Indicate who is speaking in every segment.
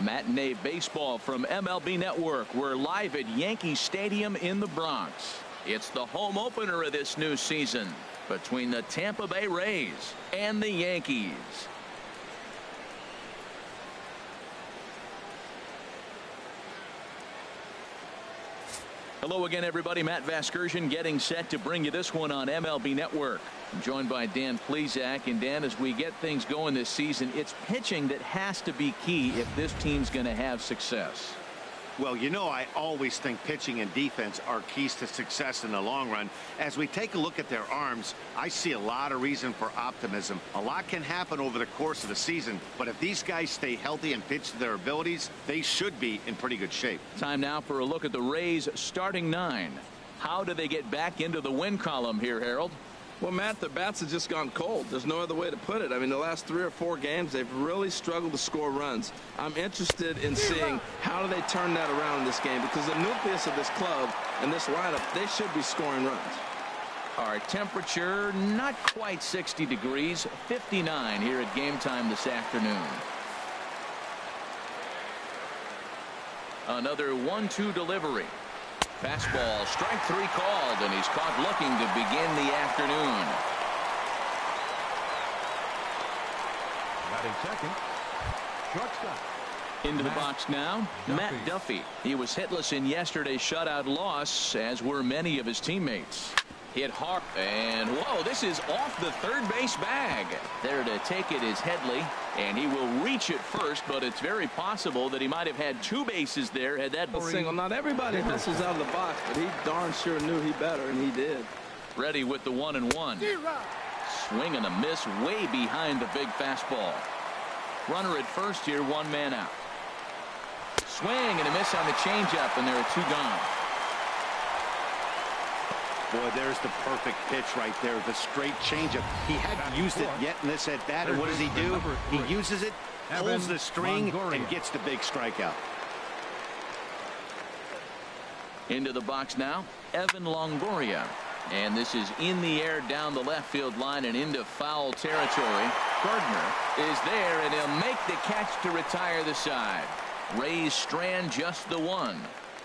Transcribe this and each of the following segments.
Speaker 1: Matinee baseball from MLB Network. We're live at Yankee Stadium in the Bronx. It's the home opener of this new season between the Tampa Bay Rays and the Yankees. Hello again, everybody. Matt Vasgersian getting set to bring you this one on MLB Network. I'm joined by Dan Plesac. And Dan, as we get things going this season, it's pitching that has to be key if this team's going to have success.
Speaker 2: Well, you know, I always think pitching and defense are keys to success in the long run. As we take a look at their arms, I see a lot of reason for optimism. A lot can happen over the course of the season, but if these guys stay healthy and pitch to their abilities, they should be in pretty good shape.
Speaker 1: Time now for a look at the Rays' starting nine. How do they get back into the win column here, Harold?
Speaker 3: Well, Matt, the bats have just gone cold. There's no other way to put it. I mean, the last 3 or 4 games, they've really struggled to score runs. I'm interested in seeing how do they turn that around in this game, because the nucleus of this club and this lineup, they should be scoring runs.
Speaker 1: Our temperature not quite 60 degrees, 59 here at game time this afternoon. Another 1-2 delivery. Fastball, strike 3 called, and he's caught looking to begin the afternoon.
Speaker 4: Batting second, shortstop.
Speaker 1: Into the box now, Matt Duffy. He was hitless in yesterday's shutout loss, as were many of his teammates. Hit hard, and whoa, this is off the third base bag. There to take it is Headley, and he will reach it first, but it's very possible that he might have had 2 bases there had that been
Speaker 3: single. Not everybody hustles out of the box, but he darn sure knew he better, and he did.
Speaker 1: Ready with the 1-1. Swing and a miss way behind the big fastball. Runner at first here, 1 man out. Swing and a miss on the changeup, and there are 2 gone.
Speaker 2: Boy, there's the perfect pitch right there, the straight changeup. He hadn't used it yet in this at-bat, and what does he do? He uses it, pulls the string, and gets the big strikeout.
Speaker 1: Into the box now, Evan Longoria. And this is in the air down the left field line and into foul territory. Gardner is there, and he'll make the catch to retire the side. Rays strand just the 1.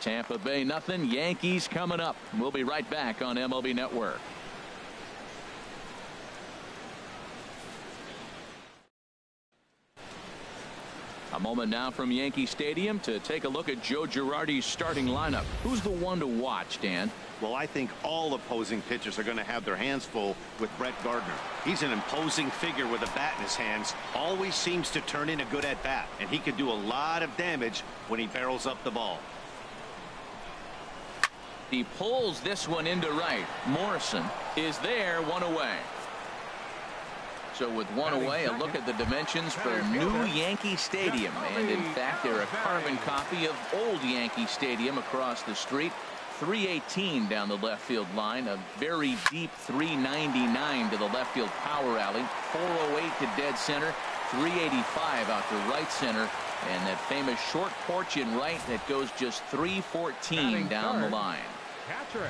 Speaker 1: Tampa Bay nothing. Yankees coming up. We'll be right back on MLB Network. A moment now from Yankee Stadium to take a look at Joe Girardi's starting lineup. Who's the one to watch, Dan?
Speaker 2: Well, I think all opposing pitchers are going to have their hands full with Brett Gardner. He's an imposing figure with a bat in his hands. Always seems to turn in a good at-bat, and he can do a lot of damage when he barrels up the ball.
Speaker 1: He pulls this one into right. Morrison is there, 1 away. So with 1 away, a look at the dimensions for new Yankee Stadium. And in fact, they're a carbon copy of old Yankee Stadium across the street. 318 down the left field line. A very deep 399 to the left field power alley. 408 to dead center. 385 out to right center. And that famous short porch in right that goes just 314 down the line.
Speaker 4: Catcher,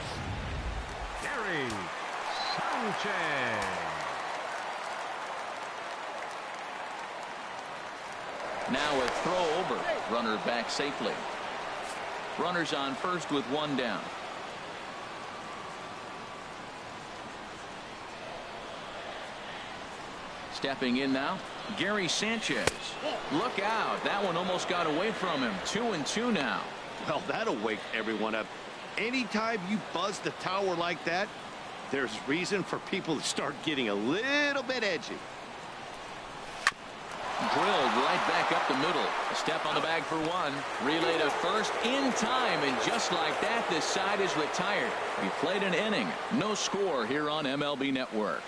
Speaker 4: Gary Sanchez.
Speaker 1: Now a throw over. Runner back safely. Runners on first with 1 down. Stepping in now, Gary Sanchez. Look out. That one almost got away from him. 2-2 now.
Speaker 2: Well, that'll wake everyone up. Anytime you buzz the tower like that, there's reason for people to start getting a little bit edgy.
Speaker 1: Drilled right back up the middle. A step on the bag for 1. Relay to first in time, and just like that, this side is retired. We played an inning. No score here on MLB Network.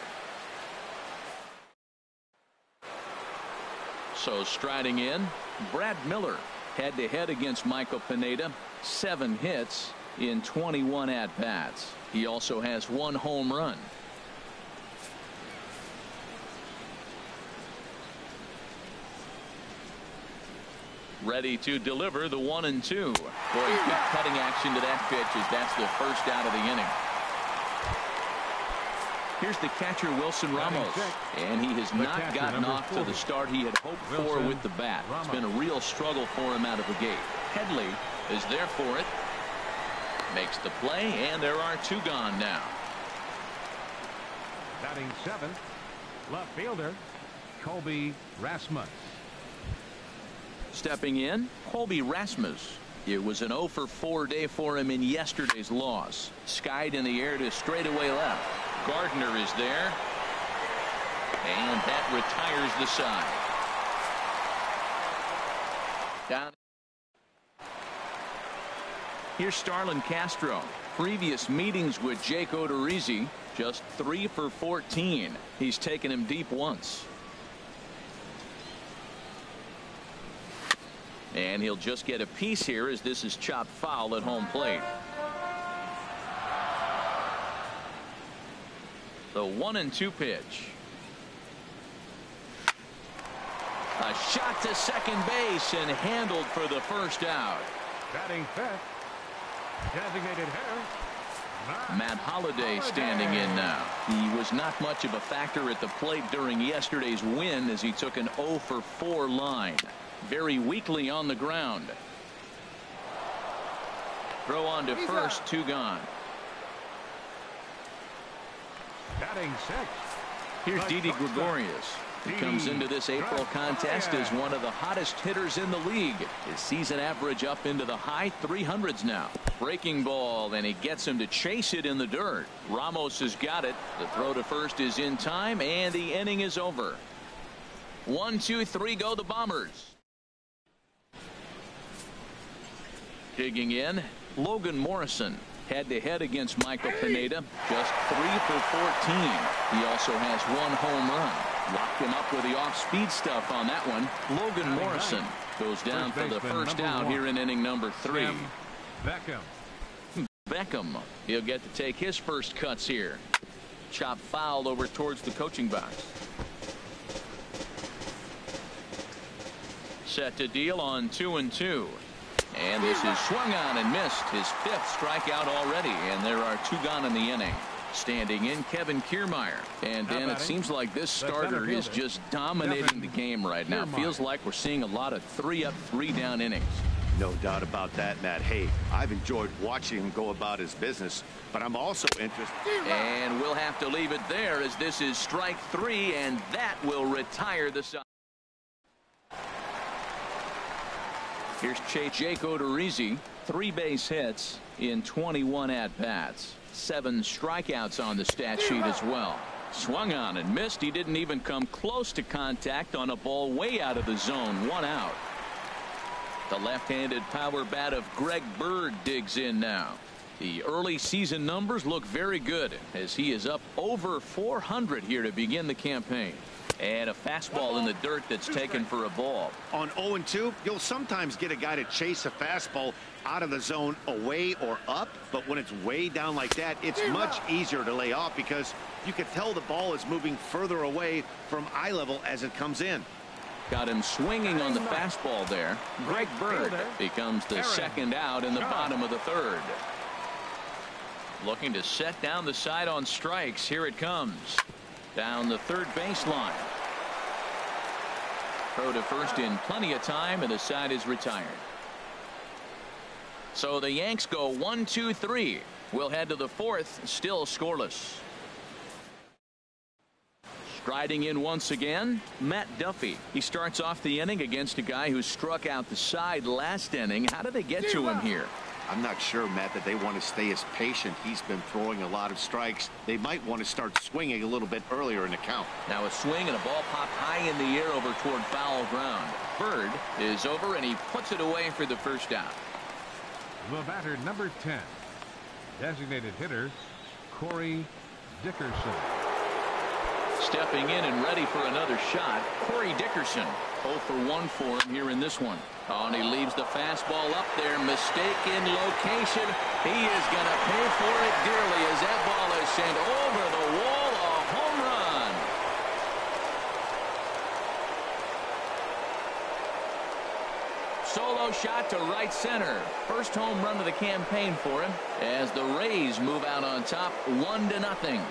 Speaker 1: So striding in, Brad Miller head-to-head against Michael Pineda. 7 hits in 21 at-bats. He also has 1 home run. Ready to deliver the 1-2. Boy, good cutting action to that pitch as that's the first out of the inning. Here's the catcher, Wilson Ramos, and he has not gotten off to the start he had hoped for with the bat. It's been a real struggle for him out of the gate. Headley is there for it, makes the play, and there are 2 gone now.
Speaker 4: Batting 7th, left fielder, Colby Rasmus.
Speaker 1: Stepping in, Colby Rasmus. It was an 0 for 4 day for him in yesterday's loss. Skied in the air to straightaway left. Gardner is there, and that retires the side. Down. Here's Starlin Castro. Previous meetings with Jake Odorizzi, just 3 for 14. He's taken him deep once. And he'll just get a piece here as this is chopped foul at home plate. The 1-2 pitch. A shot to second base and handled for the first out.
Speaker 4: Batting 5th, designated hitter,
Speaker 1: Matt Holliday standing in now. He was not much of a factor at the plate during yesterday's win as he took an 0 for 4 line. Very weakly on the ground. Throw on to first, 2 gone.
Speaker 4: Batting 6th.
Speaker 1: Here's Didi Gregorius. He comes into this April contest as one of the hottest hitters in the league. His season average up into the high 300s now. Breaking ball, and he gets him to chase it in the dirt. Ramos has got it. The throw to first is in time, and the inning is over. 1, 2, 3 go the Bombers. Digging in, Logan Morrison. Head-to-head against Michael Pineda. Just 3 for 14. He also has 1 home run. Locked him up with the off-speed stuff on that one. Logan Morrison goes down for the first out here in inning number 3. Beckham. He'll get to take his first cuts here. Chop foul over towards the coaching box. Set to deal on 2-2. And this is swung on and missed. His 5th strikeout already, and there are 2 gone in the inning. Standing in, Kevin Kiermaier. And then it seems like this starter is just dominating the game right now. Feels like we're seeing a lot of 3-up, 3-down innings.
Speaker 2: No doubt about that, Matt. Hey, I've enjoyed watching him go about his business, but I'm also interested.
Speaker 1: And we'll have to leave it there as this is strike 3, and that will retire the side. Here's Jake Odorizzi, 3 base hits in 21 at-bats. 7 strikeouts on the stat sheet as well. Swung on and missed. He didn't even come close to contact on a ball way out of the zone. 1 out. The left-handed power bat of Greg Bird digs in now. The early season numbers look very good as he is up over 400 here to begin the campaign. And a fastball in the dirt that's taken for a ball.
Speaker 2: On 0-2, you'll sometimes get a guy to chase a fastball out of the zone away or up, but when it's way down like that, it's much easier to lay off because you can tell the ball is moving further away from eye level as it comes in.
Speaker 1: Got him swinging on the fastball there. Greg Bird becomes the second out in the bottom of the 3rd. Looking to set down the side on strikes. Here it comes. Down the 3rd baseline. Throw to first in plenty of time, and the side is retired. So the Yanks go 1, 2, 3. We'll head to the 4th, still scoreless. Striding in once again, Matt Duffy. He starts off the inning against a guy who struck out the side last inning. How did they get to him here?
Speaker 2: I'm not sure, Matt, that they want to stay as patient. He's been throwing a lot of strikes. They might want to start swinging a little bit earlier in the count.
Speaker 1: Now a swing and a ball popped high in the air over toward foul ground. Bird is over, and he puts it away for the first out.
Speaker 4: The batter, number 10, designated hitter, Corey Dickerson.
Speaker 1: Stepping in and ready for another shot, Corey Dickerson. 0 for 1 for him here in this one. Oh, and he leaves the fastball up there. Mistaken location. He is going to pay for it dearly as that ball is sent over the wall. A home run. Solo shot to right center. First home run of the campaign for him as the Rays move out on top 1-0.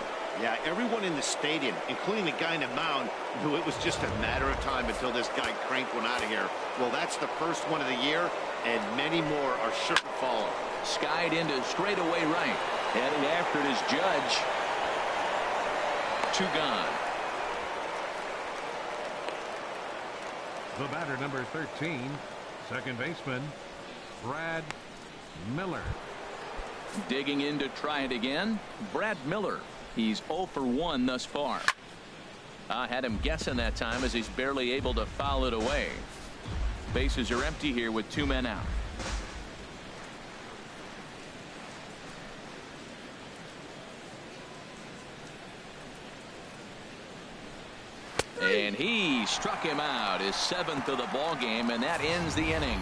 Speaker 2: Yeah, everyone in the stadium, including the guy in the mound, knew it was just a matter of time until this guy cranked one out of here. Well, that's the first one of the year, and many more are sure to follow.
Speaker 1: Skied into straightaway right. Heading after it is Judge. 2 gone.
Speaker 4: The batter, number 13, second baseman, Brad Miller.
Speaker 1: Digging in to try it again, Brad Miller. He's 0 for 1 thus far. I had him guessing that time as he's barely able to foul it away. Bases are empty here with 2 men out. And he struck him out, his 7th of the ball game, and that ends the inning.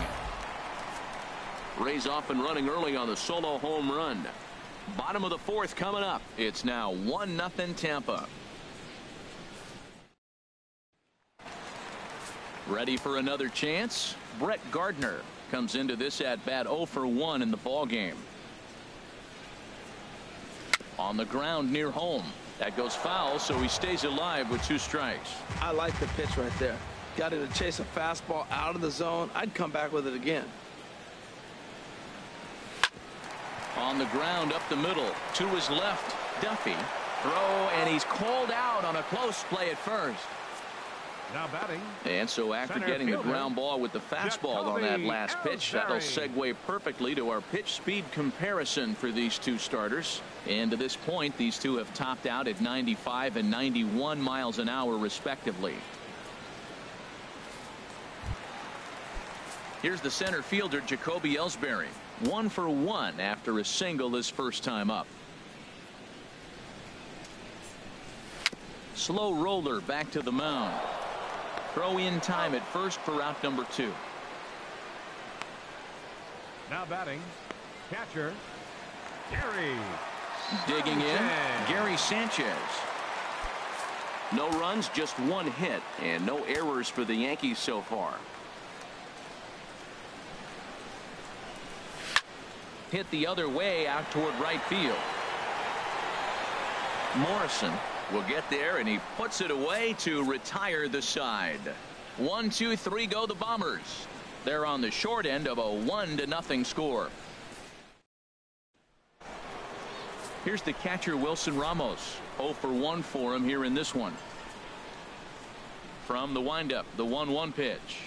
Speaker 1: Rays off and running early on the solo home run. Bottom of the 4th coming up. It's now 1-0 Tampa. Ready for another chance? Brett Gardner comes into this at bat 0 for 1 in the ball game. On the ground near home. That goes foul, so he stays alive with 2 strikes.
Speaker 3: I like the pitch right there. Got him to chase a fastball out of the zone. I'd come back with it again.
Speaker 1: On the ground up the middle to his left. Duffy throw, and he's called out on a close play at first.
Speaker 4: Now batting.
Speaker 1: And so after getting the ground ball with the fastball on that last pitch, that'll segue perfectly to our pitch speed comparison for these 2 starters. And to this point, these 2 have topped out at 95 and 91 miles an hour respectively. Here's the center fielder, Jacoby Ellsbury. 1 for 1 after a single his first time up. Slow roller back to the mound. Throw in time at first for out number 2.
Speaker 4: Now batting, catcher, Gary.
Speaker 1: Digging in, Gary Sanchez. No runs, just 1 hit, and no errors for the Yankees so far. Hit the other way out toward right field. Morrison will get there, and he puts it away to retire the side. 1, 2, 3 go the Bombers. They're on the short end of a 1-0 score. Here's the catcher, Wilson Ramos. 0 for 1 for him here in this one. From the windup, the 1-1 pitch.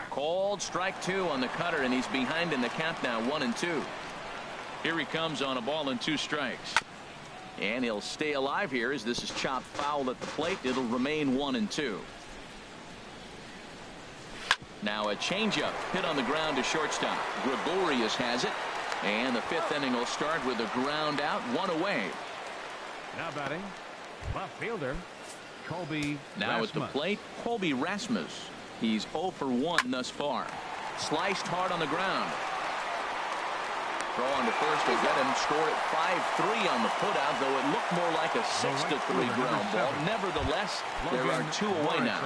Speaker 1: Called strike 2 on the cutter, and he's behind in the count now, 1-2. Here he comes on a ball and 2 strikes. And he'll stay alive here as this is chopped foul at the plate. It'll remain 1-2. Now a changeup hit on the ground to shortstop. Gregorius has it. And the 5th inning will start with a ground out, 1 away.
Speaker 4: Now batting, left fielder, Colby
Speaker 1: Now
Speaker 4: Rasmus.
Speaker 1: at the plate, Colby Rasmus. He's 0 for 1 thus far. Sliced hard on the ground. Throw on to first will get him. Scored at 5-3 on the putout, though it looked more like a 6-3 ground ball. Nevertheless, there are 2 away now.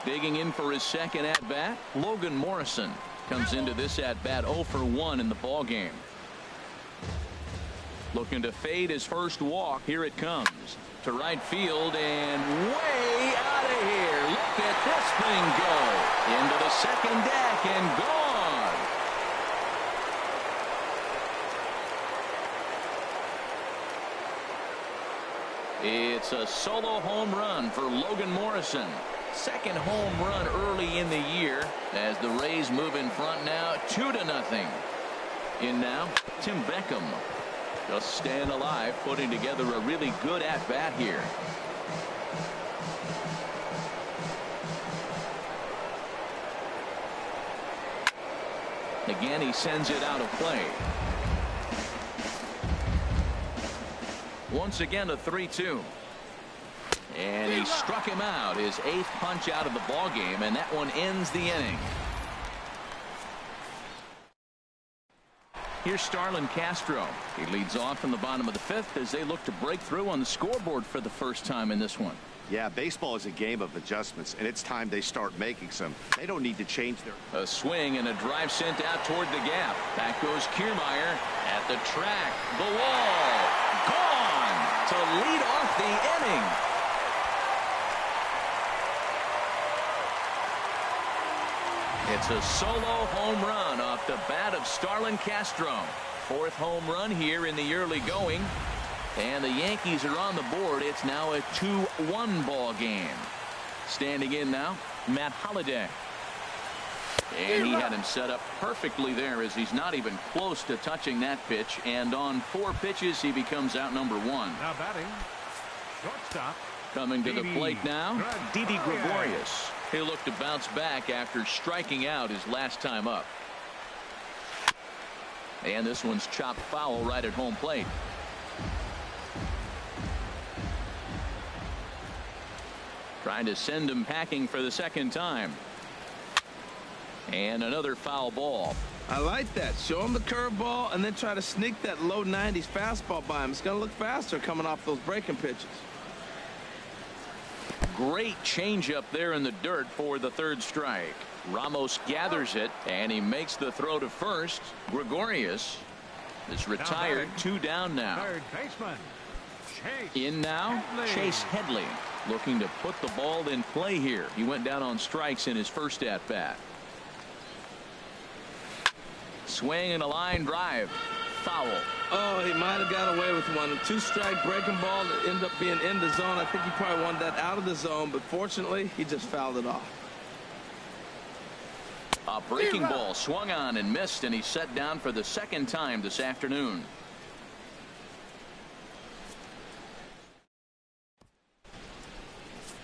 Speaker 1: Digging in for his second at-bat, Logan Morrison comes into this at-bat 0 for 1 in the ball game. Looking to fade his first walk. Here it comes to right field and way out of here. Look at this thing go into the second deck and gone. It's a solo home run for Logan Morrison. Second home run early in the year as the Rays move in front now 2-0. In now, Tim Beckham just staying alive, putting together a really good at-bat here. Again, he sends it out of play. Once again, a 3-2. And he struck him out, his 8th punch out of the ball game, and that one ends the inning. Here's Starlin Castro. He leads off in the bottom of the 5th as they look to break through on the scoreboard for the first time in this one.
Speaker 2: Yeah, baseball is a game of adjustments, and it's time they start making some. They don't need to change their...
Speaker 1: A swing and a drive sent out toward the gap. Back goes Kiermaier at the track. The wall. Gone. to lead off the inning. It's a solo home run off the bat of Starlin Castro. 4th home run here in the early going. And the Yankees are on the board. It's now a 2-1 ball game. Standing in now, Matt Holliday. And he had him set up perfectly there, as he's not even close to touching that pitch. And on 4 pitches, he becomes out number 1.
Speaker 4: Now batting, shortstop.
Speaker 1: Coming to the plate now, Didi Gregorius. He'll look to bounce back after striking out his last time up. And this one's chopped foul right at home plate. Trying to send him packing for the 2nd time. And another foul ball.
Speaker 3: I like that. Show him the curveball and then try to sneak that low 90s fastball by him. It's going to look faster coming off those breaking pitches.
Speaker 1: Great changeup there in the dirt for the 3rd strike. Ramos gathers it, and he makes the throw to first. Gregorius is retired. 2 down now.
Speaker 4: 3rd baseman, Chase
Speaker 1: in now,
Speaker 4: Headley.
Speaker 1: Chase Headley, looking to put the ball in play here. He went down on strikes in his first at-bat. Swing and a line drive. Foul.
Speaker 3: Oh, he might have got away with one. A 2-strike breaking ball that ended up being in the zone. I think he probably wanted that out of the zone, but fortunately, he just fouled it off.
Speaker 1: A breaking ball swung on and missed, and he's set down for the 2nd time this afternoon.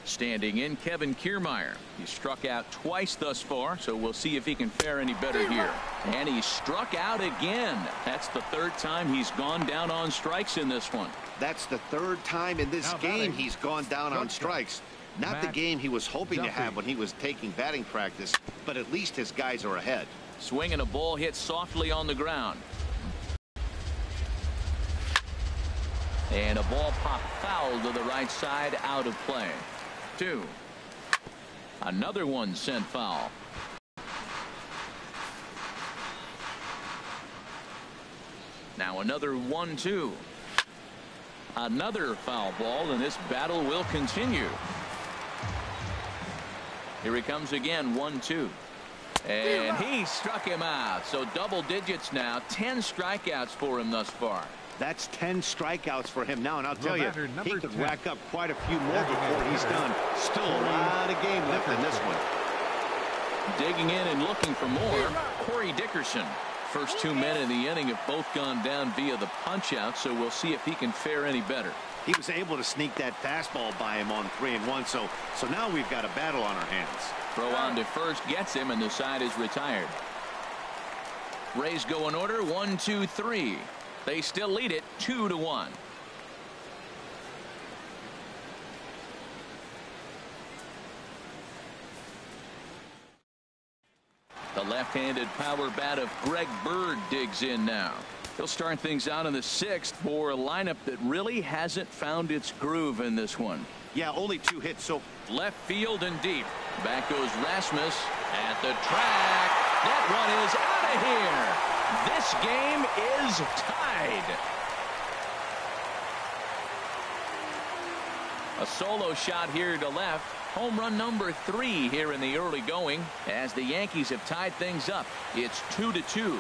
Speaker 1: Standing in, Kevin Kiermaier. He struck out twice thus far, so we'll see if he can fare any better here. And he struck out again. That's the 3rd time he's gone down on strikes in this one.
Speaker 2: That's the 3rd time in this game he's gone down on strikes. Not the game he was hoping to have when he was taking batting practice, but at least his guys are ahead.
Speaker 1: Swing and a ball hit softly on the ground. And a ball popped foul to the right side, out of play. 2. Another one sent foul. Now another 1-2. Another foul ball, and this battle will continue. Here he comes again, 1-2. And he struck him out. So double digits now. 10 strikeouts for him thus far.
Speaker 2: That's 10 strikeouts for him now, and I'll tell you, he could
Speaker 4: 10.
Speaker 2: rack up quite a few more before he's done. Still a lot of game left in this one.
Speaker 1: Digging in and looking for more, Corey Dickerson. First 2 men in the inning have both gone down via the punch-out, so we'll see if he can fare any better.
Speaker 2: He was able to sneak that fastball by him on 3-1, so now we've got a battle on our hands.
Speaker 1: Throw on to first gets him, and the side is retired. Rays go in order, 1, 2, 3. They still lead it 2-1. The left-handed power bat of Greg Bird digs in now. He'll start things out in the 6th for a lineup that really hasn't found its groove in this one.
Speaker 2: Yeah, only 2 hits, so
Speaker 1: left field and deep. Back goes Rasmus at the track. That one is out of here. This game is tied. A solo shot here to left. Home run number 3 here in the early going, as the Yankees have tied things up. It's 2-2.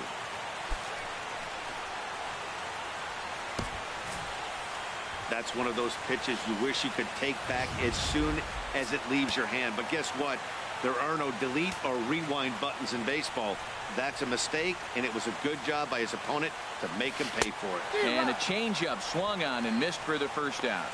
Speaker 2: that's one of those pitches you wish you could take back as soon as it leaves your hand. But guess what? There are no delete or rewind buttons in baseball. That's a mistake, and it was a good job by his opponent to make him pay for it.
Speaker 1: And a changeup swung on and missed for the first out.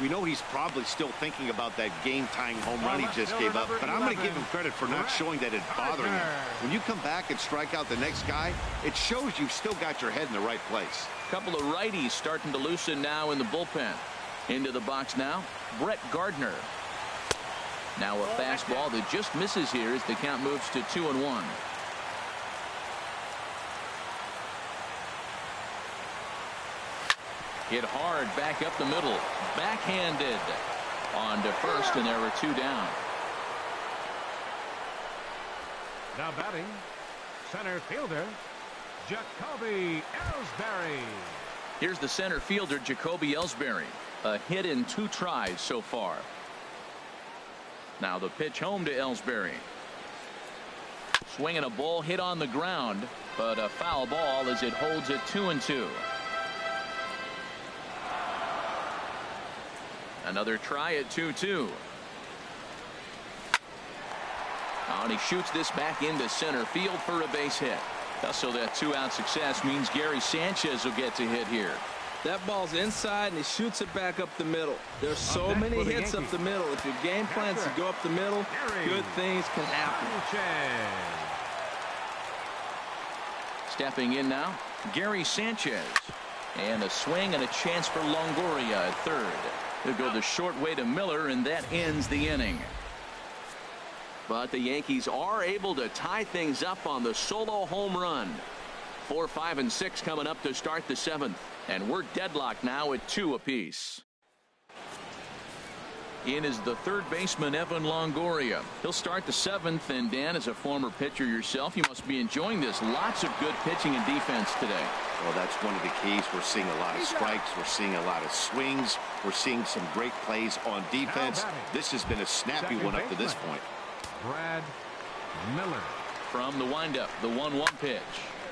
Speaker 2: We know he's probably still thinking about that game-tying home run he just gave up, but I'm going to give him credit for not showing that it's bothering him. When you come back and strike out the next guy, it shows you've still got your head in the right place.
Speaker 1: A couple of righties starting to loosen now in the bullpen. Into the box now, Brett Gardner. Now a fastball that just misses here as the count moves to 2-1. Hit hard back up the middle. Backhanded on to first, and there were 2 down.
Speaker 4: Now batting, center fielder, Jacoby Ellsbury.
Speaker 1: Here's the center fielder, Jacoby Ellsbury. A hit in 2 tries so far. Now the pitch home to Ellsbury. Swinging a ball hit on the ground, but a foul ball as it holds it 2-2. Another try at 2-2. And he shoots this back into center field for a base hit. So that 2-out success means Gary Sanchez will get to hit here.
Speaker 3: That ball's inside, and he shoots it back up the middle. There's so many hits up the middle. If your game plan is to go up the middle, good things can happen.
Speaker 1: Stepping in now, Gary Sanchez. And a swing and a chance for Longoria at third. He'll go the short way to Miller, and that ends the inning. But the Yankees are able to tie things up on the solo home run. 4, 5, and 6 coming up to start the 7th. And we're deadlocked now at 2 apiece. In is the third baseman, Evan Longoria. He'll start the 7th. And Dan, as a former pitcher yourself, you must be enjoying this. Lots of good pitching and defense today.
Speaker 2: Well, that's one of the keys. We're seeing a lot of strikes. We're seeing a lot of swings. We're seeing some great plays on defense. This has been a snappy one up to this point.
Speaker 4: Brad Miller.
Speaker 1: From the windup, the 1-1 pitch.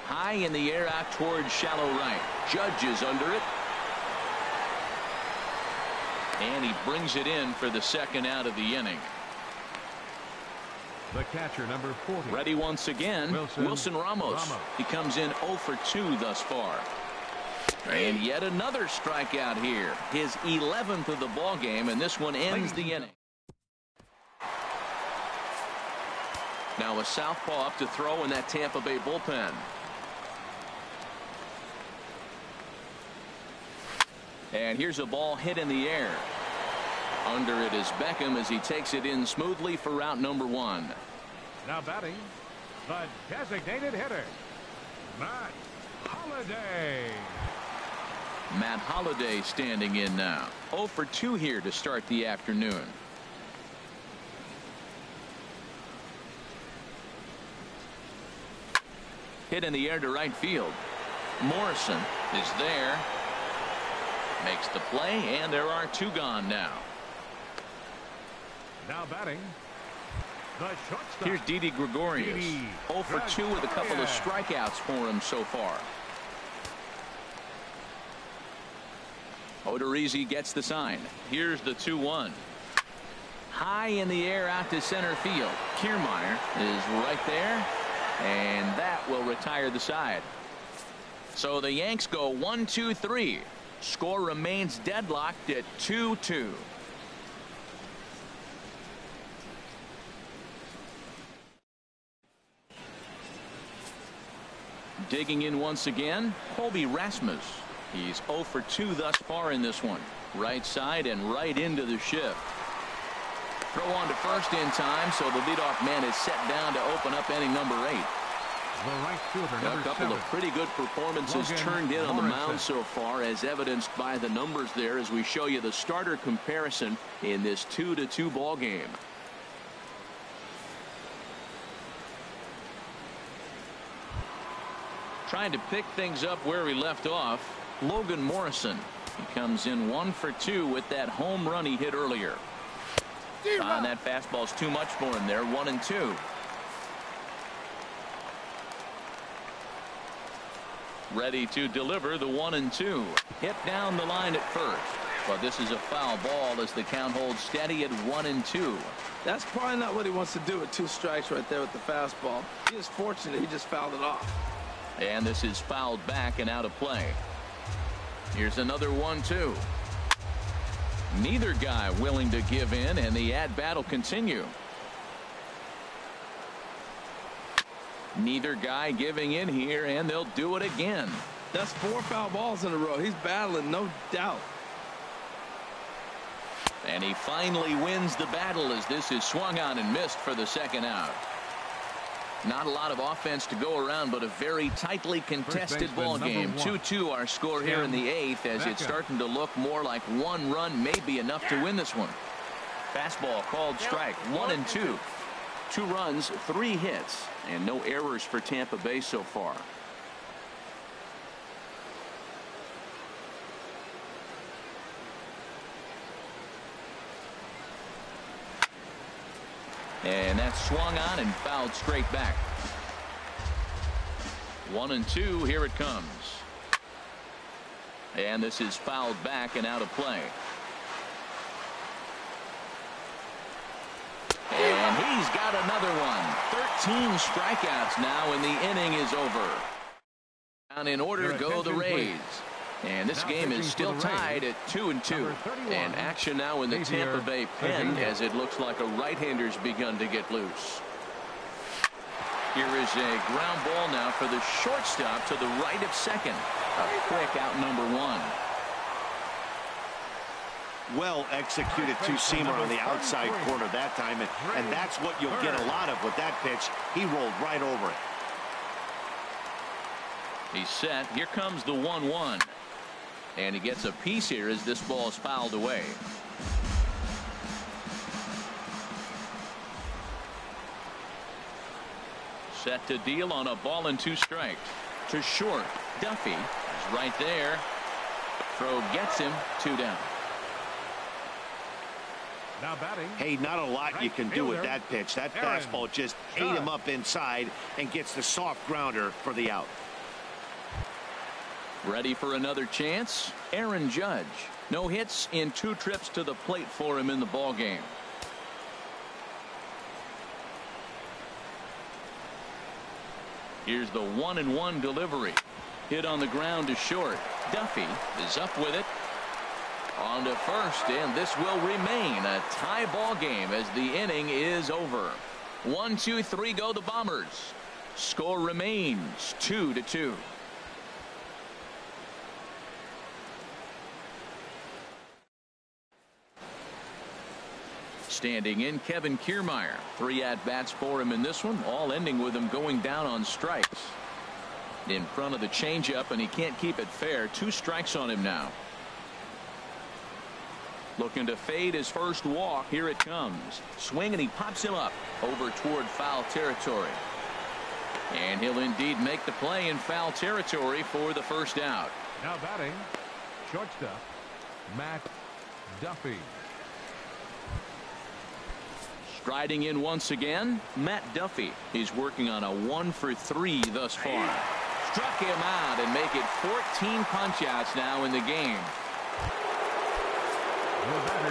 Speaker 1: High in the air out towards shallow right. Judge is under it. And he brings it in for the 2nd out of the inning.
Speaker 4: The catcher, number 40.
Speaker 1: Ready once again, Wilson Ramos. He comes in 0 for 2 thus far. And yet another strikeout here. His 11th of the ball game, and this one ends the inning. Now a southpaw up to throw in that Tampa Bay bullpen. And here's a ball hit in the air. Under it is Beckham as he takes it in smoothly for route number 1.
Speaker 4: Now batting, the designated hitter, Matt Holliday.
Speaker 1: Matt Holliday standing in now. 0 for 2 here to start the afternoon. Hit in the air to right field. Morrison is there. Makes the play, and there are 2 gone now.
Speaker 4: Now batting, the shortstop.
Speaker 1: Here's Didi Gregorius. 0 for 2 with a couple of strikeouts for him so far. Odorizzi gets the sign. Here's the 2-1. High in the air out to center field. Kiermaier is right there, and that will retire the side. So the Yanks go 1-2-3. Score remains deadlocked at 2-2. Digging in once again, Colby Rasmus. He's 0 for 2 thus far in this one. Right side and right into the shift. Throw on to first in time, so the leadoff man is set down to open up inning number 8.
Speaker 4: The right fielder, number
Speaker 1: A couple
Speaker 4: 7.
Speaker 1: of pretty good performances turned in on the mound so far, as evidenced by the numbers there as we show you the starter comparison in this 2-2 ball game. Trying to pick things up where we left off, Logan Morrison. He comes in 1 for 2 with that home run he hit earlier. And that fastball's too much for him there. 1-2. Ready to deliver the 1-2. Hit down the line at first. But this is a foul ball as the count holds steady at 1-2.
Speaker 3: That's probably not what he wants to do with 2 strikes right there with the fastball. He is fortunate he just fouled it off.
Speaker 1: And this is fouled back and out of play. Here's another 1-2. Neither guy willing to give in, and the at-bat will continue. Neither guy giving in here, and they'll do it again.
Speaker 3: That's 4 foul balls in a row. He's battling, no doubt.
Speaker 1: And he finally wins the battle as this is swung on and missed for the 2nd out. Not a lot of offense to go around, but a very tightly contested ball game. 2-2 our score here in the 8th, as it's starting to look more like 1 run may be enough to win this one. Fastball called strike. 1-2. 2 runs, 3 hits, and no errors for Tampa Bay so far. And that's swung on and fouled straight back. 1-2, here it comes. And this is fouled back and out of play. And he's got another one. 13 strikeouts now, and the inning is over. And in order go the Rays. And this game is still tied at 2-2. And action now in the Tampa Bay pen as it looks like a right-hander's begun to get loose. Here is a ground ball now for the shortstop to the right of second. A quick out number one.
Speaker 2: Well executed two-seamer on the outside corner that time, and that's what you'll get a lot of with that pitch. He rolled right over it.
Speaker 1: He's set. Here comes the 1-1. And he gets a piece here as this ball is fouled away. Set to deal on a ball and 2 strikes. To short. Duffy is right there. Throw gets him. 2 down.
Speaker 4: Now batting.
Speaker 2: Hey, not a lot you can do with that pitch. That fastball just ate him up inside and gets the soft grounder for the out.
Speaker 1: Ready for another chance? Aaron Judge. No hits in 2 trips to the plate for him in the ball game. Here's the 1-1 delivery. Hit on the ground to short. Duffy is up with it. On to first, and this will remain a tie ball game as the inning is over. 1, 2, 3 go the Bombers. Score remains 2-2. Standing in, Kevin Kiermaier. 3 at-bats for him in this one, all ending with him going down on strikes. In front of the changeup, and he can't keep it fair. 2 strikes on him now. Looking to fade his first walk. Here it comes. Swing, and he pops him up over toward foul territory. And he'll indeed make the play in foul territory for the first out.
Speaker 4: Now batting, shortstop, Matt Duffy.
Speaker 1: Striding in once again, Matt Duffy. He's working on a 1 for 3 thus far. Struck him out and make it 14 punch-outs now in the game.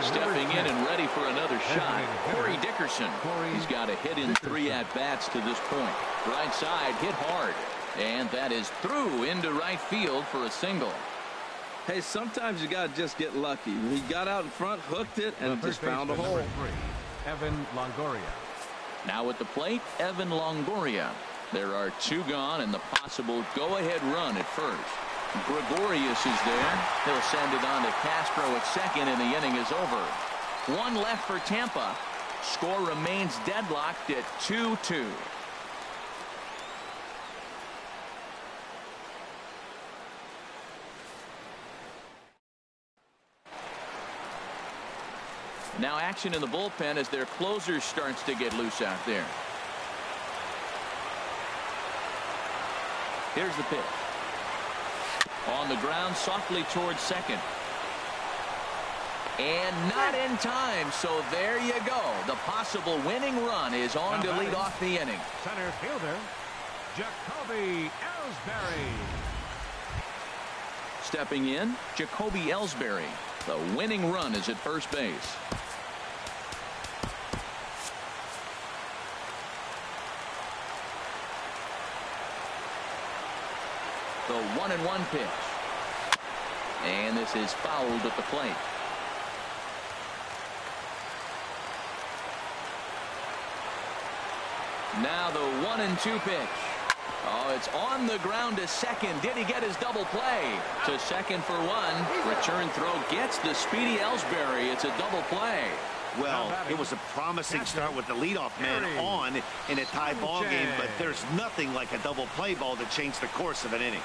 Speaker 1: Stepping in and ready for another shot, Corey Dickerson. He's got a hit in 3 at-bats to this point. Right side hit hard, and that is through into right field for a single.
Speaker 3: Hey, sometimes you got to just get lucky. He got out in front, hooked it, and just found a hole.
Speaker 4: Evan Longoria.
Speaker 1: Now at the plate, Evan Longoria. There are 2 gone and the possible go-ahead run at first. Gregorius is there. He'll send it on to Castro at second, and the inning is over. 1 left for Tampa. Score remains deadlocked at 2-2. Now action in the bullpen as their closer starts to get loose out there. Here's the pitch. On the ground softly towards second. And not in time, so there you go. The possible winning run is on to lead off the inning.
Speaker 4: Center fielder, Jacoby Ellsbury.
Speaker 1: Stepping in, Jacoby Ellsbury. The winning run is at first base. The 1-1 pitch. And this is fouled at the plate. Now the 1-2 pitch. Oh, it's on the ground to second. Did he get his double play? To second for 1. Return throw gets the speedy Ellsbury. It's a double play.
Speaker 2: Well, it was a promising start with the leadoff man on in a tie ball game, but there's nothing like a double play ball to change the course of an inning.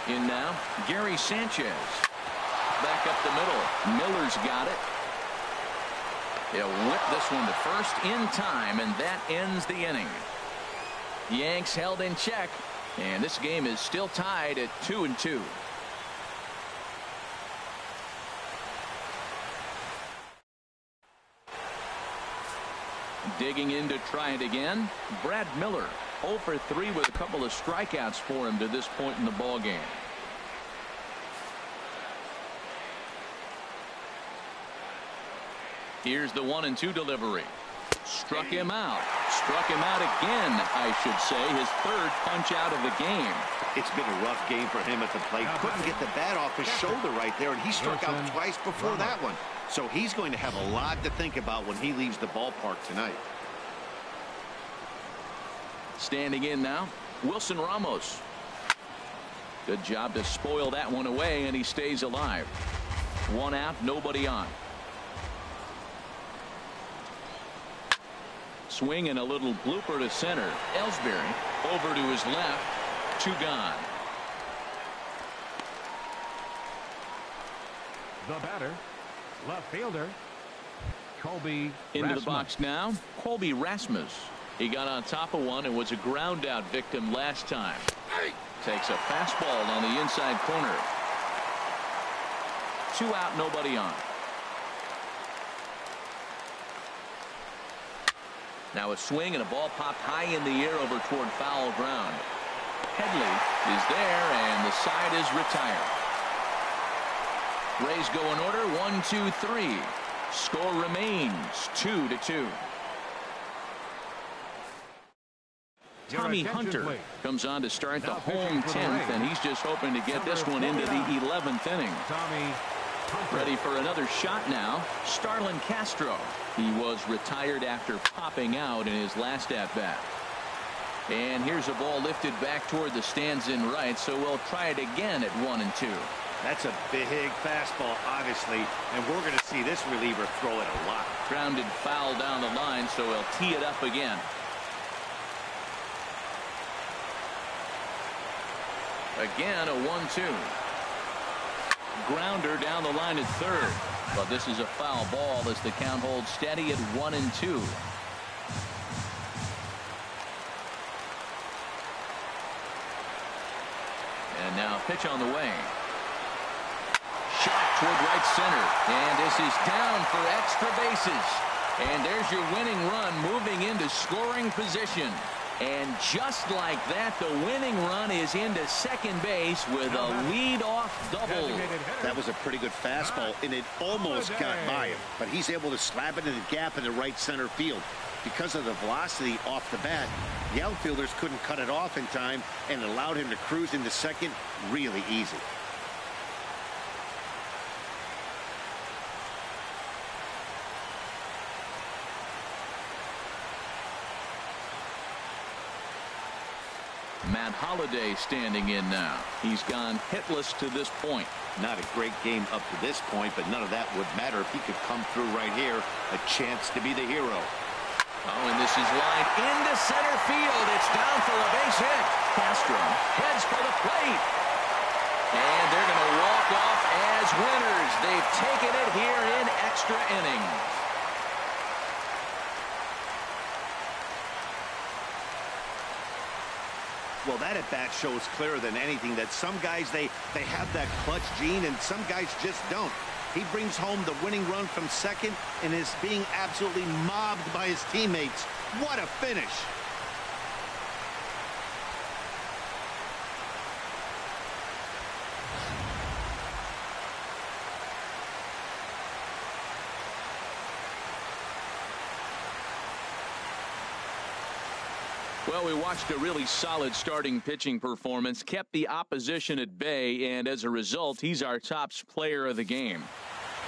Speaker 1: In now, Gary Sanchez. Back up the middle. Miller's got it. He'll whip this one to first in time, and that ends the inning. Yanks held in check. And this game is still tied at 2-2. Digging in to try it again, Brad Miller, 0 for 3 with a couple of strikeouts for him to this point in the ball game. Here's the 1-2 delivery. Struck him out. Struck him out again, I should say. His third punch out of the game.
Speaker 2: It's been a rough game for him at the plate. Couldn't get the bat off his shoulder right there, and he struck out twice before that one. So he's going to have a lot to think about when he leaves the ballpark tonight.
Speaker 1: Standing in now, Wilson Ramos. Good job to spoil that one away, and he stays alive. 1 out, nobody on. Swing and a little blooper to center. Ellsbury over to his left. 2 gone.
Speaker 4: The batter, left fielder, Colby
Speaker 1: Into
Speaker 4: Rasmus.
Speaker 1: the box now, Colby Rasmus. He got on top of one and was a ground out victim last time. Takes a fastball on the inside corner. 2 out, nobody on. Now a swing and a ball popped high in the air over toward foul ground. Headley is there, and the side is retired. Rays go in order, 1-2-3. Score remains 2-2. Tommy Hunter comes on to start the home 10th, and he's just hoping to get this one into the 11th inning.
Speaker 4: Tommy Hunter.
Speaker 1: Ready for another shot now, Starlin Castro. He was retired after popping out in his last at-bat. And here's a ball lifted back toward the stands in right, so we'll try it again at 1-2.
Speaker 2: That's a big fastball, obviously, and we're going to see this reliever throw it a lot.
Speaker 1: Grounded foul down the line, so he'll tee it up again. Again, a 1-2. Grounder down the line at third, but this is a foul ball as the count holds steady at 1-2. And now pitch on the way. Shot toward right center, and this is down for extra bases. And there's your winning run moving into scoring position. And just like that, the winning run is into second base with a lead-off double.
Speaker 2: That was a pretty good fastball, and it almost got by him. But he's able to slap it in the gap in the right center field. Because of the velocity off the bat, the outfielders couldn't cut it off in time and allowed him to cruise into second really easy.
Speaker 1: Matt Holliday standing in now. He's gone hitless to this point.
Speaker 2: Not a great game up to this point, but none of that would matter if he could come through right here. A chance to be the hero.
Speaker 1: Oh, and this is lined into center field. It's down for a base hit. Castro heads for the plate. And they're going to walk off as winners. They've taken it here in extra innings.
Speaker 2: Well, that at-bat shows clearer than anything that some guys, they have that clutch gene, and some guys just don't. He brings home the winning run from second and is being absolutely mobbed by his teammates. What a finish.
Speaker 1: Well, we watched a really solid starting pitching performance, kept the opposition at bay, and as a result, he's our top player of the game.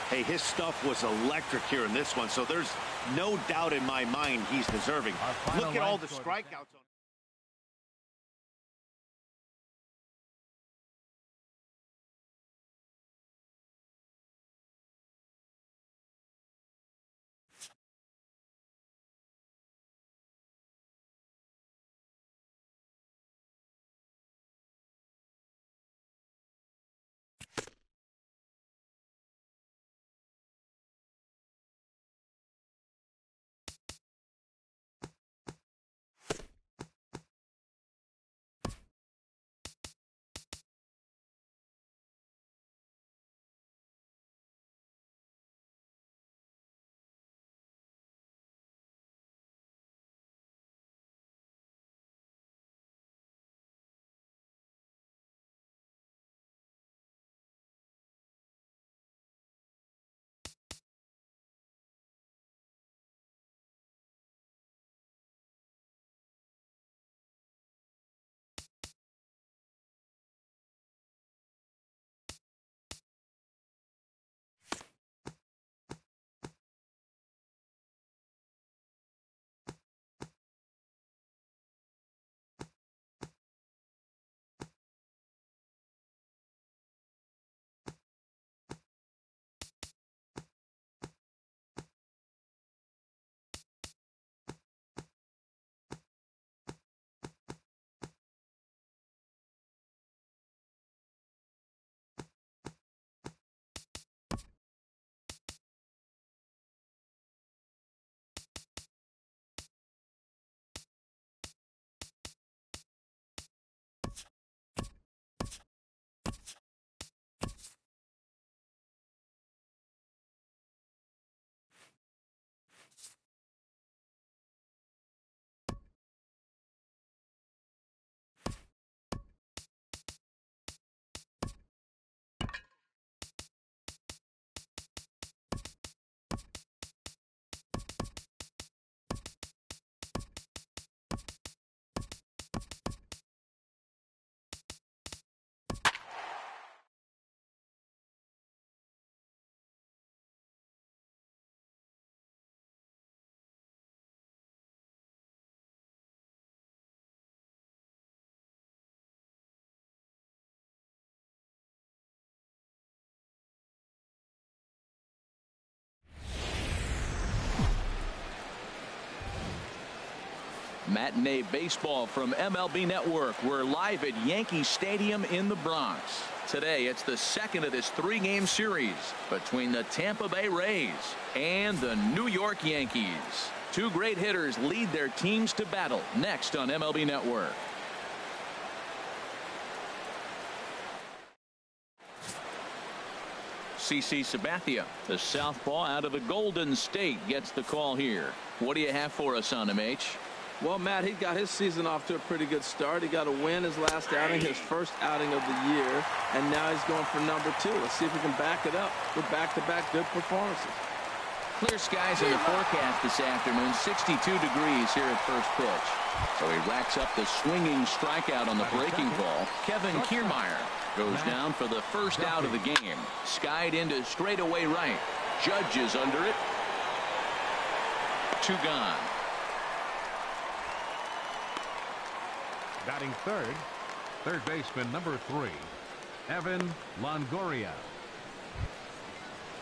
Speaker 2: Hey, his stuff was electric here in this one, so there's no doubt in my mind he's deserving. Look at all the strikeouts.
Speaker 1: Matinee baseball from MLB Network. We're live at Yankee Stadium in the Bronx. Today, it's the second of this three-game series between the Tampa Bay Rays and the New York Yankees. Two great hitters lead their teams to battle next on MLB Network. CC Sabathia, the southpaw out of the Golden State, gets the call here. What do you have for us on him, H?
Speaker 3: Well, Matt, he got his season off to a pretty good start. He got a win his last outing, his first outing of the year, and now he's going for number 2. Let's see if we can back it up with back-to-back good performances.
Speaker 1: Clear skies in the forecast this afternoon, 62 degrees here at first pitch. So he racks up the swinging strikeout on the breaking ball. Kevin Kiermaier goes down for the first out of the game. Skied into straightaway right. Judge is under it. 2 gone.
Speaker 4: Batting third baseman number 3, Evan Longoria.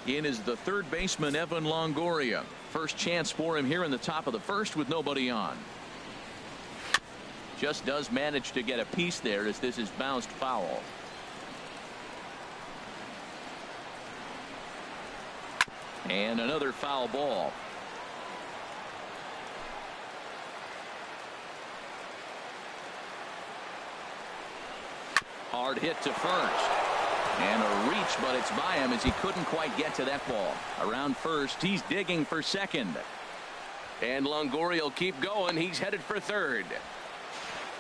Speaker 1: In is the third baseman, Evan Longoria. First chance for him here in the top of the first with nobody on. Just does manage to get a piece there as this is bounced foul. And another foul ball. Hard hit to first. And a reach, but it's by him as he couldn't quite get to that ball. Around first, he's digging for second. And Longoria will keep going. He's headed for third.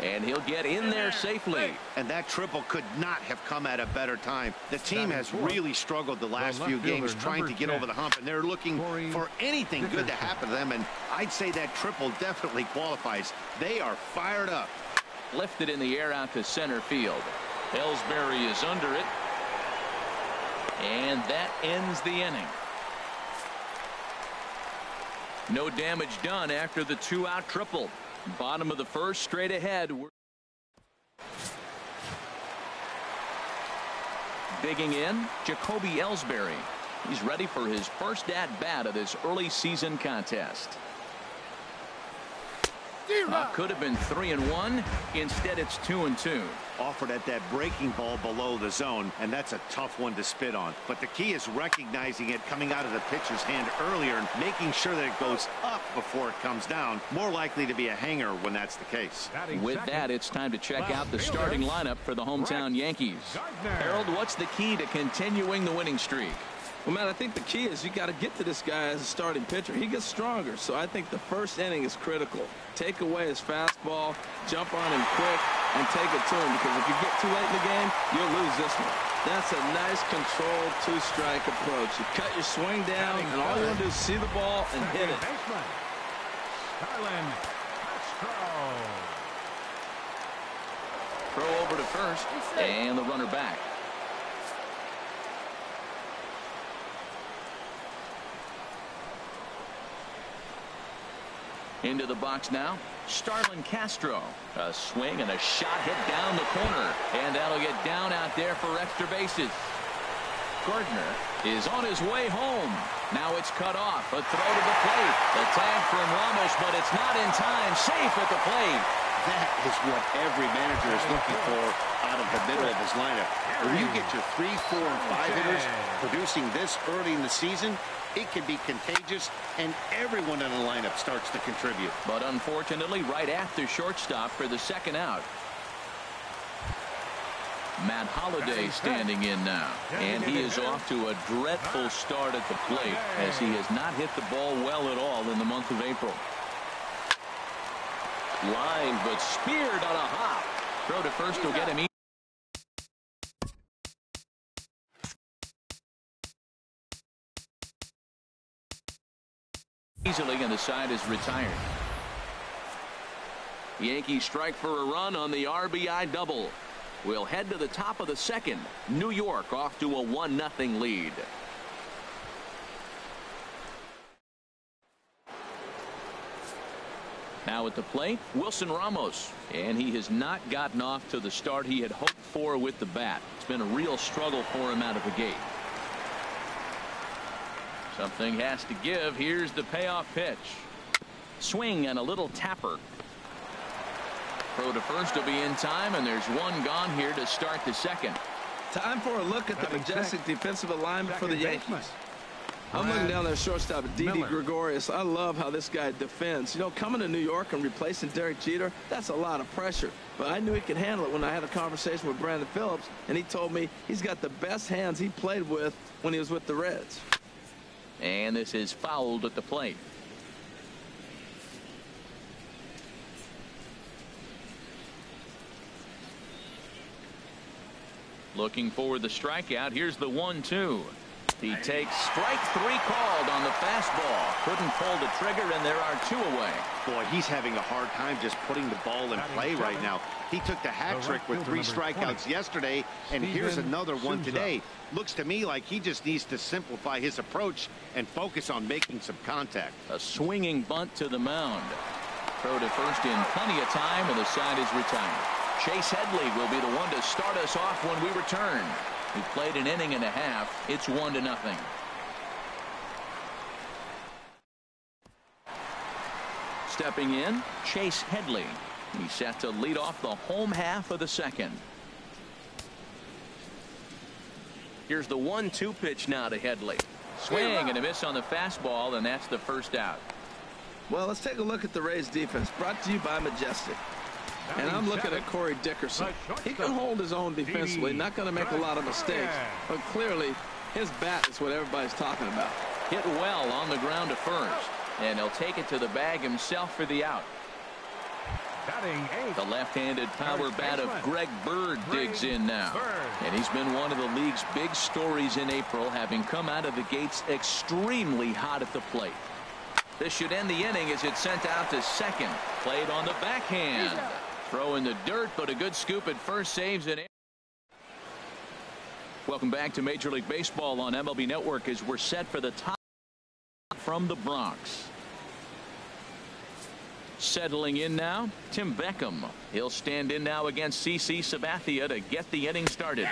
Speaker 1: And he'll get in there safely.
Speaker 2: And that triple could not have come at a better time. The team has really struggled the last few games trying to get over the hump, and they're looking for anything good to happen to them, and I'd say that triple definitely qualifies. They are fired up.
Speaker 1: Lifted in the air out to center field. Ellsbury is under it. And that ends the inning. No damage done after the 2-out triple. Bottom of the first, straight ahead. Digging in, Jacoby Ellsbury. He's ready for his first at-bat of this early season contest. Could have been 3-1. Instead, it's 2-2.
Speaker 2: Offered at that breaking ball below the zone, and that's a tough one to spit on. But the key is recognizing it coming out of the pitcher's hand earlier and making sure that it goes up before it comes down. More likely to be a hanger when that's the case.
Speaker 1: With that, it's time to check out the starting lineup for the hometown Yankees. Harold, what's the key to continuing the winning streak?
Speaker 3: Well, man, I think the key is you got to get to this guy as a starting pitcher. He gets stronger, so I think the first inning is critical. Take away his fastball, jump on him quick, and take it to him, because if you get too late in the game, you'll lose this one. That's a nice controlled 2-strike approach. You cut your swing down, and all you want to do is see the ball and hit it.
Speaker 1: Throw over to first, and the runner back. Into the box now, Starlin Castro. A swing and a shot hit down the corner, and that'll get down out there for extra bases. Gardner is on his way home. Now it's cut off. A throw to the plate. The tag from Ramos, but it's not in time. Safe at the plate.
Speaker 2: That is what every manager is looking for out of the middle of his lineup. When you get your 3, 4, and 5 hitters producing this early in the season, it can be contagious, and everyone in the lineup starts to contribute.
Speaker 1: But unfortunately, right after shortstop for the second out. Matt Holliday standing in now, and he is off to a dreadful start at the plate as he has not hit the ball well at all in the month of April. Line, but speared on a hop. Throw to first will get him easily, and the side is retired. Yankees strike for a run on the RBI double. We'll head to the top of the second. New York off to a 1-0 lead. Now at the plate, Wilson Ramos, and he has not gotten off to the start he had hoped for with the bat. It's been a real struggle for him out of the gate. Something has to give. Here's the payoff pitch. Swing and a little tapper. Throw to first will be in time, and there's one gone here to start the second.
Speaker 3: Time for a look at the majestic defensive alignment for the Yankees. I'm looking down there, shortstop, Didi Gregorius. I love how this guy defends. You know, coming to New York and replacing Derek Jeter, that's a lot of pressure. But I knew he could handle it when I had a conversation with Brandon Phillips, and he told me he's got the best hands he played with when he was with the Reds.
Speaker 1: And this is fouled at the plate. Looking for the strikeout. Here's the 1-2. He takes strike 3 called on the fastball. Couldn't pull the trigger, and there are 2 away.
Speaker 2: Boy, he's having a hard time just putting the ball in play right now. He took the hat trick with 3 strikeouts yesterday, and here's another one today. Looks to me like he just needs to simplify his approach and focus on making some contact.
Speaker 1: A swinging bunt to the mound. Throw to first in plenty of time, and the side is retired. Chase Headley will be the one to start us off when we return. We played an inning and a half. It's 1-0. Stepping in, Chase Headley. He's set to lead off the home half of the second. Here's the 1-2 pitch now to Headley. Swing and a miss on the fastball, and that's the first out.
Speaker 3: Well, let's take a look at the Rays defense, brought to you by Majestic. And I'm looking at Corey Dickerson. He can hold his own defensively, not going to make a lot of mistakes, but clearly his bat is what everybody's talking about.
Speaker 1: Hit well on the ground to first, and he'll take it to the bag himself for the out. The left-handed power bat of Greg Bird digs in now, and he's been one of the league's big stories in April, having come out of the gates extremely hot at the plate. This should end the inning as it's sent out to second. Played on the backhand. Throw in the dirt, but a good scoop at first saves it. Welcome back to Major League Baseball on MLB Network as we're set for the top from the Bronx. Settling in now, Tim Beckham. He'll stand in now against CC Sabathia to get the inning started.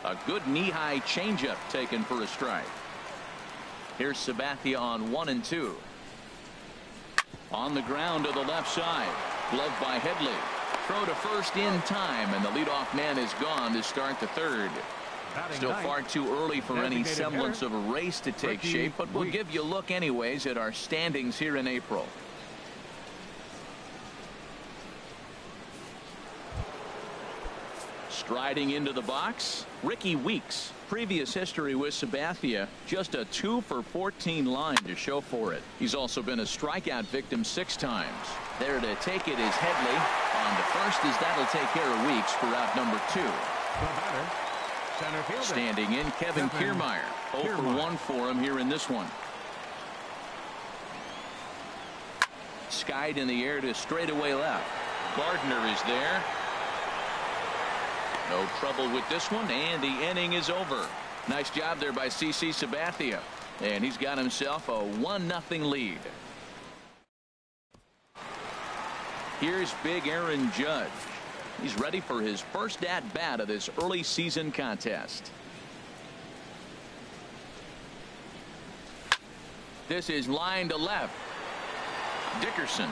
Speaker 1: A good knee-high changeup taken for a strike. Here's Sabathia on 1-2. On the ground to the left side. Gloved by Headley. Throw to first in time, and the leadoff man is gone to start the third. Still far too early for any semblance of a race to take shape, but we'll give you a look anyways at our standings here in April. Striding into the box, Ricky Weeks. Previous history with Sabathia, just a 2 for 14 line to show for it. He's also been a strikeout victim 6 times. There to take it is Headley. On to first as that'll take care of Weeks for out number 2. Standing in, Kevin Kiermaier. 0 for 1 for him here in this one. Skied in the air to straightaway left. Gardner is there. No trouble with this one, and the inning is over. Nice job there by CC Sabathia, and he's got himself a 1-0 lead. Here's big Aaron Judge. He's ready for his first at-bat of this early season contest. This is line to left. Dickerson.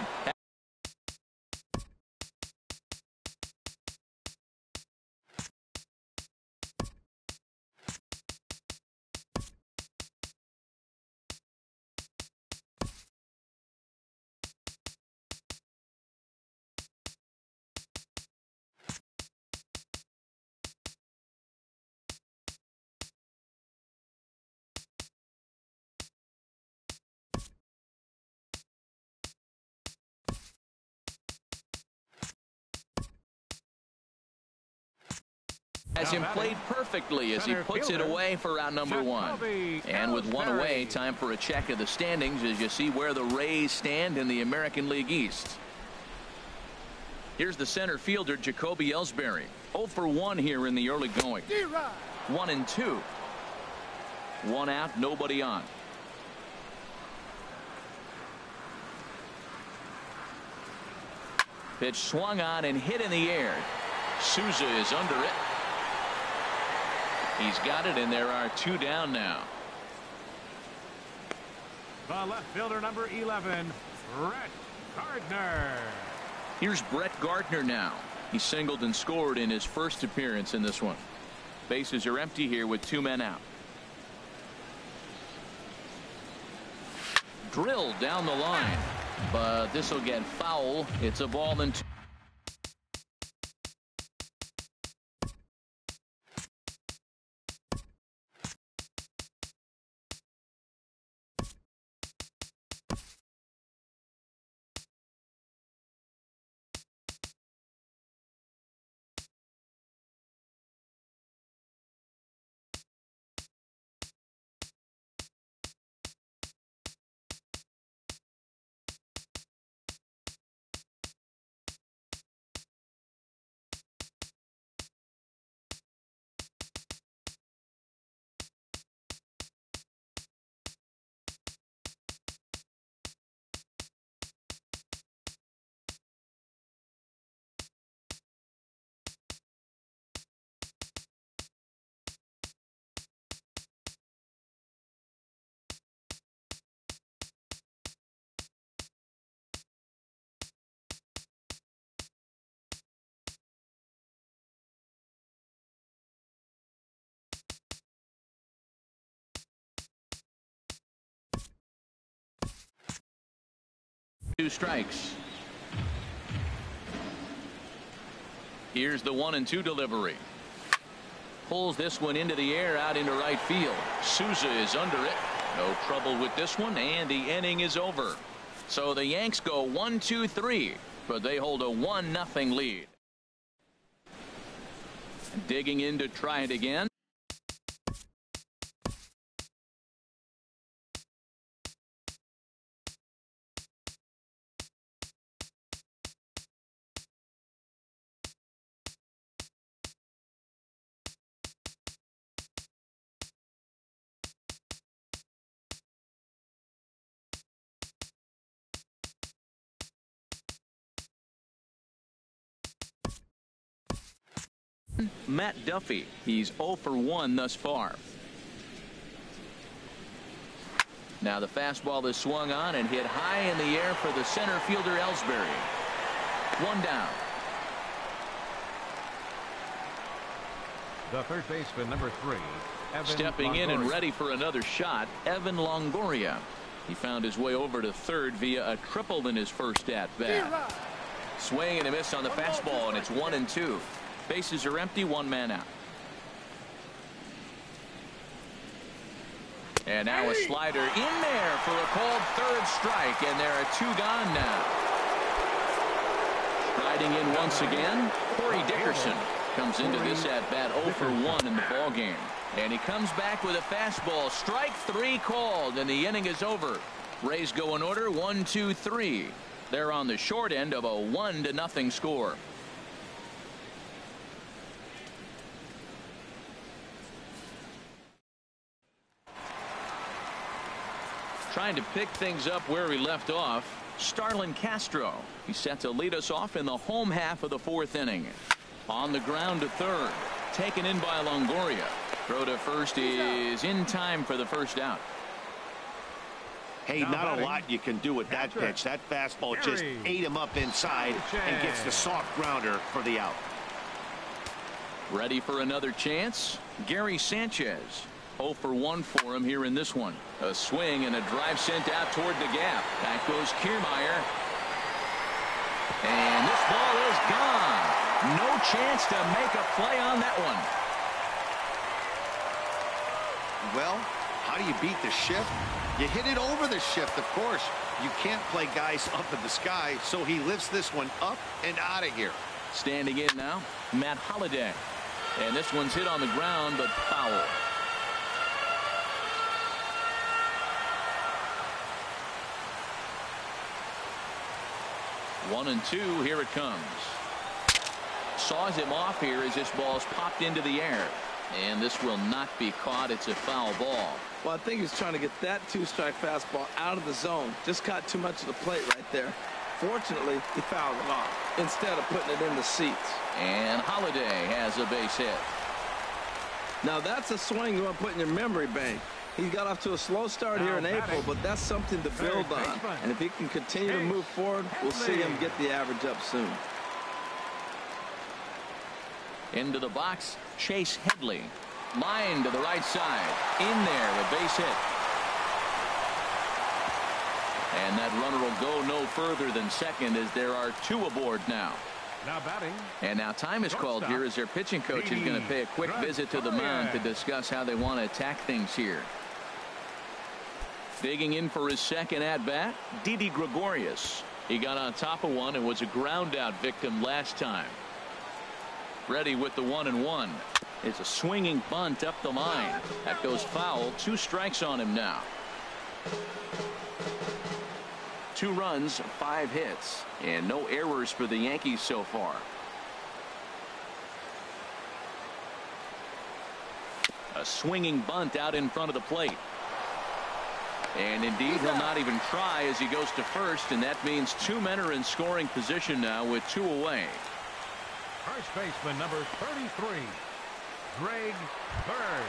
Speaker 1: Has him played perfectly as he puts it away for out number 1. And with 1 away, time for a check of the standings as you see where the Rays stand in the American League East. Here's the center fielder, Jacoby Ellsbury. 0 for 1 here in the early going. 1-2. 1 out, nobody on. Pitch swung on and hit in the air. Souza is under it. He's got it, and there are 2 down now.
Speaker 4: The left fielder, number 11, Brett Gardner.
Speaker 1: Here's Brett Gardner now. He singled and scored in his first appearance in this one. Bases are empty here with 2 men out. Drilled down the line, but this will get foul. It's a ball and 2. Two strikes. Here's the 1-2 delivery. Pulls this one into the air out into right field. Souza is under it. No trouble with this one, and the inning is over. So the Yanks go 1-2-3, but they hold a 1-0 lead. Digging in to try it again. Matt Duffy. He's 0 for 1 thus far. Now the fastball is swung on and hit high in the air for the center fielder Ellsbury. 1 down.
Speaker 4: The third baseman, number 3, Evan
Speaker 1: Stepping
Speaker 4: Longoria.
Speaker 1: in and ready for another shot, Evan Longoria. He found his way over to third via a triple in his first at bat. Swing and a miss on the fastball, and it's 1-2. Bases are empty, 1 man out. And now a slider in there for a called third strike, and there are 2 gone now. Striding in once again, Corey Dickerson comes into this at bat 0 for 1 in the ball game, and he comes back with a fastball. Strike 3 called, and the inning is over. Rays go in order 1-2-3. They're on the short end of a 1-0 score. Trying to pick things up where we left off, Starlin Castro. He's set to lead us off in the home half of the 4th inning. On the ground to third, taken in by Longoria. Throw to first is in time for the first out.
Speaker 2: Hey, not a lot you can do with that pitch. That fastball just ate him up inside and gets the soft grounder for the out.
Speaker 1: Ready for another chance? Gary Sanchez. 0 for 1 for him here in this one. A swing and a drive sent out toward the gap. Back goes Kiermaier. And this ball is gone. No chance to make a play on that one.
Speaker 2: Well, how do you beat the shift? You hit it over the shift, of course. You can't play guys up in the sky, so he lifts this one up and out of here.
Speaker 1: Standing in now, Matt Holliday. And this one's hit on the ground, but foul. One and two, here it comes. Saws him off here as this ball's popped into the air. And this will not be caught. It's a foul ball.
Speaker 3: Well, I think he's trying to get that 2-strike fastball out of the zone. Just caught too much of the plate right there. Fortunately, he fouled it off instead of putting it in the seats.
Speaker 1: And Holliday has a base hit.
Speaker 3: Now that's a swing you want to put in your memory bank. He got off to a slow start here in April, but that's something to build on. And if he can continue to move forward, we'll see him get the average up soon.
Speaker 1: Into the box, Chase Headley. Line to the right side. In there, a base hit. And that runner will go no further than second as there are two aboard now.
Speaker 4: Now batting.
Speaker 1: And now time is called here as their pitching coach is going to pay a quick visit to the mound to discuss how they want to attack things here. Digging in for his second at-bat, Didi Gregorius. He got on top of one and was a ground-out victim last time. Ready with the 1-1. It's a swinging bunt up the line. That goes foul. 2 strikes on him now. 2 runs, 5 hits, and no errors for the Yankees so far. A swinging bunt out in front of the plate. And indeed, he'll not even try as he goes to first, and that means 2 men are in scoring position now with 2 away.
Speaker 4: First baseman number 33, Greg Bird.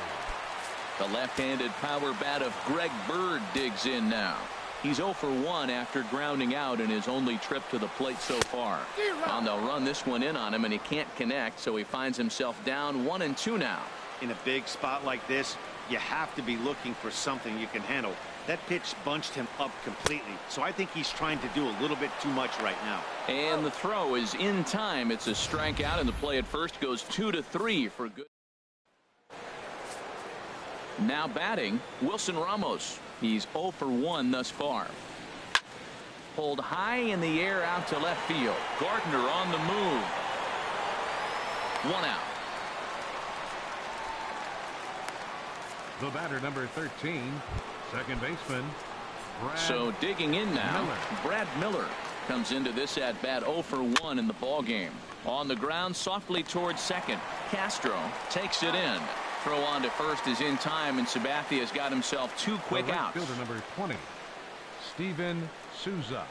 Speaker 1: The left-handed power bat of Greg Bird digs in now. He's 0 for 1 after grounding out in his only trip to the plate so far. And they'll run this one in on him, and he can't connect, so he finds himself down 1-2 now.
Speaker 2: In a big spot like this, you have to be looking for something you can handle. That pitch bunched him up completely, so I think he's trying to do a little bit too much right now.
Speaker 1: And the throw is in time. It's a strikeout, and the play at first goes 2-3 for good. Now batting, Wilson Ramos. He's 0 for 1 thus far. Pulled high in the air out to left field. Gardner on the move. 1 out.
Speaker 4: The batter number 13, second baseman, Brad.
Speaker 1: So digging in now,
Speaker 4: Miller.
Speaker 1: Brad Miller comes into this at bat 0 for 1 in the ball game. On the ground softly towards second. Castro takes it in. Throw on to first is in time, and Sabathia's got himself 2 quick outs.
Speaker 4: Fielder number 20, Steven Souza.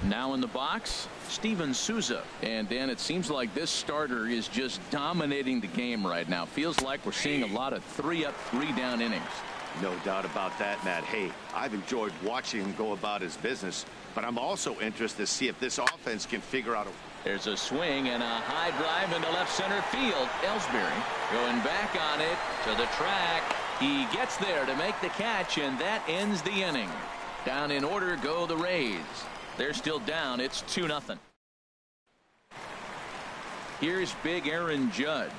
Speaker 1: Now in the box, Steven Souza. And Dan, it seems like this starter is just dominating the game right now. Feels like we're seeing a lot of 3-up, 3-down innings.
Speaker 2: No doubt about that, Matt. Hey, I've enjoyed watching him go about his business, but I'm also interested to see if this offense can figure out a...
Speaker 1: There's a swing and a high drive into left center field. Ellsbury going back on it to the track. He gets there to make the catch, and that ends the inning. Down in order go the Rays. They're still down. It's 2-0. Here's big Aaron Judge.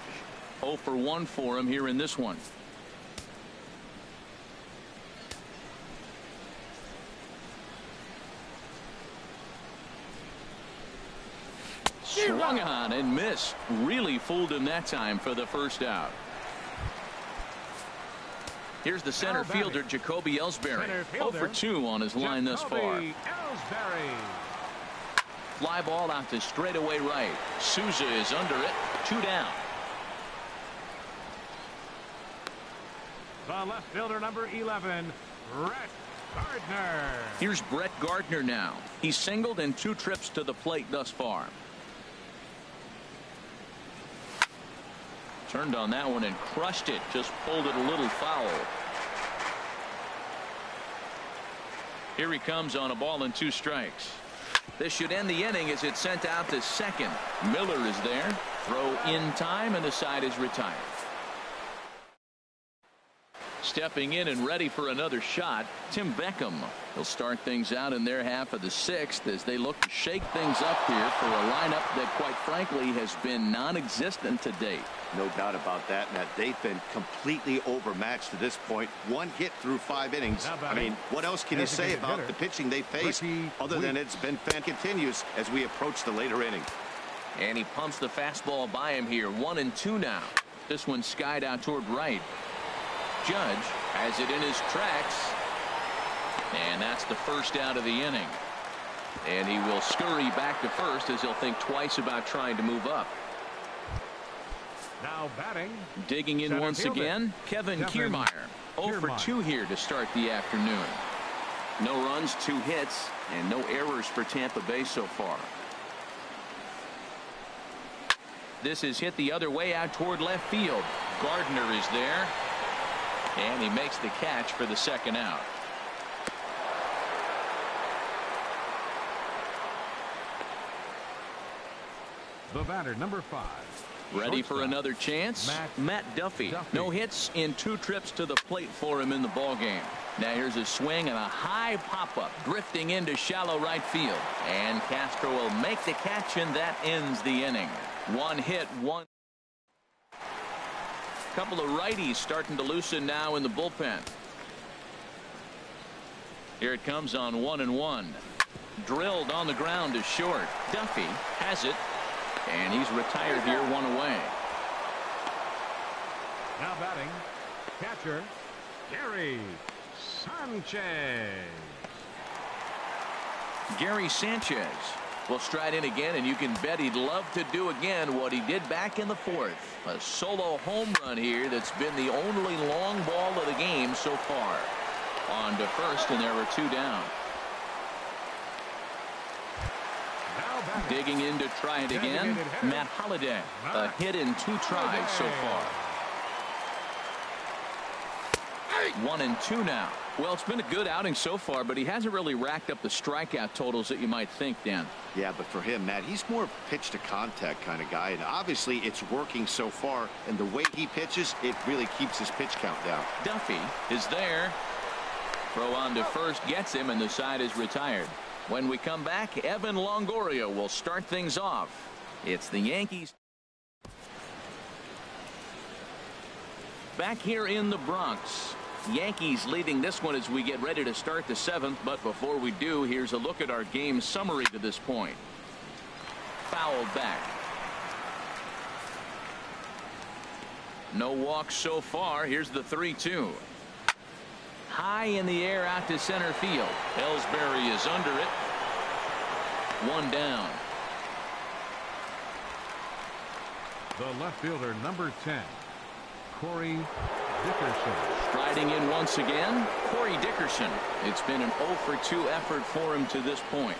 Speaker 1: 0 for 1 for him here in this one. Swung on and missed. Really fooled him that time for the first out. Here's the center fielder, Jacoby Ellsbury. 0 for 2 on his line thus far. Fly ball out to straightaway right. Souza is under it. 2 down.
Speaker 4: The left fielder number 11, Brett Gardner.
Speaker 1: Here's Brett Gardner now. He's singled in 2 trips to the plate thus far. Turned on that one and crushed it. Just pulled it a little foul. Here he comes on a ball and 2 strikes. This should end the inning as it's sent out to second. Miller is there. Throw in time, and the side is retired. Stepping in and ready for another shot, Tim Beckham. He'll start things out in their half of the 6th as they look to shake things up here for a lineup that, quite frankly, has been non-existent to date.
Speaker 2: No doubt about that, Matt. They've been completely overmatched to this point. 1 hit through 5 innings. I mean, what else can you say about the pitching they faced other than it's been fan continues as we approach the later inning?
Speaker 1: And he pumps the fastball by him here. 1-2 now. This one skied out toward right. Judge has it in his tracks, and that's the first out of the inning. And he will scurry back to first as he'll think twice about trying to move up.
Speaker 4: Now batting,
Speaker 1: digging in once again, Kevin Kiermaier. 0 for 2 here to start the afternoon. No runs, 2 hits, and no errors for Tampa Bay so far. This is hit the other way out toward left field. Gardner is there. And he makes the catch for the second out.
Speaker 4: The batter, number 5.
Speaker 1: Ready for another chance? Matt Duffy. No hits in 2 trips to the plate for him in the ballgame. Now here's a swing and a high pop-up drifting into shallow right field. And Castro will make the catch, and that ends the inning. 1 hit, 1. Couple of righties starting to loosen now in the bullpen. Here it comes on 1-1. Drilled on the ground to short. Duffy has it. And he's retired here, 1 away.
Speaker 4: Now batting, catcher, Gary Sanchez.
Speaker 1: Gary Sanchez will stride in again, and you can bet he'd love to do again what he did back in the 4th. A solo home run here that's been the only long ball of the game so far. On to first, and there were 2 down. Digging in to try it again, Matt Holliday. A hit in 2 tries so far. 1-2 now. Well, it's been a good outing so far, but he hasn't really racked up the strikeout totals that you might think, Dan.
Speaker 2: Yeah, but for him, Matt, he's more pitch to contact kind of guy, and obviously it's working so far, and the way he pitches, it really keeps his pitch count down.
Speaker 1: Duffy is there. Throw on to first gets him, and the side is retired. When we come back, Evan Longoria will start things off. It's the Yankees. Back here in the Bronx. Yankees leading this one as we get ready to start the 7th. But before we do, here's a look at our game summary to this point. Foul back. No walks so far. Here's the 3-2. High in the air out to center field. Ellsbury is under it. 1 down.
Speaker 4: The left fielder, number 10, Corey Dickerson.
Speaker 1: Striding in once again, Corey Dickerson. It's been an 0-for-2 effort for him to this point.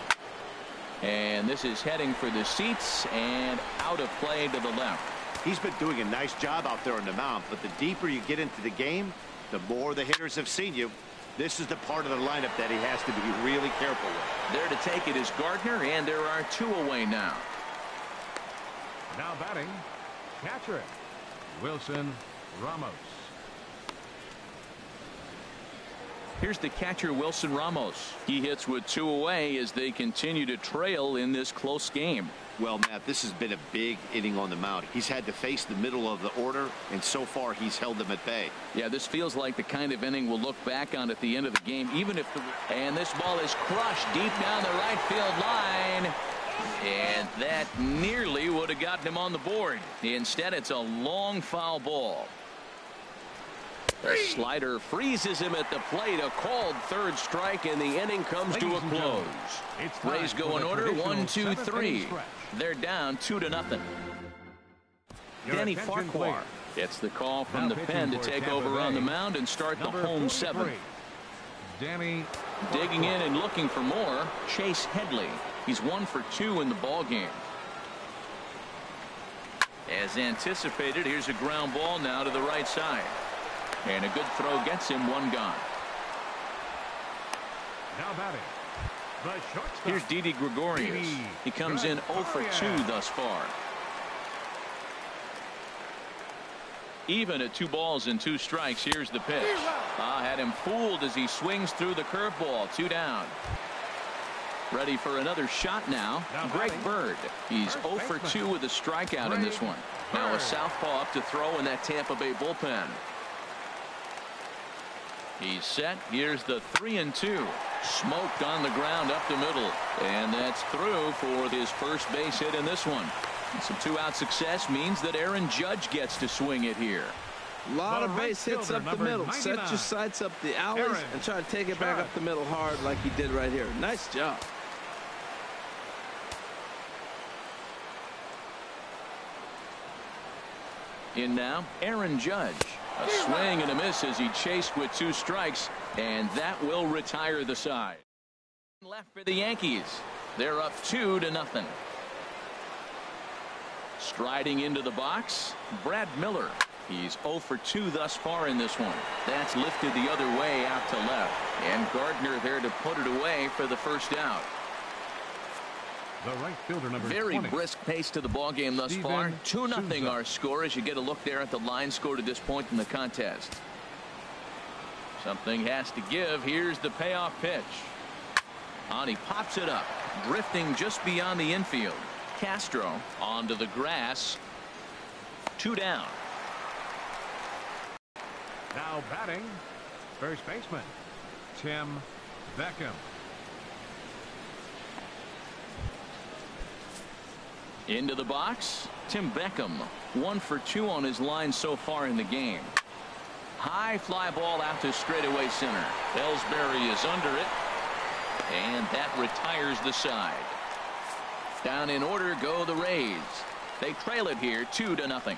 Speaker 1: And this is heading for the seats and out of play to the left.
Speaker 2: He's been doing a nice job out there on the mound, but the deeper you get into the game, the more the hitters have seen you. This is the part of the lineup that he has to be really careful with.
Speaker 1: There to take it is Gardner, and there are 2 away now.
Speaker 4: Now batting, catcher, Wilson Ramos.
Speaker 1: Here's the catcher, Wilson Ramos. He hits with 2 away as they continue to trail in this close game.
Speaker 2: Well, Matt, this has been a big inning on the mound. He's had to face the middle of the order, and so far he's held them at bay.
Speaker 1: Yeah, this feels like the kind of inning we'll look back on at the end of the game, even if the... And this ball is crushed deep down the right field line. And that nearly would have gotten him on the board. Instead, it's a long foul ball. The slider freezes him at the plate. A called 3rd strike, and the inning comes to a close. Rays go in order, 1, 2, 3. They're down 2-0. Danny Farquhar gets the call from the pen to take over on the mound and start the home 7th.
Speaker 4: Danny
Speaker 1: digging in and looking for more, Chase Headley. He's 1 for 2 in the ball game. As anticipated, here's a ground ball now to the right side. And a good throw gets him 1 gone.
Speaker 4: Now batting, the shortstop.
Speaker 1: Here's Didi Gregorius. He comes in 0 for 2 thus far. Even at 2 balls and 2 strikes. Here's the pitch. Had him fooled as he swings through the curveball. 2 down. Ready for another shot now. Greg Bird. He's 0 for 2 with a strikeout in this one. Now a southpaw up to throw in that Tampa Bay bullpen. He's set. Here's the 3-2. Smoked on the ground up the middle. And that's through for his first base hit in this one. And some 2-out success means that Aaron Judge gets to swing it here.
Speaker 3: A lot of base hits up the middle. 99. Set your sights up the alleys and try to take it back up the middle hard like he did right here. Nice job.
Speaker 1: In now, Aaron Judge. A swing and a miss as he chased with 2 strikes, and that will retire the side. Left for the Yankees. They're up 2-0. Striding into the box, Brad Miller. He's 0 for 2 thus far in this one. That's lifted the other way out to left. And Gardner there to put it away for the first out.
Speaker 4: The right fielder, number
Speaker 1: Very
Speaker 4: 20.
Speaker 1: brisk pace to the ball game thus far. 2-0 our score as you get a look there at the line score to this point in the contest. Something has to give. Here's the payoff pitch. And he pops it up, drifting just beyond the infield. Castro onto the grass. 2 down.
Speaker 4: Now batting, first baseman, Tim Beckham.
Speaker 1: Into the box, Tim Beckham. 1 for 2 on his line so far in the game. High fly ball out to straightaway center. Ellsbury is under it. And that retires the side. Down in order go the Rays. They trail it here 2-0.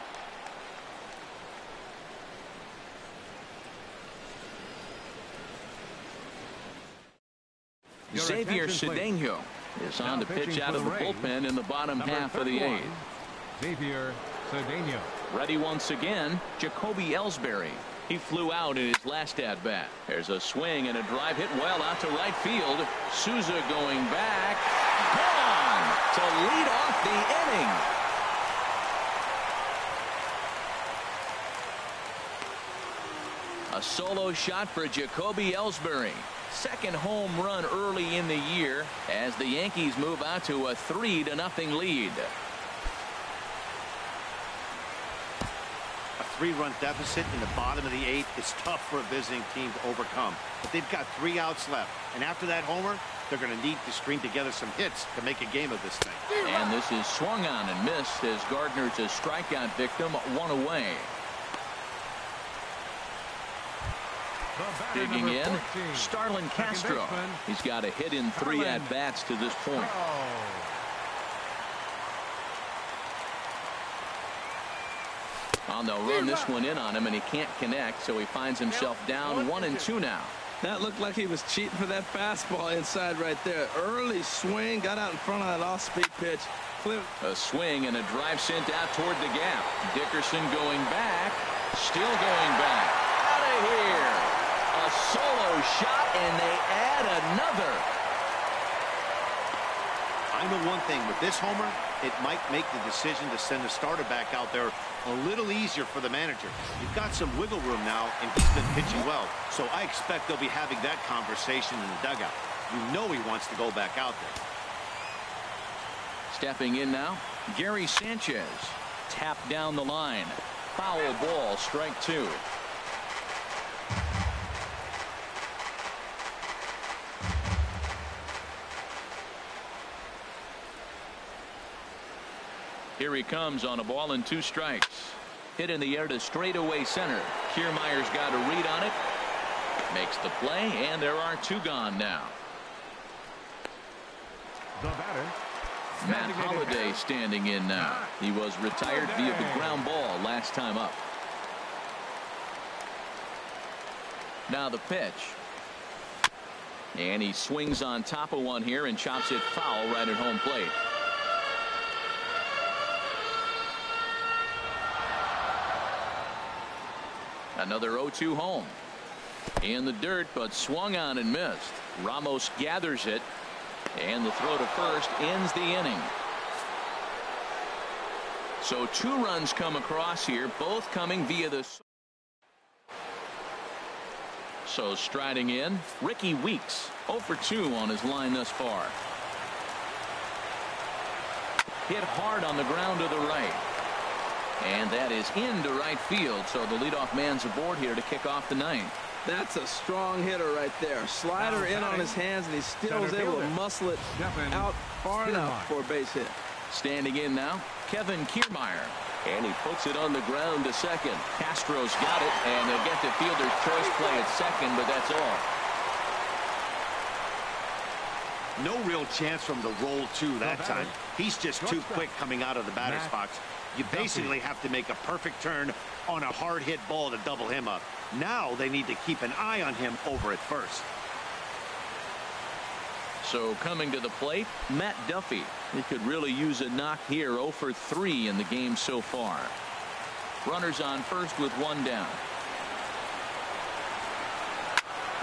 Speaker 1: Xavier Cedeno is on to pitch out of the bullpen in the bottom half of the 8th.
Speaker 4: Xavier Cedeno.
Speaker 1: Ready once again, Jacoby Ellsbury. He flew out in his last at bat. There's a swing and a drive hit well out to right field. Souza going back. Gone to lead off the inning. A solo shot for Jacoby Ellsbury. Second home run early in the year as the Yankees move out to a 3-0 lead.
Speaker 2: A 3-run deficit in the bottom of the 8th is tough for a visiting team to overcome. But they've got 3 outs left. And after that homer, they're going to need to string together some hits to make a game of this thing.
Speaker 1: And this is swung on and missed as Gardner's a strikeout victim, 1 away. Digging in,
Speaker 4: 14,
Speaker 1: Starlin Castro. He's got a hit in 3 at-bats to this point. They'll run this one in on him, and he can't connect, so he finds himself down 1-2 now.
Speaker 3: That looked like he was cheating for that fastball inside right there. Early swing, got out in front of that off-speed pitch.
Speaker 1: A swing and a drive sent out toward the gap. Dickerson going back, still going back. Out of here. A solo shot, and they add another.
Speaker 2: I know one thing, with this homer, it might make the decision to send the starter back out there a little easier for the manager. You've got some wiggle room now, and he's been pitching well. So I expect they'll be having that conversation in the dugout. You know he wants to go back out there.
Speaker 1: Stepping in now, Gary Sanchez. Tapped down the line. Foul ball, strike 2. Here he comes on a ball and 2 strikes. Hit in the air to straightaway center. Kiermaier's got a read on it. Makes the play, and there are 2 gone now.
Speaker 4: The batter,
Speaker 1: Matt Holliday standing in now. He was retired via the ground ball last time up. Now the pitch. And he swings on top of one here and chops it foul right at home plate. Another 0-2 home. In the dirt, but swung on and missed. Ramos gathers it. And the throw to first ends the inning. So 2 runs come across here, both coming via the. So striding in, Ricky Weeks. 0 for 2 on his line thus far. Hit hard on the ground to the right. And that is into right field, so the leadoff man's aboard here to kick off the 9th.
Speaker 3: That's a strong hitter right there. Slider in on his hands, and he still was able to muscle it out far enough for a base hit.
Speaker 1: Standing in now, Kevin Kiermaier. And he puts it on the ground to second. Castro's got it, and they'll get the fielder's choice play at second, but that's all.
Speaker 2: No real chance from the roll 2 that time. He's just too quick coming out of the batter's box. You basically have to make a perfect turn on a hard hit ball to double him up. Now they need to keep an eye on him over at first.
Speaker 1: So coming to the plate, Matt Duffy. He could really use a knock here. 0 for 3 in the game so far. Runners on first with one down.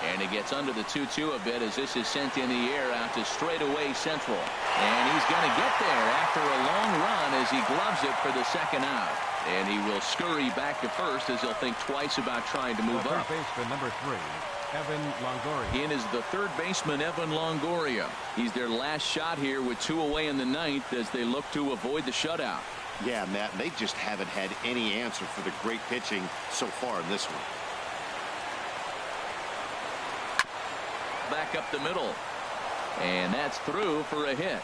Speaker 1: And he gets under the 2-2 a bit as this is sent in the air out to straightaway central. And he's going to get there after a long run as he gloves it for the second out. And he will scurry back to first as he'll think twice about trying to move up.
Speaker 4: Third baseman number 3, Evan Longoria.
Speaker 1: In is the third baseman, Evan Longoria. He's their last shot here with 2 away in the ninth as they look to avoid the shutout.
Speaker 2: Yeah, Matt, they just haven't had any answer for the great pitching so far in this one.
Speaker 1: Back up the middle. And that's through for a hit.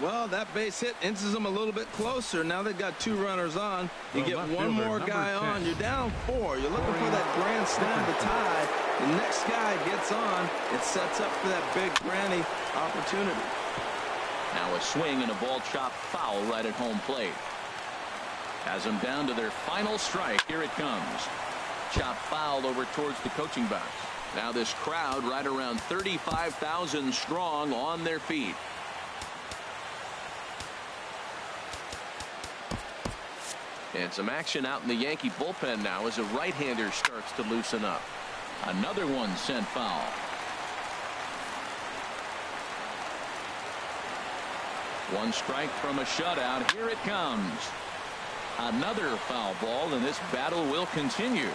Speaker 3: Well, that base hit inches them a little bit closer. Now they've got 2 runners on. You get one more guy on. You're down 4. You're looking for that grand slam to tie. The next guy gets on. It sets up for that big granny opportunity.
Speaker 1: Now a swing and a ball chopped foul right at home plate. Has them down to their final strike. Here it comes. Chopped foul over towards the coaching box. Now this crowd right around 35,000 strong on their feet. And some action out in the Yankee bullpen now as a right-hander starts to loosen up. Another one sent foul. One strike from a shutout. Here it comes. Another foul ball, and this battle will continue.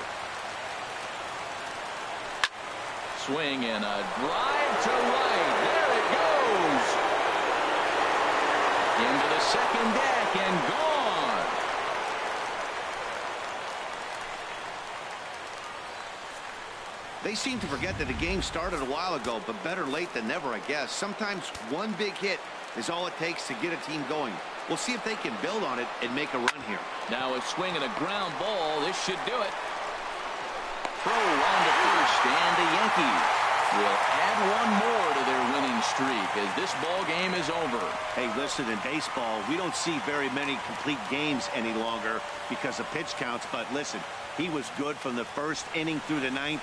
Speaker 1: Swing and a drive to right. There it goes. Into the second deck and gone.
Speaker 2: They seem to forget that the game started a while ago, but better late than never, I guess. Sometimes one big hit is all it takes to get a team going. We'll see if they can build on it and make a run here.
Speaker 1: Now a swing and a ground ball. This should do it. Throw on to first, and the Yankees will add one more to their winning streak as this ball game is over.
Speaker 2: Hey, listen, in baseball, we don't see very many complete games any longer because of pitch counts, but listen, he was good from the first inning through the ninth.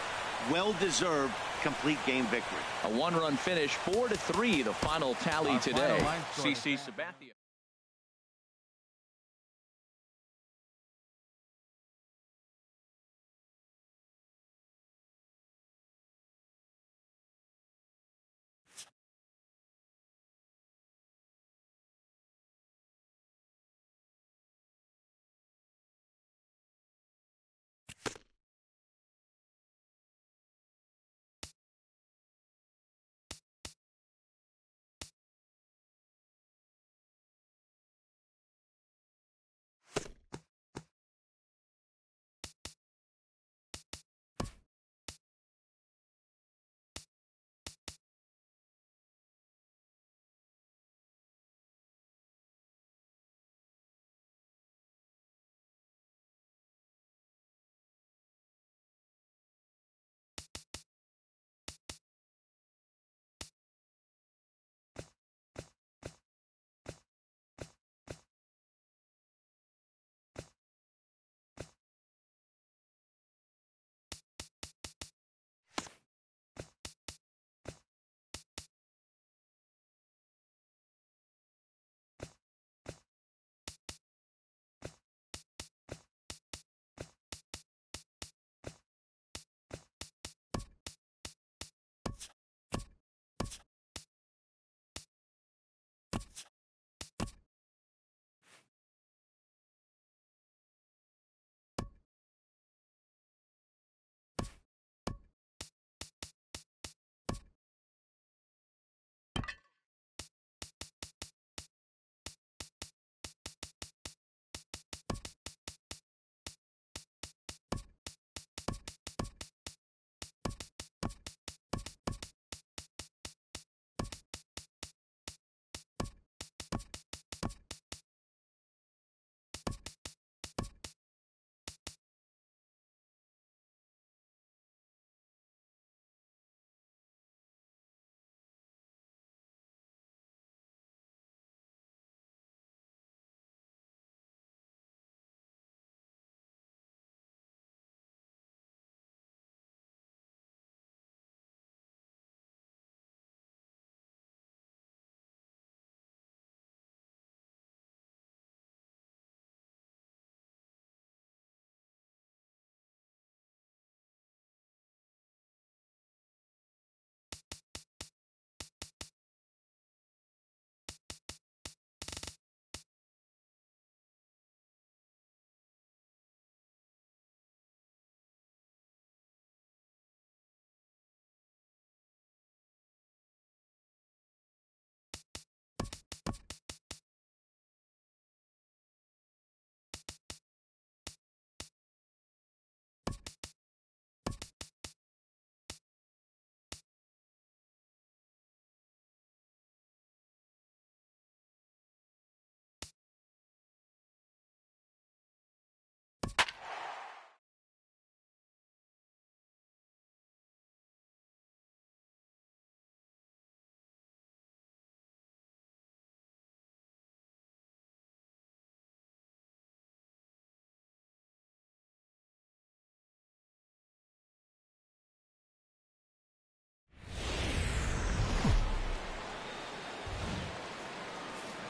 Speaker 2: Well-deserved complete game victory.
Speaker 1: A one-run finish, 4-3, the final tally today. CC Sabathia.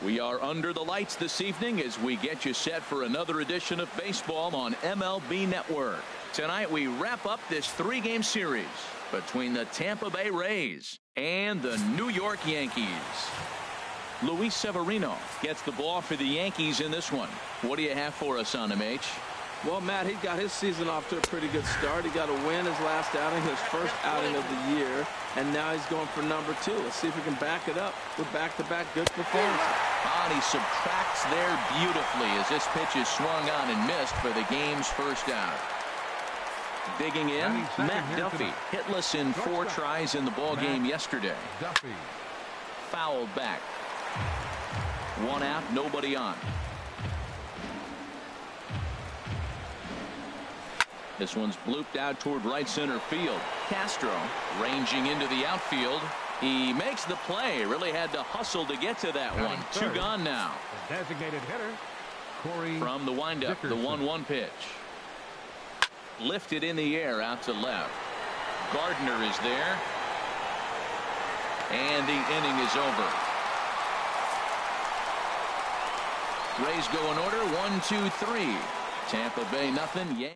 Speaker 1: We are under the lights this evening as we get you set for another edition of baseball on MLB Network. Tonight we wrap up this 3-game series between the Tampa Bay Rays and the New York Yankees. Luis Severino gets the ball for the Yankees in this one. What do you have for us on him, H?
Speaker 3: Well, Matt, he got his season off to a pretty good start. He got a win his last outing, his first outing of the year, and now he's going for number 2. Let's see if he can back it up with back-to-back good performances.
Speaker 1: And he subtracts there beautifully as this pitch is swung on and missed for the game's first out. Digging in, Matt Duffy, hitless in 4 tries in the ball game yesterday.
Speaker 4: Duffy.
Speaker 1: Fouled back. 1 out, nobody on. This one's blooped out toward right center field. Castro ranging into the outfield. He makes the play. Really had to hustle to get to that one. 2 gone now.
Speaker 4: The designated hitter, Corey.
Speaker 1: From the windup, the 1-1 pitch. Lifted in the air out to left. Gardner is there. And the inning is over. Rays go in order. 1, 2, 3. Tampa Bay nothing.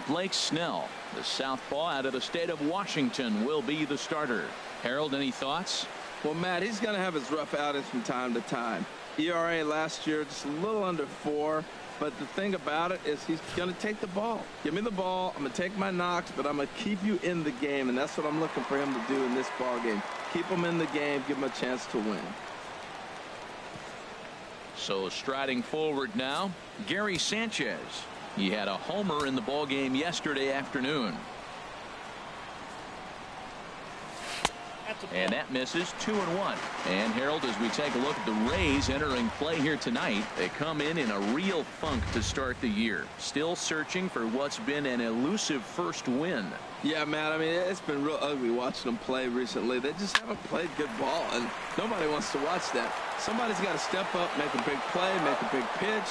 Speaker 1: Blake Snell, the southpaw out of the state of Washington, will be the starter. Harold, any thoughts?
Speaker 3: Well, Matt, he's going to have his rough outings from time to time. ERA last year just a little under 4. But the thing about it is he's going to take the ball. Give me the ball. I'm going to take my knocks, but I'm going to keep you in the game, and that's what I'm looking for him to do in this ball game. Keep him in the game, give him a chance to win.
Speaker 1: So striding forward now, Gary Sanchez. He had a homer in the ball game yesterday afternoon. And that misses. 2-1. And Harold, as we take a look at the Rays entering play here tonight, they come in a real funk to start the year. Still searching for what's been an elusive first win.
Speaker 3: Yeah, Matt, I mean, it's been real ugly watching them play recently. They just haven't played good ball, and nobody wants to watch that. Somebody's got to step up, make a big play, make a big pitch,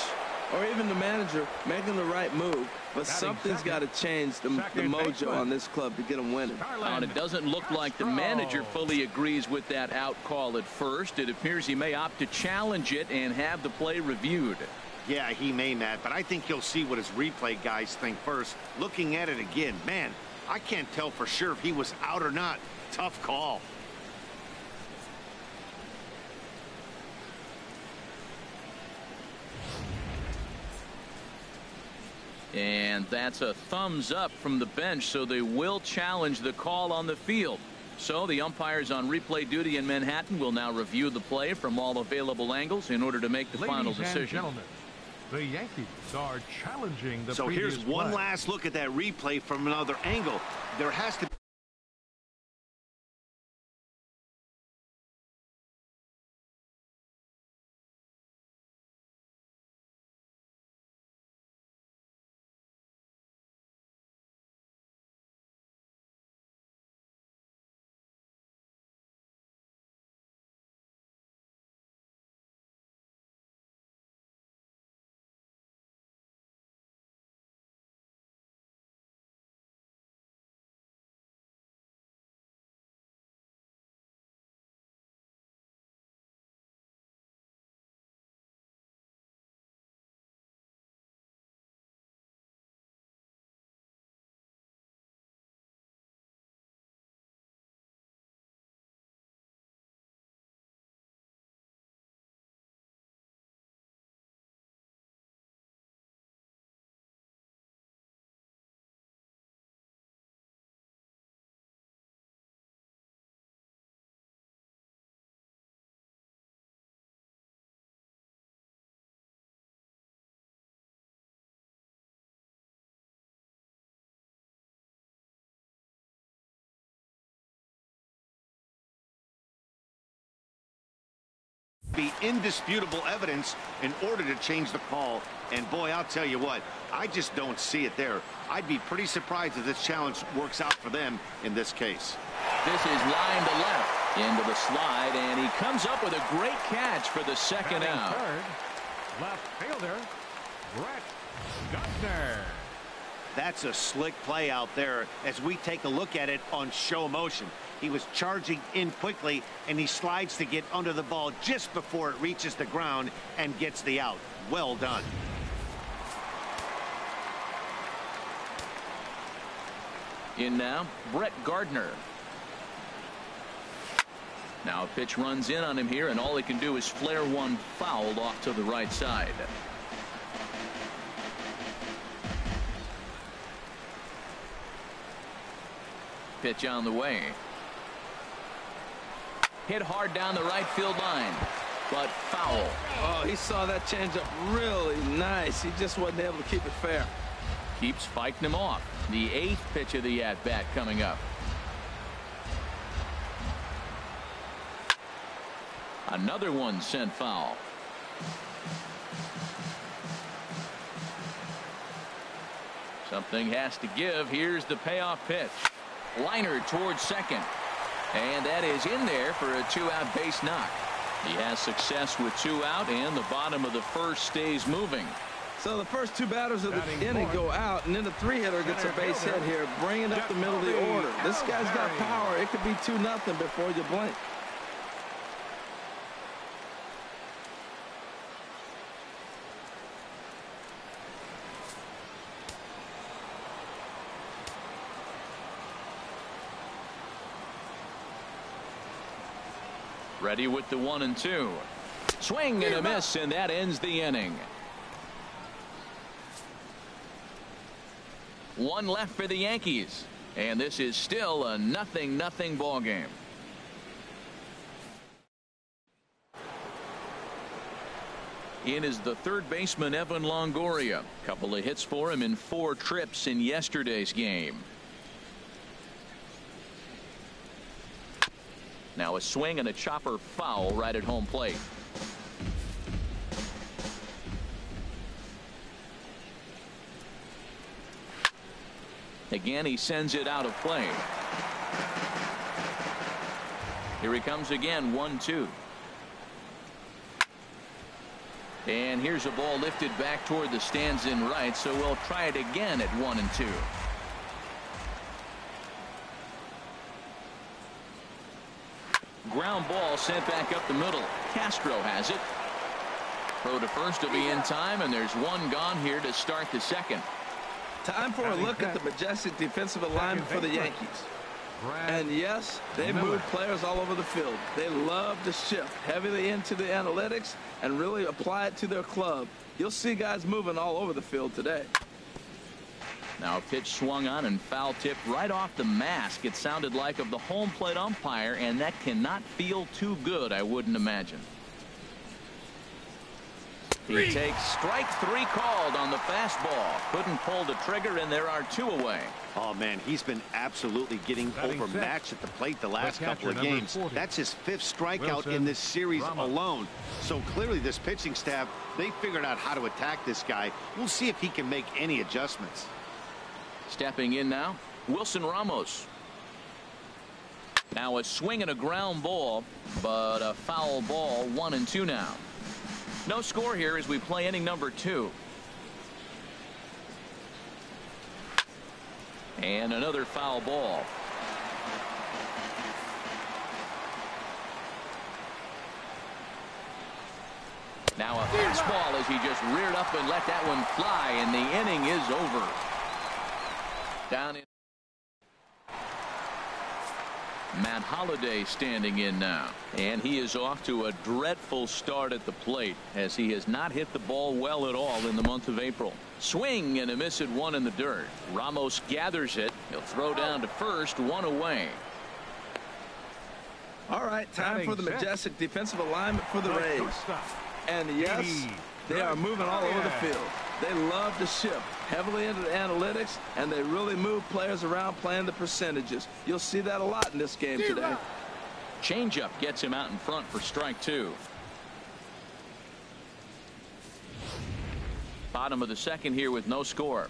Speaker 3: or even the manager making the right move. But something's got to change the mojo on this club to get them winning.
Speaker 1: And it doesn't look like the manager fully agrees with that out call at first. It appears he may opt to challenge it and have the play reviewed.
Speaker 2: Yeah, he may, Matt, but I think he'll see what his replay guys think first. Looking at it again, man, I can't tell for sure if he was out or not. Tough call.
Speaker 1: And that's a thumbs up from the bench, so they will challenge the call on the field. So the umpires on replay duty in Manhattan will now review the play from all available angles in order to make the final decision.
Speaker 4: Ladies and gentlemen, the Yankees are challenging the
Speaker 2: So here's one
Speaker 4: play.
Speaker 2: last look at that replay from another angle. There has to be indisputable evidence in order to change the call. And boy, I'll tell you what, I just don't see it there. I'd be pretty surprised if this challenge works out for them in this case.
Speaker 1: This is line to left into the slide, and he comes up with a great catch for the second out.
Speaker 4: Third, left fielder, Brett Gardner.
Speaker 2: That's a slick play out there as we take a look at it on show motion. He was charging in quickly, and he slides to get under the ball just before it reaches the ground and gets the out. Well done.
Speaker 1: In now, Brett Gardner. Now a pitch runs in on him here, and all he can do is flare one foul off to the right side. Pitch on the way. Hit hard down the right field line, but foul.
Speaker 3: Oh, he saw that changeup really nice. He just wasn't able to keep it fair.
Speaker 1: Keeps fighting him off. The 8th pitch of the at-bat coming up. Another one sent foul. Something has to give. Here's the payoff pitch. Liner towards second. And that is in there for a 2-out base knock. He has success with 2 out, and the bottom of the first stays moving.
Speaker 3: So the first 2 batters of the inning go out, and then the 3-hitter gets a base hit here, bringing up the middle of the order. This guy's got power. It could be 2-0 before you blink.
Speaker 1: Ready with the 1-2. Swing and a miss, and that ends the inning. 1 left for the Yankees, and this is still a 0-0 ball game. In is the third baseman Evan Longoria. Couple of hits for him in 4 trips in yesterday's game. Now a swing and a chopper foul right at home plate. Again, he sends it out of play. Here he comes again, 1-2. And here's a ball lifted back toward the stands in right, so we'll try it again at 1-2. Ground ball sent back up the middle. Castro has it. Throw to first will be in time, and there's 1 gone here to start the second.
Speaker 3: Time for a look at the majestic defensive alignment for the Yankees. And yes, they've moved players all over the field. They love to shift heavily into the analytics and really apply it to their club. You'll see guys moving all over the field today.
Speaker 1: Now a pitch swung on and foul tipped right off the mask. It sounded like of the home plate umpire, and that cannot feel too good, I wouldn't imagine. He takes strike 3 called on the fastball. Couldn't pull the trigger, and there are 2 away.
Speaker 2: Oh, man, he's been absolutely getting overmatched at the plate the last couple of games. That's his 5th strikeout in this series alone. So clearly this pitching staff, they figured out how to attack this guy. We'll see if he can make any adjustments.
Speaker 1: Stepping in now, Wilson Ramos. Now a swing and a ground ball, but a foul ball. 1-2 now. No score here as we play inning number 2. And another foul ball. Now a fastball as he just reared up and let that one fly, and the inning is over. Down in. Matt Holliday standing in now, and he is off to a dreadful start at the plate as he has not hit the ball well at all in the month of April. Swing and a miss at 1 in the dirt. Ramos gathers it. He'll throw down to first. 1 away.
Speaker 3: All right, time for the majestic defensive alignment for the Rays. And yes, they are moving all over the field. They love to shift heavily into the analytics, and they really move players around playing the percentages. You'll see that a lot in this game today.
Speaker 1: Changeup gets him out in front for strike 2. Bottom of the second here with no score.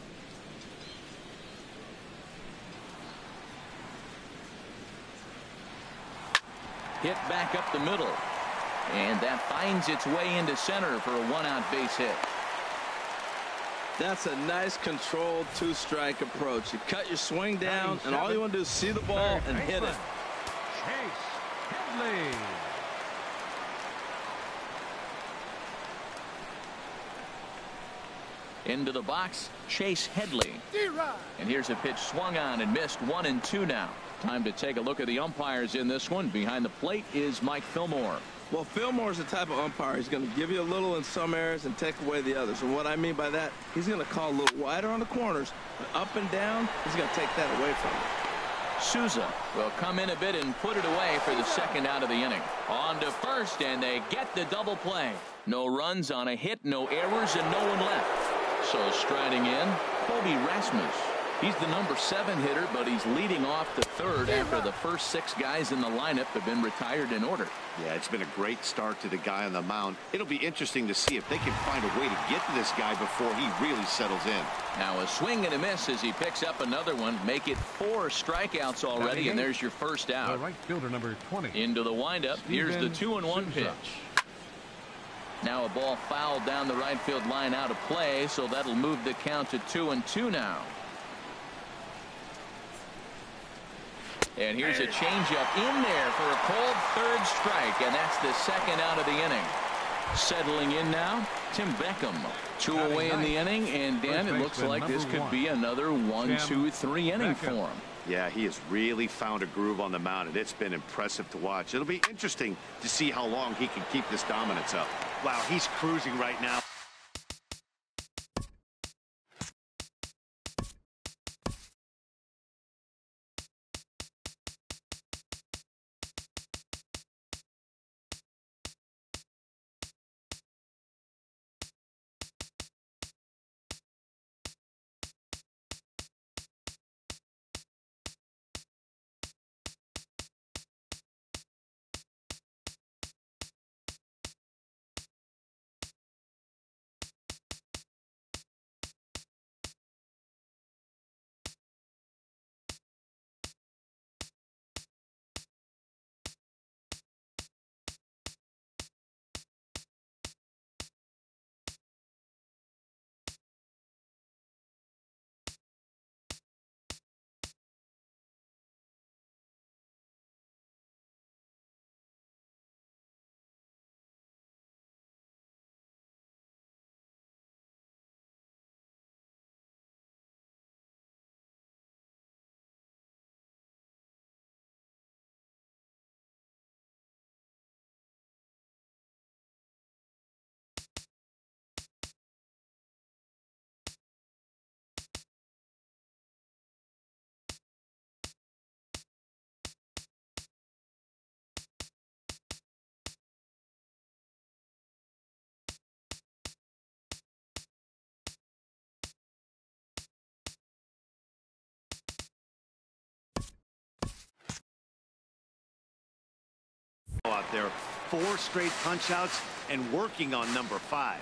Speaker 1: Hit back up the middle, and that finds its way into center for a 1-out base hit.
Speaker 3: That's a nice controlled two-strike approach. You cut your swing down, and all you want to do is see the ball and hit it.
Speaker 4: Chase Headley.
Speaker 1: Into the box, Chase Headley. And here's a pitch swung on and missed. 1-2 now. Time to take a look at the umpires in this one. Behind the plate is Mike Fillmore.
Speaker 3: Well, Fillmore's the type of umpire. He's going to give you a little in some areas and take away the others. And what I mean by that, he's going to call a little wider on the corners, but up and down, he's going to take that away from you.
Speaker 1: Souza will come in a bit and put it away for the second out of the inning. On to first, and they get the double play. No runs on a hit, no errors, and no one left. So striding in, Kobe Rasmus. He's the number 7 hitter, but he's leading off the third after the first 6 guys in the lineup have been retired in order.
Speaker 2: Yeah, it's been a great start to the guy on the mound. It'll be interesting to see if they can find a way to get to this guy before he really settles in.
Speaker 1: Now a swing and a miss as he picks up another one. Make it 4 strikeouts already, and there's your first out.
Speaker 4: The right fielder, number 20.
Speaker 1: Into the windup. Here's the 2-1 pitch. Now a ball fouled down the right field line out of play, so that'll move the count to 2-2 now. And here's a changeup in there for a cold third strike, and that's the second out of the inning. Settling in now, Tim Beckham. 2 away in the inning, and Dan, it looks like this could be another 1-2-3 inning for him.
Speaker 2: Yeah, he has really found a groove on the mound, and it's been impressive to watch. It'll be interesting to see how long he can keep this dominance up. Wow, he's cruising right now. Out there, 4 straight punch outs and working on number 5.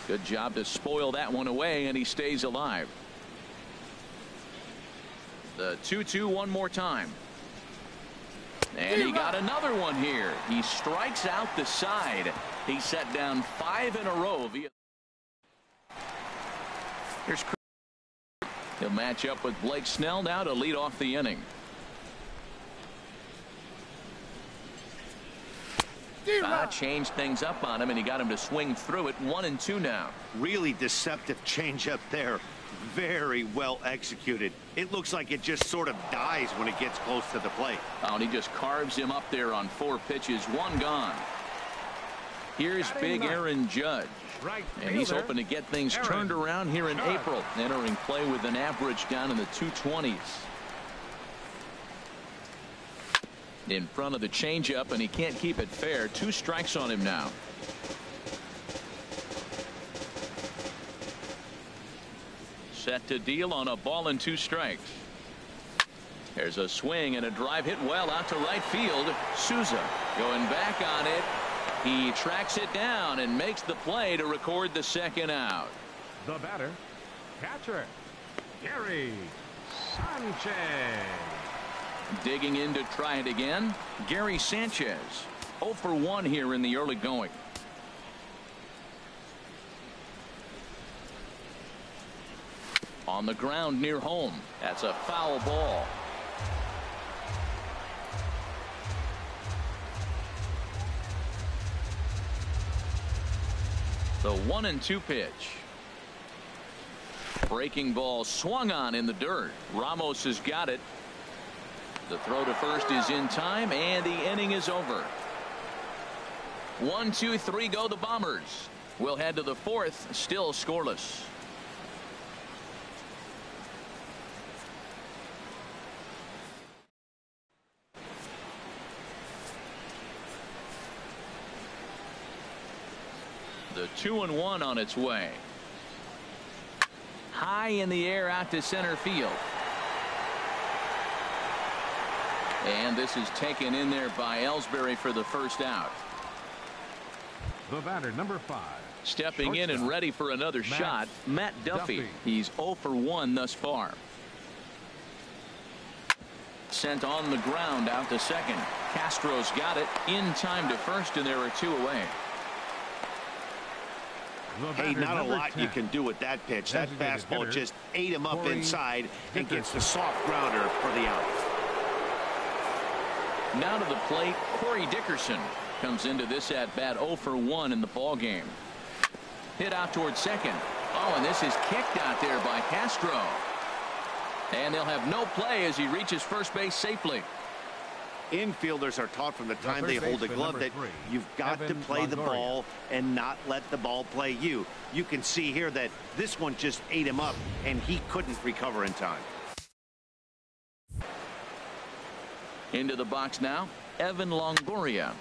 Speaker 1: Good job to spoil that one away, and he stays alive. The 2-2 one more time. And he got another one here. He strikes out the side. He set down 5 in a row. Here's Chris. He'll match up with Blake Snell now to lead off the inning. Changed things up on him, and he got him to swing through it. 1-2 now.
Speaker 2: Really deceptive changeup there. Very well executed. It looks like it just sort of dies when it gets close to the plate.
Speaker 1: Oh, and he just carves him up there on 4 pitches. 1 gone. Here's big Aaron Judge. And he's hoping to get things turned around here in April. Entering play with an average down in the 220s. In front of the changeup, and he can't keep it fair. 2 strikes on him now. Set to deal on a ball and 2 strikes. There's a swing and a drive hit well out to right field. Souza going back on it. He tracks it down and makes the play to record the second out.
Speaker 4: The batter, catcher, Gary Sanchez.
Speaker 1: Digging in to try it again, Gary Sanchez. 0 for 1 here in the early going. On the ground near home. That's a foul ball. The 1-2 pitch. Breaking ball swung on in the dirt. Ramos has got it. The throw to first is in time, and the inning is over. 1, 2, 3 go the Bombers. We'll head to the fourth, still scoreless. The 2-1 on its way. High in the air out to center field. And this is taken in there by Ellsbury for the first out.
Speaker 4: The batter, number 5.
Speaker 1: Stepping in and ready for another shot, Matt Duffy. He's 0 for 1 thus far. Sent on the ground out to second. Castro's got it in time to first, and there are 2 away.
Speaker 2: Hey, not a lot you can do with that pitch. That fastball just ate him up inside and gets the soft grounder for the out.
Speaker 1: Now to the plate, Corey Dickerson comes into this at bat 0 for 1 in the ball game. Hit out towards second. Oh, and this is kicked out there by Castro. And they'll have no play as he reaches first base safely.
Speaker 2: Infielders are taught from the time they hold a glove that you've got to play the ball and not let the ball play you. You can see here that this one just ate him up, and he couldn't recover in time.
Speaker 1: Into the box now, Evan Longoria.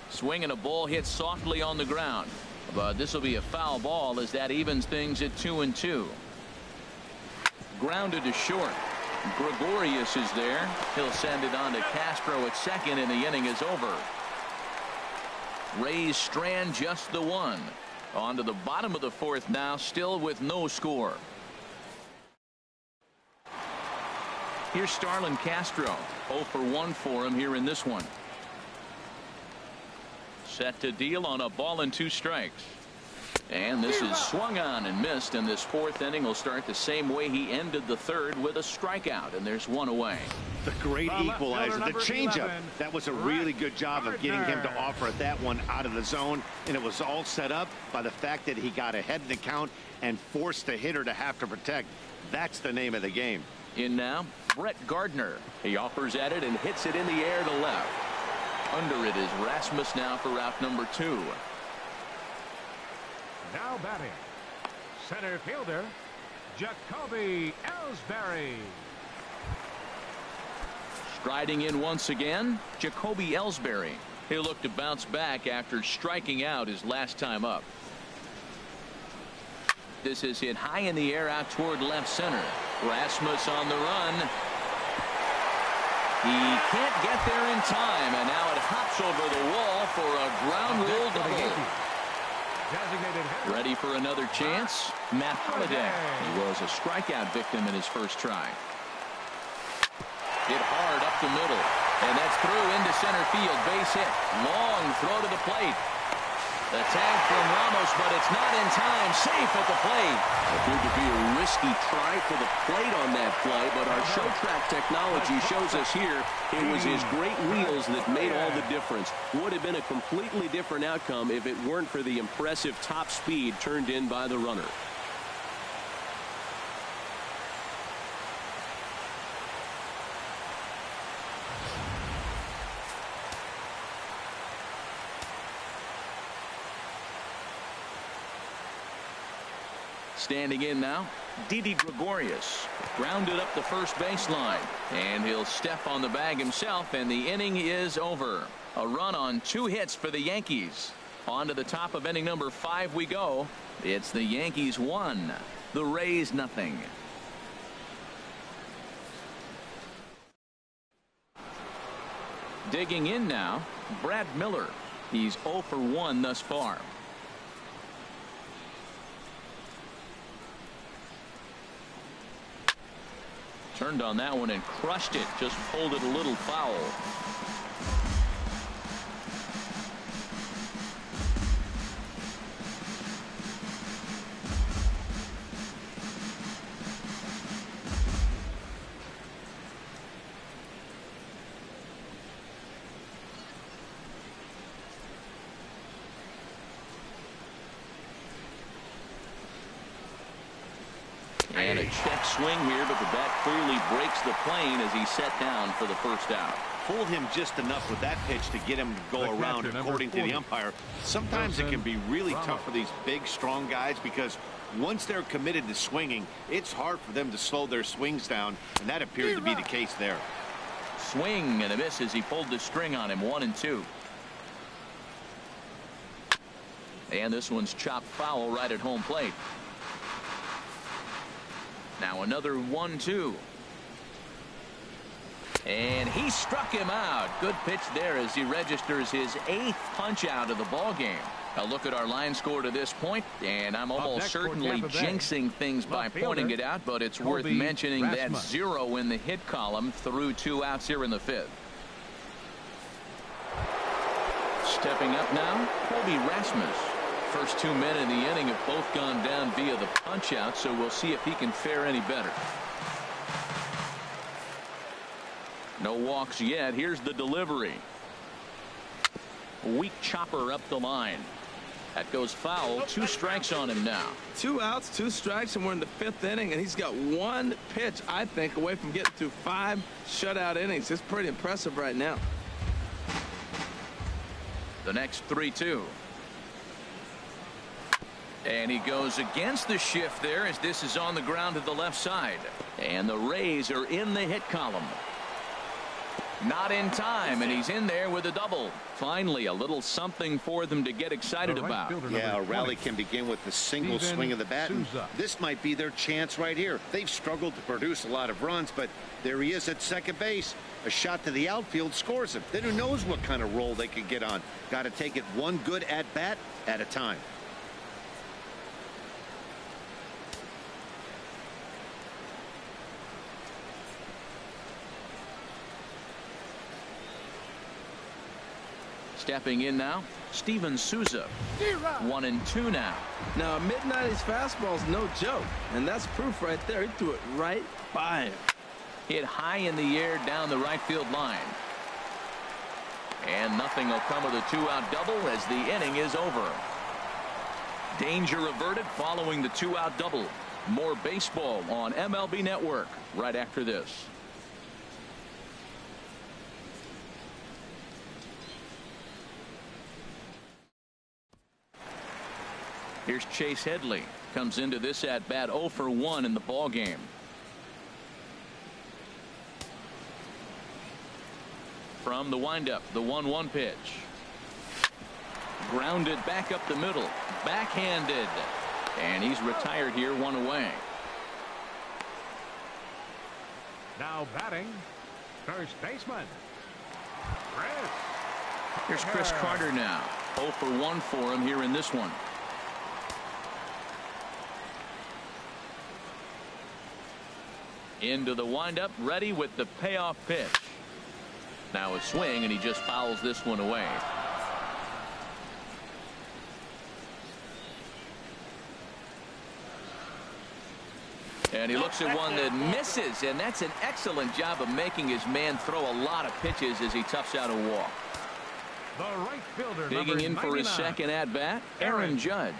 Speaker 1: Swinging a ball hit softly on the ground. But this will be a foul ball as that evens things at 2-2. Grounded to short. Gregorius is there. He'll send it on to Castro at second, and the inning is over. Rays strand just the one. On to the bottom of the fourth now, still with no score. Here's Starlin Castro. 0 for 1 for him here in this one. Set to deal on a ball and 2 strikes. And this is swung on and missed, and this fourth inning will start the same way he ended the third, with a strikeout, and there's 1 away.
Speaker 2: The great equalizer, the changeup. That was a really good job of getting him to offer that one out of the zone, and it was all set up by the fact that he got ahead in the count and forced the hitter to have to protect. That's the name of the game.
Speaker 1: In now, Brett Gardner. He offers at it and hits it in the air to left. Under it is Rasmus now for route number 2.
Speaker 4: Now batting, center fielder, Jacoby Ellsbury.
Speaker 1: Striding in once again, Jacoby Ellsbury. He'll look to bounce back after striking out his last time up. This is hit high in the air out toward left center. Rasmus on the run. He can't get there in time, and now it hops over the wall for a ground rule double. Ready for another chance? Matt Holliday. He was a strikeout victim in his first try. Hit hard up the middle, and that's through into center field. Base hit. Long throw to the plate. The tag from Ramos, but it's not in time. Safe at the plate.
Speaker 5: Appeared to be a risky try for the plate on that play, but our show track technology shows us here it was his great wheels that made all the difference. Would have been a completely different outcome if it weren't for the impressive top speed turned in by the runner.
Speaker 1: Standing in now, Didi Gregorius. Grounded up the first baseline, and he'll step on the bag himself, and the inning is over. A run on 2 hits for the Yankees. On to the top of inning number 5 we go. It's the Yankees 1, the Rays nothing. Digging in now, Brad Miller. He's 0 for 1 thus far. Turned on that one and crushed it. Just pulled it a little foul. And a check swing here, but the bat clearly breaks the plane as he's set down for the first out.
Speaker 2: Fooled him just enough with that pitch to get him to go around, according to the umpire. Sometimes it can be really tough for these big, strong guys because once they're committed to swinging, it's hard for them to slow their swings down, and that appears to be the case there.
Speaker 1: Swing and a miss as he pulled the string on him. 1-2. And this one's chopped foul right at home plate. Now another 1-2. And he struck him out. Good pitch there as he registers his 8th punch out of the ball game. A look at our line score to this point, and I'm almost certainly jinxing things by pointing it out, but it's worth mentioning that 0 in the hit column through 2 outs here in the 5th. Stepping up now, Kobe Rasmus. First 2 men in the inning have both gone down via the punch out, so we'll see if he can fare any better. No walks yet. Here's the delivery. Weak chopper up the line. That goes foul. 2 strikes on him now.
Speaker 3: 2 outs, 2 strikes, and we're in the 5th inning, and he's got 1 pitch, I think, away from getting through 5 shutout innings. It's pretty impressive right now.
Speaker 1: The next 3-2. And he goes against the shift there as this is on the ground to the left side. And the Rays are in the hit column. Not in time, and he's in there with a double. Finally, a little something for them to get excited about.
Speaker 2: Yeah, a rally can begin with a single swing of the bat, and this might be their chance right here. They've struggled to produce a lot of runs, but there he is at second base. A shot to the outfield scores him. Then who knows what kind of roll they could get on. Got to take it one good at-bat at a time.
Speaker 1: Stepping in now, Steven Souza. 1-2 now.
Speaker 3: Now, a mid-90s fastball is no joke, and that's proof right there. He threw it right by him.
Speaker 1: Hit high in the air down the right field line. And nothing will come of the 2-out double as the inning is over. Danger averted following the 2-out double. More baseball on MLB Network right after this. Here's Chase Headley. Comes into this at bat 0 for 1 in the ball game. From the windup, the 1-1 pitch. Grounded back up the middle. Backhanded. And he's retired here, 1 away.
Speaker 4: Now batting, first baseman, Chris.
Speaker 1: Here's Chris Carter now. 0 for 1 for him here in this one. Into the windup, ready with the payoff pitch. Now a swing, and he just fouls this one away. And he looks at one that misses, and that's an excellent job of making his man throw a lot of pitches as he toughs out a walk.
Speaker 4: The right fielder,
Speaker 1: Digging in for his
Speaker 4: 99.
Speaker 1: second at-bat, Aaron Judge.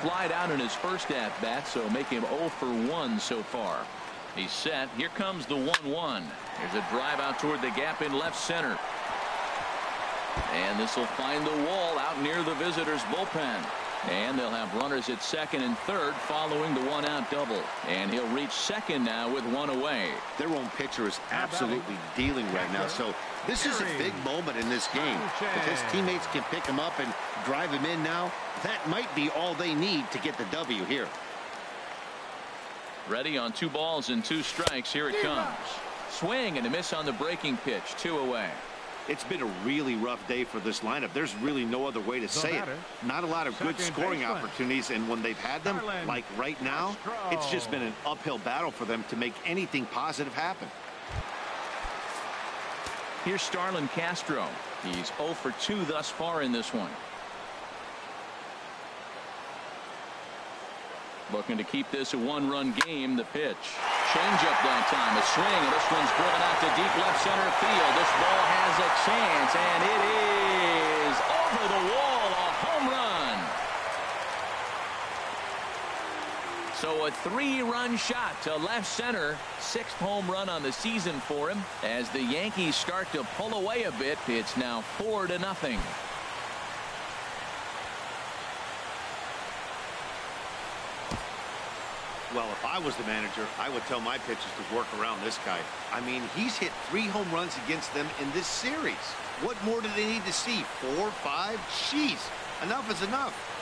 Speaker 1: Flied out in his first at-bat, so make him 0 for 1 so far. He's set. Here comes the 1-1. There's a drive out toward the gap in left center. And this will find the wall out near the visitors' bullpen. And they'll have runners at second and third following the 1-out double. And he'll reach second now with 1 away.
Speaker 2: Their own pitcher is absolutely dealing right now. So this is a big moment in this game. If his teammates can pick him up and drive him in now, that might be all they need to get the W here.
Speaker 1: Ready on 2 balls and 2 strikes. Here it comes. Swing and a miss on the breaking pitch. 2 away.
Speaker 2: It's been a really rough day for this lineup. There's really no other way to say it. Not a lot of good scoring opportunities, and when they've had them, like right now, it's just been an uphill battle for them to make anything positive happen.
Speaker 1: Here's Starlin Castro. He's 0 for 2 thus far in this one. Looking to keep this a 1-run game. The pitch. Changeup that time. A swing, and this one's driven out to deep left center field. This ball has a chance, and it is over the wall. A home run. So a 3-run shot to left center. 6th home run on the season for him. As the Yankees start to pull away a bit, it's now 4-0.
Speaker 2: Well, if I was the manager, I would tell my pitchers to work around this guy. I mean, he's hit 3 home runs against them in this series. What more do they need to see? 4, 5? Jeez, enough is enough.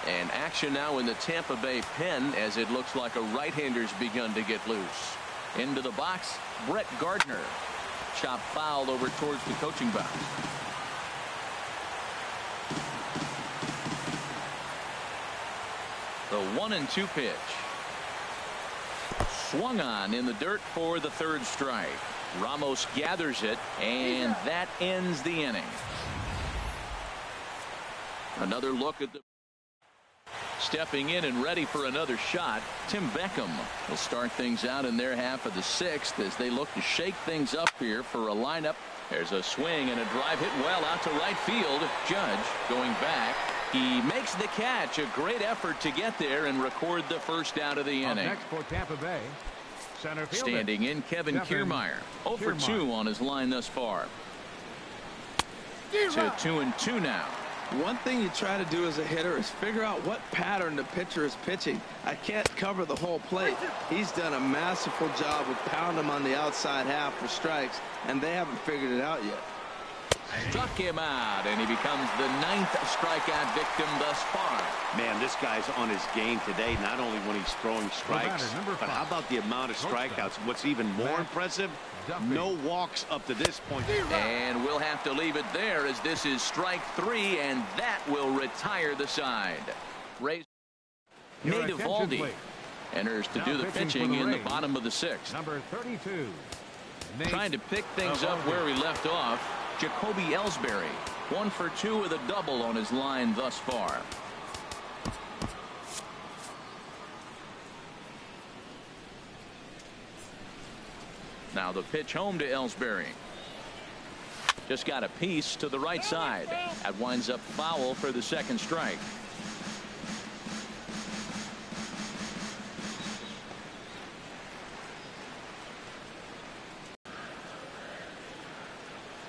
Speaker 1: And action now in the Tampa Bay pen as it looks like a right-hander's begun to get loose. Into the box, Brett Gardner. Chop foul over towards the coaching box. The 1-2 pitch. Swung on in the dirt for the 3rd strike. Ramos gathers it, and that ends the inning. Another look at the stepping in and ready for another shot. Tim Beckham will start things out in their half of the 6th as they look to shake things up here for a lineup. There's a swing and a drive hit well out to right field. Judge going back. He makes the catch. A great effort to get there and record the first out of the inning.
Speaker 4: Next for Tampa Bay, center fielder.
Speaker 1: Standing in, Kevin Kiermaier. 0 for 2 on his line thus far. To 2-2 now.
Speaker 3: One thing you try to do as a hitter is figure out what pattern the pitcher is pitching. I can't cover the whole plate. He's done a masterful job of pounding him on the outside half for strikes, and they haven't figured it out yet.
Speaker 1: Struck him out, and he becomes the 9th strikeout victim thus far.
Speaker 2: Man, this guy's on his game today, not only when he's throwing strikes, but how about the amount of strikeouts? What's even more impressive, no walks up to this point.
Speaker 1: And we'll have to leave it there as this is strike 3, and that will retire the side. Nate Eovaldi enters to do the pitching in the bottom of the 6th.
Speaker 4: Number 32.
Speaker 1: Trying to pick things up where we left off. Jacoby Ellsbury, 1 for 2 with a double on his line thus far. Now the pitch home to Ellsbury. Just got a piece to the right side. That winds up foul for the 2nd strike.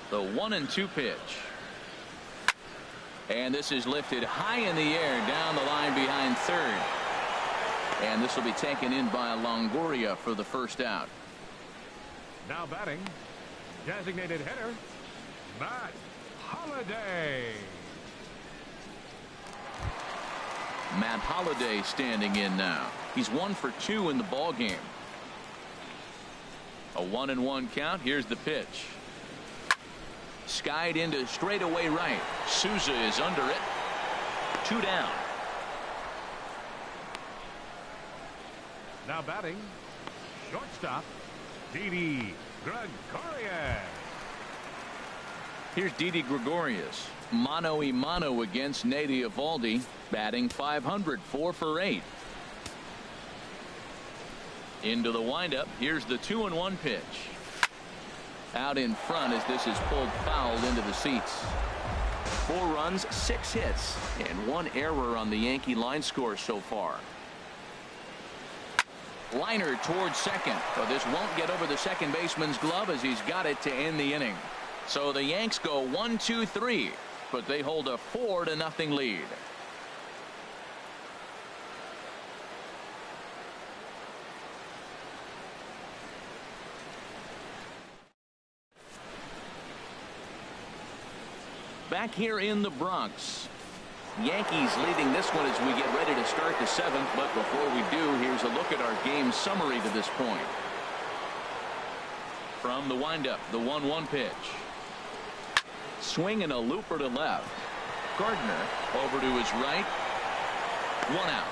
Speaker 1: The 1-2 pitch. And this is lifted high in the air down the line behind 3rd. And this will be taken in by Longoria for the first out.
Speaker 4: Now batting, designated hitter, Matt Holliday.
Speaker 1: Matt Holliday standing in now. He's 1 for 2 in the ball game. A 1-1 count. Here's the pitch. Skied into straightaway right. Souza is under it. 2 down.
Speaker 4: Now batting, shortstop, Didi Gregorius.
Speaker 1: Here's Didi Gregorius. Mano-a-mano against Nate Eovaldi. Batting .500, 4 for 8. Into the windup. Here's the 2-1 pitch. Out in front as this is pulled foul into the seats. 4 runs, 6 hits, and 1 error on the Yankee line score so far. Liner towards second, but this won't get over the second baseman's glove as he's got it to end the inning. So the Yanks go 1-2-3, but they hold a 4-0 lead. Back here in the Bronx, Yankees leading this one as we get ready to start the 7th. But before we do, here's a look at our game summary to this point. From the windup, the 1-1 pitch. Swing and a looper to left. Gardner over to his right. 1 out.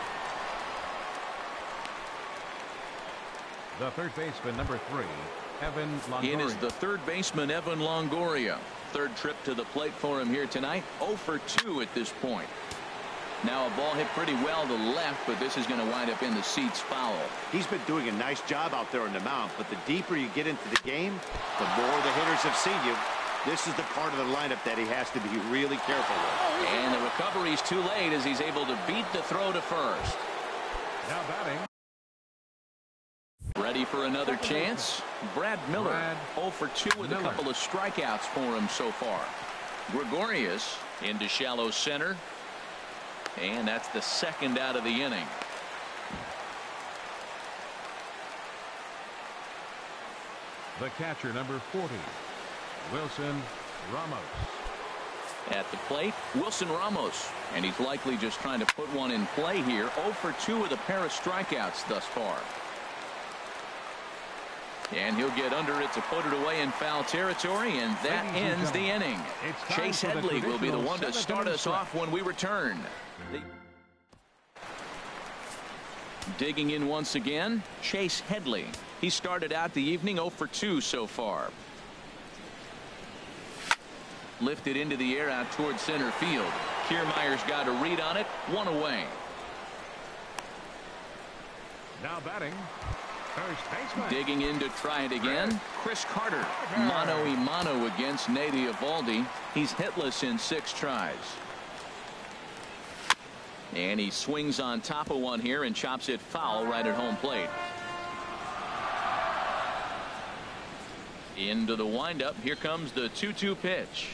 Speaker 4: The third baseman, number 3, Evan Longoria.
Speaker 1: It is the third baseman, Evan Longoria. 3rd trip to the plate for him here tonight. 0 for 2 at this point. Now a ball hit pretty well to left, but this is going to wind up in the seats foul.
Speaker 2: He's been doing a nice job out there on the mound, but the deeper you get into the game, the more the hitters have seen you. This is the part of the lineup that he has to be really careful with.
Speaker 1: And the recovery's too late as he's able to beat the throw to first.
Speaker 4: Now batting.
Speaker 1: Ready for another chance? Brad Miller, 0 for 2 with a couple of strikeouts for him so far. Gregorius into shallow center. And that's the second out of the inning.
Speaker 4: The catcher, number 40, Wilson Ramos.
Speaker 1: At the plate, Wilson Ramos. And he's likely just trying to put one in play here. 0 for 2 with a pair of strikeouts thus far. And he'll get under it to put it away in foul territory, and that ends the inning. Chase Headley will be the one to start us off when we return. Digging in once again, Chase Headley. He started out the evening 0 for 2 so far. Lifted into the air out towards center field. Kiermaier's got a read on it, 1 away.
Speaker 4: Now batting, first baseman.
Speaker 1: Digging in to try it again, Chris Carter. Mano-a-mano against Nate Eovaldi. He's hitless in 6 tries. And he swings on top of one here and chops it foul right at home plate. Into the windup. Here comes the 2-2 pitch.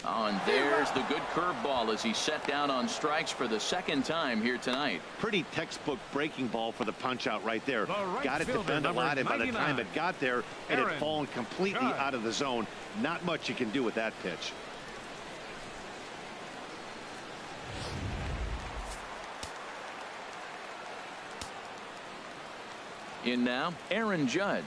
Speaker 1: Oh, and there's the good curveball as he set down on strikes for the second time here tonight.
Speaker 2: Pretty textbook breaking ball for the punch out right there.
Speaker 4: Right
Speaker 2: got it defend a lot, and by the time it got there, it had fallen completely out of the zone. Not much you can do with that pitch.
Speaker 1: In now, Aaron Judge.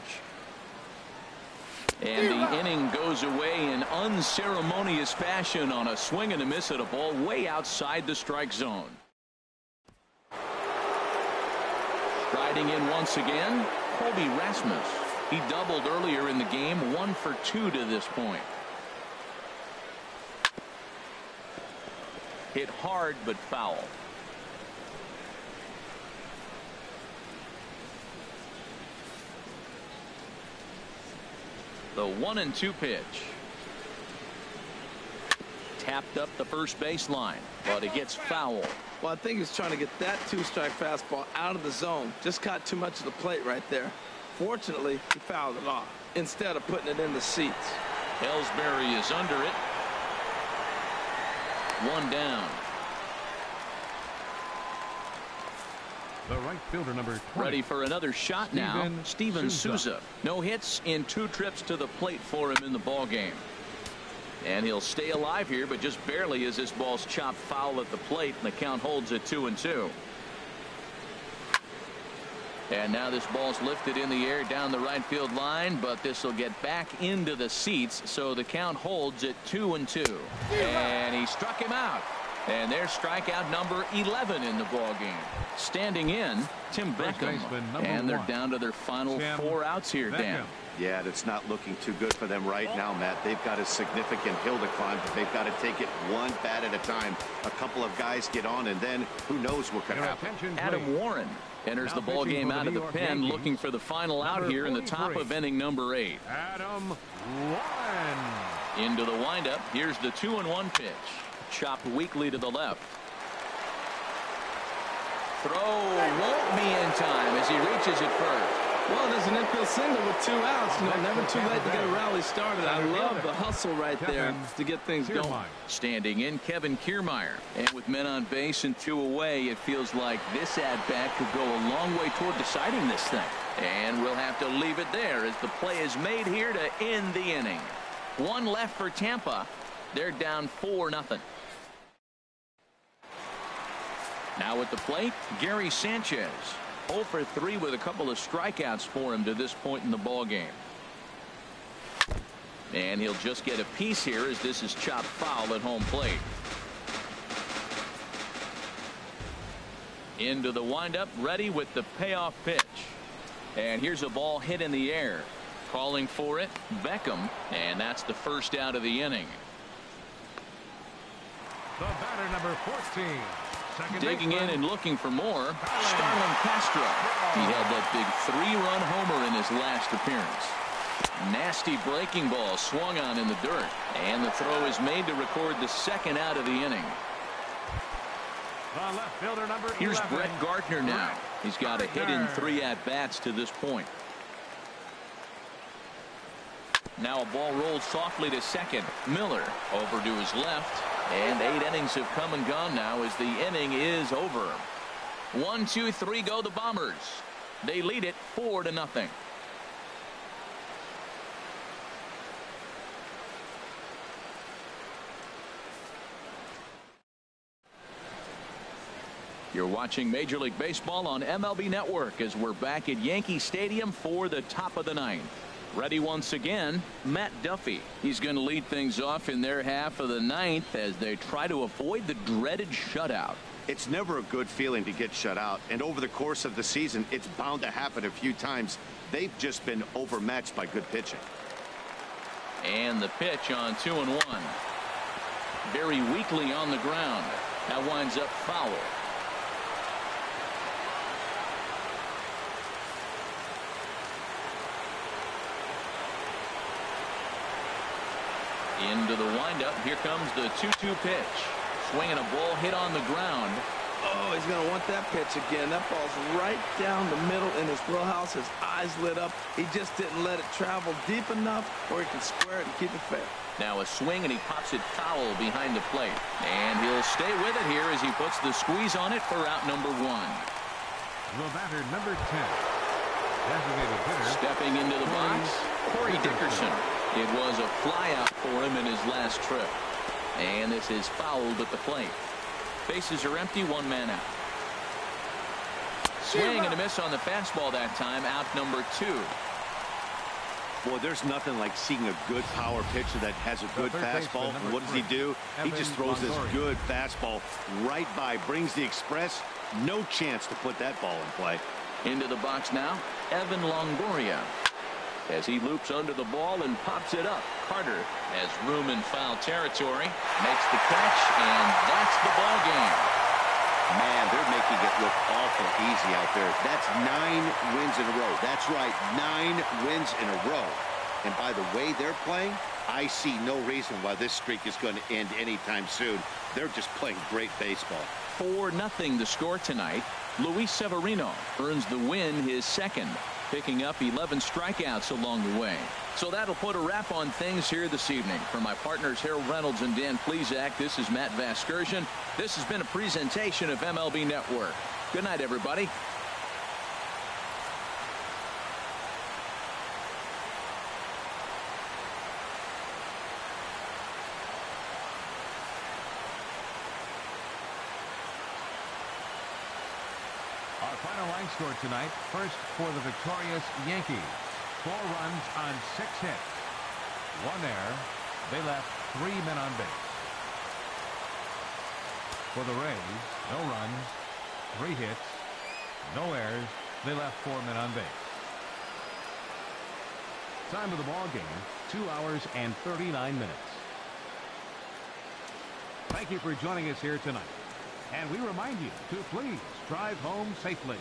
Speaker 1: And the inning goes away in unceremonious fashion on a swing and a miss at a ball way outside the strike zone. Striding in once again, Colby Rasmus. He doubled earlier in the game, 1 for 2 to this point. Hit hard but foul. The 1-2 pitch. Tapped up the first baseline, but it gets foul.
Speaker 3: Well, I think he's trying to get that 2-strike fastball out of the zone. Just caught too much of the plate right there. Fortunately, he fouled it off instead of putting it in the seats.
Speaker 1: Ellsbury is under it. 1 down.
Speaker 4: The right fielder, number 20.
Speaker 1: Ready for another shot now. Steven Souza. No hits in 2 trips to the plate for him in the ball game. And he'll stay alive here, but just barely as this ball's chopped foul at the plate, and the count holds at 2-2. And now this ball's lifted in the air down the right field line, but this will get back into the seats, so the count holds at 2-2. And he struck him out. And there's strikeout number 11 in the ball game. Standing in, Tim Beckham. And they're down to their final 4 outs here, Dan.
Speaker 2: Yeah, that's not looking too good for them right now, Matt. They've got a significant hill to climb, but they've got to take it one bat at a time. A couple of guys get on, and then who knows what could happen.
Speaker 1: Adam Warren enters the ball game out of the pen, looking for the final out here in the top of inning number 8.
Speaker 4: Adam Warren.
Speaker 1: Into the windup. Here's the 2-1 pitch. Chopped weakly to the left. Throw won't be in time as he reaches it first.
Speaker 3: Well, there's an infield single with 2 outs. You know, never too late to get a rally started. I love the hustle right there to get things going.
Speaker 1: Standing in, Kevin Kiermaier. And with men on base and 2 away, it feels like this at-bat could go a long way toward deciding this thing. And we'll have to leave it there as the play is made here to end the inning. 1 left for Tampa. They're down 4-0. Now at the plate, Gary Sanchez. 0 for 3 with a couple of strikeouts for him to this point in the ball game. And he'll just get a piece here as this is chopped foul at home plate. Into the windup, ready with the payoff pitch. And here's a ball hit in the air. Calling for it, Beckham, and that's the first out of the inning.
Speaker 4: The batter, number 14.
Speaker 1: Digging in and looking for more, Starlin Castro. He had that big 3-run homer in his last appearance. Nasty breaking ball swung on in the dirt. And the throw is made to record the second out of the inning.
Speaker 4: The left fielder, number 11.
Speaker 1: Here's Brett Gardner now. He's got a hit in 3 at-bats to this point. Now a ball rolled softly to second. Miller over to his left. And 8 innings have come and gone now as the inning is over. 1, 2, 3 go the Bombers. They lead it 4-0. You're watching Major League Baseball on MLB Network as we're back at Yankee Stadium for the top of the 9th. Ready once again, Matt Duffy. He's going to lead things off in their half of the 9th as they try to avoid the dreaded shutout.
Speaker 2: It's never a good feeling to get shut out, and over the course of the season, it's bound to happen a few times. They've just been overmatched by good pitching.
Speaker 1: And the pitch on 2-1. Very weakly on the ground. That winds up foul. Into the windup. Here comes the 2-2 pitch. Swinging a ball hit on the ground.
Speaker 3: Oh, he's going to want that pitch again. That ball's right down the middle in his wheelhouse. His eyes lit up. He just didn't let it travel deep enough where he can square it and keep it fair.
Speaker 1: Now a swing, and he pops it foul behind the plate. And he'll stay with it here as he puts the squeeze on it for out number 1.
Speaker 4: The batter, number 10. Designated hitter.
Speaker 1: Stepping into the box, Corey Dickerson. It was a fly out for him in his last trip. And this is fouled at the plate. Bases are empty, 1 man out. Swing and a miss on the fastball that time, out number 2.
Speaker 2: Boy, there's nothing like seeing a good power pitcher that has a good fastball. And what does he do? He just throws this good fastball right by, brings the express. No chance to put that ball in play.
Speaker 1: Into the box now, Evan Longoria. As he loops under the ball and pops it up. Carter has room in foul territory. Makes the catch, and that's the ball game.
Speaker 2: Man, they're making it look awful easy out there. That's 9 wins in a row. That's right, 9 wins in a row. And by the way they're playing, I see no reason why this streak is going to end anytime soon. They're just playing great baseball.
Speaker 1: 4-0 the score tonight. Luis Severino earns the win, his second, picking up 11 strikeouts along the way. So that'll put a wrap on things here this evening. For my partners Harold Reynolds and Dan Plesac, this is Matt Vasgersian. This has been a presentation of MLB Network. Good night, everybody.
Speaker 4: Our final line score tonight. First for the victorious Yankees. 4 runs on 6 hits. 1 error. They left 3 men on base. For the Rays, no runs, 3 hits, no errors. They left 4 men on base. Time of the ball game, 2 hours and 39 minutes. Thank you for joining us here tonight. And we remind you to please drive home safely.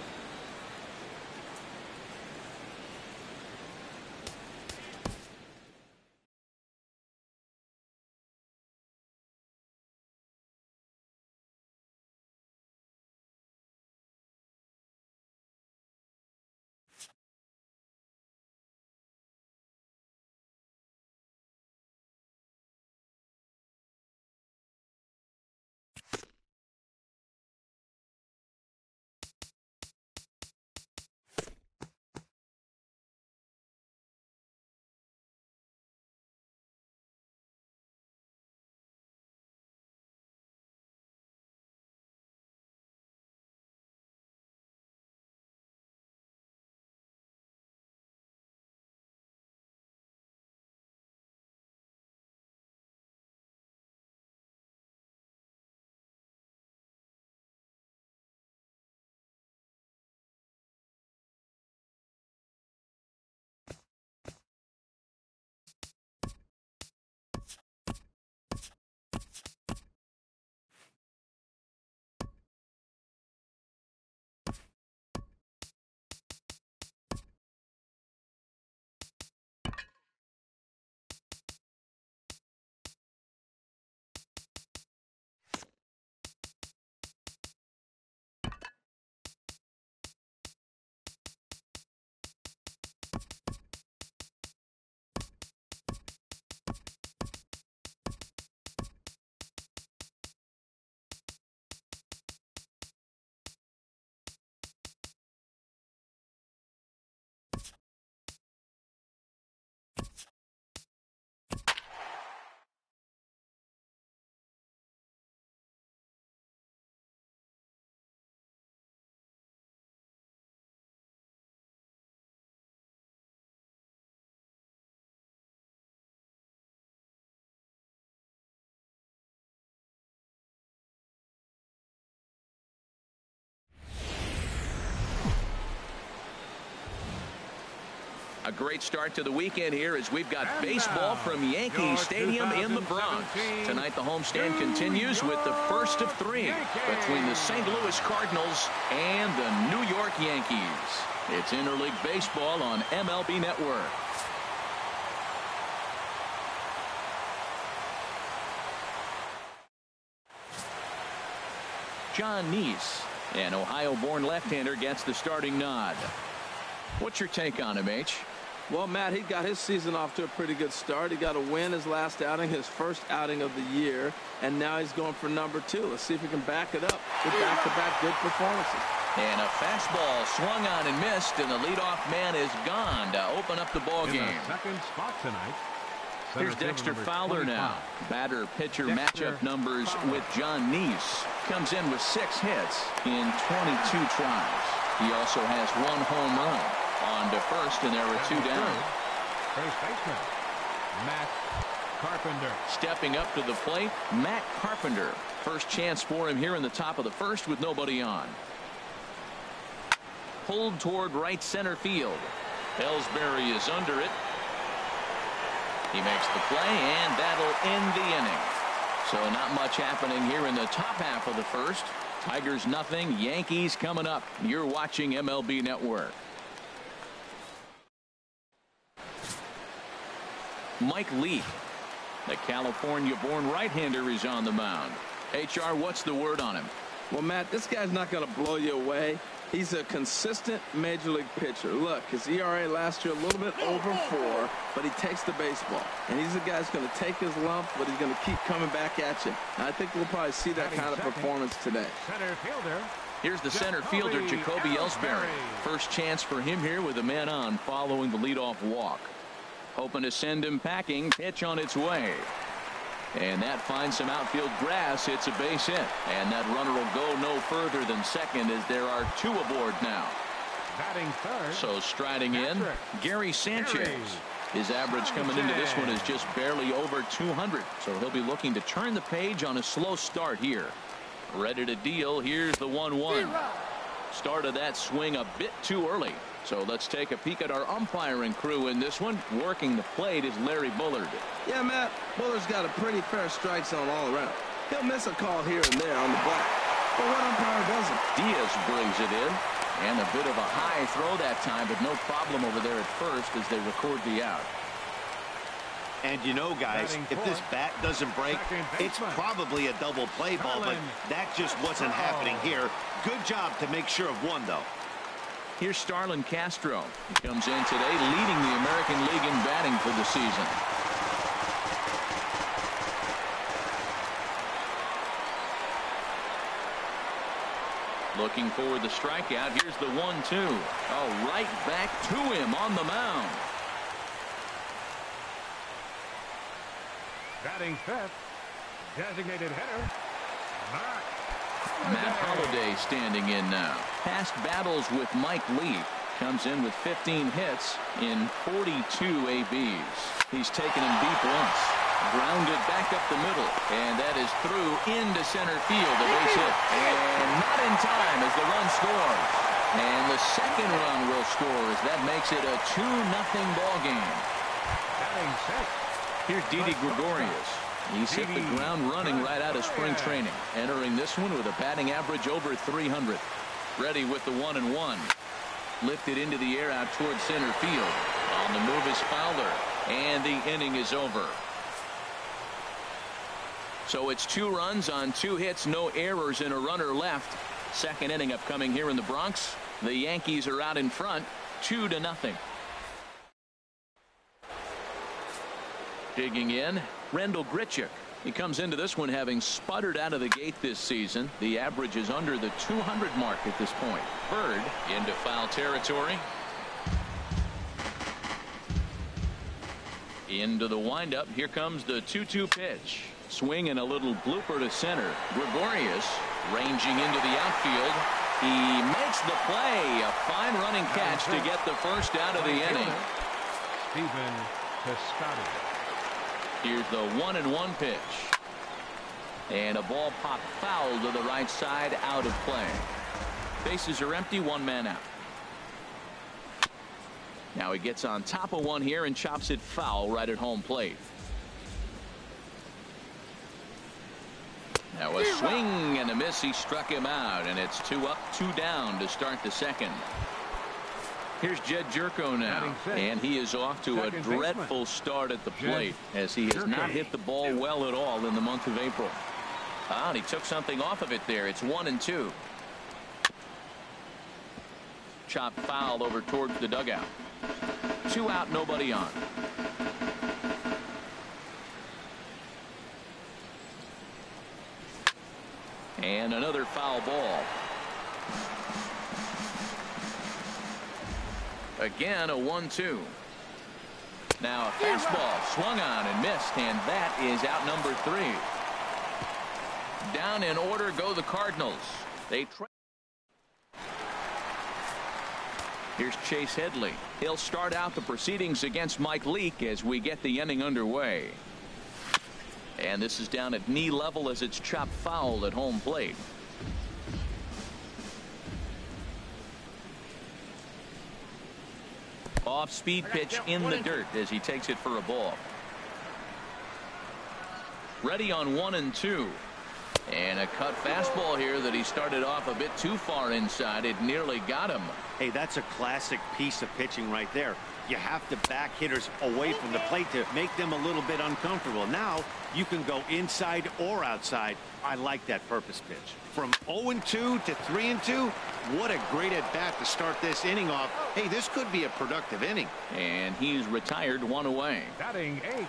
Speaker 1: A great start to the weekend here as we've got baseball from Yankee Stadium in the Bronx. Tonight the homestand continues with the first of three between the St. Louis Cardinals and the New York Yankees. It's interleague baseball on MLB Network. John Neese, an Ohio-born left-hander, gets the starting nod. What's your take on him, H?
Speaker 3: Well, Matt, he got his season off to a pretty good start. He got a win his last outing, his first outing of the year, and now he's going for number 2. Let's see if he can back it up with back-to-back good performances.
Speaker 1: And a fastball swung on and missed, and the leadoff man is gone to open up the ball game.
Speaker 4: Second spot tonight.
Speaker 1: Here's Dexter Fowler now. Batter-pitcher matchup numbers with John Neese. Comes in with 6 hits in 22 tries. He also has 1 home run. On to first, and there are 2 down.
Speaker 4: First baseman, Matt Carpenter.
Speaker 1: Stepping up to the plate, Matt Carpenter. First chance for him here in the top of the first with nobody on. Pulled toward right center field. Ellsbury is under it. He makes the play, and that'll end the inning. So not much happening here in the top half of the first. Tigers nothing, Yankees coming up. You're watching MLB Network. Mike Leake, the California-born right-hander, is on the mound. HR, what's the word on him?
Speaker 3: Well, Matt, this guy's not going to blow you away. He's a consistent major league pitcher. Look, his ERA last year a little bit over 4, but he takes the baseball. And he's a guy who's going to take his lumps, but he's going to keep coming back at you. And I think we'll probably see that kind of performance today.
Speaker 4: Center fielder.
Speaker 1: Here's the center fielder, Jacoby Ellsbury. First chance for him here with a man on following the leadoff walk. Hoping to send him packing. Pitch on its way. And that finds some outfield grass. Hits a base hit. And that runner will go no further than second as there are 2 aboard now.
Speaker 4: Batting third.
Speaker 1: So striding in, Gary Sanchez. His average coming into this one is just barely over 200. So he'll be looking to turn the page on a slow start here. Ready to deal. Here's the 1-1. Started that swing a bit too early. So let's take a peek at our umpiring crew in this one. Working the plate is Larry Bullard.
Speaker 3: Yeah, Matt, Bullard's got a pretty fair strike zone all around. He'll miss a call here and there on the black. But what umpire doesn't?
Speaker 1: Diaz brings it in. And a bit of a high throw that time, but no problem over there at first as they record the out.
Speaker 2: And you know, guys, if this bat doesn't break, it's probably a double play ball, but that just wasn't happening here. Good job to make sure of one, though.
Speaker 1: Here's Starlin Castro. He comes in today leading the American League in batting for the season. Looking for the strikeout. Here's the 1-2. Oh, right back to him on the mound.
Speaker 4: Batting fifth, designated hitter,
Speaker 1: Matt Holliday standing in now. Past battles with Mike Leake. Comes in with 15 hits in 42 ABs. He's taken him deep once. Grounded back up the middle. And that is through into center field. A base hit. And not in time as the run scores. And the second run will score as that makes it a 2-0 ball game.
Speaker 4: batting sixth.
Speaker 1: Here's Didi Gregorius. He's hit the ground running right out of spring training. Entering this one with a batting average over 300. Ready with the 1-1. Lifted into the air out towards center field. On the move is Fowler. And the inning is over. So it's 2 runs on 2 hits, no errors, and a runner left. Second inning upcoming here in the Bronx. The Yankees are out in front, 2-0. Digging in, Rendell Grichuk. He comes into this one having sputtered out of the gate this season. The average is under the 200 mark at this point. Bird into foul territory. Into the windup. Here comes the 2-2 pitch. Swing and a little blooper to center. Gregorius ranging into the outfield. He makes the play. A fine running catch to get the first out of the inning.
Speaker 4: Stephen Piscotty.
Speaker 1: Here's the 1-1 pitch. And a ball pop foul to the right side, out of play. Bases are empty, 1 man out. Now he gets on top of one here and chops it foul right at home plate. Now a swing and a miss. He struck him out, and it's 2 up, 2 down to start the second. Here's Jed Jerko now, and he is off to a dreadful start at the plate as he has not hit the ball well at all in the month of April. And he took something off of it there. It's 1-2. Chop foul over towards the dugout. 2 out, nobody on. And another foul ball. Again, a 1-2. Now a fastball swung on and missed, and that is out number 3. Down in order go the Cardinals. Here's Chase Headley. He'll start out the proceedings against Mike Leake as we get the inning underway. And this is down at knee level as it's chopped foul at home plate. Off speed pitch in the dirt as he takes it for a ball. Ready on 1-2. And a cut fastball here that he started off a bit too far inside. It nearly got him.
Speaker 2: Hey, that's a classic piece of pitching right there. You have to back hitters away from the plate to make them a little bit uncomfortable. Now you can go inside or outside. I like that purpose pitch. From 0-2 to 3-2, what a great at bat to start this inning off. Hey, this could be a productive inning.
Speaker 1: And he's retired, 1 away.
Speaker 4: Batting 8th,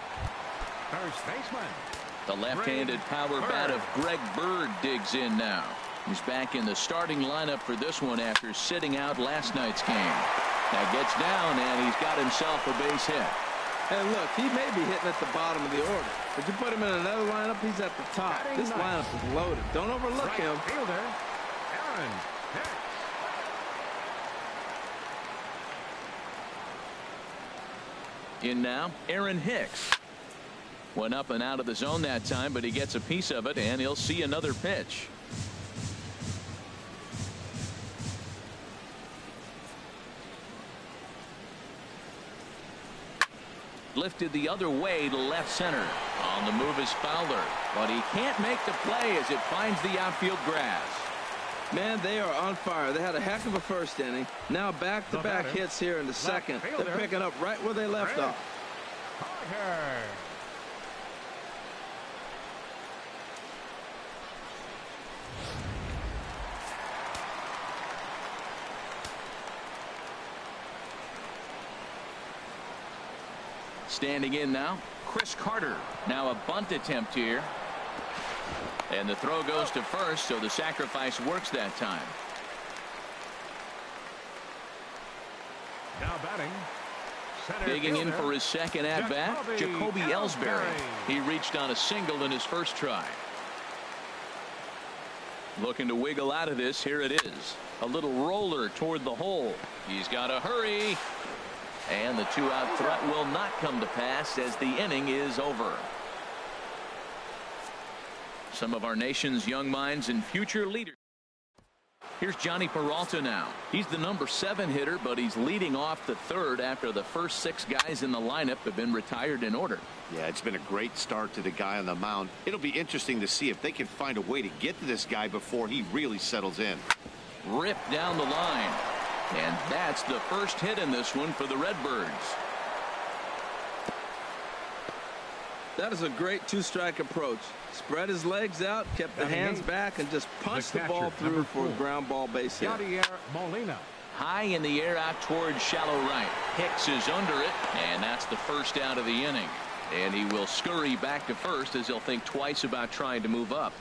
Speaker 4: first baseman.
Speaker 1: The left-handed power bat of Greg Bird digs in now. He's back in the starting lineup for this one after sitting out last night's game. Now gets down, and he's got himself a base hit.
Speaker 3: And look, he may be hitting at the bottom of the order, but you put him in another lineup, he's at the top. This lineup is loaded. Don't overlook him.
Speaker 4: Fielder, Aaron Hicks.
Speaker 1: In now, Aaron Hicks. Went up and out of the zone that time, but he gets a piece of it, and he'll see another pitch. Lifted the other way to left center. On the move is Fowler, but he can't make the play as it finds the outfield grass.
Speaker 3: Man, they are on fire. They had a heck of a first inning. Now back-to-back hits here in the second. They're picking up right where they left off.
Speaker 1: Standing in now, Chris Carter. Now a bunt attempt here. And the throw goes to first, so the sacrifice works that time.
Speaker 4: Now batting.
Speaker 1: Digging in for his second at-bat, Jacoby Ellsbury. He reached on a single in his first try. Looking to wiggle out of this. Here it is. A little roller toward the hole. He's got to hurry. And the 2-out threat will not come to pass as the inning is over. Some of our nation's young minds and future leaders. Here's Johnny Peralta now. He's the number 7 hitter, but he's leading off the third after the first 6 guys in the lineup have been retired in order.
Speaker 2: Yeah, it's been a great start to the guy on the mound. It'll be interesting to see if they can find a way to get to this guy before he really settles in.
Speaker 1: Ripped down the line. And that's the first hit in this one for the Redbirds.
Speaker 3: That is a great 2-strike approach. Spread his legs out, kept the hands back, and just punched the ball through for a ground ball base hit.
Speaker 1: High in the air out towards shallow right. Hicks is under it, and that's the first out of the inning. And he will scurry back to first as he'll think twice about trying to move up.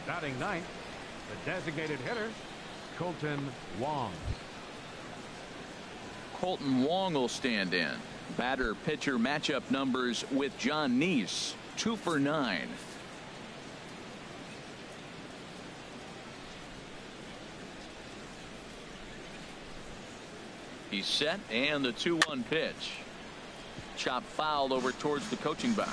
Speaker 4: Batting 9th, the designated hitter, Colton Wong.
Speaker 1: Colton Wong will stand in. Batter pitcher matchup numbers with John Neese. 2 for 9. He's set, and the 2-1 pitch. Chop fouled over towards the coaching box.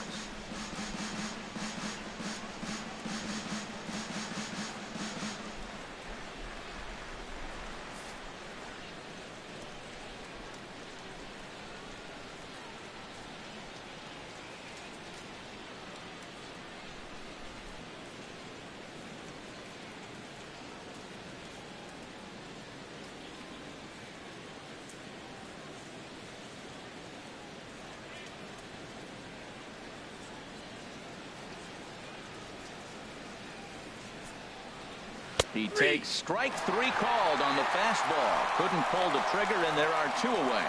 Speaker 1: He takes strike 3 called on the fastball. Couldn't pull the trigger, and there are 2 away.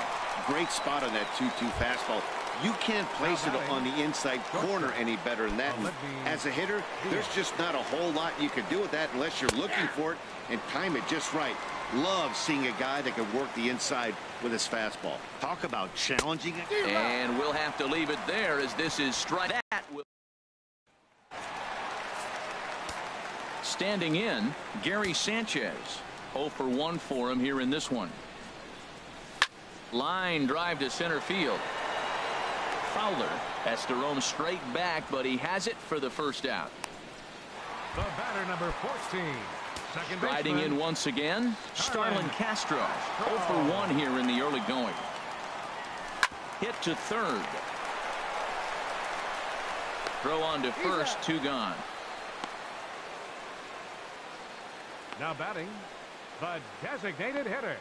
Speaker 2: Great spot on that 2-2 fastball. You can't place it on the inside corner any better than that. And as a hitter, there's just not a whole lot you can do with that unless you're looking for it and time it just right. Love seeing a guy that can work the inside with his fastball. Talk about challenging it.
Speaker 1: And we'll have to leave it there as this is strike. Standing in, Gary Sanchez. 0 for 1 for him here in this one. Line drive to center field. Fowler has to roam straight back, but he has it for the first out.
Speaker 4: The batter, number 14.
Speaker 1: Riding in once again, Starlin Castro. 0 for 1 here in the early going. Hit to third. Throw on to first, 2 gone.
Speaker 4: Now batting, the designated hitter,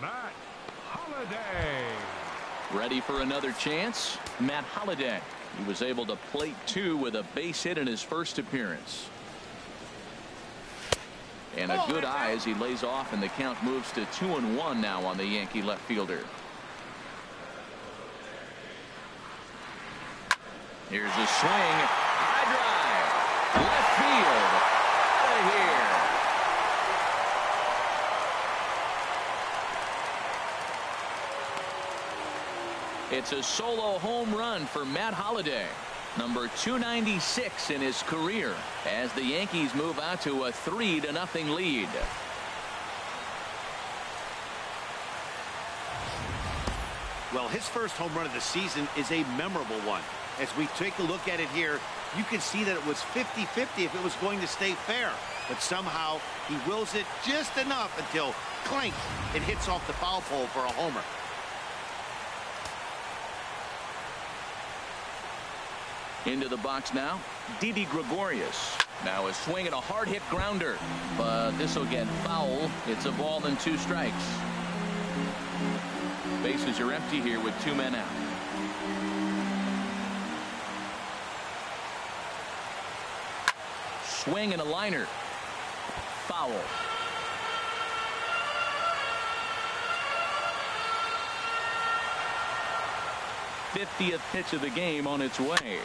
Speaker 4: Matt Holliday.
Speaker 1: Ready for another chance? Matt Holliday. He was able to plate 2 with a base hit in his first appearance. And a good eye as he lays off, and the count moves to 2-1 now on the Yankee left fielder. Here's a swing. High drive. Left field. Out of here. It's a solo home run for Matt Holliday, number 296 in his career, as the Yankees move out to a 3-0 lead.
Speaker 2: Well, his first home run of the season is a memorable one. As we take a look at it here, you can see that it was 50-50 if it was going to stay fair. But somehow he wills it just enough until clink, it hits off the foul pole for a homer.
Speaker 1: Into the box now, Didi Gregorius. Now a swing and a hard hit grounder, but this will get foul. It's a ball and 2 strikes. Bases are empty here with 2 men out. Swing and a liner. Foul. '50th pitch of the game on its way.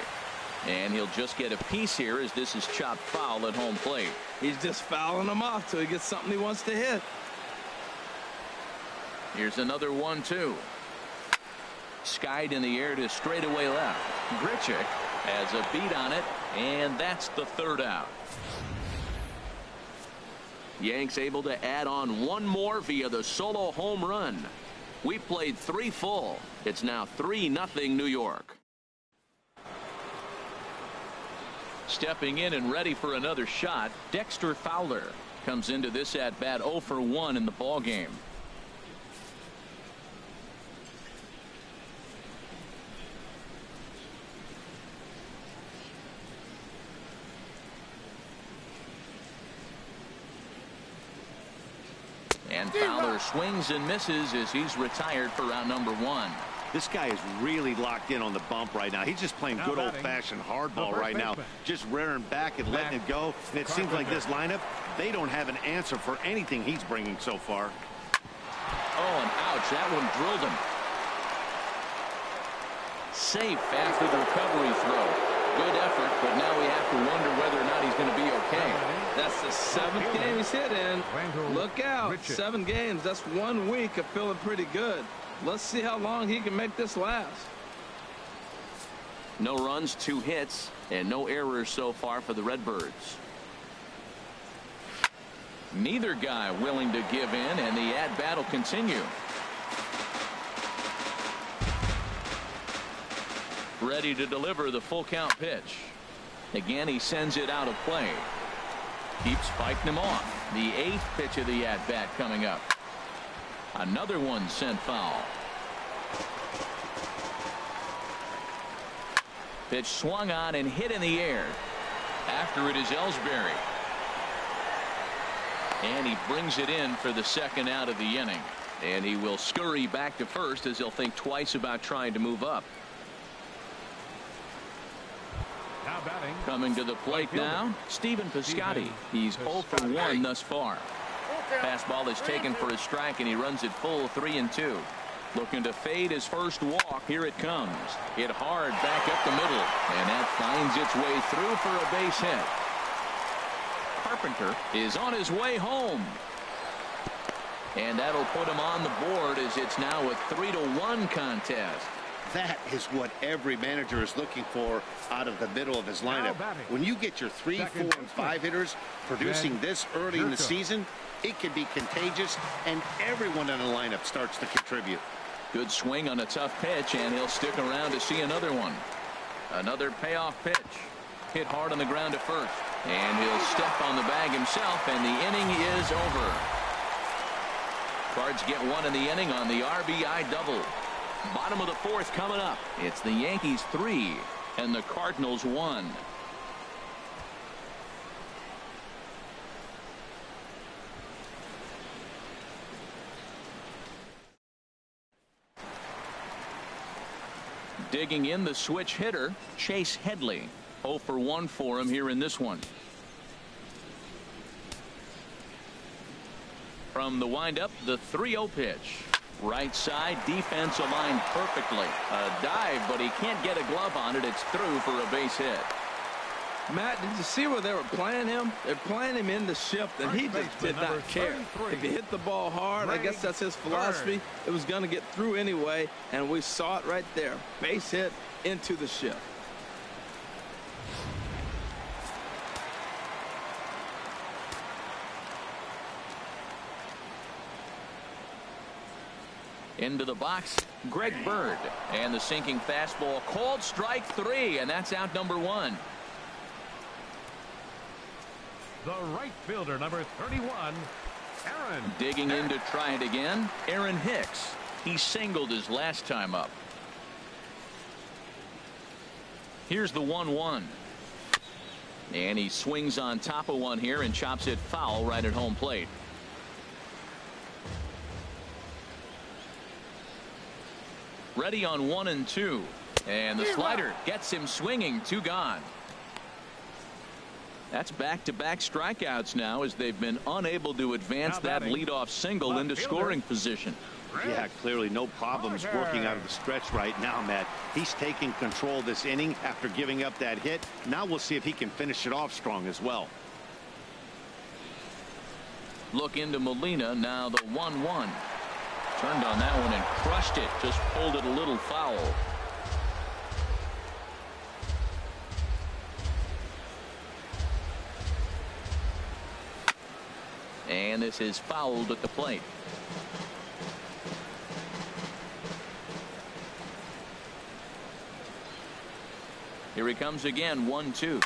Speaker 1: And he'll just get a piece here as this is chopped foul at home plate.
Speaker 3: He's just fouling them off till he gets something he wants to hit.
Speaker 1: Here's another 1-2. Skied in the air to straightaway left. Grichuk has a beat on it, and that's the 3rd out. Yanks able to add on 1 more via the solo home run. We played 3 full. It's now 3-0 New York. Stepping in and ready for another shot, Dexter Fowler comes into this at bat 0 for 1 in the ball game. And Fowler swings and misses as he's retired for round number 1.
Speaker 2: This guy is really locked in on the bump right now. He's just playing good old-fashioned hardball right now, just rearing back and letting it go. And it seems like this lineup, they don't have an answer for anything he's bringing so far.
Speaker 1: Oh, and ouch, that one drilled him. Safe after the recovery throw. Good effort, but now we have to wonder whether or not he's going to be okay.
Speaker 3: That's the 7th game he's hit in. Look out. 7 games. That's 1 week of feeling pretty good. Let's see how long he can make this last.
Speaker 1: No runs, 2 hits, and no errors so far for the Redbirds. Neither guy willing to give in, and the at-bat will continue. Ready to deliver the full count pitch. Again, he sends it out of play. Keeps fighting him off. The 8th pitch of the at-bat coming up. Another one sent foul. Pitch swung on and hit in the air. After it is Ellsbury. And he brings it in for the 2nd out of the inning. And he will scurry back to first as he'll think twice about trying to move up. Coming to the plate now, Stephen Piscotty. He's 0 for 1 thus far. Fastball is taken for a strike, and he runs it full 3-2. Looking to fade his first walk. Here it comes. Hit hard back up the middle, and that finds its way through for a base hit. Carpenter is on his way home. And that'll put him on the board as it's now a 3-1 contest.
Speaker 2: That is what every manager is looking for out of the middle of his lineup. When you get your 3, 4, and 5 hitters producing this early in the season, it can be contagious, and everyone in the lineup starts to contribute.
Speaker 1: Good swing on a tough pitch, and he'll stick around to see another one. Another payoff pitch. Hit hard on the ground to first, and he'll step on the bag himself, and the inning is over. Cards get one in the inning on the RBI double. Bottom of the fourth coming up. It's the Yankees 3 and the Cardinals 1. Digging in the switch hitter, Chase Headley. 0 for 1 for him here in this one. From the windup, the 3-0 pitch. Right side, defense aligned perfectly. A dive, but he can't get a glove on it. It's through for a base hit.
Speaker 3: Matt, did you see where they were playing him? They're playing him in the shift, and he just did not care. If he hit the ball hard, I guess that's his philosophy. It was going to get through anyway, and we saw it right there. Base hit into the shift.
Speaker 1: Into the box, Greg Bird, and the sinking fastball called strike 3, and that's out number 1.
Speaker 4: The right fielder, number 31, Aaron.
Speaker 1: Digging in to try it again, Aaron Hicks. He singled his last time up. Here's the 1-1. And he swings on top of one here and chops it foul right at home plate. Ready on 1 and 2. And the slider gets him swinging. 2 gone. That's back-to-back strikeouts now as they've been unable to advance that leadoff single into scoring position.
Speaker 2: Yeah, clearly no problems working out of the stretch right now, Matt. He's taking control this inning after giving up that hit. Now we'll see if he can finish it off strong as well.
Speaker 1: Look into Molina, now the 1-1. Turned on that one and crushed it. Just pulled it a little foul. And this is fouled at the plate. Here he comes again, 1-2.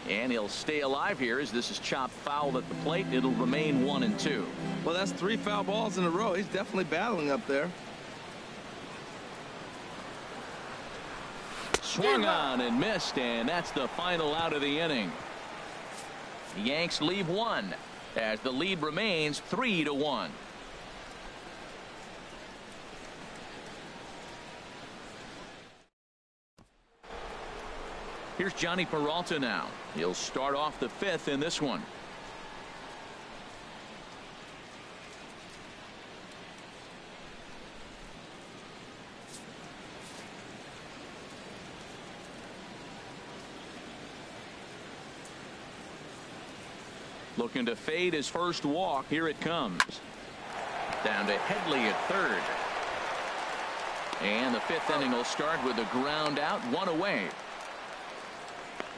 Speaker 1: And he'll stay alive here as this is chopped foul at the plate. It'll remain 1 and 2.
Speaker 3: Well, that's 3 foul balls in a row. He's definitely battling up there.
Speaker 1: Swung on and missed, and that's the final out of the inning. The Yanks leave 1 as the lead remains 3-1. Here's Johnny Peralta now. He'll start off the 5th in this one. Looking to fade his first walk. Here it comes. Down to Headley at 3rd. And the 5th inning will start with a ground out, 1 away.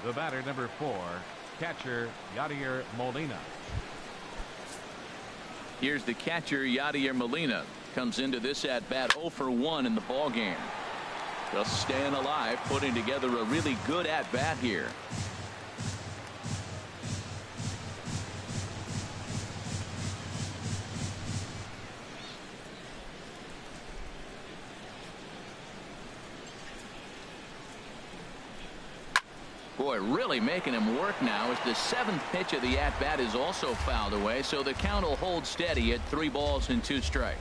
Speaker 4: The batter, number 4, catcher Yadier Molina.
Speaker 1: Here's the catcher, Yadier Molina. Comes into this at bat 0 for 1 in the ball game. Just staying alive, putting together a really good at bat here. Boy, really making him work now as the 7th pitch of the at-bat is also fouled away, so the count will hold steady at 3 balls and 2 strikes.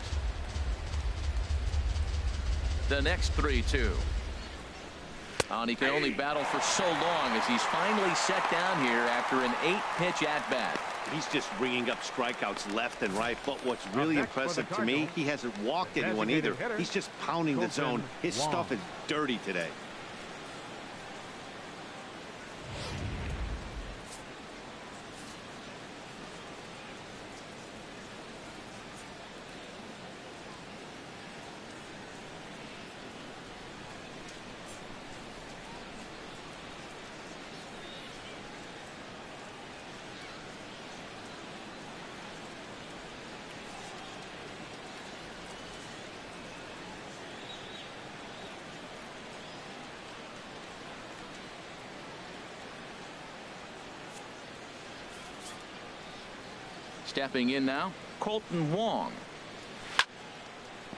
Speaker 1: The next 3-2. And he can only battle for so long as he's finally set down here after an 8-pitch at-bat.
Speaker 2: He's just bringing up strikeouts left and right. But what's really impressive to me, he hasn't walked anyone either. He's just pounding the zone. His stuff is dirty today.
Speaker 1: Stepping in now, Colton Wong.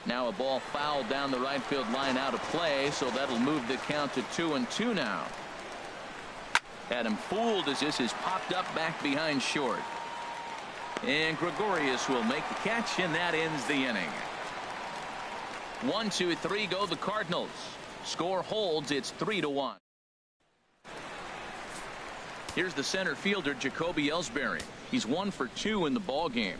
Speaker 1: Now a ball fouled down the right field line out of play, so that'll move the count to 2-2 now. Had him fooled as this is popped up back behind short. And Gregorius will make the catch, and that ends the inning. 1, 2, 3 go the Cardinals. Score holds, it's 3-1. Here's the center fielder, Jacoby Ellsbury. He's 1 for 2 in the ball game.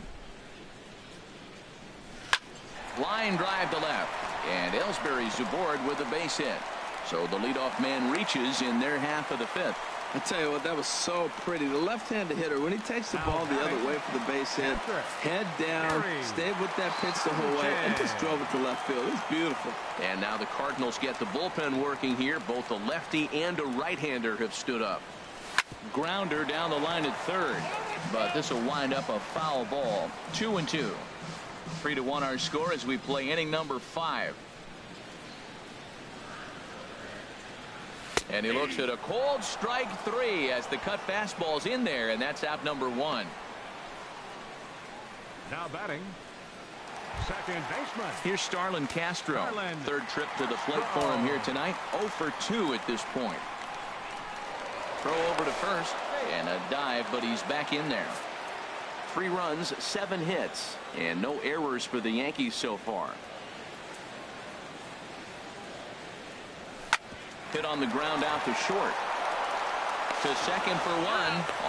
Speaker 1: Line drive to left, and Ellsbury's aboard with a base hit. So the leadoff man reaches in their half of the fifth.
Speaker 3: I tell you what, that was so pretty. The left-handed hitter, when he takes the ball the other way for the base hit, head down, stayed with that pitch the whole way, and just drove it to left field. It's beautiful.
Speaker 1: And now the Cardinals get the bullpen working here. Both a lefty and a right-hander have stood up. Grounder down the line at third, but this will wind up a foul ball. 2-2. 3-1 our score as we play inning number 5. And he looks at a cold strike 3 as the cut fastball's in there, and that's out number 1.
Speaker 4: Now batting, second baseman.
Speaker 1: Here's Starlin Castro. Third trip to the plate for him here tonight. 0 for 2 at this point. Throw over to first, and a dive, but he's back in there. 3 runs, 7 hits, and no errors for the Yankees so far. Hit on the ground out to short. To second for 1.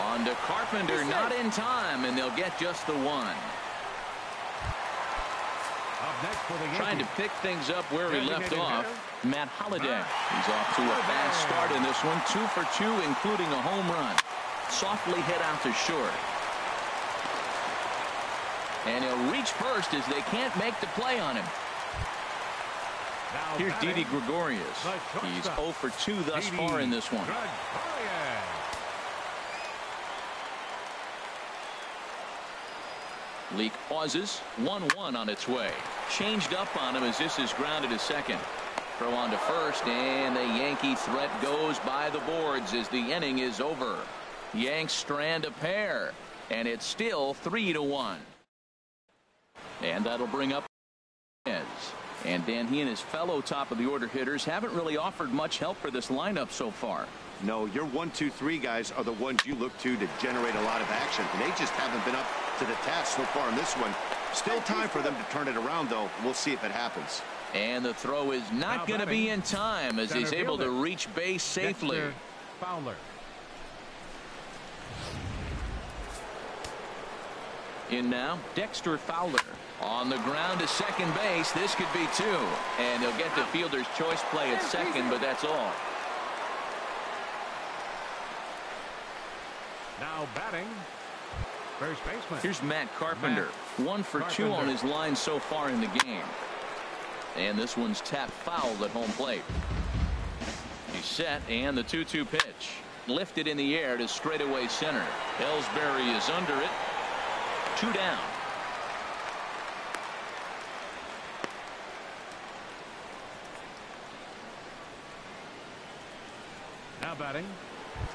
Speaker 1: On to Carpenter, not in time, and they'll get just the 1. Trying to pick things up where he left off, Matt Holliday. He's off to a fast start in this one. 2 for 2, including a home run. Softly hit out to short. And he'll reach first as they can't make the play on him. Here's Didi Gregorius. He's 0 for 2 thus far in this one. Leak pauses. 1-1 on its way. Changed up on him as this is grounded to second. Throw on to first, and the Yankee threat goes by the boards as the inning is over. Yanks strand a pair, and it's still 3-1. And that'll bring up and Dan, he and his fellow top of the order hitters haven't really offered much help for this lineup so far.
Speaker 2: No, your 1, 2, 3 guys are the ones you look to generate a lot of action, and they just haven't been up to the task so far in this one. Still time for them to turn it around, though. We'll see if it happens.
Speaker 1: And the throw is not going to be in time as he's able to reach base safely.
Speaker 4: Fowler.
Speaker 1: In now, Dexter Fowler. On the ground to second base. This could be 2. And he'll get the fielder's choice play at second, but that's all.
Speaker 4: Now batting, first baseman.
Speaker 1: Here's Matt Carpenter. 1 for 2 on his line so far in the game. And this one's tapped foul at home plate. He's set, and the 2-2 pitch. Lifted in the air to straightaway center. Ellsbury is under it. 2 down.
Speaker 4: Now batting,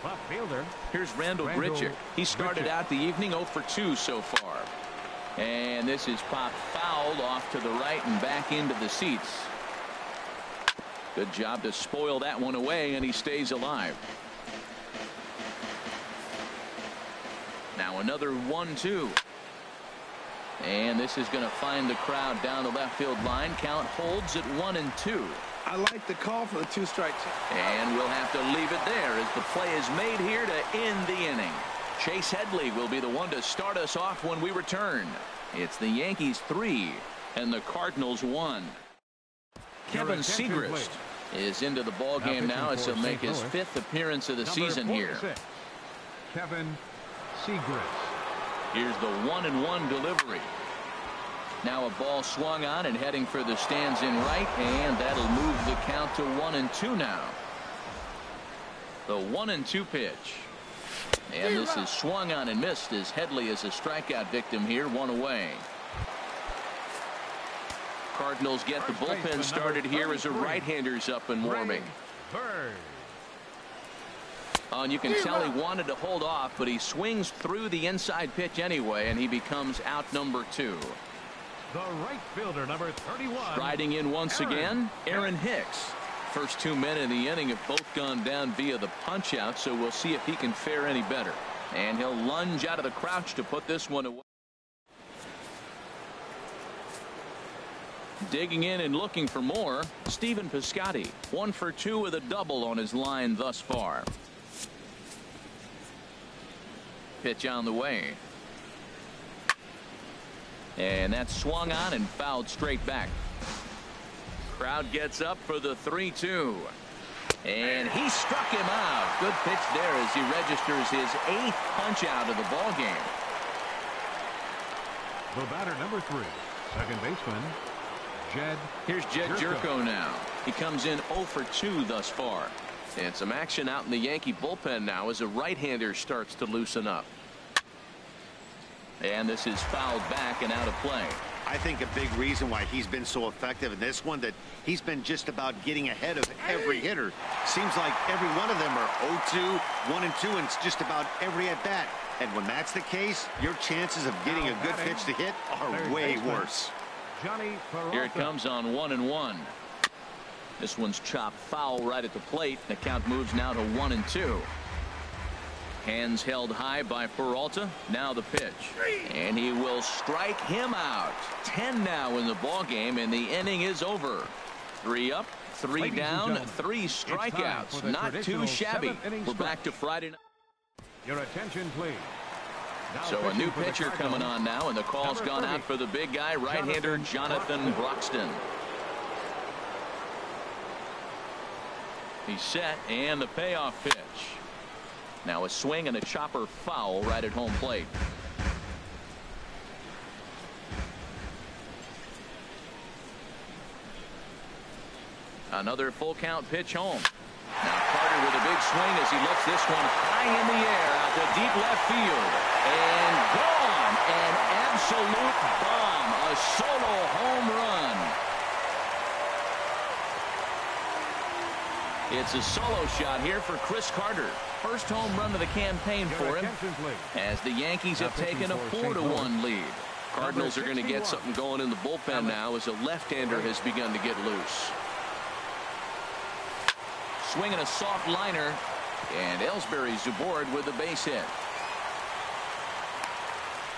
Speaker 4: left fielder.
Speaker 1: Here's Randall Grichuk. He started out the evening 0 for 2 so far. And this is popped fouled off to the right and back into the seats. Good job to spoil that one away, and he stays alive. Now another 1-2. And this is going to find the crowd down the left field line. Count holds at 1-2.
Speaker 3: I like the call for the 2-strike.
Speaker 1: And we'll have to leave it there as the play is made here to end the inning. Chase Headley will be the one to start us off when we return. It's the Yankees 3 and the Cardinals 1. Kevin Segrist is into the ball game now as he'll make his 5th appearance of the season here.
Speaker 4: Kevin Segrist.
Speaker 1: Here's the 1-1 delivery. Now a ball swung on and heading for the stands in right, and that'll move the count to 1-2 now. The 1-2 pitch. And this is swung on and missed as Headley is a strikeout victim here, 1 away. Cardinals get the bullpen started here as a right-hander's up and warming. And you can tell he wanted to hold off, but he swings through the inside pitch anyway, and he becomes out number 2.
Speaker 4: The right fielder, number 31.
Speaker 1: Striding in once again, Aaron Hicks. First 2 men in the inning have both gone down via the punch out, so we'll see if he can fare any better. And he'll lunge out of the crouch to put this one away. Digging in and looking for more, Stephen Piscotty. 1 for 2 with a double on his line thus far. Pitch on the way. And that's swung on and fouled straight back. Crowd gets up for the 3-2. And he struck him out. Good pitch there as he registers his 8th punch out of the ball game.
Speaker 4: The batter, number 3, second baseman, Jed.
Speaker 1: Here's Jed Jerko now. He comes in 0 for 2 thus far. And some action out in the Yankee bullpen now as a right-hander starts to loosen up. And this is fouled back and out of play.
Speaker 2: I think a big reason why he's been so effective in this one, that he's been just about getting ahead of every hitter. Seems like every one of them are 0-2, 1-2, and it's just about every at-bat. And when that's the case, your chances of getting a good pitch to hit are way worse.
Speaker 1: Here it comes on 1-1. This one's chopped foul right at the plate. The count moves now to 1-2. Hands held high by Peralta. Now the pitch. And he will strike him out. 10 now in the ball game, and the inning is over. 3 up, 3 down, 3 strikeouts. Not too shabby. We're back to Friday night.
Speaker 4: Your attention, please.
Speaker 1: So a new pitcher coming on now, and the call's gone out for the big guy, right-hander Jonathan Broxton. He's set, and the payoff pitch. Now a swing and a chopper foul right at home plate. Another full count pitch home. Now Carter with a big swing as he lifts this one high in the air out to deep left field. And gone. An absolute bomb. A solo home run. It's a solo shot here for Chris Carter. First home run of the campaign for him as the Yankees have taken a 4-1 lead. Cardinals are going to get something going in the bullpen now as a left-hander has begun to get loose. Swinging a soft liner, and Ellsbury's aboard with the base hit.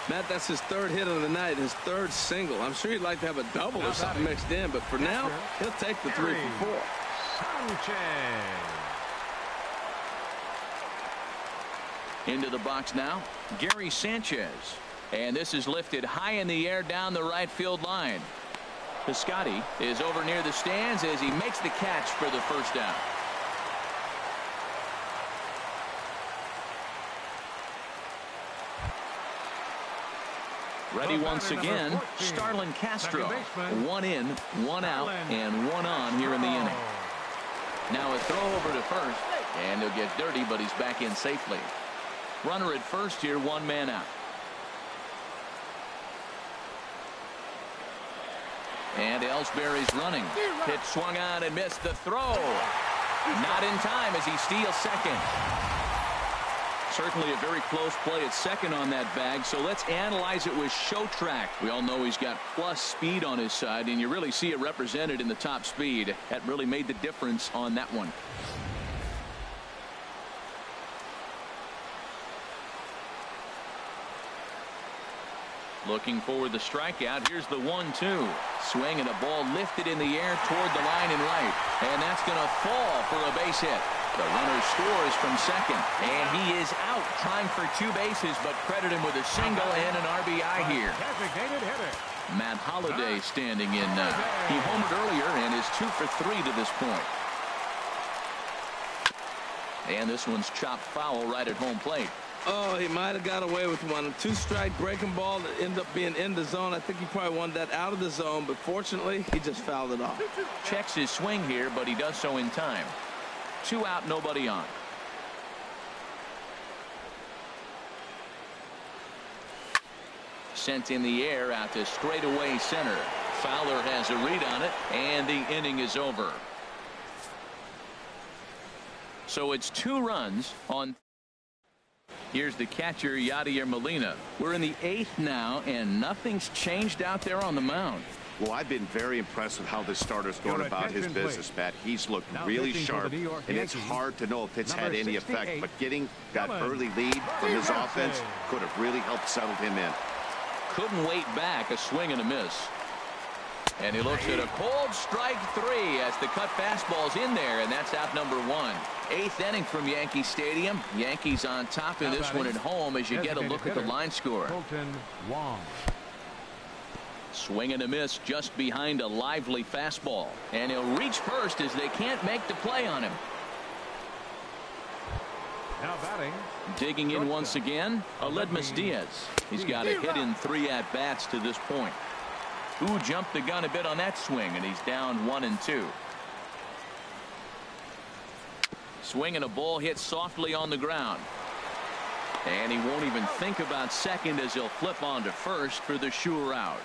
Speaker 3: Matt, that's his 3rd hit of the night, his 3rd single. I'm sure he'd like to have a double or something mixed in, but for now, he'll take the 3 for 4.
Speaker 1: Into the box now, Gary Sanchez. And this is lifted high in the air down the right field line. Piscotty is over near the stands as he makes the catch for the first down. Ready once again, Starlin Castro. 1 in, 1 out, and 1 on here in the inning. Now a throw over to first, and he'll get dirty, but he's back in safely. Runner at first here, 1 man out. And Ellsbury's running. Pitch swung on and missed the throw. Not in time as he steals second. Certainly a very close play at second on that bag, so let's analyze it with show track. We all know he's got plus speed on his side, and you really see it represented in the top speed. That really made the difference on that one. Looking for the strikeout. Here's the 1-2. Swing and a ball lifted in the air toward the line and right. And that's going to fall for a base hit. The runner scores from second. And he is out trying for 2 bases, but credit him with a single and an RBI here. Matt Holliday standing in now. He homered earlier and is 2 for 3 to this point. And this one's chopped foul right at home plate.
Speaker 3: Oh, he might have got away with one. A 2-strike breaking ball that ended up being in the zone. I think he probably wanted that out of the zone, but fortunately, he just fouled it off.
Speaker 1: Checks his swing here, but he does so in time. 2 out, nobody on. Sent in the air out to straightaway center. Fowler has a read on it, and the inning is over. So it's 2 runs on. Here's the catcher, Yadier Molina. We're in the 8th now, and nothing's changed out there on the mound.
Speaker 2: Well, I've been very impressed with how this starter's going about his business, Matt. He's looked really sharp, and it's hard to know if it's had any effect. But getting that early lead from his offense could have really helped settle him in.
Speaker 1: Couldn't wait back. A swing and a miss. And he looks at a cold strike 3 as the cut fastball's in there, and that's out number 1. 8th inning from Yankee Stadium. Yankees on top in this one at home as you get a look at the line score. Swing and a miss just behind a lively fastball. And he'll reach first as they can't make the play on him.
Speaker 4: Now batting.
Speaker 1: Digging in once again, Aledmus Diaz. He's got a hit in 3 at-bats to this point. Who jumped the gun a bit on that swing, and he's down 1-2. Swing and a ball hit softly on the ground. And he won't even think about second as he'll flip on to first for the sure out.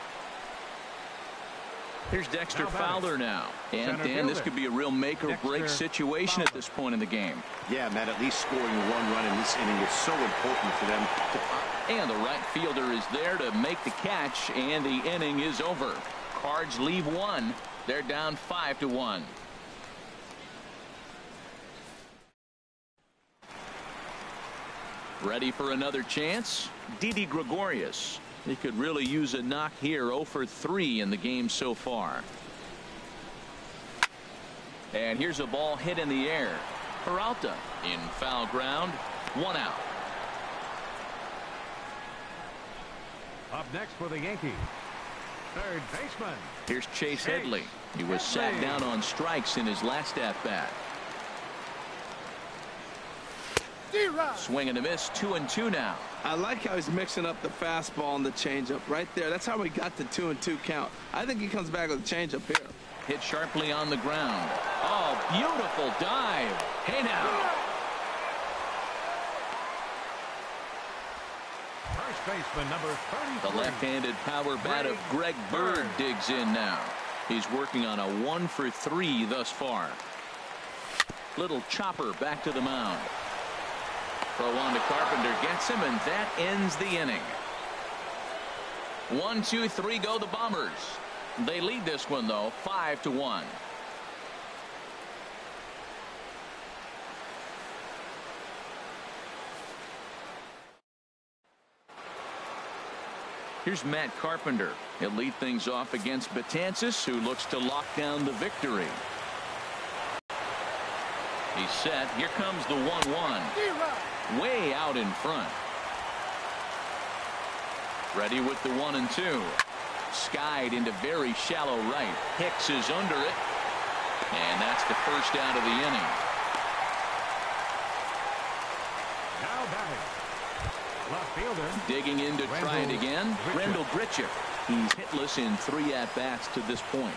Speaker 1: Here's Dexter Fowler now. And Dan, this could be a real make or break situation at this point in the game.
Speaker 2: Yeah, Matt, at least scoring 1 run in this inning is so important for them to.
Speaker 1: And the right fielder is there to make the catch, and the inning is over. Cards leave 1. They're down 5-1. Ready for another chance? Didi Gregorius. He could really use a knock here. 0 for 3 in the game so far. And here's a ball hit in the air. Peralta in foul ground. 1 out.
Speaker 4: Up next for the Yankees, third baseman.
Speaker 1: Here's Chase Headley. He was sat down on strikes in his last at-bat. Swing and a miss. 2-2 now.
Speaker 3: I like how he's mixing up the fastball and the changeup right there. That's how we got the 2-2 count. I think he comes back with a changeup here.
Speaker 1: Hit sharply on the ground. Oh, beautiful dive. Hey now.
Speaker 4: First baseman number 33.
Speaker 1: The left-handed power bat of Greg Bird digs in now. He's working on a 1 for 3 thus far. Little chopper back to the mound. Throw on to Carpenter, gets him, and that ends the inning. 1, 2, 3 go the Bombers. They lead this one though 5-1. Here's Matt Carpenter. He'll lead things off against Betances, who looks to lock down the victory. He's set. Here comes the 1-1. Way out in front. Ready with the 1-2. Skied into very shallow right. Hicks is under it. And that's the first out of the inning.
Speaker 4: Now batting. Left fielder.
Speaker 1: Digging in to try it again. Rendell Grichuk. He's hitless in 3 at-bats to this point.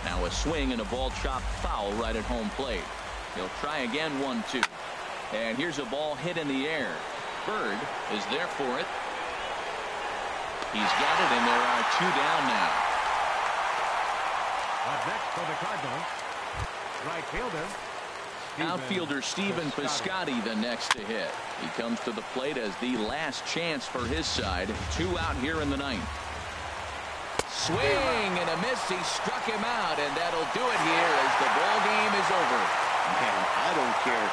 Speaker 1: Now a swing and a ball chopped foul right at home plate. He'll try again. 1-2. And here's a ball hit in the air. Bird is there for it. He's got it, and there are 2 down now.
Speaker 4: Up next for the Cardinals, right fielder.
Speaker 1: Outfielder Stephen Piscotty the next to hit. He comes to the plate as the last chance for his side. 2 out here in the 9th. Swing and a miss. He struck him out, and that'll do it here as the ball game is over.
Speaker 2: Man, I don't care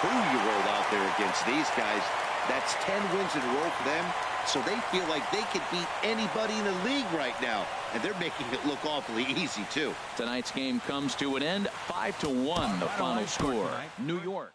Speaker 2: who you rolled out there against these guys. That's 10 wins in a row for them, so they feel like they could beat anybody in the league right now, and they're making it look awfully easy, too.
Speaker 1: Tonight's game comes to an end, 5-1, the final score. New York.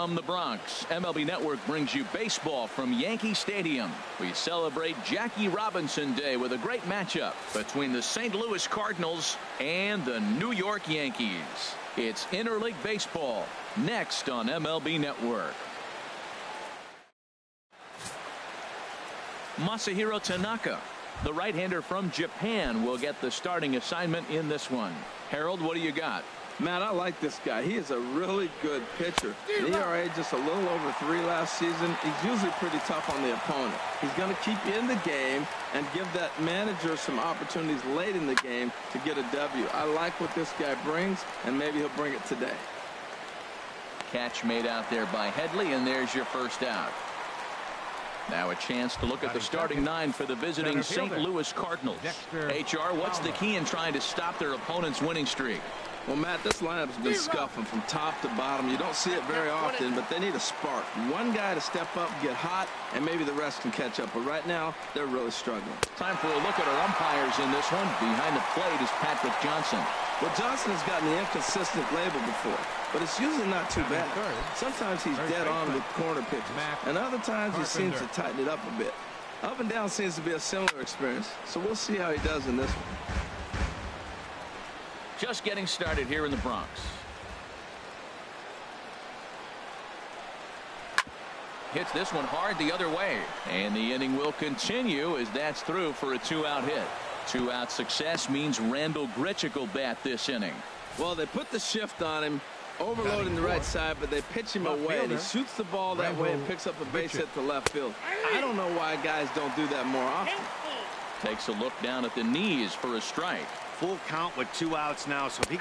Speaker 1: From the Bronx, MLB Network brings you baseball from Yankee Stadium. We celebrate Jackie Robinson Day with a great matchup between the St. Louis Cardinals and the New York Yankees. It's interleague baseball next on MLB Network. Masahiro Tanaka, the right-hander from Japan, will get the starting assignment in this one. Harold, what do you got?
Speaker 3: Matt, I like this guy. He is a really good pitcher. The ERA just a little over 3 last season. He's usually pretty tough on the opponent. He's going to keep you in the game and give that manager some opportunities late in the game to get a W. I like what this guy brings, and maybe he'll bring it today.
Speaker 1: Catch made out there by Headley, and there's your first out. Now a chance to look at the starting 9 for the visiting St. Louis Cardinals. HR, what's the key in trying to stop their opponent's winning streak?
Speaker 3: Well, Matt, this lineup's been scuffing from top to bottom. You don't see it very often, but they need a spark. One guy to step up, get hot, and maybe the rest can catch up. But right now, they're really struggling.
Speaker 1: Time for a look at our umpires in this one. Behind the plate is Patrick Johnson.
Speaker 3: Well, Johnson has gotten the inconsistent label before, but it's usually not too bad. Sometimes he's dead on with corner pitches, and other times he seems to tighten it up a bit. Up and down seems to be a similar experience, so we'll see how he does in this one.
Speaker 1: Just getting started here in the Bronx. Hits this one hard the other way, and the inning will continue as that's through for a 2-out hit. 2-out success means Randall Grichuk will bat this inning.
Speaker 3: Well, they put the shift on him, overloading the right side, but they pitch him away, and he shoots the ball that way and picks up a base hit to left field. I don't know why guys don't do that more often.
Speaker 1: Takes a look down at the knees for a strike.
Speaker 2: Full count with 2 outs now, so he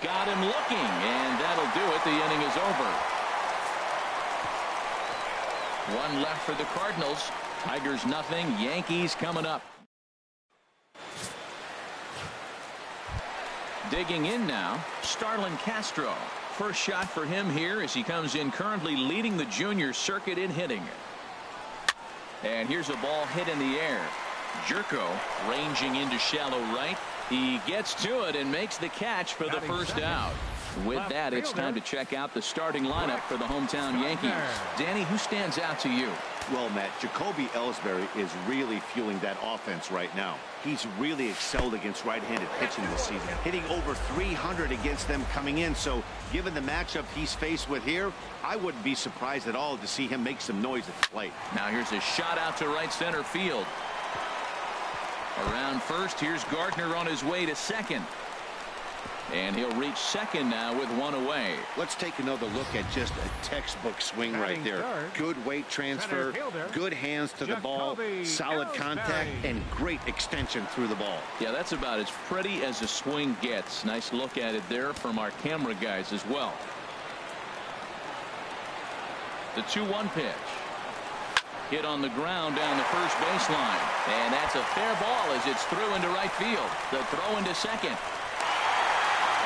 Speaker 1: got him looking, and that'll do it. The inning is over. 1 left for the Cardinals. Tigers nothing. Yankees coming up. Digging in now, Starlin Castro. First shot for him here as he comes in currently leading the junior circuit in hitting. And here's a ball hit in the air. Jerko ranging into shallow right. He gets to it and makes the catch for the first out. With that, it's time to check out the starting lineup for the hometown Yankees. Danny, who stands out to you?
Speaker 2: Well, Matt, Jacoby Ellsbury is really fueling that offense right now. He's really excelled against right-handed pitching this season, hitting over 300 against them coming in. So given the matchup he's faced with here, I wouldn't be surprised at all to see him make some noise at the plate.
Speaker 1: Now here's a shot out to right center field. Around first, here's Gardner on his way to second. And he'll reach second now with 1 away.
Speaker 2: Let's take another look at just a textbook swing right there. Good weight transfer, good hands to the ball, solid contact, and great extension through the ball.
Speaker 1: Yeah, that's about as pretty as a swing gets. Nice look at it there from our camera guys as well. The 2-1 pitch. Hit on the ground down the first baseline. And that's a fair ball as it's through into right field. The throw into second.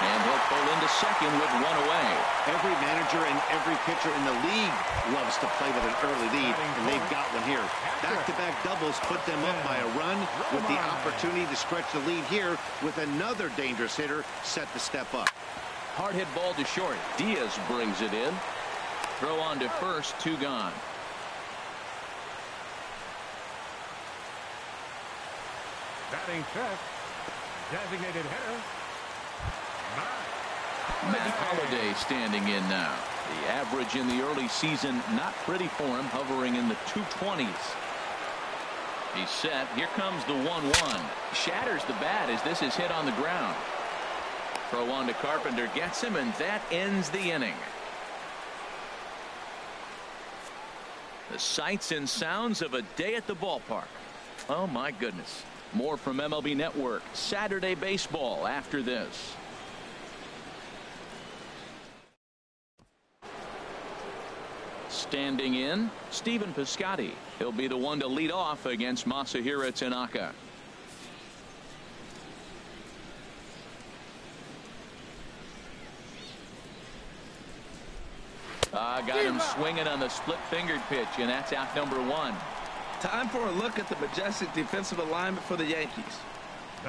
Speaker 1: And he'll pull into second with 1 away.
Speaker 2: Every manager and every pitcher in the league loves to play with an early lead, and they've got one here. Back-to-back doubles put them up by a run with the opportunity to stretch the lead here with another dangerous hitter set to step up.
Speaker 1: Hard hit ball to short. Diaz brings it in. Throw on to first, 2 gone.
Speaker 4: Batting check. Designated hitter.
Speaker 1: Matt Holliday standing in now. The average in the early season not pretty for him, hovering in the 220s. He's set. Here comes the 1-1. Shatters the bat as this is hit on the ground. Throw on to Carpenter, gets him, and that ends the inning. The sights and sounds of a day at the ballpark. Oh my goodness. More from MLB Network. Saturday baseball after this. Standing in, Stephen Piscotty. He'll be the one to lead off against Masahiro Tanaka. Got him swinging on the split-fingered pitch, and that's out number 1.
Speaker 3: Time for a look at the majestic defensive alignment for the Yankees.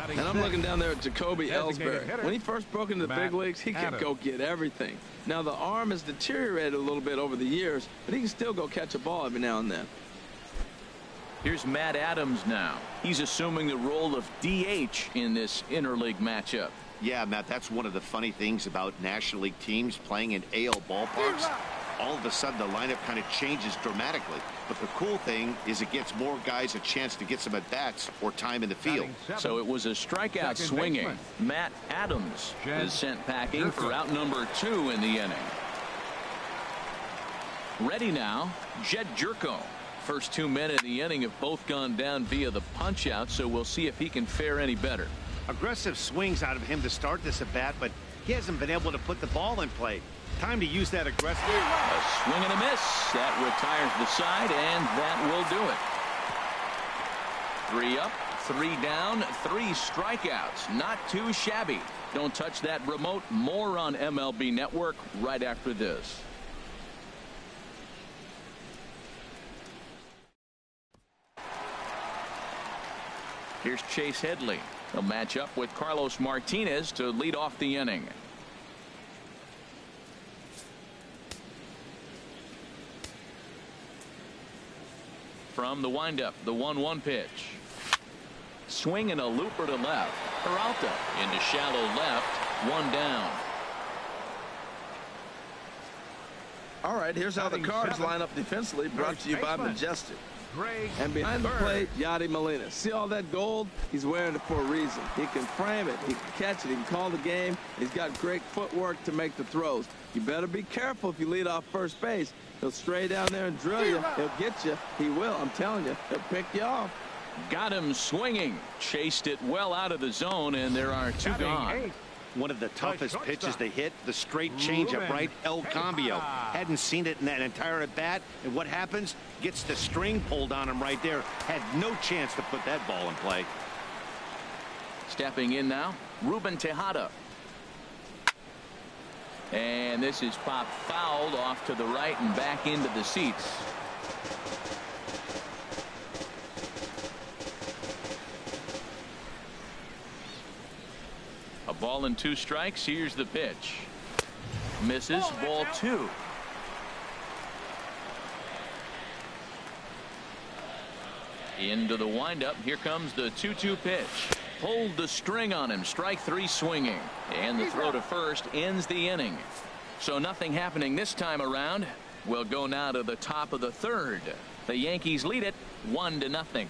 Speaker 3: And I'm looking down there at Jacoby Ellsbury. When he first broke into the big leagues, he could go get everything. Now, the arm has deteriorated a little bit over the years, but he can still go catch a ball every now and then.
Speaker 1: Here's Matt Adams now. He's assuming the role of DH in this interleague matchup.
Speaker 2: Yeah, Matt, that's one of the funny things about National League teams playing in AL ballparks. All of a sudden, the lineup kind of changes dramatically. But the cool thing is it gets more guys a chance to get some at-bats or time in the field.
Speaker 1: So it was a strikeout swinging. Matt Adams is sent packing for out number 2 in the inning. Ready now, Jed Jerko. First 2 men in the inning have both gone down via the punch-out, so we'll see if he can fare any better.
Speaker 2: Aggressive swings out of him to start this at-bat, but he hasn't been able to put the ball in play. Time to use that aggressive.
Speaker 1: A swing and a miss. That retires the side, and that will do it. 3 up, 3 down, 3 strikeouts. Not too shabby. Don't touch that remote. More on MLB Network right after this. Here's Chase Headley. He'll match up with Carlos Martinez to lead off the inning. From the windup, the 1-1 pitch. Swing and a looper to left. Peralta into shallow left. 1 down.
Speaker 3: All right, here's how the Cards line up defensively, brought to you by Majestic. And behind the plate, Yadi Molina. See all that gold? He's wearing it for a reason. He can frame it, he can catch it, he can call the game. He's got great footwork to make the throws. You better be careful if you lead off first base. He'll stray down there and drill you. He'll get you. He will. I'm telling you. He'll pick you off.
Speaker 1: Got him swinging. Chased it well out of the zone, and there are 2 gone.
Speaker 2: One of the toughest pitches to hit, the straight changeup, right? El Cambio. Hadn't seen it in that entire at-bat, and what happens? Gets the string pulled on him right there. Had no chance to put that ball in play.
Speaker 1: Stepping in now, Ruben Tejada. And this is popped fouled off to the right and back into the seats. A ball and 2 strikes. Here's the pitch. Misses. Ball 2. Into the windup. Here comes the 2-2 pitch. Pulled the string on him. Strike 3 swinging. And the throw to first ends the inning. So nothing happening this time around. We'll go now to the top of the 3rd. The Yankees lead it 1-0.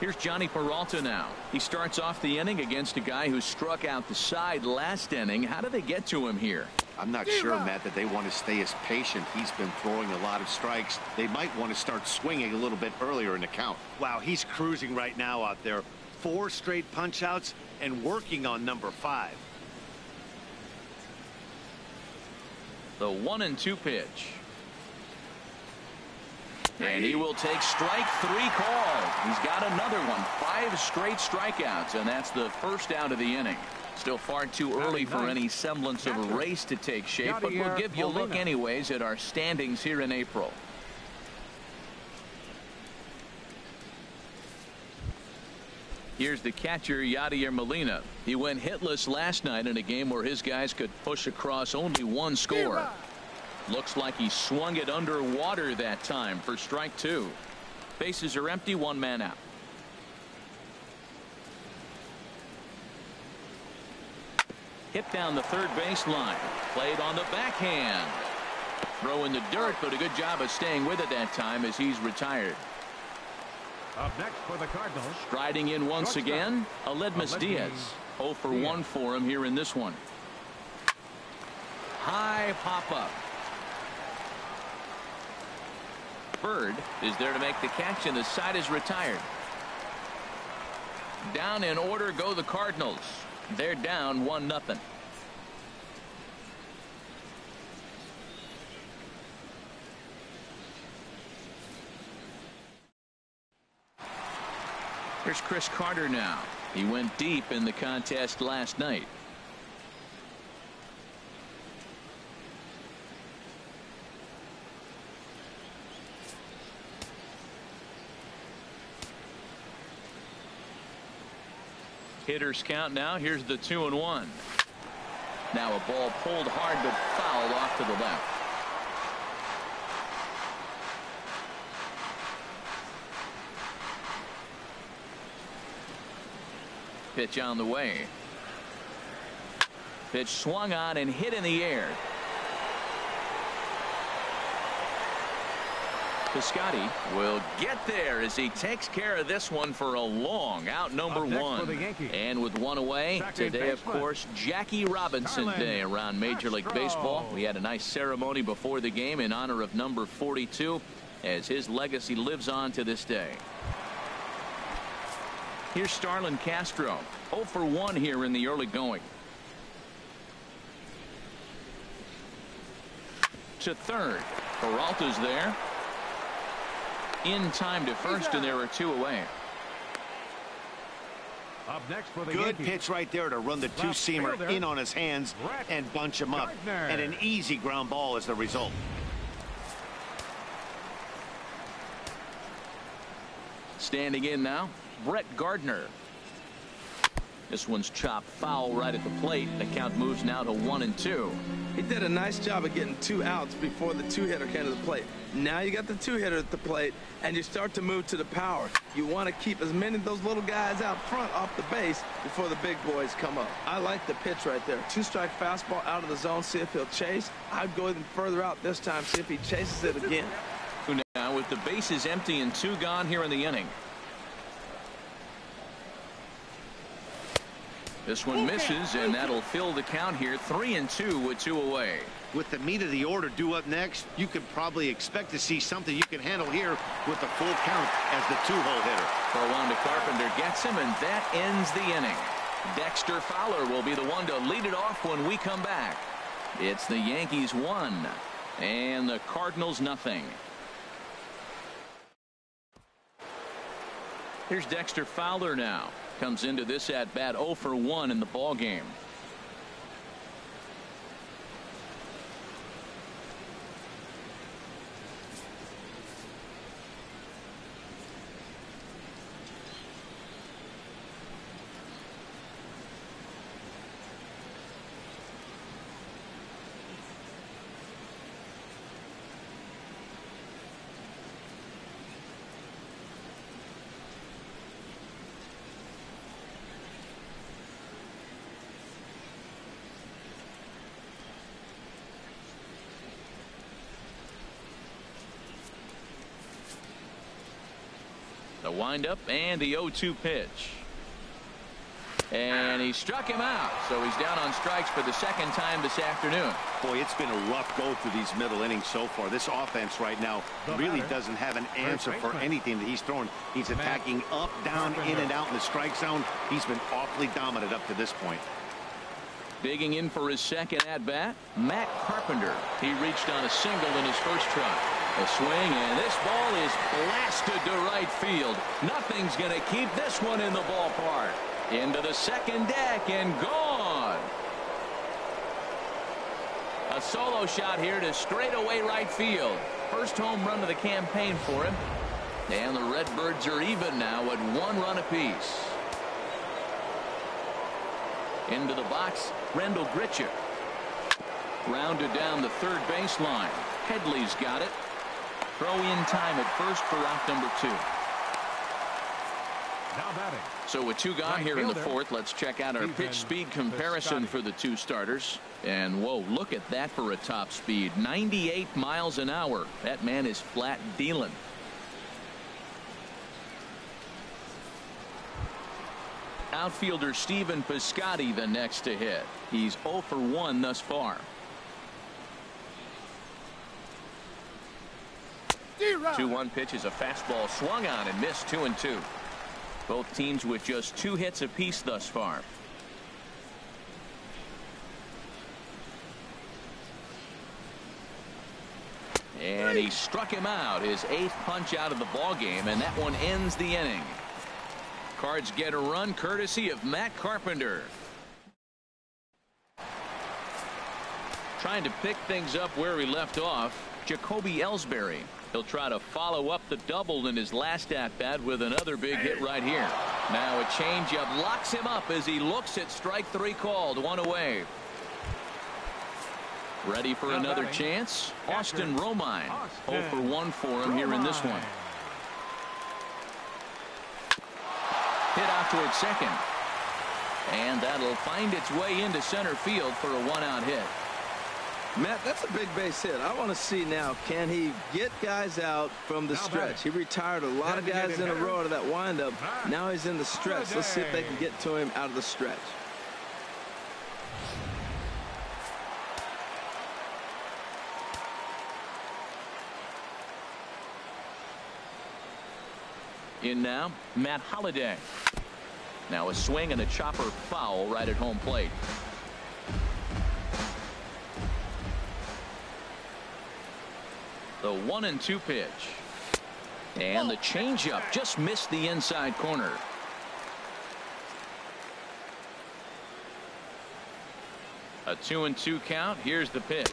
Speaker 1: Here's Johnny Peralta now. He starts off the inning against a guy who struck out the side last inning. How do they get to him here?
Speaker 2: I'm not sure, Matt, that they want to stay as patient. He's been throwing a lot of strikes. They might want to start swinging a little bit earlier in the count. Wow, he's cruising right now out there. 4 straight punch-outs and working on number 5.
Speaker 1: The 1-2 pitch. And he will take strike 3 call. He's got another one. 5 straight strikeouts, and that's the first out of the inning. Still far too early for any semblance of a race to take shape, but we'll give you a look anyways at our standings here in April. Here's the catcher, Yadier Molina. He went hitless last night in a game where his guys could push across only 1 score. Looks like he swung it underwater that time for strike 2. Bases are empty, 1 man out. Hit down the 3rd baseline. Played on the backhand. Throw in the dirt, but a good job of staying with it that time as he's retired.
Speaker 4: Up next for the Cardinals.
Speaker 1: Striding in once again, Aledmys Diaz. 0 for 1 for him here in this one. High pop-up. Bird is there to make the catch, and the side is retired. Down in order go the Cardinals. They're down 1-0. Here's Chris Carter now. He went deep in the contest last night. Hitters count now. Here's the 2-1. Now a ball pulled hard but fouled off to the left. Pitch on the way. Pitch swung on and hit in the air. Piscotty will get there as he takes care of this one for a long out, number one. And with one away, today, of course, Jackie Robinson Day around Major League Baseball. We had a nice ceremony before the game in honor of number 42 as his legacy lives on to this day. Here's Starlin Castro, 0 for 1 here in the early going. To third. Peralta's there. In time to first, and there are 2 away.
Speaker 4: Up next for the
Speaker 2: Good
Speaker 4: Yankees.
Speaker 2: pitch right there to run the two-seamer in on his hands and bunch him up. And an easy ground ball as the result.
Speaker 1: Standing in now, Brett Gardner. This one's chopped foul right at the plate. The count moves now to 1-2.
Speaker 3: He did a nice job of getting 2 outs before the 2-hitter came to the plate. Now you got the 2-hitter at the plate, and you start to move to the power. You want to keep as many of those little guys out front off the base before the big boys come up. I like the pitch right there. 2-strike fastball out of the zone, see if he'll chase. I'd go even further out this time, see if he chases it again.
Speaker 1: Now with the bases empty and 2 gone here in the inning. This one misses, and that'll fill the count here. 3-2 with 2 away.
Speaker 2: With the meat of the order due up next, you could probably expect to see something you can handle here with the full count as the 2-hole hitter.
Speaker 1: Rwanda Carpenter gets him, and that ends the inning. Dexter Fowler will be the one to lead it off when we come back. It's the Yankees 1 and the Cardinals nothing. Here's Dexter Fowler now. Comes into this at bat 0 for 1 in the ball game. The windup and the 0-2 pitch. And he struck him out. So he's down on strikes for the second time this afternoon.
Speaker 2: Boy, it's been a rough go through these middle innings so far. This offense right now really doesn't have an answer for anything that he's throwing. He's attacking up, down, in and out in the strike zone. He's been awfully dominant up to this point.
Speaker 1: Digging in for his second at-bat, Matt Carpenter. He reached on a single in his first try. A swing, and this ball is blasted to right field. Nothing's going to keep this one in the ballpark. Into the second deck and gone. A solo shot here to straightaway right field. First home run of the campaign for him. And the Redbirds are even now at 1 run apiece. Into the box, Rendell Grichuk. Rounded down the third baseline. Headley's got it. Throw in time at first for out number 2.
Speaker 4: Now batting.
Speaker 1: So with 2 gone here in the fourth, let's check out our pitch speed comparison for the 2 starters. And whoa, look at that for a top speed. 98 miles an hour. That man is flat dealing. Outfielder Stephen Piscotty the next to hit. He's 0 for 1 thus far. 2-1 pitch is a fastball swung on and missed. 2-2. Both teams with just 2 hits apiece thus far. And he struck him out, his 8th punch out of the ball game, and that one ends the inning. Cards get a run courtesy of Matt Carpenter. Trying to pick things up where he left off, Jacoby Ellsbury. He'll try to follow up the double in his last at-bat with another big hit right here. Now a changeup locks him up as he looks at strike 3 called. 1 away. Ready for another chance. Austin Romine. 0 for 1 for him here in this one. Hit out towards second. And that'll find its way into center field for a 1-out hit.
Speaker 3: Matt, that's a big base hit. I want to see now, can he get guys out from the stretch? He retired a lot of guys in a row out of that windup. Now he's in the stretch. Let's see if they can get to him out of the stretch.
Speaker 1: In now, Matt Holliday. Now a swing and a chopper foul right at home plate. The 1-2 pitch. And the changeup just missed the inside corner. A 2-2 count. Here's the pitch.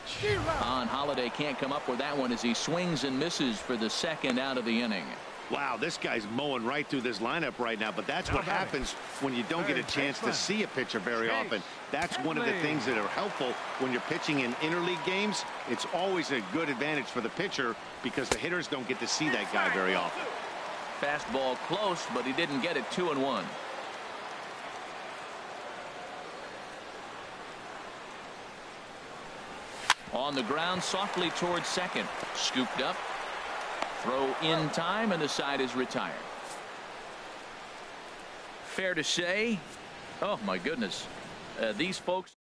Speaker 1: On Holliday can't come up with that one as he swings and misses for the second out of the inning.
Speaker 2: Wow, this guy's mowing right through this lineup right now, but that's what happens when you don't get a chance to see a pitcher very often. That's one of the things that are helpful when you're pitching in interleague games. It's always a good advantage for the pitcher because the hitters don't get to see that guy very often.
Speaker 1: Fastball close, but he didn't get it. 2-1. On the ground softly towards second. Scooped up. Throw in time, and the side is retired. Fair to say, oh my goodness, these folks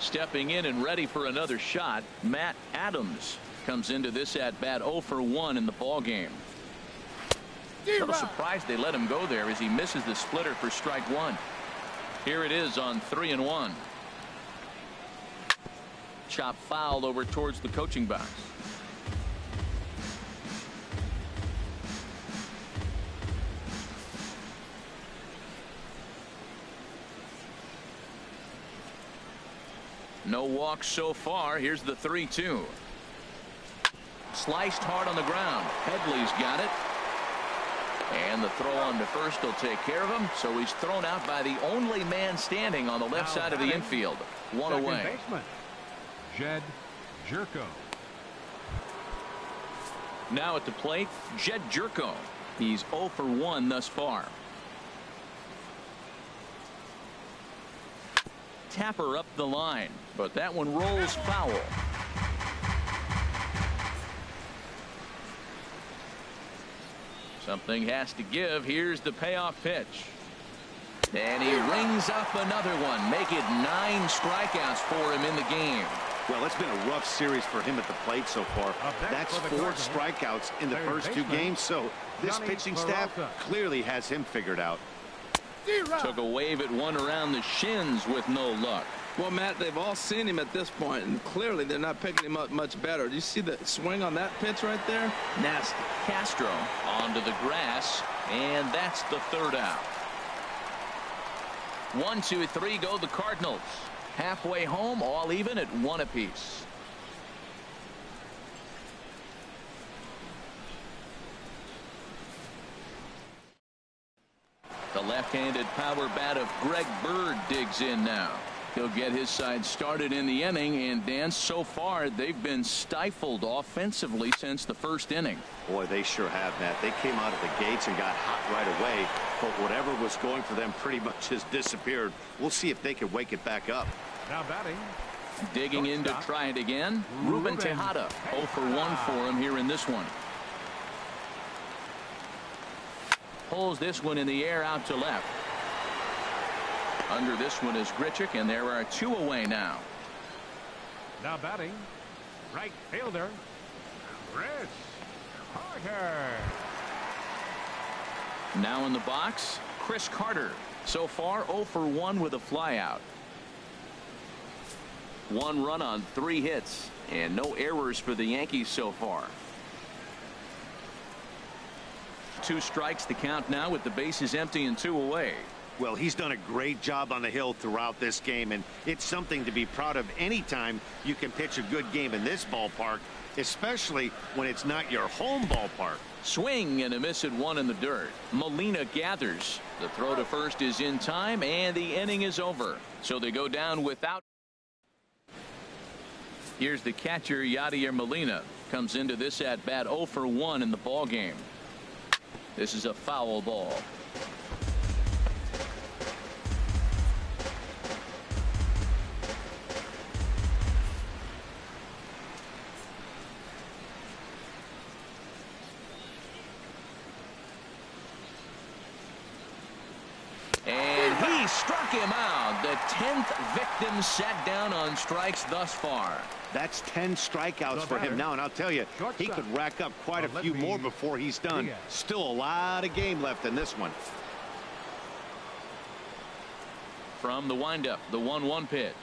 Speaker 1: stepping in and ready for another shot. Matt Adams comes into this at bat 0 for 1 in the ball game. Sort of surprised they let him go there as he misses the splitter for strike 1. Here it is on 3-1. Chop foul over towards the coaching box. No walks so far. Here's the 3-2. Sliced hard on the ground. Headley's got it. And the throw on to first will take care of him. So he's thrown out by the only man standing on the left side of the infield. 1 away.
Speaker 4: Jed Jerko.
Speaker 1: Now at the plate, Jed Jerko. He's 0 for 1 thus far. Tapper up the line, but that one rolls foul. Something has to give. Here's the payoff pitch. And he rings up another one. Make it 9 strikeouts for him in the game.
Speaker 2: Well, it's been a rough series for him at the plate so far. That's 4 strikeouts in the first 2 games, so this pitching staff clearly has him figured out.
Speaker 1: Took a wave at one around the shins with no luck.
Speaker 3: Well, Matt, they've all seen him at this point, and clearly they're not picking him up much better. Do you see the swing on that pitch right there? Nasty.
Speaker 1: Castro onto the grass, and that's the 3rd out. 1, 2, 3 go the Cardinals. Halfway home, all even at 1 apiece. The left-handed power bat of Greg Bird digs in now. He'll get his side started in the inning, and Dan, so far they've been stifled offensively since the first inning.
Speaker 2: Boy, they sure have, Matt. They came out of the gates and got hot right away, but whatever was going for them pretty much has disappeared. We'll see if they can wake it back up.
Speaker 4: Now batting.
Speaker 1: Digging in to try it again. Ruben Tejada. 0 for 1 for him here in this one. Pulls this one in the air out to left. Under this one is Grichuk, and there are 2 away now.
Speaker 4: Now batting, right fielder, Chris Carter.
Speaker 1: Now in the box, Chris Carter. So far 0 for 1 with a flyout. 1 run on 3 hits, and no errors for the Yankees so far. 2 strikes the count now with the bases empty and 2 away.
Speaker 2: Well, he's done a great job on the hill throughout this game, and it's something to be proud of anytime you can pitch a good game in this ballpark, especially when it's not your home ballpark.
Speaker 1: Swing and a miss at one in the dirt. Molina gathers. The throw to first is in time, and the inning is over. So they go down without. Here's the catcher, Yadier Molina. Comes into this at bat 0 for 1 in the ball game. This is a foul ball. And he struck him out. The 10th victim sat down on strikes thus far.
Speaker 2: That's 10 strikeouts for him now, and I'll tell you, he could rack up quite a few more before he's done. Still a lot of game left in this one.
Speaker 1: From the windup, the 1-1 pitch.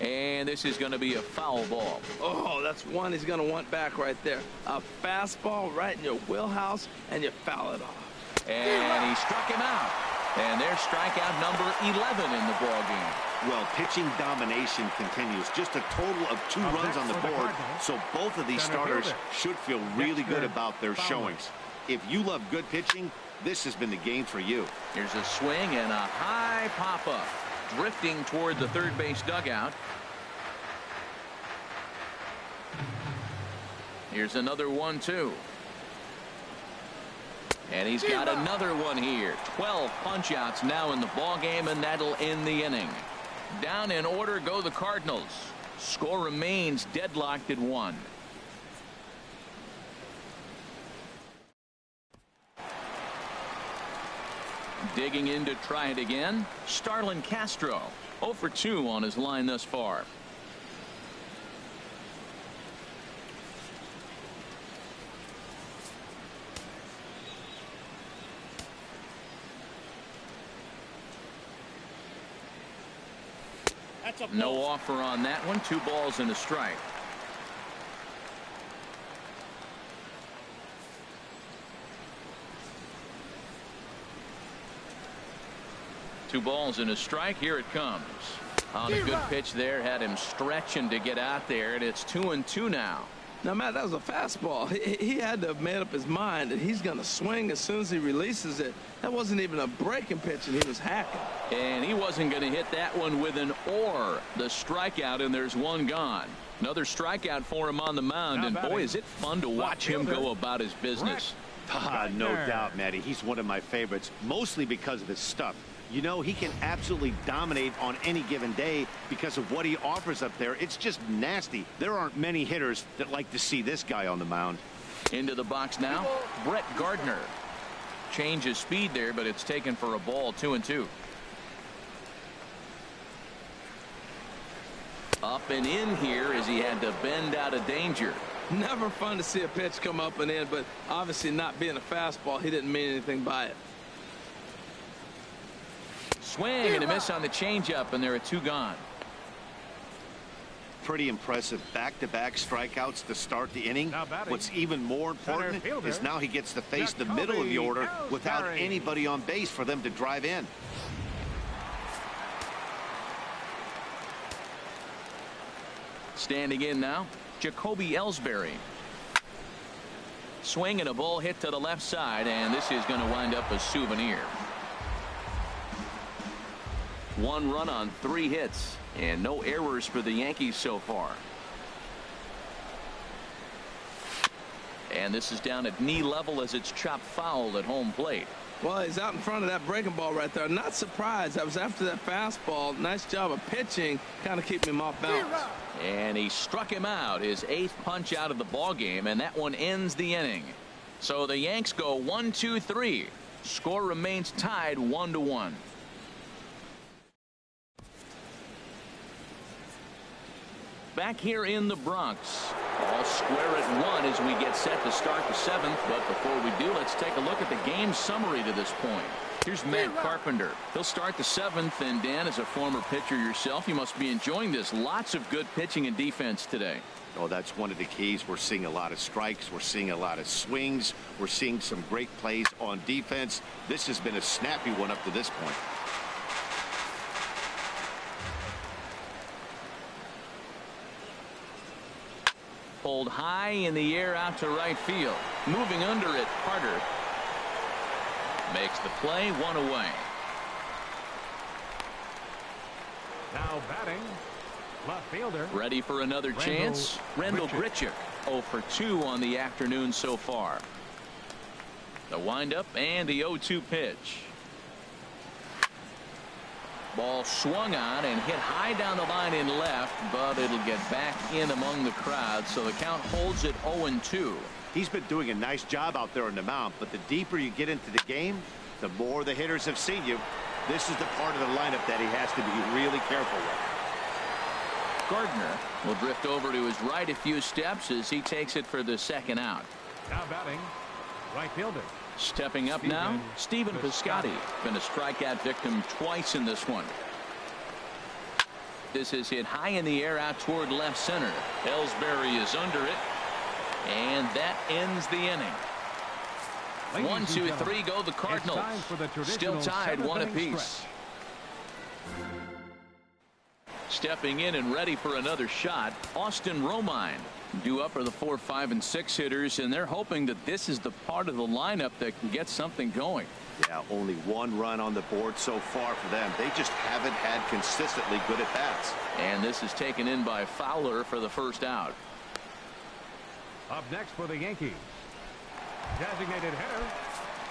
Speaker 1: And this is going to be a foul ball.
Speaker 3: Oh, that's one he's going to want back right there. A fastball right in your wheelhouse, and you foul it off.
Speaker 1: And he struck him out. And there's strikeout number 11 in the ball game.
Speaker 2: Well, pitching domination continues. Just a total of 2 runs on the board. So both of these starters should feel really good about their showings. If you love good pitching, this has been the game for you.
Speaker 1: Here's a swing and a high pop-up. Drifting toward the third base dugout. Here's another 1-2. And he's got another one here. 12 punch-outs now in the ball game, and that'll end the inning. Down in order go the Cardinals. Score remains deadlocked at 1. Digging in to try it again, Starlin Castro. 0 for 2 on his line thus far. No offer on that one. 2 balls and a strike. Two balls and a strike. Here it comes. On a good pitch there. Had him stretching to get out there, and it's 2-2 now.
Speaker 3: Now, Matt, that was a fastball. He had to have made up his mind that he's going to swing as soon as he releases it. That wasn't even a breaking pitch, and he was hacking.
Speaker 1: And he wasn't going to hit that one with an or. The strikeout, and there's one gone. Another strikeout for him on the mound, and boy, is it fun to watch him go about his business.
Speaker 2: No doubt, Matty. He's one of my favorites, mostly because of his stuff. You know, he can absolutely dominate on any given day because of what he offers up there. It's just nasty. There aren't many hitters that like to see this guy on the mound.
Speaker 1: Into the box now, Brett Gardner. Change of speed there, but it's taken for a ball. 2-2. Up and in here as he had to bend out of danger.
Speaker 3: Never fun to see a pitch come up and in, but obviously not being a fastball, he didn't mean anything by it.
Speaker 1: Swing and a miss on the changeup, and there are 2 gone.
Speaker 2: Pretty impressive back-to-back strikeouts to start the inning. What's even more important is now he gets to face the middle of the order without anybody on base for them to drive in.
Speaker 1: Standing in now, Jacoby Ellsbury. Swing and a ball hit to the left side, and this is going to wind up a souvenir. 1 run on 3 hits, and no errors for the Yankees so far. And this is down at knee level as it's chopped foul at home plate.
Speaker 3: Well, he's out in front of that breaking ball right there. Not surprised. I was after that fastball. Nice job of pitching, kind of keeping him off balance.
Speaker 1: And he struck him out, his 8th punch out of the ball game, and that one ends the inning. So the Yanks go 1-2-3. Score remains tied 1-1. Back here in the Bronx, all Ball square at 1 as we get set to start the 7th. But before we do, let's take a look at the game summary to this point. Here's Matt Carpenter. He'll start the 7th. And Dan, as a former pitcher yourself, you must be enjoying this. Lots of good pitching and defense today.
Speaker 2: Oh, that's one of the keys. We're seeing a lot of strikes. We're seeing a lot of swings. We're seeing some great plays on defense. This has been a snappy one up to this point.
Speaker 1: Pulled high in the air out to right field. Moving under it, Carter makes the play, 1 away.
Speaker 4: Now batting, left fielder.
Speaker 1: Ready for another chance. Randall Grichuk, 0 for 2 on the afternoon so far. The windup and the 0-2 pitch. Ball swung on and hit high down the line in left, but it'll get back in among the crowd, so the count holds at 0-2.
Speaker 2: He's been doing a nice job out there on the mound, but the deeper you get into the game, the more the hitters have seen you. This is the part of the lineup that he has to be really careful with.
Speaker 1: Gardner will drift over to his right a few steps as he takes it for the 2nd out.
Speaker 4: Now batting, right fielder.
Speaker 1: Stepping up now, Stephen Piscotty. Been a strikeout victim twice in this one. This is hit high in the air out toward left center. Ellsbury is under it, and that ends the inning. 1, 2, 3 go the Cardinals. Still tied 1 apiece. Stepping in and ready for another shot, Austin Romine. Due up are the 4, 5, and 6 hitters, and they're hoping that this is the part of the lineup that can get something going.
Speaker 2: Yeah, only 1 run on the board so far for them. They just haven't had consistently good at bats.
Speaker 1: And this is taken in by Fowler for the 1st out.
Speaker 4: Up next for the Yankees, designated hitter.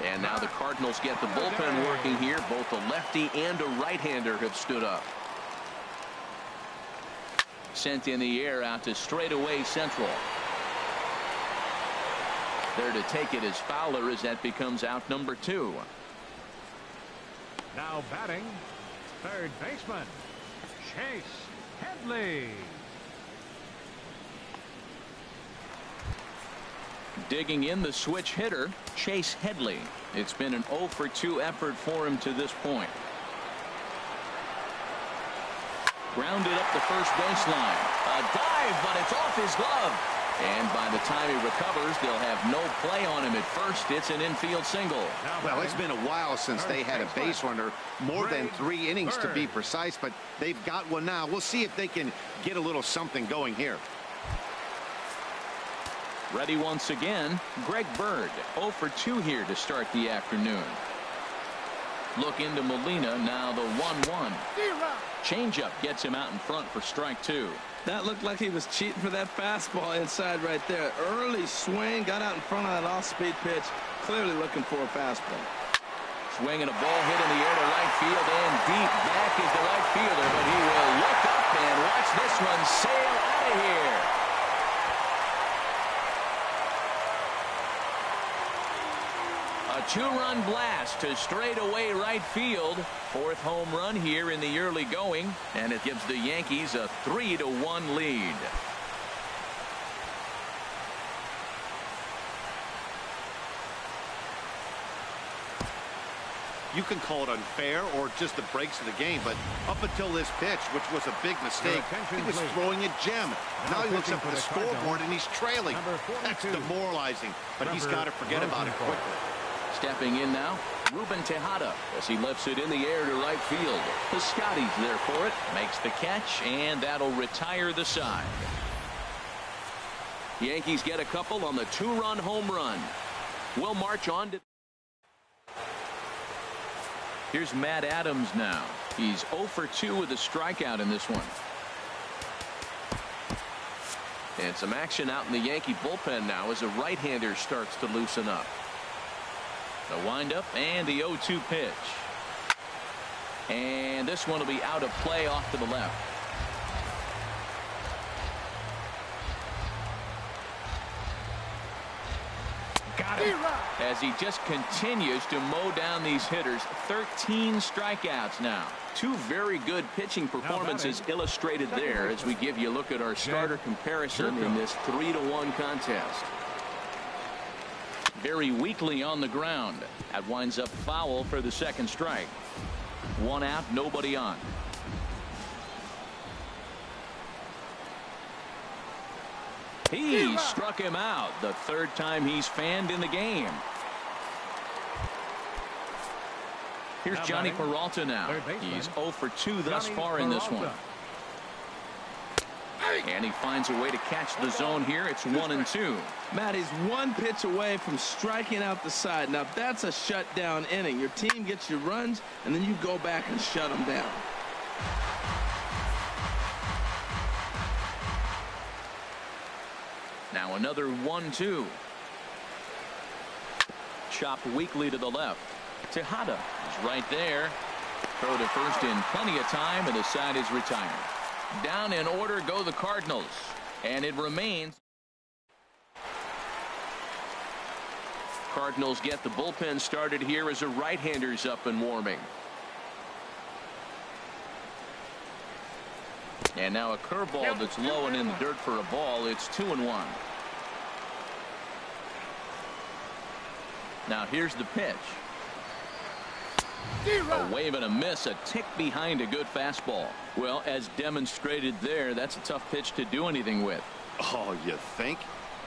Speaker 1: And now the Cardinals get the bullpen working here. Both a lefty and a right-hander have stood up. Sent in the air out to straightaway central. There to take it is Fowler as that becomes out number 2.
Speaker 4: Now batting, third baseman, Chase Headley.
Speaker 1: Digging in the switch hitter, Chase Headley. It's been an 0 for 2 effort for him to this point. Grounded up the first baseline. A dive, but it's off his glove. And by the time he recovers, they'll have no play on him at first. It's an infield single.
Speaker 2: Well, it's been a while since they had a base runner. More than 3 innings to be precise, but they've got one now. We'll see if they can get a little something going here.
Speaker 1: Ready once again, Greg Bird. 0 for 2 here to start the afternoon. Look into Molina, now the 1-1. Changeup gets him out in front for strike 2.
Speaker 3: That looked like he was cheating for that fastball inside right there. Early swing, got out in front of that off-speed pitch. Clearly looking for a fastball.
Speaker 1: Swinging a ball hit in the air to right field, and deep back is the right fielder, but he will look up and watch this one sail out of here. A 2-run blast to straightaway right field. 4th home run here in the early going, and it gives the Yankees a 3-1 lead.
Speaker 2: You can call it unfair or just the breaks of the game, but up until this pitch, which was a big mistake, he was throwing a gem. Now he looks up at the scoreboard and he's trailing. That's demoralizing, but he's got to forget about it quickly.
Speaker 1: Stepping in now, Ruben Tejada as he lifts it in the air to right field. Piscotty's there for it, makes the catch, and that'll retire the side. Yankees get a couple on the 2-run home run. We'll march on to... Here's Matt Adams now. He's 0 for 2 with a strikeout in this one. And some action out in the Yankee bullpen now as a right-hander starts to loosen up. The windup and the 0-2 pitch. And this one will be out of play off to the left. Got as he just continues to mow down these hitters. 13 strikeouts now. Two very good pitching performances illustrated there as we give you a look at our starter comparison in this 3-1 contest. Very weakly on the ground. That winds up foul for the second strike. One out, nobody on. He struck him out, the third time he's fanned in the game. Here's Johnny Peralta now. He's 0 for 2 thus far in this one. And he finds a way to catch the zone here. It's 1-2.
Speaker 3: Matt, he's one pitch away from striking out the side. Now, that's a shutdown inning. Your team gets your runs, and then you go back and shut them down.
Speaker 1: Now another 1-2. Chopped weakly to the left. Tejada is right there. Throw to first in plenty of time, and the side is retired. Down in order go the Cardinals, and it remains. Cardinals get the bullpen started here as a right-hander's up and warming. And now a curveball that's low and in the dirt for a ball. It's 2-1. Now here's the pitch. A wave and a miss, a tick behind a good fastball. Well, as demonstrated there, that's a tough pitch to do anything with.
Speaker 2: Oh, you think?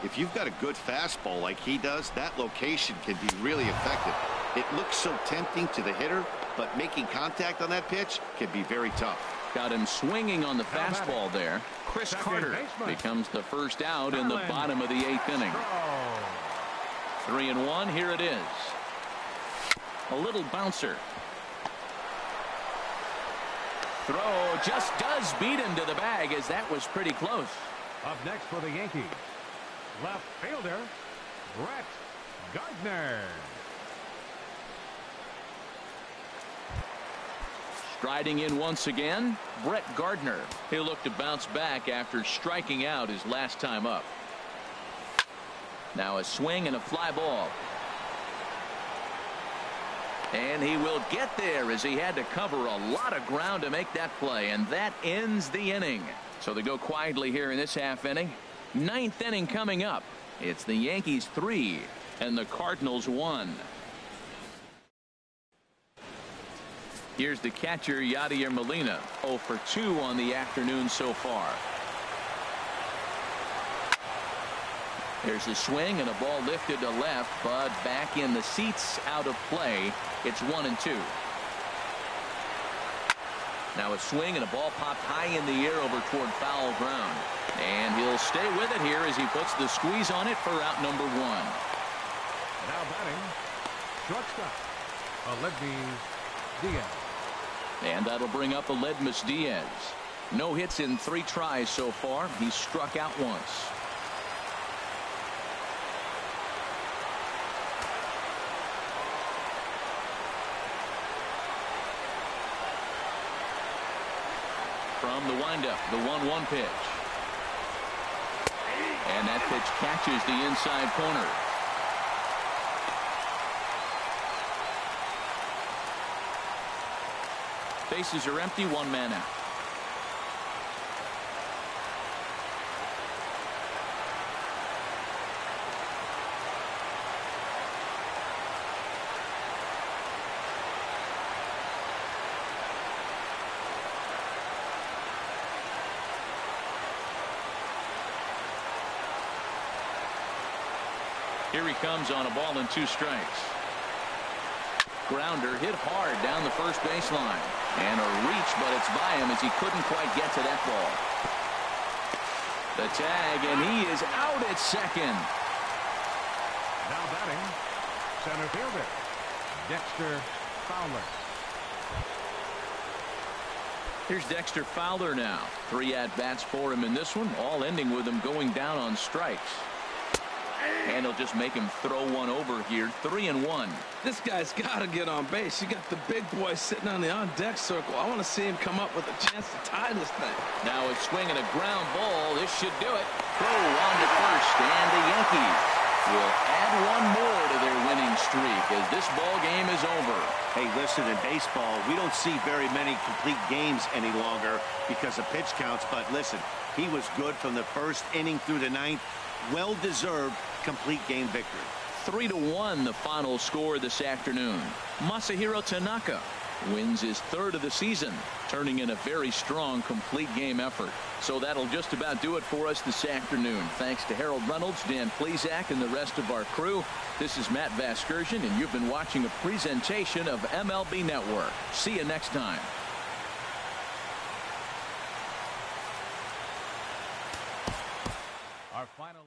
Speaker 2: If you've got a good fastball like he does, that location can be really effective. It looks so tempting to the hitter, but making contact on that pitch can be very tough.
Speaker 1: Got him swinging on the fastball there. Chris Carter becomes the first out in the bottom of the 8th inning. 3-1, here it is. A little bouncer. Throw just does beat him to the bag, as that was pretty close.
Speaker 4: Up next for the Yankees, left fielder, Brett Gardner.
Speaker 1: Striding in once again, Brett Gardner. He'll look to bounce back after striking out his last time up. Now a swing and a fly ball. And he will get there, as he had to cover a lot of ground to make that play, and that ends the inning. So they go quietly here in this half inning. 9th inning coming up. It's the Yankees 3 and the Cardinals 1. Here's the catcher, Yadier Molina, 0 for 2 on the afternoon so far. There's a swing and a ball lifted to left, but back in the seats, out of play. It's 1-2. Now a swing and a ball popped high in the air over toward foul ground. And he'll stay with it here as he puts the squeeze on it for out number 1.
Speaker 4: Now batting, shortstop, Aledmys Diaz.
Speaker 1: And that'll bring up Aledmys Diaz. No hits in 3 tries so far. He's struck out once. From the windup, the 1-1 pitch. And that pitch catches the inside corner. Bases are empty, 1 man out. Here he comes on a ball and 2 strikes. Grounder hit hard down the first baseline. And a reach, but it's by him as he couldn't quite get to that ball. The tag, and he is out at second.
Speaker 4: Now batting, center fielder, Dexter Fowler.
Speaker 1: Here's Dexter Fowler now. 3 at-bats for him in this one, all ending with him going down on strikes. And he'll just make him throw one over here. 3-1.
Speaker 3: This guy's got to get on base. You got the big boy sitting on the on-deck circle. I want to see him come up with a chance to tie this thing.
Speaker 1: Now a swing and a ground ball. This should do it. Throw on to first, and the Yankees will add one more to their winning streak as this ball game is over.
Speaker 2: Hey, listen, in baseball, we don't see very many complete games any longer because of pitch counts. But listen, he was good from the first inning through the ninth. Well-deserved complete game victory.
Speaker 1: 3-1 the final score this afternoon. Masahiro Tanaka wins his third of the season, turning in a very strong complete game effort. So that'll just about do it for us this afternoon. Thanks to Harold Reynolds, Dan Plesac, and the rest of our crew. This is Matt Vasgersian, and you've been watching a presentation of MLB Network. See you next time.
Speaker 4: Our final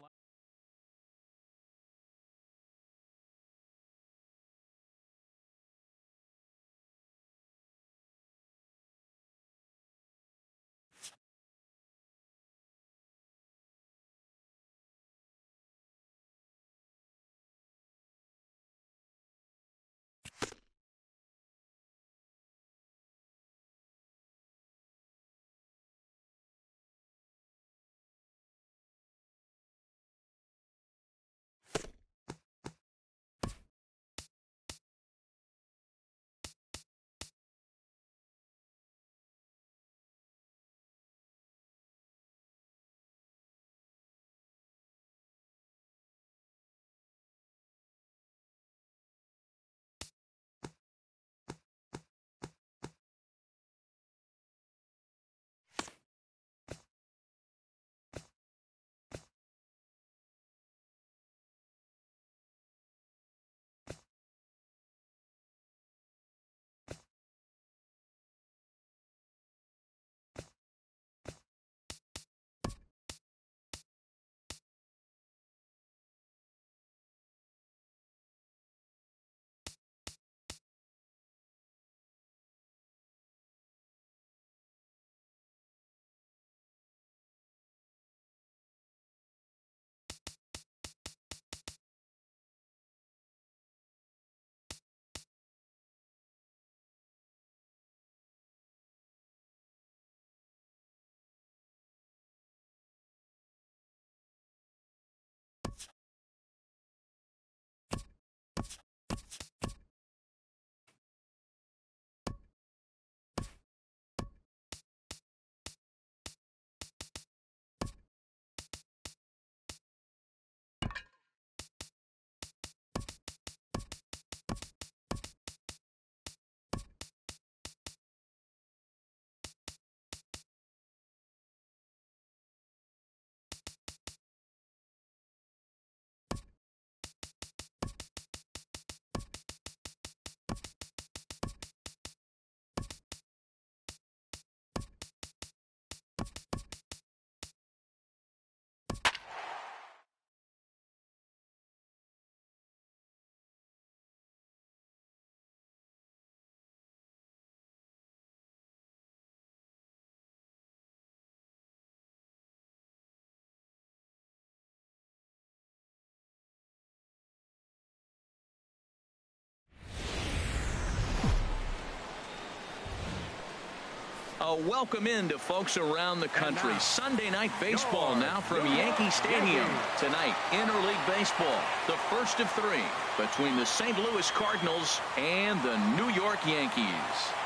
Speaker 1: welcome in to folks around the country. Sunday night baseball now from Yankee Stadium. Tonight, interleague baseball, the first of three between the St. Louis Cardinals and the New York Yankees.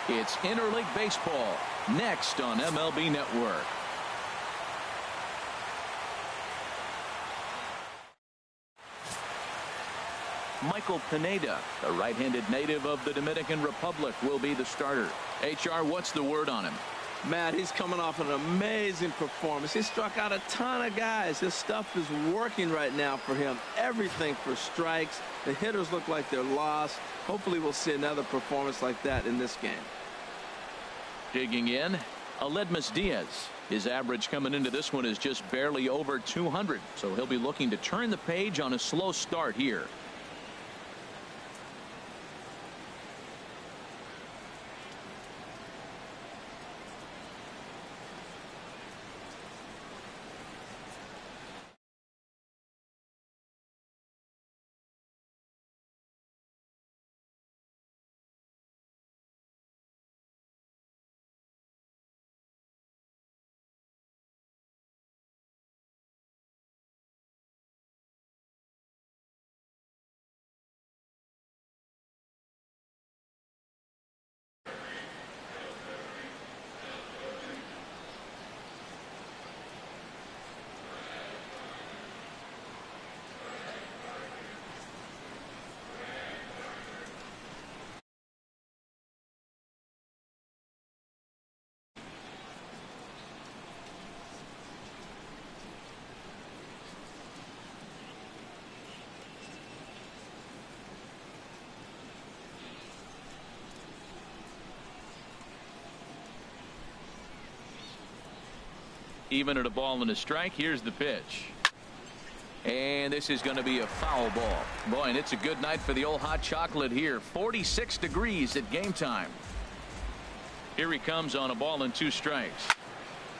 Speaker 1: It's interleague baseball next on MLB Network. Michael Pineda, the right-handed native of the Dominican Republic, will be the starter. HR, what's the word on him?
Speaker 3: Matt, he's coming off an amazing performance. He struck out a ton of guys. His stuff is working right now for him. Everything for strikes. The hitters look like they're lost. Hopefully we'll see another performance like that in this game.
Speaker 1: Digging in, Aledmus Diaz. His average coming into this one is just barely over 200, so he'll be looking to turn the page on a slow start here. Even at a ball and a strike, here's the pitch. And this is going to be a foul ball. Boy, and it's a good night for the old hot chocolate here. 46 degrees at game time. Here he comes on a ball and 2 strikes.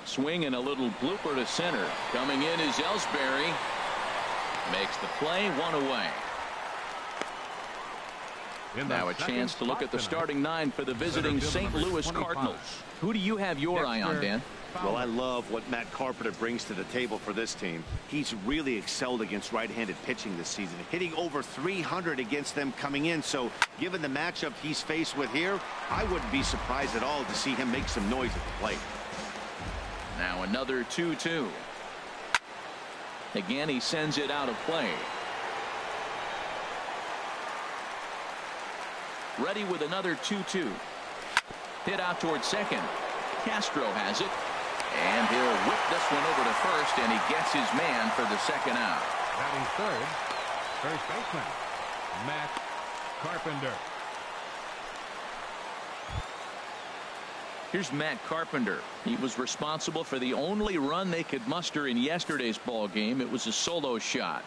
Speaker 1: Swing and a little blooper to center. Coming in is Ellsbury. Makes the play, 1 away. Now a chance to look at the starting 9 for the visiting St. Louis Cardinals. Who do you have your eye on, Dan?
Speaker 2: Well, I love what Matt Carpenter brings to the table for this team. He's really excelled against right-handed pitching this season, hitting over 300 against them coming in. So given the matchup he's faced with here, I wouldn't be surprised at all to see him make some noise at the plate.
Speaker 1: Now another 2-2. Again, he sends it out of play. Ready with another 2-2. Hit out towards second. Castro has it. And he'll whip this one over to first, and he gets his man for the second out.
Speaker 4: Batting third, first baseman, Matt Carpenter.
Speaker 1: Here's Matt Carpenter. He was responsible for the only run they could muster in yesterday's ball game. It was a solo shot.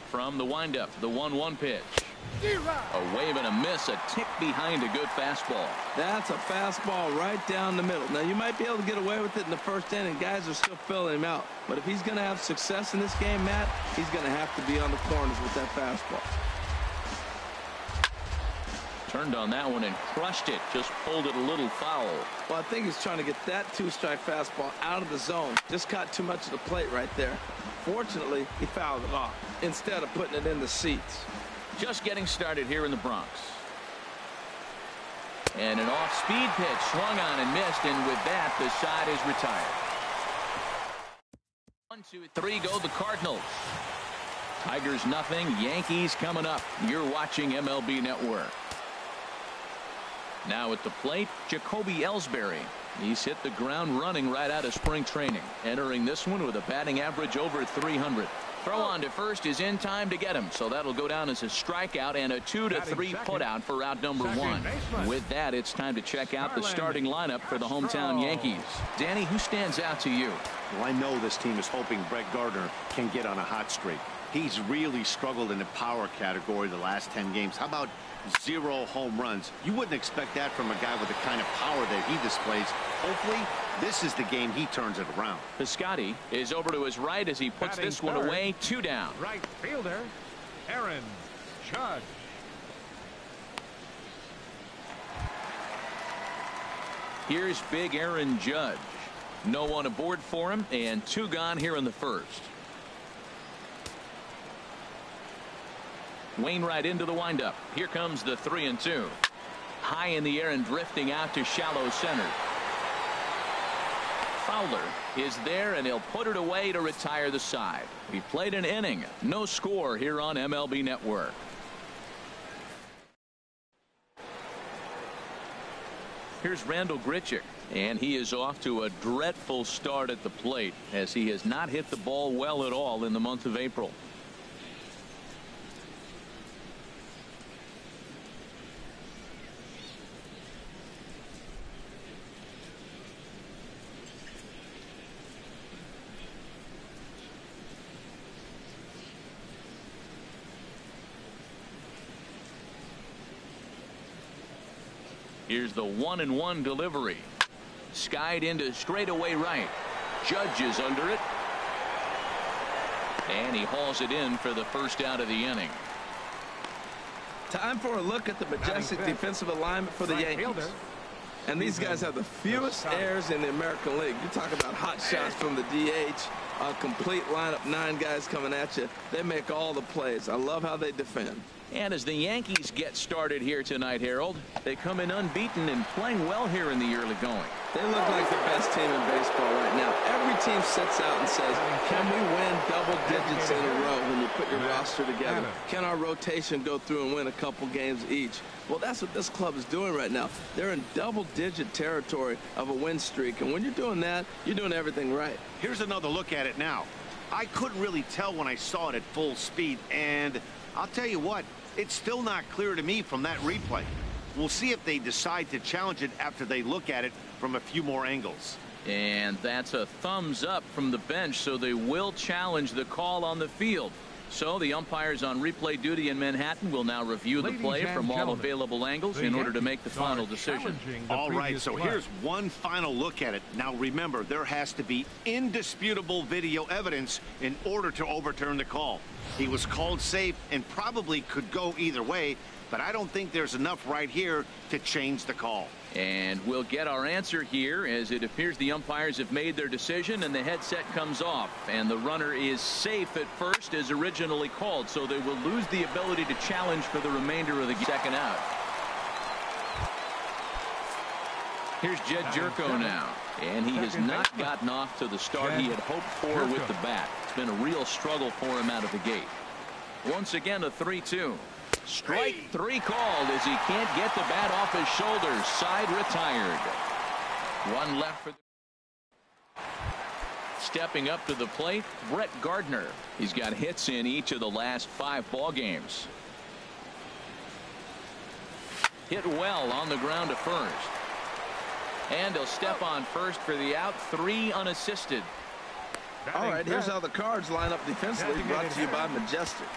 Speaker 1: From the windup, the 1-1 pitch. A wave and a miss, a tick behind a good fastball.
Speaker 3: That's a fastball right down the middle. Now, you might be able to get away with it in the first inning. Guys are still filling him out. But if he's going to have success in this game, Matt, he's going to have to be on the corners with that fastball.
Speaker 1: Turned on that one and crushed it. Just pulled it a little foul.
Speaker 3: Well, I think he's trying to get that 2-strike fastball out of the zone. Just caught too much of the plate right there. Fortunately, he fouled it off instead of putting it in the seats.
Speaker 1: Just getting started here in the Bronx. And an off-speed pitch swung on and missed, and with that, the side is retired. 1, 2, 3 go the Cardinals. Tigers nothing. Yankees coming up. You're watching MLB Network. Now at the plate, Jacoby Ellsbury. He's hit the ground running right out of spring training. Entering this one with a batting average over 300. Throw on to first is in time to get him. So that'll go down as a strikeout and a 2-3 putout for out number 1. With that, it's time to check out the starting lineup for the hometown Yankees. Danny, who stands out to you?
Speaker 2: Well, I know this team is hoping Brett Gardner can get on a hot streak. He's really struggled in the power category the last 10 games. How about 0 home runs? You wouldn't expect that from a guy with the kind of power that he displays. Hopefully, this is the game he turns it around.
Speaker 1: Piscotty is over to his right as he puts this one away. 2 down.
Speaker 4: Right fielder, Aaron Judge.
Speaker 1: Here's big Aaron Judge. No one aboard for him, and 2 gone here in the first. Wainwright into the windup. Here comes the 3-2. High in the air and drifting out to shallow center. Fowler is there, and he'll put it away to retire the side. He played an inning. No score here on MLB Network. Here's Randall Grichuk, and he is off to a dreadful start at the plate as he has not hit the ball well at all in the month of April. Here's the 1-1 delivery. Skied into straightaway right. Judge is under it. And he hauls it in for the first out of the inning.
Speaker 3: Time for a look at the majestic defensive alignment for the Yankees. And these guys have the fewest errors in the American League. You talk about hot shots from the DH, a complete lineup, 9 guys coming at you. They make all the plays. I love how they defend.
Speaker 1: And as the Yankees get started here tonight, Harold, they come in unbeaten and playing well here in the early going.
Speaker 3: They look like the best team in baseball right now. Every team sits out and says, can we win double digits in a row when you put your roster together? Can our rotation go through and win a couple games each? Well, that's what this club is doing right now. They're in double-digit territory of a win streak, and when you're doing that, you're doing everything right.
Speaker 2: Here's another look at it now. I couldn't really tell when I saw it at full speed, and I'll tell you what, it's still not clear to me from that replay. We'll see if they decide to challenge it after they look at it from a few more angles.
Speaker 1: And that's a thumbs up from the bench, so they will challenge the call on the field. So the umpires on replay duty in Manhattan will now review the play from all available angles in order to make the final decision.
Speaker 2: All right, so here's one final look at it. Now remember, there has to be indisputable video evidence in order to overturn the call. He was called safe and probably could go either way, but I don't think there's enough right here to change the call.
Speaker 1: And we'll get our answer here, as it appears the umpires have made their decision and the headset comes off, and the runner is safe at first as originally called, so they will lose the ability to challenge for the remainder of the second out. Here's Jed Jerko now, and he has not gotten off to the start he had hoped for with the bat. It's been a real struggle for him out of the gate. Once again, a 3-2. Strike three called as he can't get the bat off his shoulders. Side retired. One left for the... Stepping up to the plate, Brett Gardner. He's got hits in each of the last 5 ball games. Hit well on the ground to first. And he'll step on first for the out. 3 unassisted.
Speaker 3: All right, here's how the Cards line up defensively, brought to you by Majestic.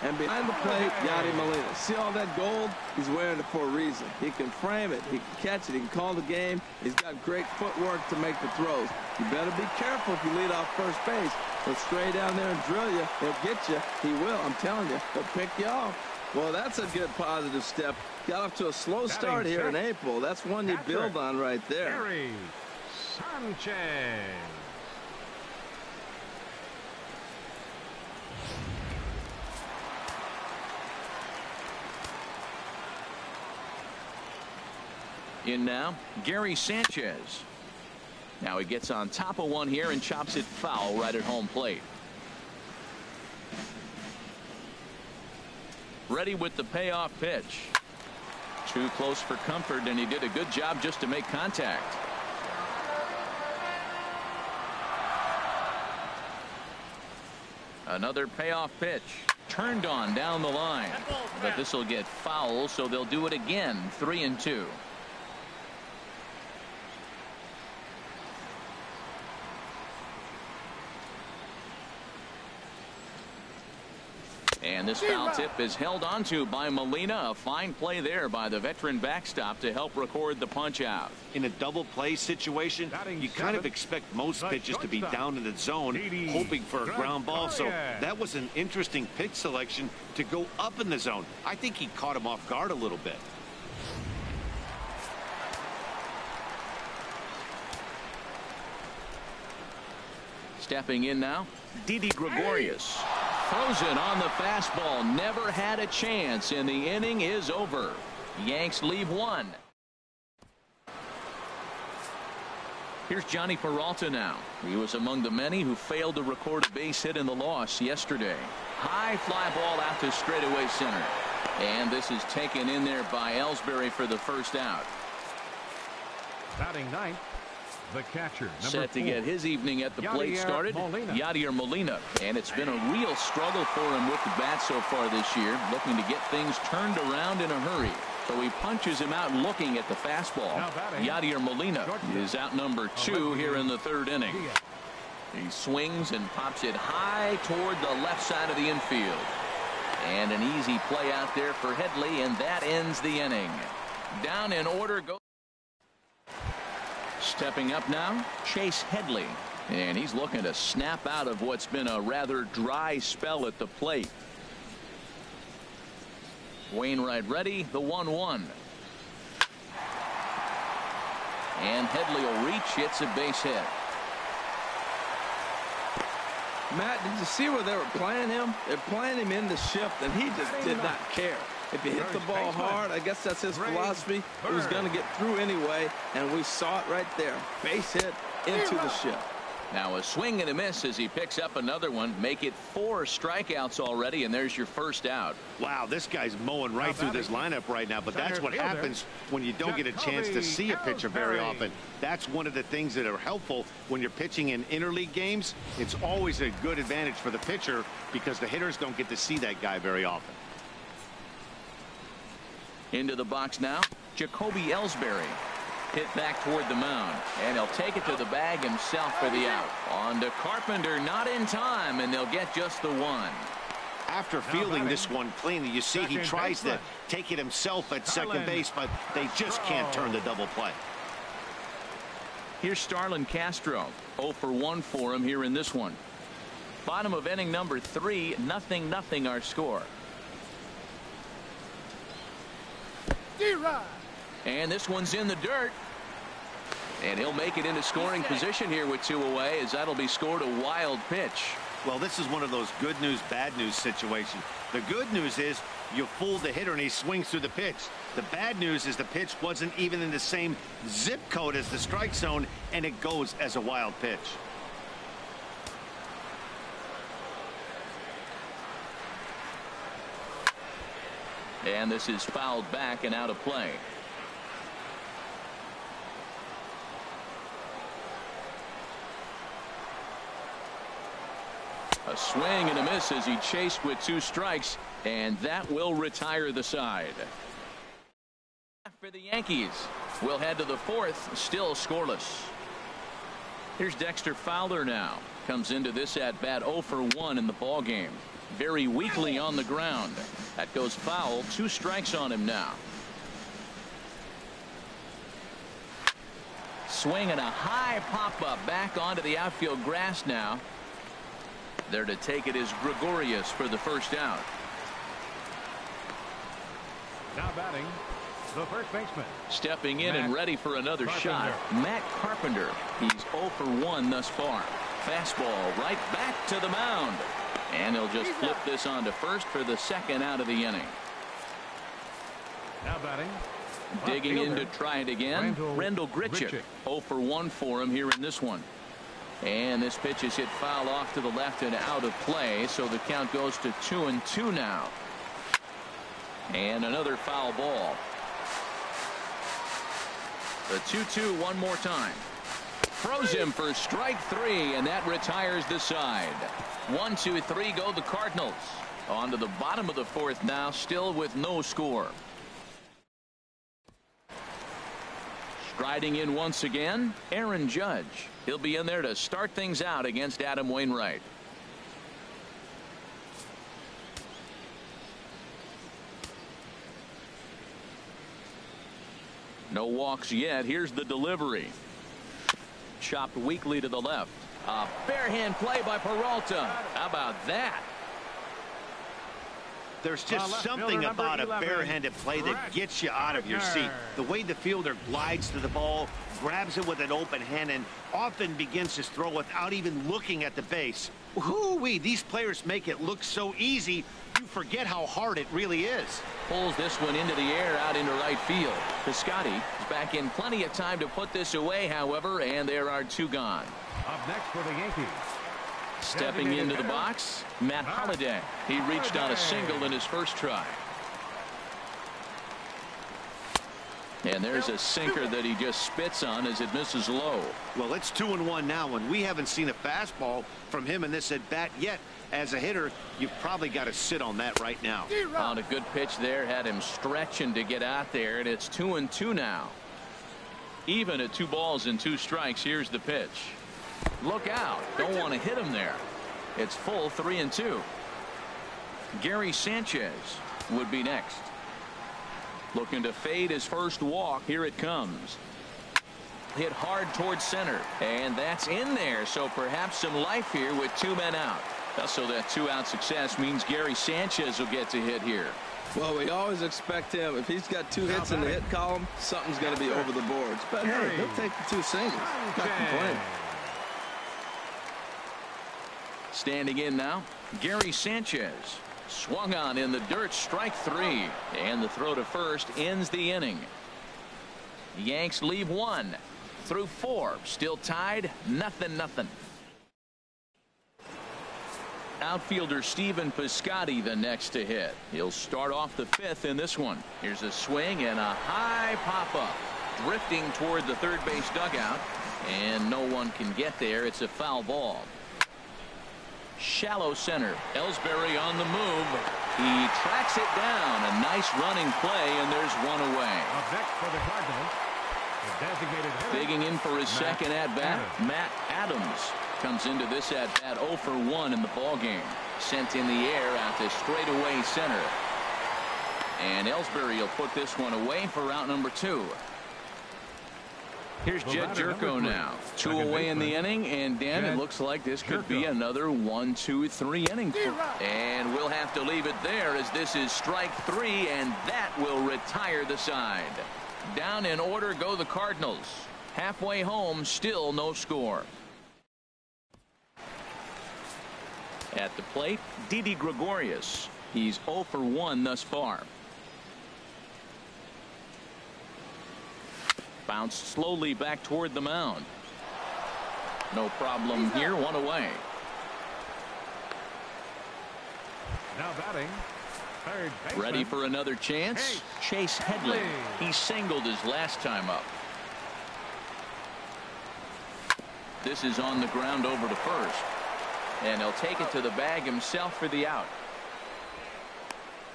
Speaker 3: And behind the plate, Yadi Molina. See all that gold? He's wearing it for a reason. He can frame it, he can catch it, he can call the game. He's got great footwork to make the throws. You better be careful if you lead off first base. He'll stray down there and drill you. He'll get you. He will, I'm telling you. He'll pick you off. Well, that's a good positive step. Got off to a slow start here in April. That's one you build on right there.
Speaker 4: Gary Sanchez.
Speaker 1: In now, Gary Sanchez. Now he gets on top of one here and chops it foul right at home plate. Ready with the payoff pitch. Too close for comfort, and he did a good job just to make contact. Another payoff pitch. Turned on down the line. But this will get foul, so they'll do it again. 3-2. And this foul tip is held onto by Molina. A fine play there by the veteran backstop to help record the punch out.
Speaker 2: In a double play situation, you kind of expect most pitches to be down in the zone, hoping for a ground ball. So that was an interesting pitch selection to go up in the zone. I think he caught him off guard a little bit.
Speaker 1: Stepping in now, Didi Gregorius. Throws it on the fastball. Never had a chance, and the inning is over. Yanks leave 1. Here's Johnny Peralta now. He was among the many who failed to record a base hit in the loss yesterday. High fly ball out to straightaway center. And this is taken in there by Ellsbury for the first out.
Speaker 4: Batting ninth, the catcher,
Speaker 1: set to get his evening at the plate started, Yadier Molina. And it's been a real struggle for him with the bat so far this year, looking to get things turned around in a hurry. So he punches him out looking at the fastball. Yadier Molina is out number 2 here in the 3rd inning. He swings and pops it high toward the left side of the infield. And an easy play out there for Headley, and that ends the inning. Down in order goes. Stepping up now, Chase Headley. And he's looking to snap out of what's been a rather dry spell at the plate. Wainwright ready, the 1-1. And Headley will reach, it's a base hit.
Speaker 3: Matt, did you see where they were playing him? They're playing him in the shift, and he just did not care. If he hit the ball hard, I guess that's his philosophy. He was going to get through anyway, and we saw it right there. Base hit into the shift.
Speaker 1: Now a swing and a miss as he picks up another one. Make it 4 strikeouts already, and there's your first out.
Speaker 2: Wow, this guy's mowing right through this lineup right now, but that's what happens when you don't get a chance to see a pitcher very often. That's one of the things that are helpful when you're pitching in interleague games. It's always a good advantage for the pitcher because the hitters don't get to see that guy very often.
Speaker 1: Into the box now, Jacoby Ellsbury. Hit back toward the mound, and he'll take it to the bag himself for the out. On to Carpenter, not in time, and they'll get just the one.
Speaker 2: After fielding this one cleanly, you see he tries to take it himself at second base, but they just can't turn the double play.
Speaker 1: Here's Starlin Castro. 0 for 1 for him here in this one. Bottom of inning number 3, 0-0 our score. And this one's in the dirt. And he'll make it into scoring position here with 2 away, as that'll be scored a wild pitch.
Speaker 2: Well, this is one of those good news, bad news situations. The good news is you fooled the hitter and he swings through the pitch. The bad news is the pitch wasn't even in the same zip code as the strike zone, and it goes as a wild pitch.
Speaker 1: And this is fouled back and out of play. A swing and a miss as he chased with 2 strikes, and that will retire the side. For the Yankees, we'll head to the 4th, still scoreless. Here's Dexter Fowler now. Comes into this at bat 0 for 1 in the ball game. Very weakly on the ground. That goes foul. 2 strikes on him now. Swing and a high pop-up back onto the outfield grass now. There to take it is Gregorius for the first out.
Speaker 4: Now batting, the first baseman.
Speaker 1: Stepping in and ready for another shot, Matt Carpenter. He's 0 for 1 thus far. Fastball right back to the mound. And he'll just flip this on to first for the second out of the inning.
Speaker 4: Now batting.
Speaker 1: Digging in to try it again, Rendell Grichuk. 0 for 1 for him here in this one. And this pitch is hit foul off to the left and out of play, so the count goes to 2-2 now. And another foul ball. The 2-2 one more time. Throws him for strike 3, and that retires the side. 1, 2, 3 go the Cardinals. On to the bottom of the 4th now, still with no score. Striding in once again, Aaron Judge. He'll be in there to start things out against Adam Wainwright. No walks yet. Here's the delivery. Chopped weakly to the left. A barehand play by Peralta. How about that?
Speaker 2: There's just something about a barehanded play that gets you out of your seat. The way the fielder glides to the ball, grabs it with an open hand, and often begins his throw without even looking at the base. Whoo-wee, these players make it look so easy, you forget how hard it really is.
Speaker 1: Pulls this one into the air out into right field. Piscotty is back in plenty of time to put this away, however, and there are 2 gone.
Speaker 4: Up next for the Yankees.
Speaker 1: Stepping into the box, Matt Holliday. He reached on a single in his first try. And there's a sinker that he just spits on as it misses low.
Speaker 2: Well, it's 2-1 now, and we haven't seen a fastball from him in this at bat yet. As a hitter, you've probably got to sit on that right now.
Speaker 1: On a good pitch there, had him stretching to get out there, and it's 2-2 now. Even at 2 balls and 2 strikes, here's the pitch. Look out. Don't want to hit him there. It's full 3-2. Gary Sanchez would be next. Looking to fade his first walk. Here it comes. Hit hard towards center. And that's in there. So perhaps some life here with 2 men out. So that 2-out success means Gary Sanchez will get to hit here.
Speaker 3: Well, we always expect him. If he's got 2 hits in the hit column, something's going to be over the boards. But hey, he'll take the 2 singles. Not complaining.
Speaker 1: Standing in now, Gary Sanchez. Swung on in the dirt, strike 3. And the throw to first ends the inning. Yanks leave 1 through 4. Still tied, 0-0. Outfielder Steven Piscotty the next to hit. He'll start off the 5th in this one. Here's a swing and a high pop-up. Drifting toward the third base dugout, and no one can get there. It's a foul ball. Shallow center. Ellsbury on the move. He tracks it down. A nice running play, and there's one away.
Speaker 4: Up next for the Cardinals, the designated hitter,
Speaker 1: Digging in for his second at-bat, Matt Adams comes into this at-bat 0 for 1 in the ballgame. Sent in the air out to straightaway center. And Ellsbury will put this one away for out number 2. Here's Jed Jerko now. 2 away in the inning, and Dan, it looks like this could be another 1-2-3 inning. And we'll have to leave it there, as this is strike 3, and that will retire the side. Down in order go the Cardinals. Halfway home, still no score. At the plate, Didi Gregorius. He's 0 for 1 thus far. Bounced slowly back toward the mound. No problem here. 1 away.
Speaker 4: now batting, third baseman.
Speaker 1: Ready for another chance. Chase Headley. He singled his last time up. This is on the ground over to first. And he'll take it to the bag himself for the out.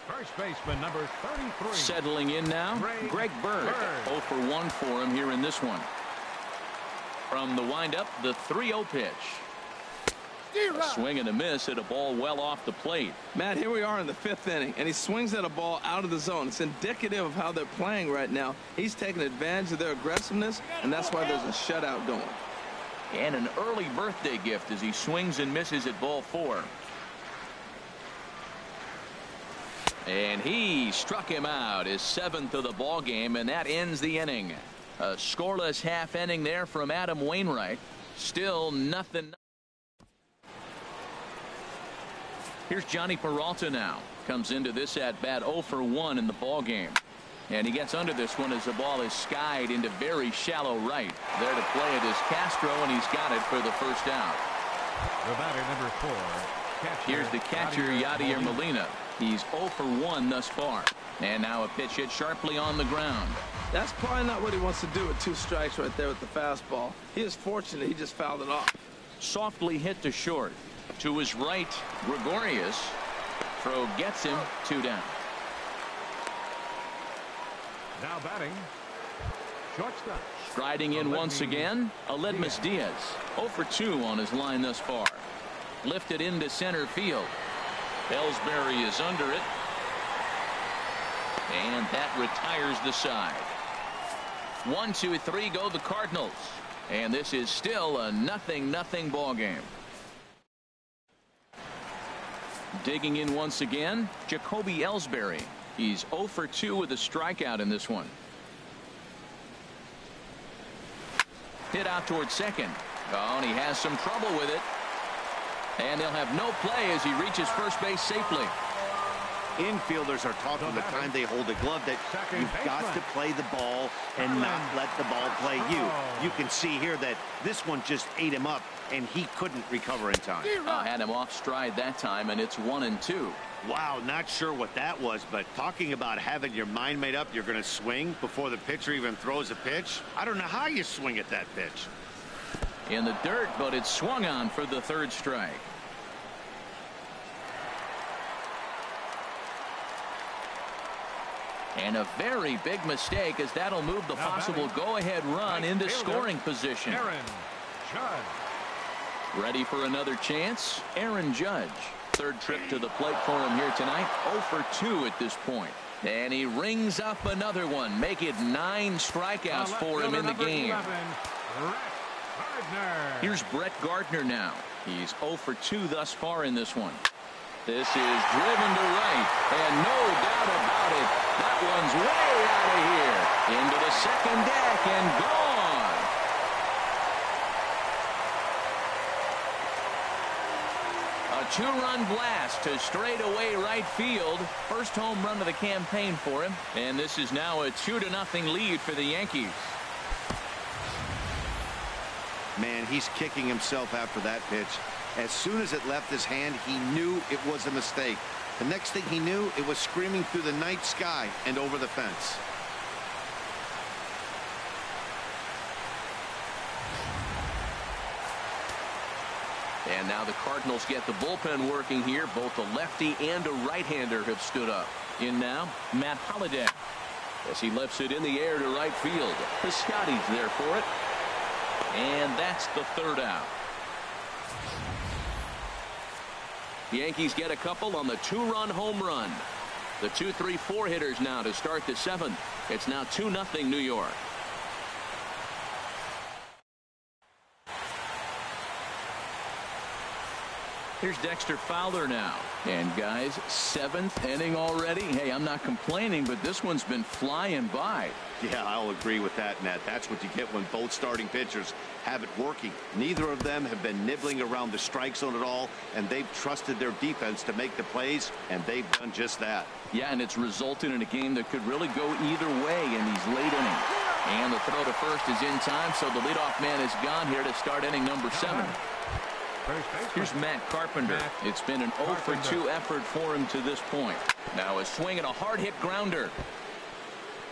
Speaker 4: First baseman number 33.
Speaker 1: Settling in now, Greg Bird. 0 for 1 for him here in this one. From the windup, the 3-0 pitch. A swing and a miss at a ball well off the plate.
Speaker 3: Matt, here we are in the 5th inning, and he swings at a ball out of the zone. It's indicative of how they're playing right now. He's taking advantage of their aggressiveness, and that's why there's a shutout going.
Speaker 1: And an early birthday gift as he swings and misses at ball 4. And he struck him out, his 7th of the ball game, and that ends the inning. A scoreless half inning there from Adam Wainwright. Still nothing. Here's Johnny Peralta now. Comes into this at bat 0 for 1 in the ball game. And he gets under this one as the ball is skied into very shallow right. There to play it is Castro, and he's got it for the first out.
Speaker 4: The batter number 4.
Speaker 1: Here's the catcher, Yadier Molina. He's 0 for 1 thus far. And now a pitch hit sharply on the ground.
Speaker 3: That's probably not what he wants to do with 2 strikes right there with the fastball. He is fortunate he just fouled it off.
Speaker 1: Softly hit to short. To his right, Gregorius. Throw gets him 2 down.
Speaker 4: Now batting, shortstop.
Speaker 1: Striding in once again, Aledmus Diaz. 0 for 2 on his line thus far. Lifted into center field. Ellsbury is under it. And that retires the side. 1, 2, 3 go the Cardinals. And this is still a 0-0 ball game. Digging in once again, Jacoby Ellsbury. He's 0 for 2 with a strikeout in this one. Hit out towards second. Oh, and he has some trouble with it. And they'll have no play as he reaches first base safely.
Speaker 2: Infielders are taught from the time they hold a glove that you've got to play the ball and not let the ball play you. You can see here that this one just ate him up, and he couldn't recover in time.
Speaker 1: Had him off stride that time, and it's 1-2.
Speaker 2: Wow, not sure what that was, but talking about having your mind made up you're going to swing before the pitcher even throws a pitch. I don't know how you swing at that pitch.
Speaker 1: In the dirt, but it's swung on for the 3rd strike. And a very big mistake, as that'll move the possible go-ahead run into scoring position.
Speaker 4: Aaron Judge.
Speaker 1: Ready for another chance? Aaron Judge. 3rd trip to the plate for him here tonight. 0 for 2 at this point. And he rings up another one. Make it 9 strikeouts for him in the game.
Speaker 4: 11,
Speaker 1: Here's Brett Gardner now. He's 0 for 2 thus far in this one. This is driven to right, and no doubt about it, that one's way out of here. Into the second deck and gone. A 2-run blast to straightaway right field. First home run of the campaign for him, and this is now a 2-0 lead for the Yankees.
Speaker 2: Man, he's kicking himself after that pitch. As soon as it left his hand, he knew it was a mistake. The next thing he knew, it was screaming through the night sky and over the fence.
Speaker 1: And now the Cardinals get the bullpen working here. Both a lefty and a right-hander have stood up. In now, Matt Holliday, as he lifts it in the air to right field. Piscotty's there for it. And that's the third out. The Yankees get a couple on the two-run home run. The 2-3-4 hitters now to start the seventh. It's now 2-0 New York. Here's Dexter Fowler now. And guys, seventh inning already. Hey, I'm not complaining, but this one's been flying by.
Speaker 2: Yeah, I'll agree with that, Matt. That's what you get when both starting pitchers have it working. Neither of them have been nibbling around the strike zone at all, and they've trusted their defense to make the plays, and they've done just that.
Speaker 1: Yeah, and it's resulted in a game that could really go either way in these late innings. And the throw to first is in time, so the leadoff man is gone here to start inning number 7. Here's Matt Carpenter. It's been an 0 for 2 effort for him to this point. Now a swing and a hard hit grounder.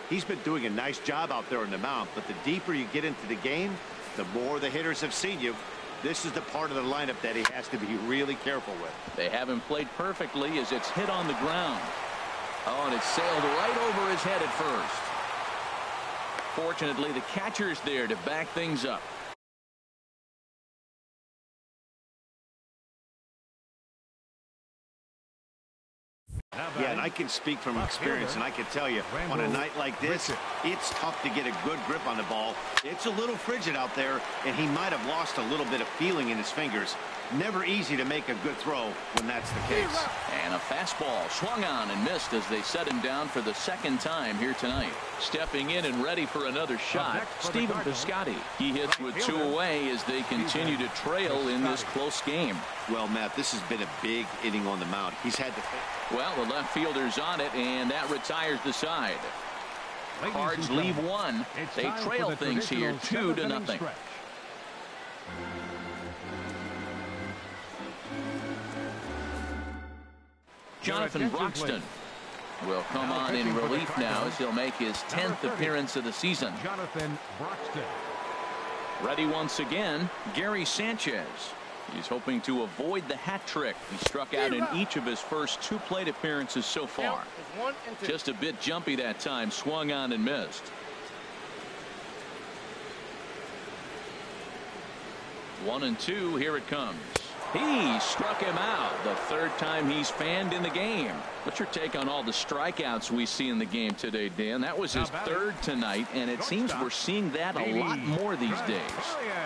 Speaker 2: He's been doing a nice job out there on the mound, but the deeper you get into the game, the more the hitters have seen you. This is the part of the lineup that he has to be really careful with.
Speaker 1: They haven't played perfectly as it's hit on the ground. Oh, and it sailed right over his head at first. Fortunately, the catcher's there to back things up.
Speaker 2: Yeah, and I can speak from experience, and I can tell you, on a night like this, it's tough to get a good grip on the ball. It's a little frigid out there, and he might have lost a little bit of feeling in his fingers. Never easy to make a good throw when that's the case.
Speaker 1: And a fastball swung on and missed as they set him down for the second time here tonight. Stepping in and ready for another shot, Stephen Piscotty. He hits with 2 away as they continue to trail in this close game.
Speaker 2: Well, Matt, this has been a big inning on the mound. He's had to...
Speaker 1: Well, the left fielder's on it, and that retires the side. Cards leave one. They trail things here 2-0. Jonathan Broxton will come on in relief now as he'll make his 10th appearance of the season.
Speaker 4: Jonathan Broxton.
Speaker 1: Ready once again, Gary Sanchez. He's hoping to avoid the hat trick. He struck out in each of his first 2 plate appearances so far. Just a bit jumpy that time, swung on and missed. 1-2, here it comes. He struck him out the 3rd time he's fanned in the game. What's your take on all the strikeouts we see in the game today, Dan? That was his 3rd tonight, and it seems we're seeing that a lot more these days.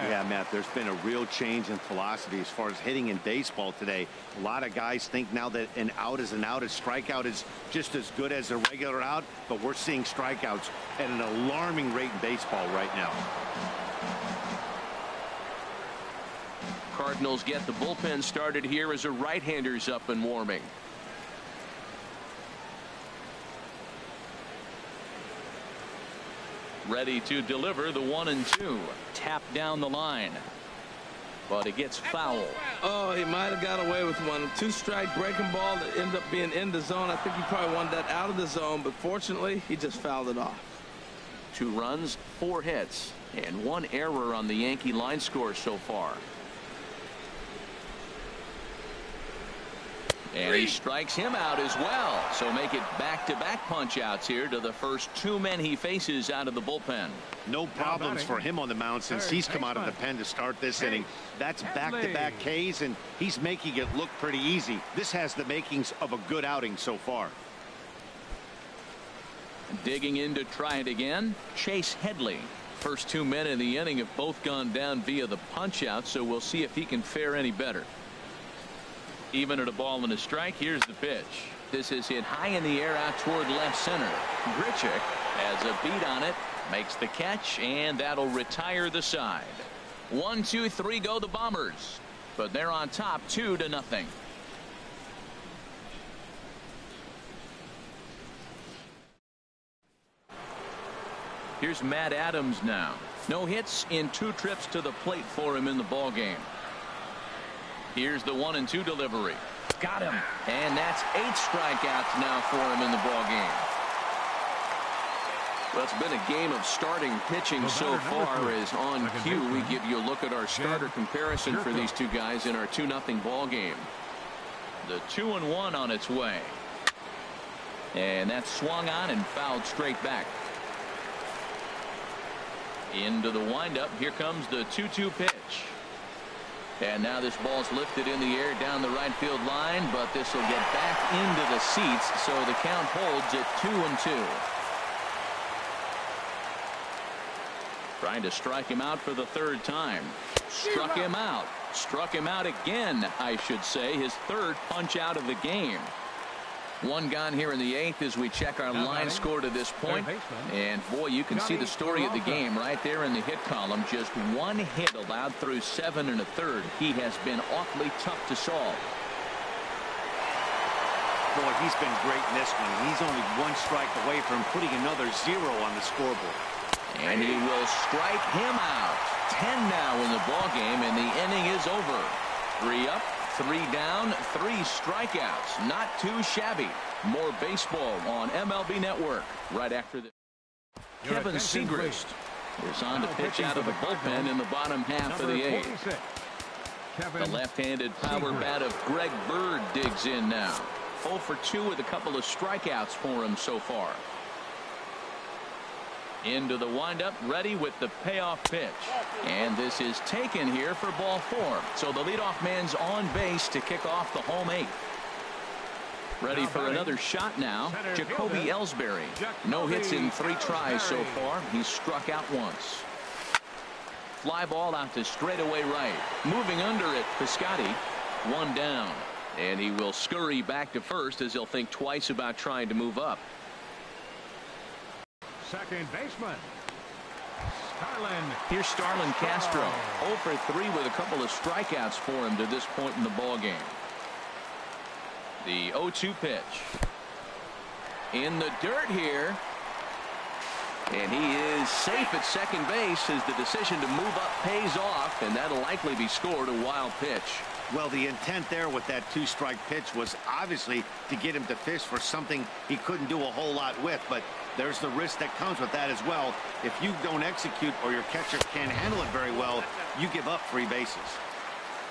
Speaker 2: Yeah, Matt, there's been a real change in philosophy as far as hitting in baseball today. A lot of guys think now that an out is an out. A strikeout is just as good as a regular out, but we're seeing strikeouts at an alarming rate in baseball right now.
Speaker 1: Cardinals get the bullpen started here as a right-hander's up and warming. Ready to deliver the 1-2. Tap down the line. But it gets foul.
Speaker 3: Oh, he might have got away with one. 2-strike breaking ball that ended up being in the zone. I think he probably wanted that out of the zone, but fortunately, he just fouled it off.
Speaker 1: 2 runs, 4 hits, and 1 error on the Yankee line score so far. And he strikes him out as well. So make it back-to-back punch-outs here to the first 2 men he faces out of the bullpen.
Speaker 2: No problems for him on the mound since he's come out of the pen to start this inning. That's back-to-back Ks, and he's making it look pretty easy. This has the makings of a good outing so far.
Speaker 1: Digging in to try it again, Chase Headley. First 2 men in the inning have both gone down via the punch-out, so we'll see if he can fare any better. Even at a ball and a strike, here's the pitch. This is hit high in the air out toward left center. Grichuk has a beat on it, makes the catch, and that'll retire the side. 1, 2, 3 go the Bombers, but they're on top 2-0. Here's Matt Adams now. No hits in 2 trips to the plate for him in the ball game. Here's the 1-2 delivery. Got him. And that's 8 strikeouts now for him in the ball game.
Speaker 5: Well, it's been a game of starting pitching so far. As on cue, we give you a look at our starter comparison for these two guys in our 2-0 ball game.
Speaker 1: The 2-1 on its way. And that's swung on and fouled straight back. Into the windup. Here comes the 2-2 pitch. And now this ball's lifted in the air down the right field line, but this will get back into the seats, so the count holds at 2-2. Trying to strike him out for the 3rd time. Struck him out. Struck him out again, I should say. His 3rd punch out of the game. 1 gone here in the 8th as we check our line score to this point. And boy, you can see the story of the game right there in the hit column. Just 1 hit allowed through 7 1/3. He has been awfully tough to solve.
Speaker 2: Boy, he's been great in this one. He's only 1 strike away from putting another 0 on the scoreboard.
Speaker 1: And he will strike him out. 10 now in the ball game, and the inning is over. 3 up, 3 down, 3 strikeouts. Not too shabby. More baseball on MLB Network right after this. Kevin Segrist is on to pitch out of the bullpen in the bottom half of the 8th. The left-handed power bat of Greg Bird digs in now. 0 for 2 with a couple of strikeouts for him so far. Into the windup, ready with the payoff pitch. And this is taken here for ball 4. So the leadoff man's on base to kick off the home 8th. Ready for another shot now. Jacoby Ellsbury. No hits in 3 tries so far. He's struck out once. Fly ball out to straightaway right. Moving under it, Piscotty. 1 down. And he will scurry back to first as he'll think twice about trying to move up.
Speaker 4: Second baseman, Starlin.
Speaker 1: Here's Starlin Castro. 0 for 3 with a couple of strikeouts for him to this point in the ball game. The 0-2 pitch. In the dirt here. And he is safe at second base as the decision to move up pays off, and that'll likely be scored. A wild pitch.
Speaker 2: Well, the intent there with that 2-strike pitch was obviously to get him to fish for something he couldn't do a whole lot with, but there's the risk that comes with that as well. If you don't execute or your catcher can't handle it very well, you give up 3 bases.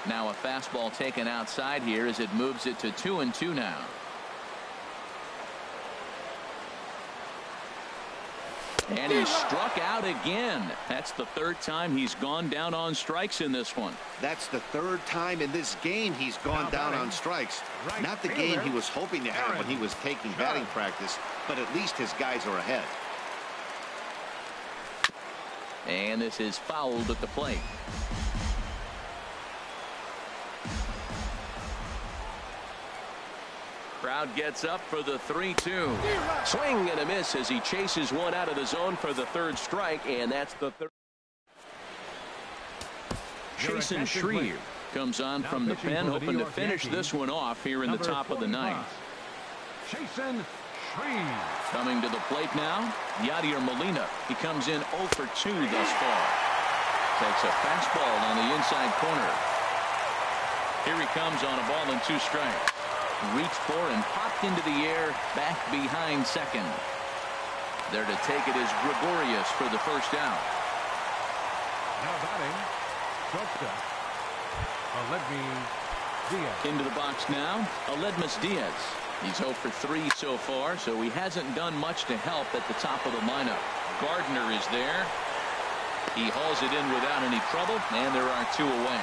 Speaker 1: Now a fastball taken outside here as it moves it to 2-2 now. And he's struck out again. That's the 3rd time he's gone down on strikes in this one.
Speaker 2: That's the 3rd time in this game he's gone down on strikes. Not the game he was hoping to have when he was taking batting practice, but at least his guys are ahead.
Speaker 1: And this is fouled at the plate. Crowd gets up for the 3-2. Swing and a miss as he chases one out of the zone for the 3rd strike, and that's the 3rd. Jason Shreve comes on from the pen, hoping to finish this one off here in the top of the 9th.
Speaker 4: Jason Shreve.
Speaker 1: Coming to the plate now, Yadier Molina. He comes in 0 for 2 thus far. Takes a fastball on the inside corner. Here he comes on a ball and 2 strikes. Reached for and popped into the air back behind second. There to take it is Gregorius for the 1st out.
Speaker 4: Now batting, shortstop, Aledmys Diaz.
Speaker 1: Into the box now, Aledmys Diaz. He's 0 for 3 so far, so he hasn't done much to help at the top of the lineup. Gardner is there. He hauls it in without any trouble, and there are 2 away.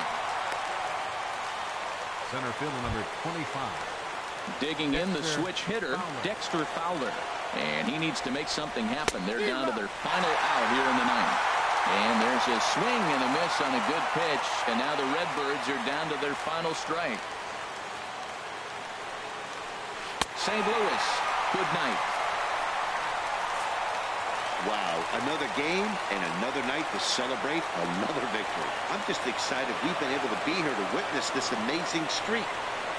Speaker 4: Center fielder number 25.
Speaker 1: Digging in the switch hitter, Dexter Fowler. And he needs to make something happen. They're down to their final out here in the 9th. And there's a swing and a miss on a good pitch. And now the Redbirds are down to their final strike. St. Louis, good night.
Speaker 2: Wow, another game and another night to celebrate another victory. I'm just excited we've been able to be here to witness this amazing streak.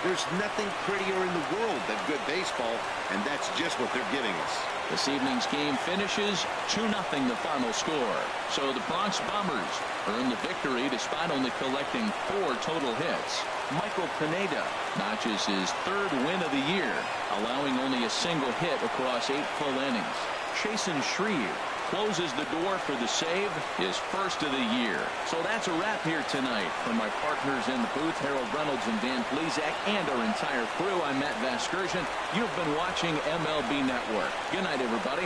Speaker 2: There's nothing prettier in the world than good baseball, and that's just what they're giving us.
Speaker 1: This evening's game finishes 2-0 the final score. So the Bronx Bombers earn the victory despite only collecting 4 total hits. Michael Pineda notches his 3rd win of the year, allowing only a single hit across 8 full innings. Chasen Shreve closes the door for the save, his 1st of the year. So that's a wrap here tonight. For my partners in the booth, Harold Reynolds and Dan Plesac, and our entire crew, I'm Matt Vasgersian. You've been watching MLB Network. Good night, everybody.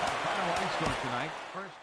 Speaker 4: Our final line score tonight. First.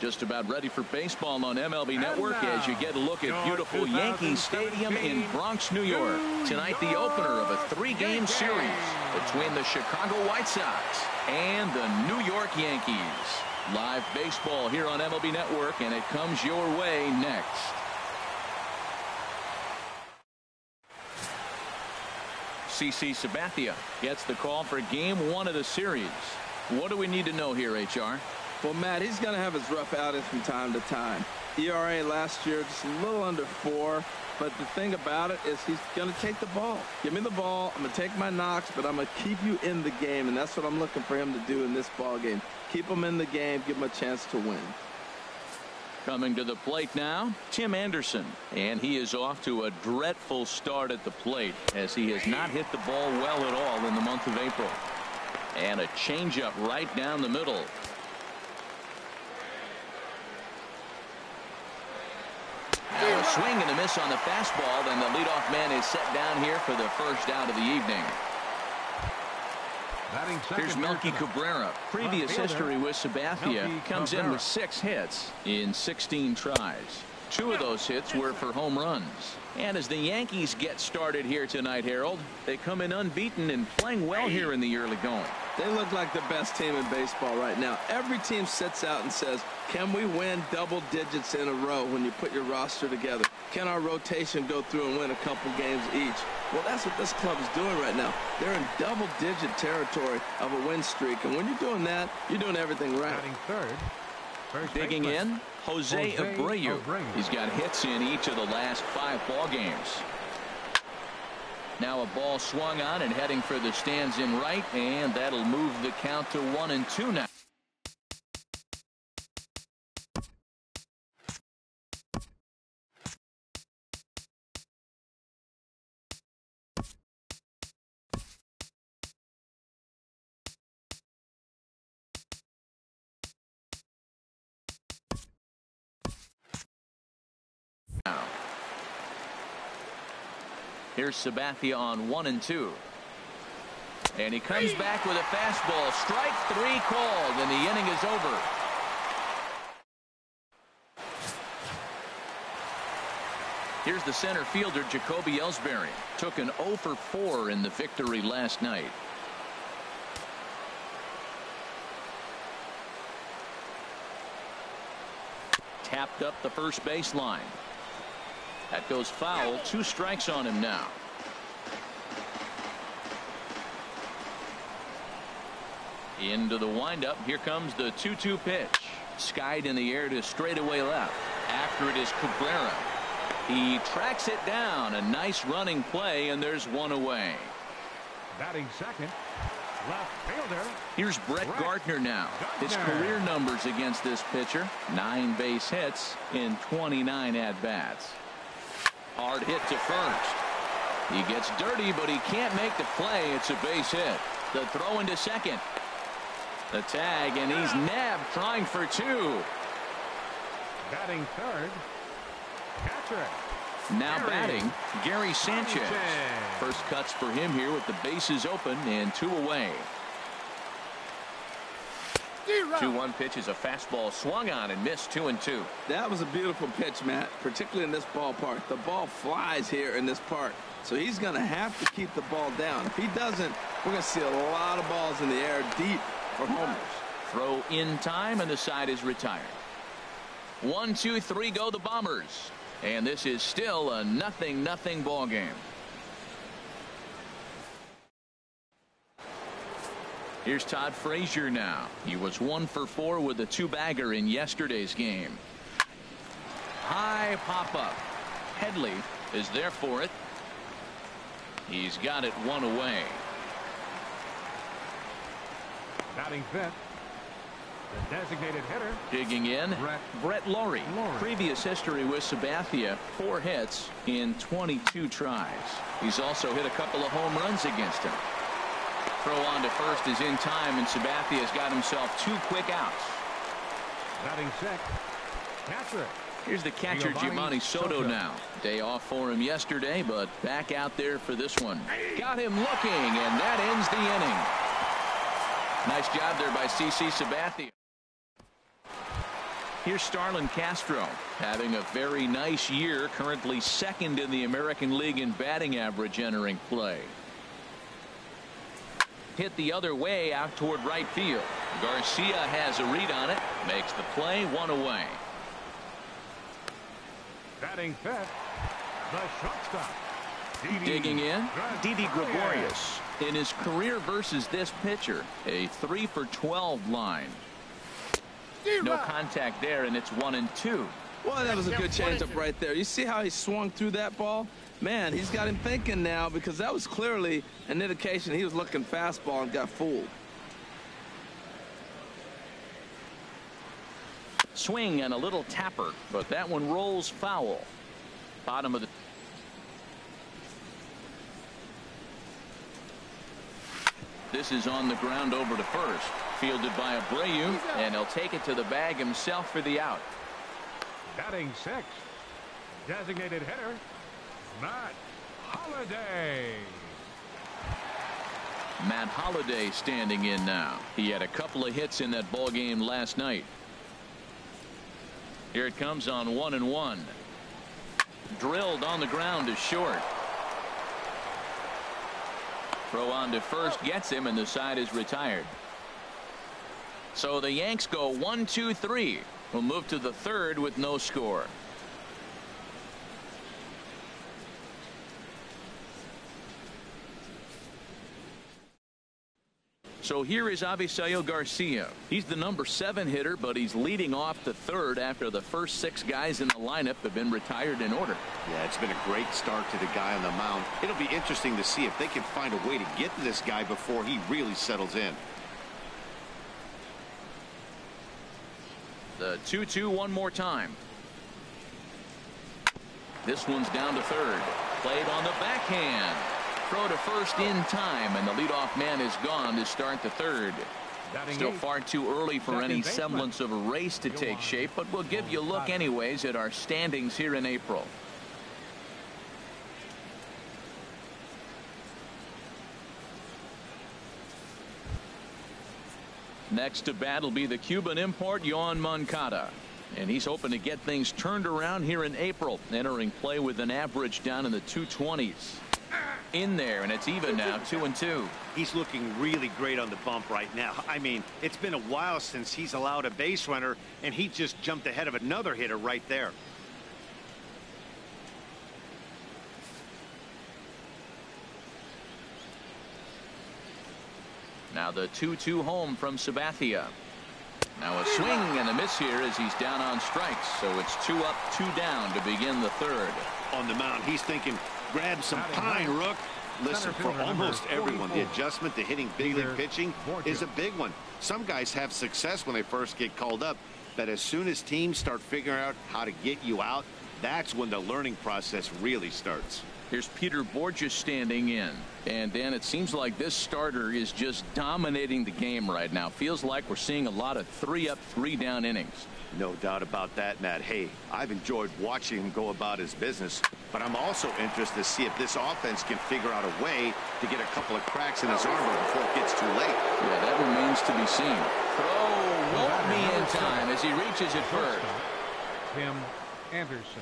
Speaker 1: Just about ready for baseball on MLB Network as you get a look at beautiful Yankee Stadium in Bronx, New York. Tonight, the opener of a 3-game series between the Chicago White Sox and the New York Yankees. Live baseball here on MLB Network, and it comes your way next. CC Sabathia gets the call for Game 1 of the series. What do we need to know here, HR?
Speaker 3: Well, Matt, he's going to have his rough outings from time to time. ERA last year just a little under 4. But the thing about it is he's going to take the ball. Give me the ball. I'm going to take my knocks, but I'm going to keep you in the game. And that's what I'm looking for him to do in this ball game. Keep him in the game. Give him a chance to win.
Speaker 1: Coming to the plate now, Tim Anderson. And he is off to a dreadful start at the plate as he has not hit the ball well at all in the month of April. And a changeup right down the middle. A swing and a miss on the fastball. Then the leadoff man is set down here for the first out of the evening. Here's Melky Cabrera. Previous history with Sabathia. Comes in with 6 hits in 16 tries. 2 of those hits were for home runs. And as the Yankees get started here tonight, Harold, they come in unbeaten and playing well here in the early going.
Speaker 3: They look like the best team in baseball right now. Every team sits out and says, can we win double digits in a row when you put your roster together? Can our rotation go through and win a couple games each? Well, that's what this club is doing right now. They're in double-digit territory of a win streak. And when you're doing that, you're doing everything right.
Speaker 1: Digging in, Jose Abreu. He's got hits in each of the last 5 ball games. Now a ball swung on and heading for the stands in right, and that'll move the count to 1-2 now. Here's Sabathia on 1-2. And he comes back with a fastball. Strike 3 called, and the inning is over. Here's the center fielder, Jacoby Ellsbury. Took an 0 for 4 in the victory last night. Tapped up the first baseline. That goes foul. 2 strikes on him now. Into the windup. Here comes the 2-2 pitch. Skied in the air to straightaway left. After it is Cabrera. He tracks it down. A nice running play, and there's 1 away.
Speaker 4: Batting second, left fielder.
Speaker 1: Here's Brett Gardner now. His career numbers against this pitcher: 9 base hits in 29 at-bats. Hard hit to first. He gets dirty, but he can't make the play. It's a base hit. The throw into second. The tag, and he's nabbed trying for 2.
Speaker 4: Batting third, catcher.
Speaker 1: Now batting, Gary Sanchez. First cuts for him here with the bases open and 2 away. 2-1 pitch is a fastball swung on and missed. 2-2.
Speaker 3: That was a beautiful pitch, Matt, particularly in this ballpark. The ball flies here in this park, so he's going to have to keep the ball down. If he doesn't, we're going to see a lot of balls in the air deep for homers.
Speaker 1: Throw in time, and the side is retired. 1, 2, 3 go the Bombers, and this is still a 0-0 ball game. Here's Todd Frazier now. He was 1 for 4 with a 2-bagger in yesterday's game. High pop-up. Headley is there for it. He's got it 1 away.
Speaker 4: Batting fifth, the designated hitter.
Speaker 1: Digging in, Brett Laurie. Previous history with Sabathia: 4 hits in 22 tries. He's also hit a couple of home runs against him. Throw on to first is in time, and Sabathia's got himself 2 quick outs.
Speaker 4: Batting sixth, catcher.
Speaker 1: Here's the catcher, Giovanni Soto now. Day off for him yesterday, but back out there for this one. Got him looking, and that ends the inning. Nice job there by CC Sabathia. Here's Starlin Castro, having a very nice year, currently 2nd in the American League in batting average entering play. Hit the other way out toward right field. Garcia has a read on it, makes the play, 1 away.
Speaker 4: Batting fifth, the shortstop.
Speaker 1: Digging in, Didi Gregorius. In his career versus this pitcher, a 3 for 12 line. No contact there, and it's 1-2.
Speaker 3: Well, that was a good changeup right there. You see how he swung through that ball? Man, he's got him thinking now, because that was clearly an indication he was looking fastball and got fooled.
Speaker 1: Swing and a little tapper, but that one rolls foul. Bottom of the. This is on the ground over to first. Fielded by Abreu, and he'll take it to the bag himself for the out.
Speaker 4: Batting sixth, designated hitter, Matt Holliday.
Speaker 1: Matt Holliday standing in now. He had a couple of hits in that ball game last night. Here it comes on 1-1. Drilled on the ground is short. Throw on to first gets him, and the side is retired. So the Yanks go 1, 2, 3. We'll move to the third with no score. So here is Avisail Garcia. He's the number 7 hitter, but he's leading off the third after the first 6 guys in the lineup have been retired in order.
Speaker 2: Yeah, it's been a great start to the guy on the mound. It'll be interesting to see if they can find a way to get to this guy before he really settles in.
Speaker 1: The 2-2 one more time. This one's down to third. Played on the backhand. Throw to first in time, and the leadoff man is gone to start the third. Still far too early for any semblance of a race to take shape, but we'll give you a look anyways at our standings here in April. Next to bat will be the Cuban import Yoan Moncada, and he's hoping to get things turned around here in April, entering play with an average down in the 220s. In there, and it's even now, 2-2.
Speaker 2: He's looking really great on the bump right now. I mean, it's been a while since he's allowed a base runner, and he just jumped ahead of another hitter right there.
Speaker 1: Now the 2-2 home from Sabathia. Now a swing and a miss here as he's down on strikes. So it's 2 up, 2 down to begin the third.
Speaker 2: On the mound, he's thinking, grab some pine, Rook. Listen, for almost everyone, the adjustment to hitting big league pitching is a big one. Some guys have success when they first get called up, but as soon as teams start figuring out how to get you out, that's when the learning process really starts.
Speaker 1: Here's Peter Borges standing in. And Dan, it seems like this starter is just dominating the game right now. Feels like we're seeing a lot of 3 up, 3 down innings.
Speaker 2: No doubt about that, Matt. Hey, I've enjoyed watching him go about his business, but I'm also interested to see if this offense can figure out a way to get a couple of cracks in his armor before it gets too late.
Speaker 1: Yeah, that remains to be seen. Throw won't be in time as he reaches it first.
Speaker 4: Tim Anderson.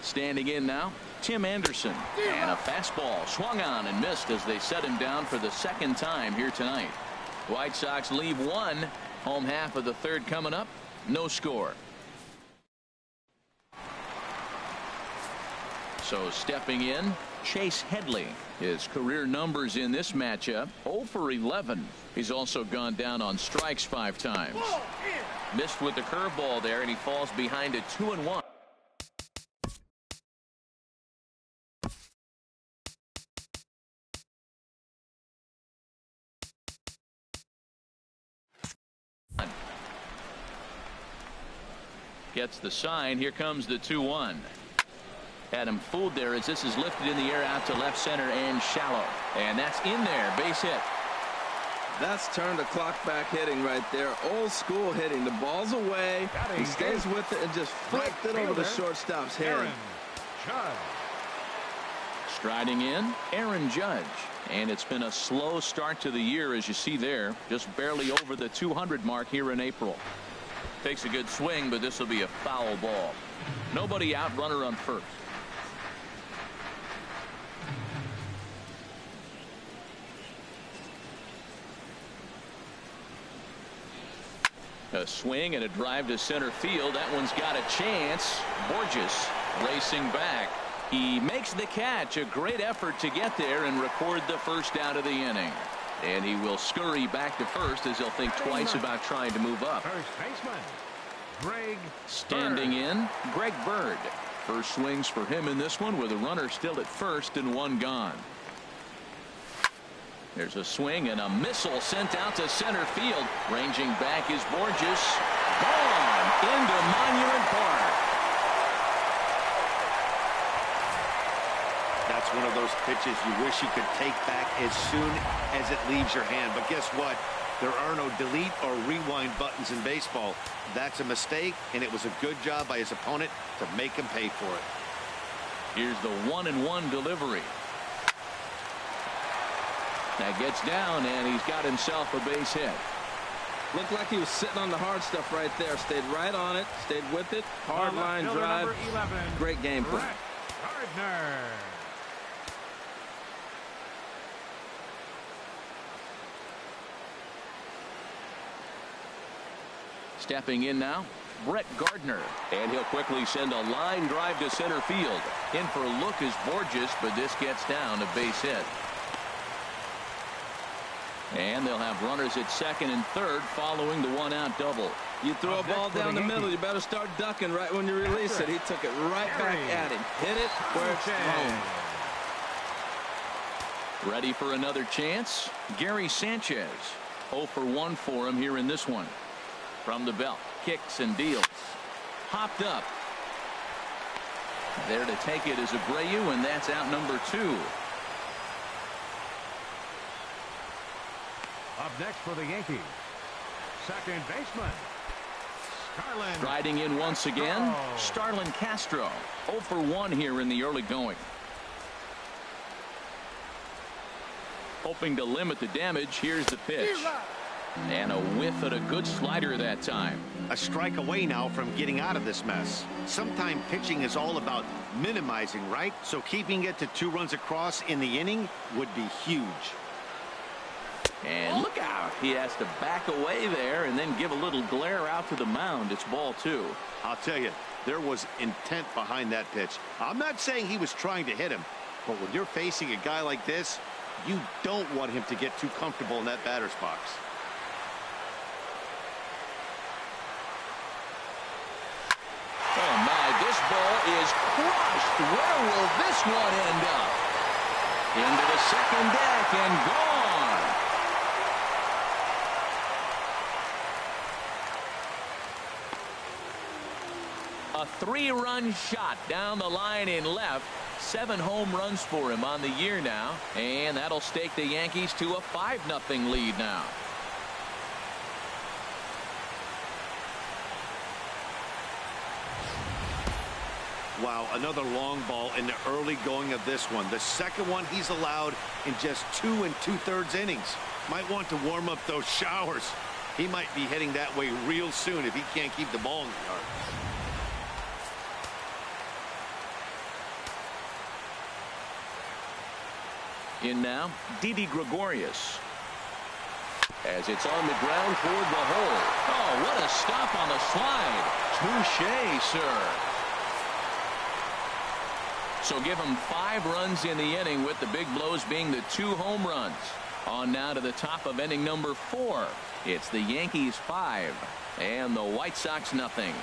Speaker 1: Standing in now, Tim Anderson, and a fastball swung on and missed as they set him down for the second time here tonight. White Sox leave 1. Home half of the third coming up. No score. So stepping in, Chase Headley. His career numbers in this matchup, 0 for 11. He's also gone down on strikes 5 times. Missed with the curveball there, and he falls behind at 2-1. Gets the sign. Here comes the 2-1. Had him fooled there as this is lifted in the air out to left center and shallow. And that's in there. Base hit.
Speaker 3: That's turned the clock back hitting right there. Old school hitting. The ball's away. He stays with it and just flipped it over the shortstop's head.
Speaker 1: Striding in, Aaron Judge. And it's been a slow start to the year, as you see there. Just barely over the 200 mark here in April. Takes a good swing, but this will be a foul ball. Nobody out, runner on first. A swing and a drive to center field. That one's got a chance. Borges racing back. He makes the catch. A great effort to get there and record the first out of the inning. And he will scurry back to first as he'll think twice about trying to move up.
Speaker 4: First baseman, Greg
Speaker 1: Standing in, Greg Bird. First swings for him in this one with a runner still at first and 1 gone. There's a swing and a missile sent out to center field. Ranging back is Borges. Gone into Monument Park.
Speaker 2: That's That's one of those pitches you wish you could take back as soon as it leaves your hand. But guess what? There are no delete or rewind buttons in baseball. That's a mistake, and it was a good job by his opponent to make him pay for it.
Speaker 1: Here's the 1-1 delivery. That gets down, and he's got himself a base hit.
Speaker 3: Looked like he was sitting on the hard stuff right there. Stayed right on it. Stayed with it. Hard line drive.
Speaker 4: 11,
Speaker 3: Great game plan.
Speaker 4: Gardner.
Speaker 1: Stepping in now, Brett Gardner. And he'll quickly send a line drive to center field. In for a look is Borges, but this gets down, a base hit. And they'll have runners at second and third following the one-out double.
Speaker 3: You throw a ball down the middle, you better start ducking right when you release it. He took it right back at him. Hit it where it's home.
Speaker 1: Ready for another chance? Gary Sanchez. 0 for 1 for him here in this one. From the belt, kicks and deals. Hopped up. There to take it is Abreu, and that's out number 2.
Speaker 4: Up next for the Yankees, second baseman, Starlin.
Speaker 1: Striding in once again, Starlin Castro. 0 for 1 here in the early going. Hoping to limit the damage. Here's the pitch. And a whiff at a good slider that time.
Speaker 2: A strike away now from getting out of this mess. Sometimes pitching is all about minimizing, right? So keeping it to 2 runs across in the inning would be huge.
Speaker 1: And look out. He has to back away there and then give a little glare out to the mound. It's ball 2.
Speaker 2: I'll tell you, there was intent behind that pitch. I'm not saying he was trying to hit him, but when you're facing a guy like this, you don't want him to get too comfortable in that batter's box.
Speaker 1: Oh my, this ball is crushed. Where will this one end up? Into the second deck and gone. A 3-run shot down the line in left. 7 home runs for him on the year now. And that'll stake the Yankees to a 5-0 lead now.
Speaker 2: Wow, another long ball in the early going of this one. The second one he's allowed in just 2 2/3 innings. Might want to warm up those showers. He might be heading that way real soon if he can't keep the ball in the yard.
Speaker 1: In now, Didi Gregorius. As it's on the ground toward the hole. Oh, what a stop on the slide. Touché, sir. So give him 5 runs in the inning, with the big blows being the 2 home runs. On now to the top of inning number 4. It's the Yankees 5 and the White Sox nothing.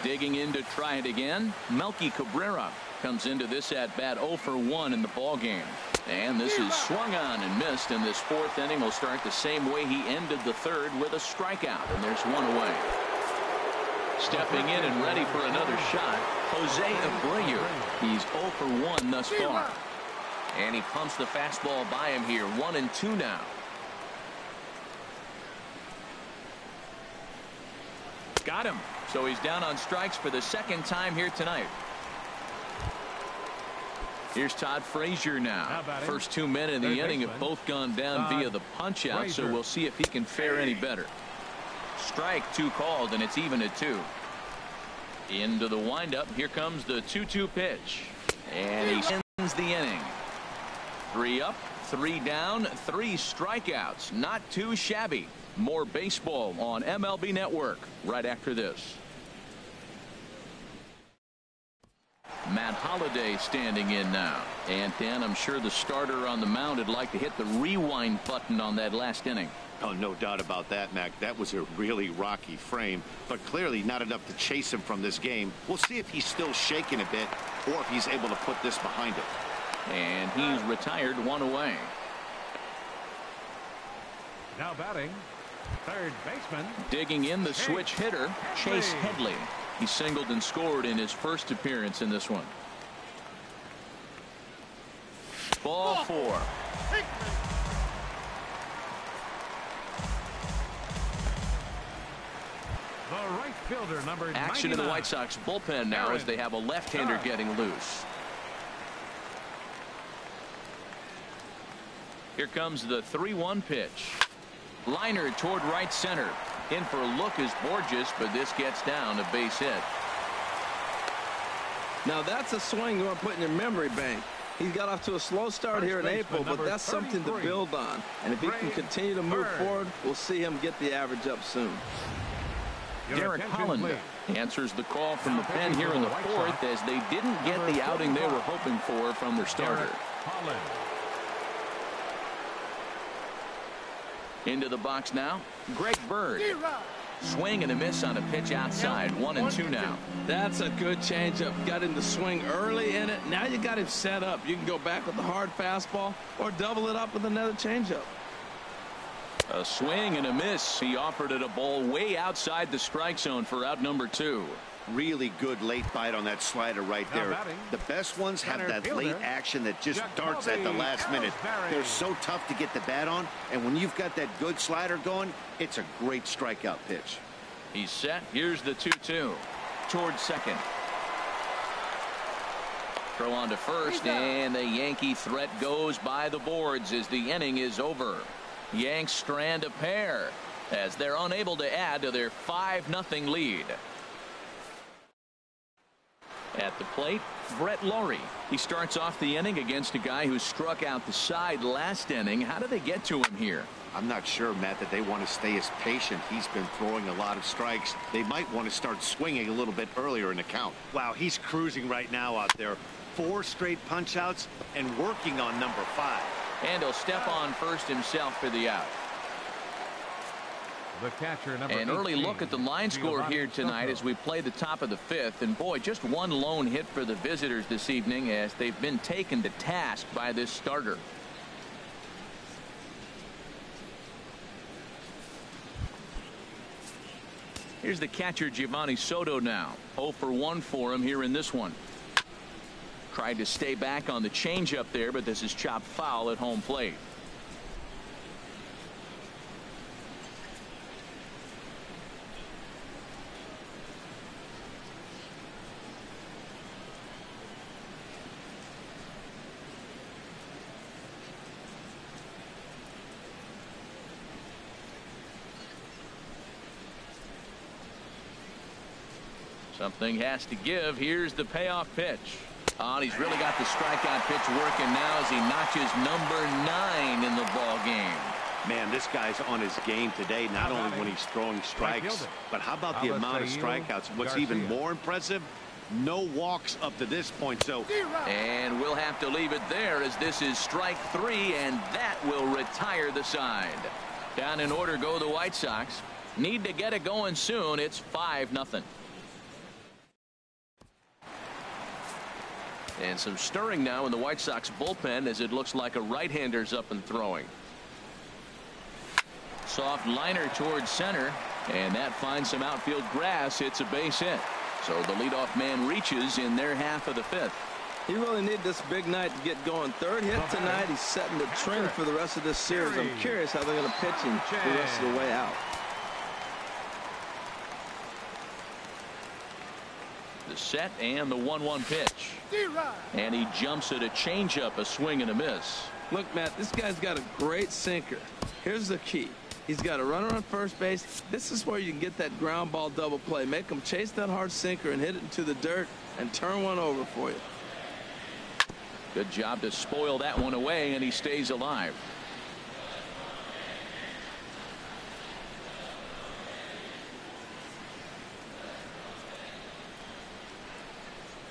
Speaker 1: Digging in to try it again, Melky Cabrera comes into this at bat 0 for 1 in the ball game. And this is swung on and missed, and this 4th inning will start the same way he ended the 3rd, with a strikeout, and there's 1 away. Stepping in and ready for another shot, Jose Abreu. He's 0 for 1 thus far. And he pumps the fastball by him here. 1-2 now. Got him. So he's down on strikes for the 2nd time here tonight. Here's Todd Frazier now. First 2 men in the inning have both gone down via the punch out, so we'll see if he can fare any better. Strike 2 called, and it's even at 2. Into the windup. Here comes the 2-2 pitch. And he ends the inning. 3 up, 3 down, 3 strikeouts. Not too shabby. More baseball on MLB Network right after this. Matt Holliday standing in now. And Dan, I'm sure the starter on the mound would like to hit the rewind button on that last inning.
Speaker 2: Oh, no doubt about that, Mac. That was a really rocky frame, but clearly not enough to chase him from this game. We'll see if he's still shaking a bit, or if he's able to put this behind him.
Speaker 1: And he's retired, 1 away.
Speaker 4: Now batting, third baseman.
Speaker 1: Digging in the switch hitter, Chase Headley. He singled and scored in his first appearance in this one. Ball 4.
Speaker 4: The right fielder, number
Speaker 1: Action
Speaker 4: 99.
Speaker 1: in the White Sox bullpen now as they have a left-hander getting loose. Here comes the 3-1 pitch. Liner toward right center. In for a look is Borges, but this gets down a base hit.
Speaker 3: Now that's a swing you want to put in your memory bank. He's got off to a slow start here in April, but that's something to build on. And if he can continue to move forward, we'll see him get the average up soon.
Speaker 1: Derek Hollander answers the call from the pen here in the fourth as they didn't get the outing they were hoping for from their starter. Into the box now, Greg Bird. Swing and a miss on a pitch outside. 1-2 now.
Speaker 3: That's a good changeup. Got him to swing early in it. Now you got him set up. You can go back with the hard fastball or double it up with another changeup.
Speaker 1: A swing and a miss. He offered it a ball way outside the strike zone for out number 2.
Speaker 2: Really good late bite on that slider right there. The best ones have that late action that just darts at the last minute. They're so tough to get the bat on, and when you've got that good slider going, it's a great strikeout pitch.
Speaker 1: He's set. Here's the 2-2 towards second. Throw on to first, and the Yankee threat goes by the boards as the inning is over. Yanks strand a pair as they're unable to add to their 5-0 lead. At the plate, Brett Laurie. He starts off the inning against a guy who struck out the side last inning. How do they get to him here?
Speaker 2: I'm not sure, Matt, that they want to stay as patient. He's been throwing a lot of strikes. They might want to start swinging a little bit earlier in the count. Wow, he's cruising right now out there. 4 straight punch-outs and working on number 5.
Speaker 1: And he'll step on first himself for the out.
Speaker 4: The catcher, number
Speaker 1: An early
Speaker 4: 18,
Speaker 1: look at the line score here tonight as we play the top of the 5th. And boy, just one lone hit for the visitors this evening as they've been taken to task by this starter. Here's the catcher, Giovanni Soto now. 0 for 1 for him here in this one. Tried to stay back on the changeup there, but this is chopped foul at home plate. Something has to give. Here's the payoff pitch. And he's really got the strikeout pitch working now as he notches number 9 in the ball game.
Speaker 2: Man, this guy's on his game today, not only when he's throwing strikes, but how about the amount of strikeouts? What's even more impressive, no walks up to this point. So,
Speaker 1: and we'll have to leave it there as this is strike 3, and that will retire the side. Down in order go the White Sox. Need to get it going soon. It's 5-0. And some stirring now in the White Sox bullpen as it looks like a right-hander's up and throwing. Soft liner towards center, and that finds some outfield grass. It's a base hit. So the leadoff man reaches in their half of the 5th.
Speaker 3: He really needed this big night to get going. 3rd hit tonight. He's setting the trend for the rest of this series. I'm curious how they're going to pitch him the rest of the way out.
Speaker 1: The set and the 1-1 pitch. And he jumps at a changeup, a swing and a miss.
Speaker 3: Look, Matt, this guy's got a great sinker. Here's the key. He's got a runner on first base. This is where you can get that ground ball double play. Make him chase that hard sinker and hit it into the dirt and turn one over for you.
Speaker 1: Good job to spoil that one away, and he stays alive.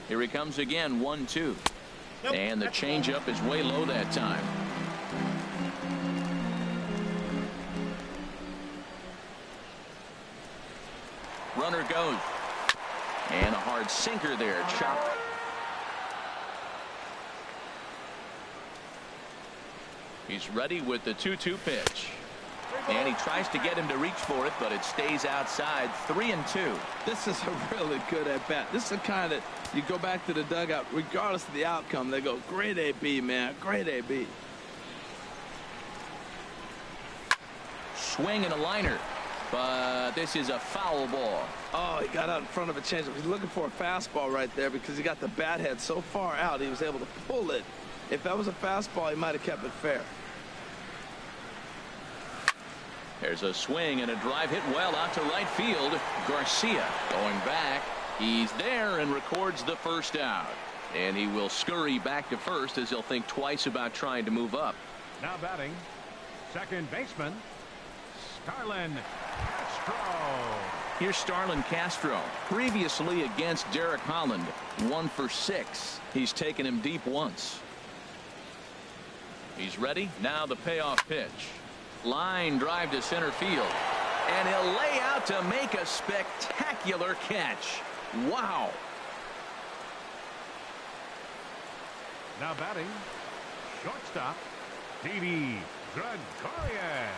Speaker 1: Here he comes again, 1-2. And the changeup is way low that time. Runner goes. And a hard sinker there, chopped. He's ready with the 2-2 pitch. And he tries to get him to reach for it, but it stays outside. 3-2.
Speaker 3: This is a really good at-bat. This is the kind that you go back to the dugout, regardless of the outcome, they go, great AB, man, great AB.
Speaker 1: Swing and a liner, but this is a foul ball.
Speaker 3: Oh, he got out in front of a changeup. He's looking for a fastball right there because he got the bat head so far out, he was able to pull it. If that was a fastball, he might have kept it fair.
Speaker 1: There's a swing and a drive hit well out to right field. Garcia going back. He's there and records the first out. And he will scurry back to first as he'll think twice about trying to move up.
Speaker 4: Now batting, second baseman, Starlin Castro.
Speaker 1: Here's Starlin Castro. Previously against Derek Holland, 1 for 6. He's taken him deep once. He's ready. Now the payoff pitch. Line drive to center field. And he'll lay out to make a spectacular catch. Wow.
Speaker 4: Now batting, shortstop, Didi Gregorius.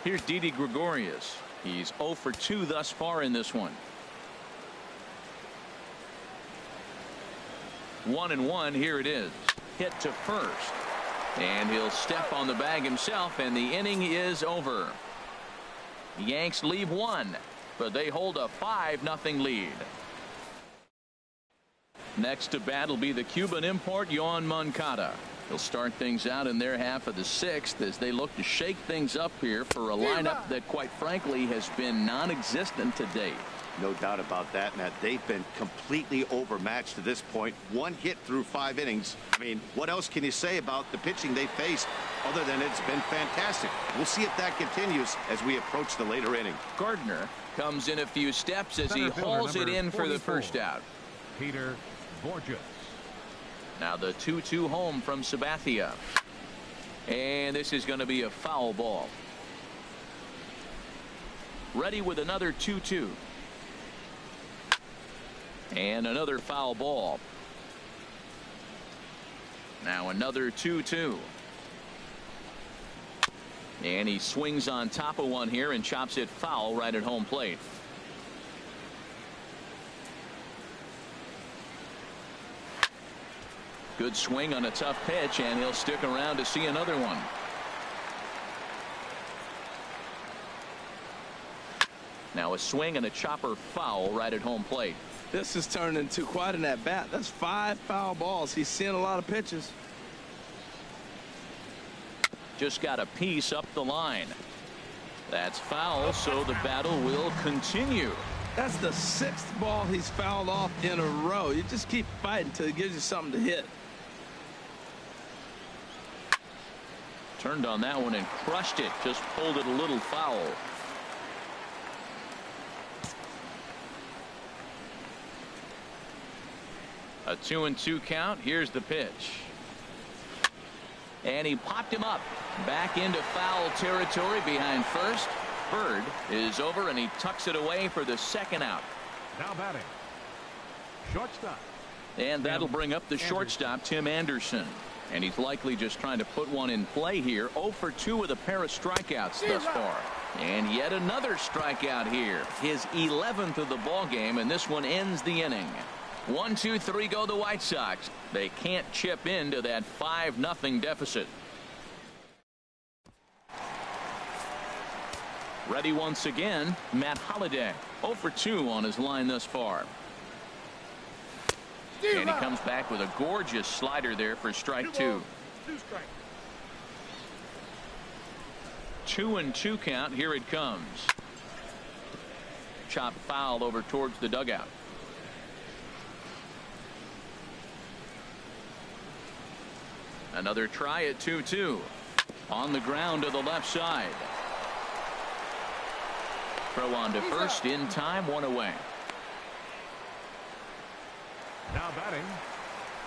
Speaker 1: Here's Didi Gregorius. He's 0 for 2 thus far in this one. 1-1. Here it is. Hit to first. And he'll step on the bag himself, and the inning is over. Yanks leave 1, but they hold a 5-0 lead. Next to bat will be the Cuban import, Yoan Moncada. He'll start things out in their half of the 6th as they look to shake things up here for a lineup that, quite frankly, has been non-existent to date.
Speaker 2: No doubt about that, Matt. They've been completely overmatched to this point. 1 hit through 5 innings. I mean, what else can you say about the pitching they faced other than it's been fantastic? We'll see if that continues as we approach the later inning.
Speaker 1: Gardner comes in a few steps as he hauls it in for the first out.
Speaker 4: Peter Borges.
Speaker 1: Now the 2-2 home from Sabathia. And this is going to be a foul ball. Ready with another 2-2. And another foul ball. Now another 2-2. And he swings on top of one here and chops it foul right at home plate. Good swing on a tough pitch, and he'll stick around to see another one. Now a swing and a chopper foul right at home plate.
Speaker 3: This has turned into quite an at-bat. That's 5 foul balls. He's seeing a lot of pitches.
Speaker 1: Just got a piece up the line. That's foul, so the battle will continue.
Speaker 3: That's the 6th ball he's fouled off in a row. You just keep fighting until he gives you something to hit.
Speaker 1: Turned on that one and crushed it. Just pulled it a little foul. A 2-2 count. Here's the pitch. And he popped him up. Back into foul territory behind first. Bird is over, and he tucks it away for the second out.
Speaker 4: Now batting, shortstop.
Speaker 1: And that'll bring up the shortstop, Tim Anderson. And he's likely just trying to put one in play here. 0 for 2 with a pair of strikeouts thus far. And yet another strikeout here. His 11th of the ball game, and this one ends the inning. 1-2-3 go the White Sox. They can't chip into that 5-0 deficit. Ready once again, Matt Holliday. 0 for 2 on his line thus far. And he comes back with a gorgeous slider there for strike 2. 2-2 count. Here it comes. Chop foul over towards the dugout. Another try at 2-2. On the ground to the left side. Throw on to first in time, 1 away.
Speaker 4: Now batting,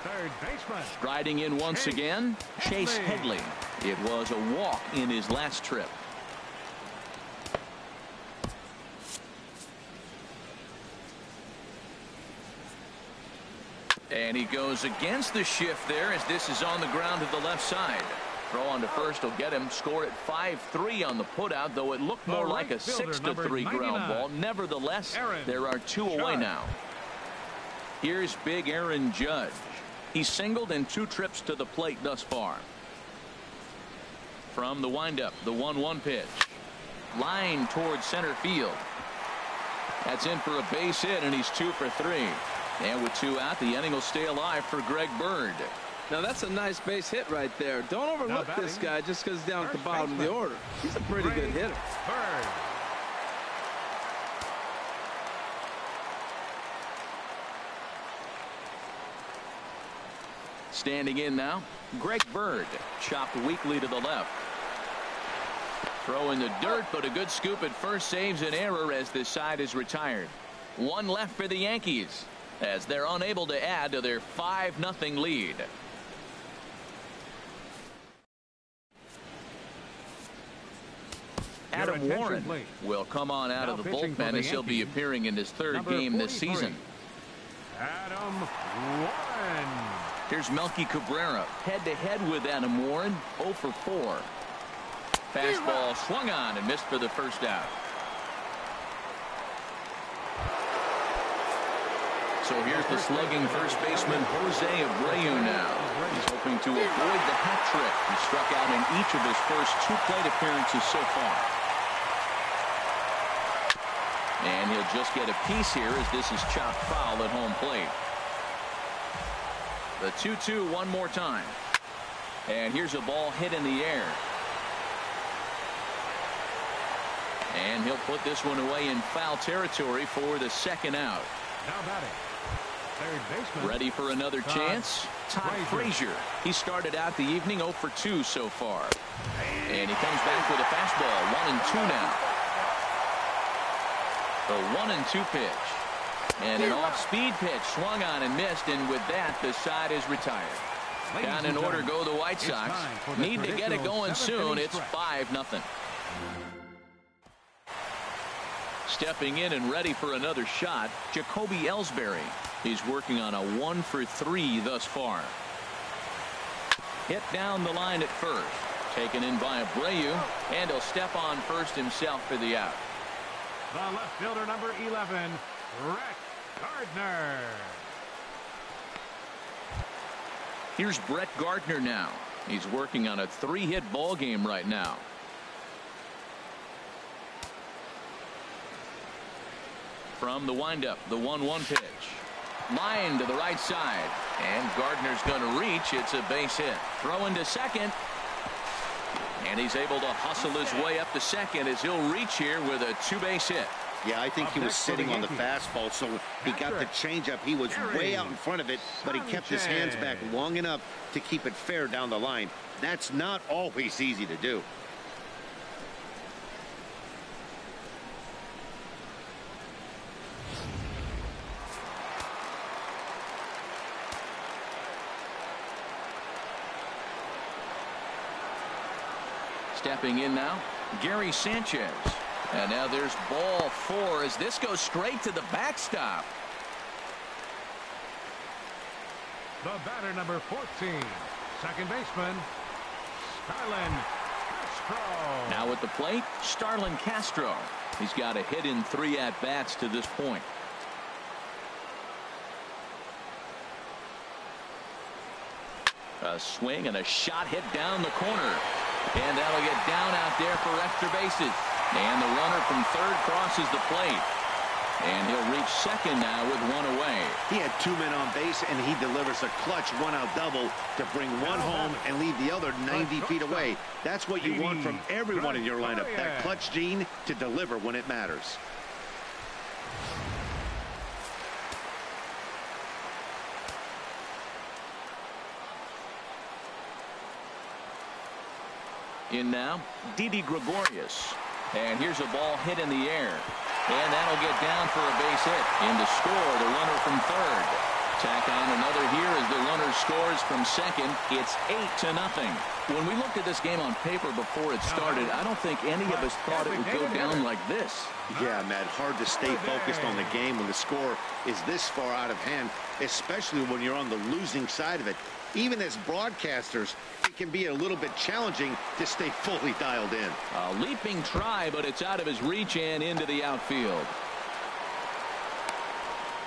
Speaker 4: third baseman.
Speaker 1: Striding in once again, Chase Headley. It was a walk in his last trip. And he goes against the shift there as this is on the ground to the left side. Throw on to first will get him. Score at 5-3 on the putout, though it looked more like a 6-3 ground ball. Nevertheless, there are 2 away now. Here's big Aaron Judge. He's singled in 2 trips to the plate thus far. From the windup, the 1-1 pitch. Line towards center field. That's in for a base hit, and he's 2 for 3. And with 2 out, the inning will stay alive for Greg Bird.
Speaker 3: Now that's a nice base hit right there. Don't overlook this guy just because he's down at the bottom of the order. He's a pretty good hitter.
Speaker 4: Bird.
Speaker 1: Standing in now, Greg Bird. Chopped weakly to the left. Throw in the dirt, but a good scoop at first saves an error as this side is retired. 1 left for the Yankees as they're unable to add to their 5-0 lead. Adam Warren will come on out of the bullpen as he'll be appearing in his 3rd game this season.
Speaker 4: Adam Warren.
Speaker 1: Here's Melky Cabrera head-to-head with Adam Warren, 0 for 4. Fastball swung on and missed for the first out. So here's the slugging first baseman Jose Abreu now. He's hoping to avoid the hat trick. He struck out in each of his first 2 plate appearances so far. And he'll just get a piece here as this is chopped foul at home plate. The 2-2 one more time. And here's a ball hit in the air. And he'll put this one away in foul territory for the 2nd out.
Speaker 4: Now batting, 3rd baseman.
Speaker 1: Ready for another chance? Todd Frazier. He started out the evening 0 for 2 so far. And he comes back with a fastball. 1-2 now. The 1-2 pitch. And an off-speed pitch swung on and missed, and with that, the side is retired. Down in order go the White Sox. Need to get it going soon. It's 5-0. Stepping in and ready for another shot, Jacoby Ellsbury. He's working on a 1 for 3 thus far. Hit down the line at first. Taken in by Abreu, and he'll step on first himself for the out.
Speaker 4: The left fielder, number 11, Brett Gardner.
Speaker 1: Here's Brett Gardner now. He's working on a 3-hit ball game right now. From the windup, the 1-1 pitch. Line to the right side. And Gardner's going to reach. It's a base hit. Throw into second. And he's able to hustle his way up to second as he'll reach here with a 2-base hit.
Speaker 2: Yeah, I think he was sitting on the fastball, so he got the changeup. He was way out in front of it, but he kept his hands back long enough to keep it fair down the line. That's not always easy to do.
Speaker 1: Stepping in now, Gary Sanchez. And now there's ball 4 as this goes straight to the backstop.
Speaker 4: The batter, number 14, 2nd baseman, Starlin Castro.
Speaker 1: Now at the plate, Starlin Castro. He's got a hit in 3 at-bats to this point. A swing and a shot hit down the corner. And that'll get down out there for extra bases. And the runner from 3rd crosses the plate. And he'll reach second now with 1 away.
Speaker 2: He had 2 men on base, and he delivers a clutch 1-out double to bring 1 home and leave the other 90 feet away. That's what you want from everyone in your lineup, that clutch gene to deliver when it matters.
Speaker 1: In now, Didi Gregorius. And here's a ball hit in the air. And that'll get down for a base hit. In to score, the runner from 3rd. Tack on another here as the runner scores from second. It's 8-0. When we looked at this game on paper before it started, I don't think any of us thought it would go down like this.
Speaker 2: Yeah, Matt, hard to stay focused on the game when the score is this far out of hand, especially when you're on the losing side of it. Even as broadcasters, it can be a little bit challenging to stay fully dialed in.
Speaker 1: A leaping try, but it's out of his reach and into the outfield.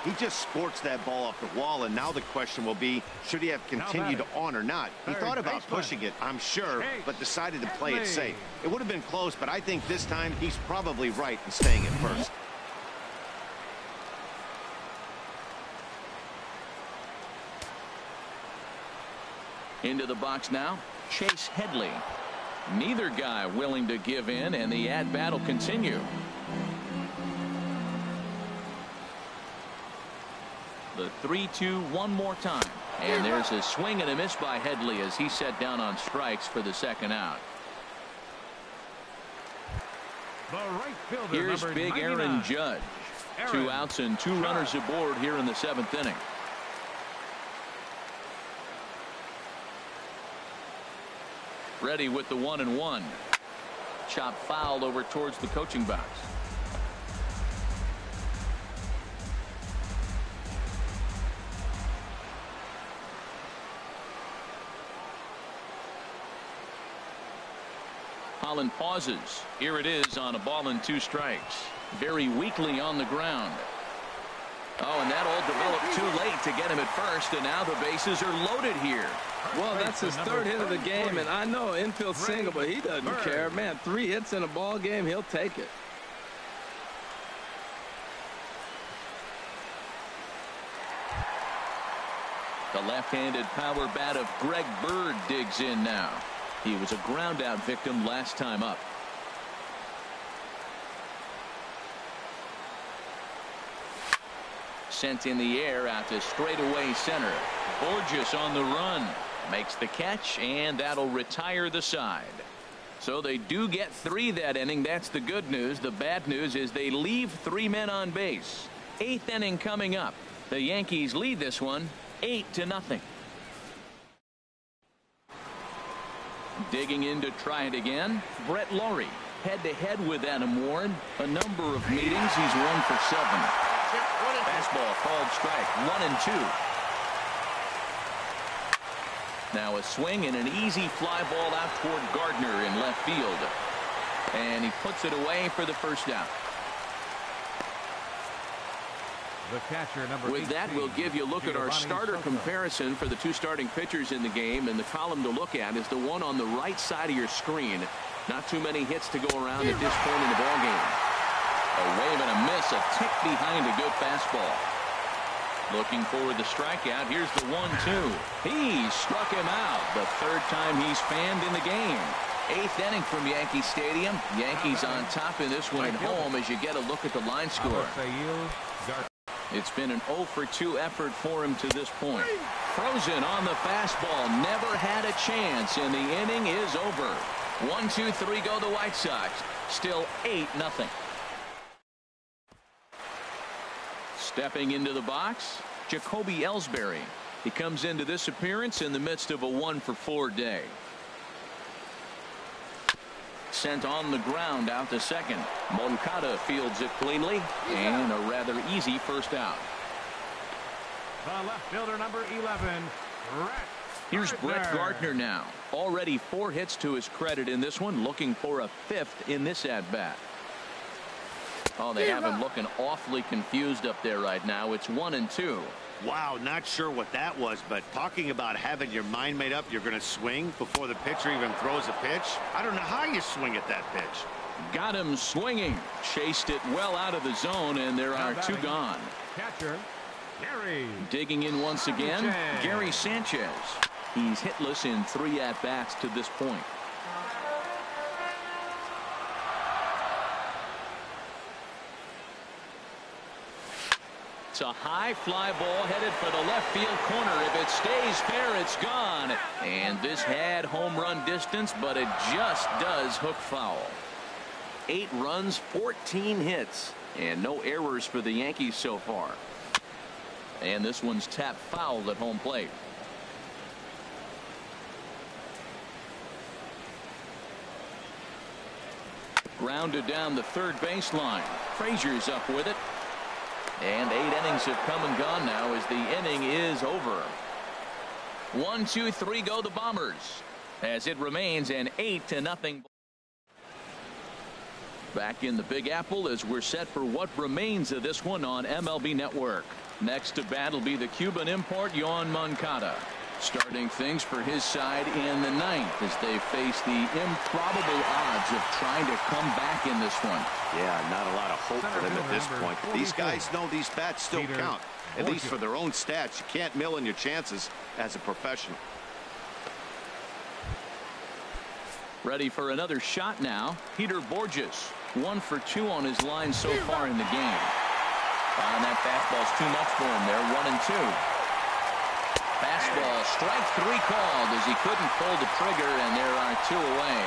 Speaker 2: He just sports that ball off the wall, and now the question will be, should he have continued on or not? He thought about pushing it, I'm sure, but decided to play it safe. It would have been close, but I think this time he's probably right in staying at first.
Speaker 1: Into the box now, Chase Headley. Neither guy willing to give in, and the at-bat will continue. The 3-2 one more time. And there's a swing and a miss by Headley as he set down on strikes for the second out. Here's big Aaron Judge. 2 outs and 2 runners aboard here in the 7th inning. Ready with the 1-1. Chop foul over towards the coaching box. Holland pauses. Here it is on a ball and 2 strikes. Very weakly on the ground. Oh, and that all developed too late to get him at first, and now the bases are loaded here.
Speaker 3: Well, that's his 3rd hit of the game, and I know infield single, but he doesn't care. Man, 3 hits in a ball game, he'll take it.
Speaker 1: The left-handed power bat of Greg Bird digs in now. He was a ground-out victim last time up. Sent in the air out to straightaway center. Borges on the run. Makes the catch, and that'll retire the side. So they do get 3 that inning. That's the good news. The bad news is they leave 3 men on base. 8th inning coming up. The Yankees lead this one 8-0. Digging in to try it again, Brett Laurie. Head-to-head with Adam Warren. A number of meetings. He's 1 for 7. Fastball called strike. 1-2. Now a swing and an easy fly ball out toward Gardner in left field. And he puts it away for the first out.
Speaker 4: The catcher, number
Speaker 1: With that,
Speaker 4: 18,
Speaker 1: we'll give you a look at our starter comparison for the 2 starting pitchers in the game. And the column to look at is the one on the right side of your screen. Not too many hits to go around at this point in the ballgame. A wave and a miss, a tick behind a good fastball. Looking for the strikeout. Here's the 1-2. He struck him out. The 3rd time he's fanned in the game. 8th inning from Yankee Stadium. Yankees on top in this one at home as you get a look at the line score. It's been an 0 for 2 effort for him to this point. Frozen on the fastball. Never had a chance, and the inning is over. 1-2-3 go the White Sox. Still 8-0. Stepping into the box, Jacoby Ellsbury. He comes into this appearance in the midst of a 1 for 4 day. Sent on the ground out to second. Moncada fields it cleanly, and a rather easy first out.
Speaker 4: The left fielder, number 11,
Speaker 1: Here's Brett Gardner now. Already 4 hits to his credit in this one, looking for a 5th in this at-bat. Oh, they have him looking awfully confused up there right now. It's 1-2.
Speaker 2: Wow, not sure what that was, but talking about having your mind made up you're going to swing before the pitcher even throws a pitch. I don't know how you swing at that pitch.
Speaker 1: Got him swinging. Chased it well out of the zone, and there are 2 gone.
Speaker 4: Catcher, Gary.
Speaker 1: Digging in once again, Gary Sanchez. He's hitless in 3 at-bats to this point. It's a high fly ball headed for the left field corner. If it stays fair, it's gone. And this had home run distance, but it just does hook foul. 8 runs, 14 hits, and no errors for the Yankees so far. And this one's tapped foul at home plate. Grounded down the third baseline. Frazier's up with it. And 8 innings have come and gone now as the inning is over. 1, 2, 3 go the Bombers as it remains an 8-0. Back in the Big Apple as we're set for what remains of this one on MLB Network. Next to bat will be the Cuban import Yoan Moncada. Starting things for his side in the 9th as they face the improbable odds of trying to come back in this one.
Speaker 2: Yeah, not a lot of hope for them at this point. But these guys know these bats still count. At least for their own stats. You can't mill in your chances as a professional.
Speaker 1: Ready for another shot now. Peter Borges, 1 for 2 on his line so far in the game. And that fastball's too much for him there. 1 and 2. Fastball, strike 3 called as he couldn't pull the trigger, and there are 2 away.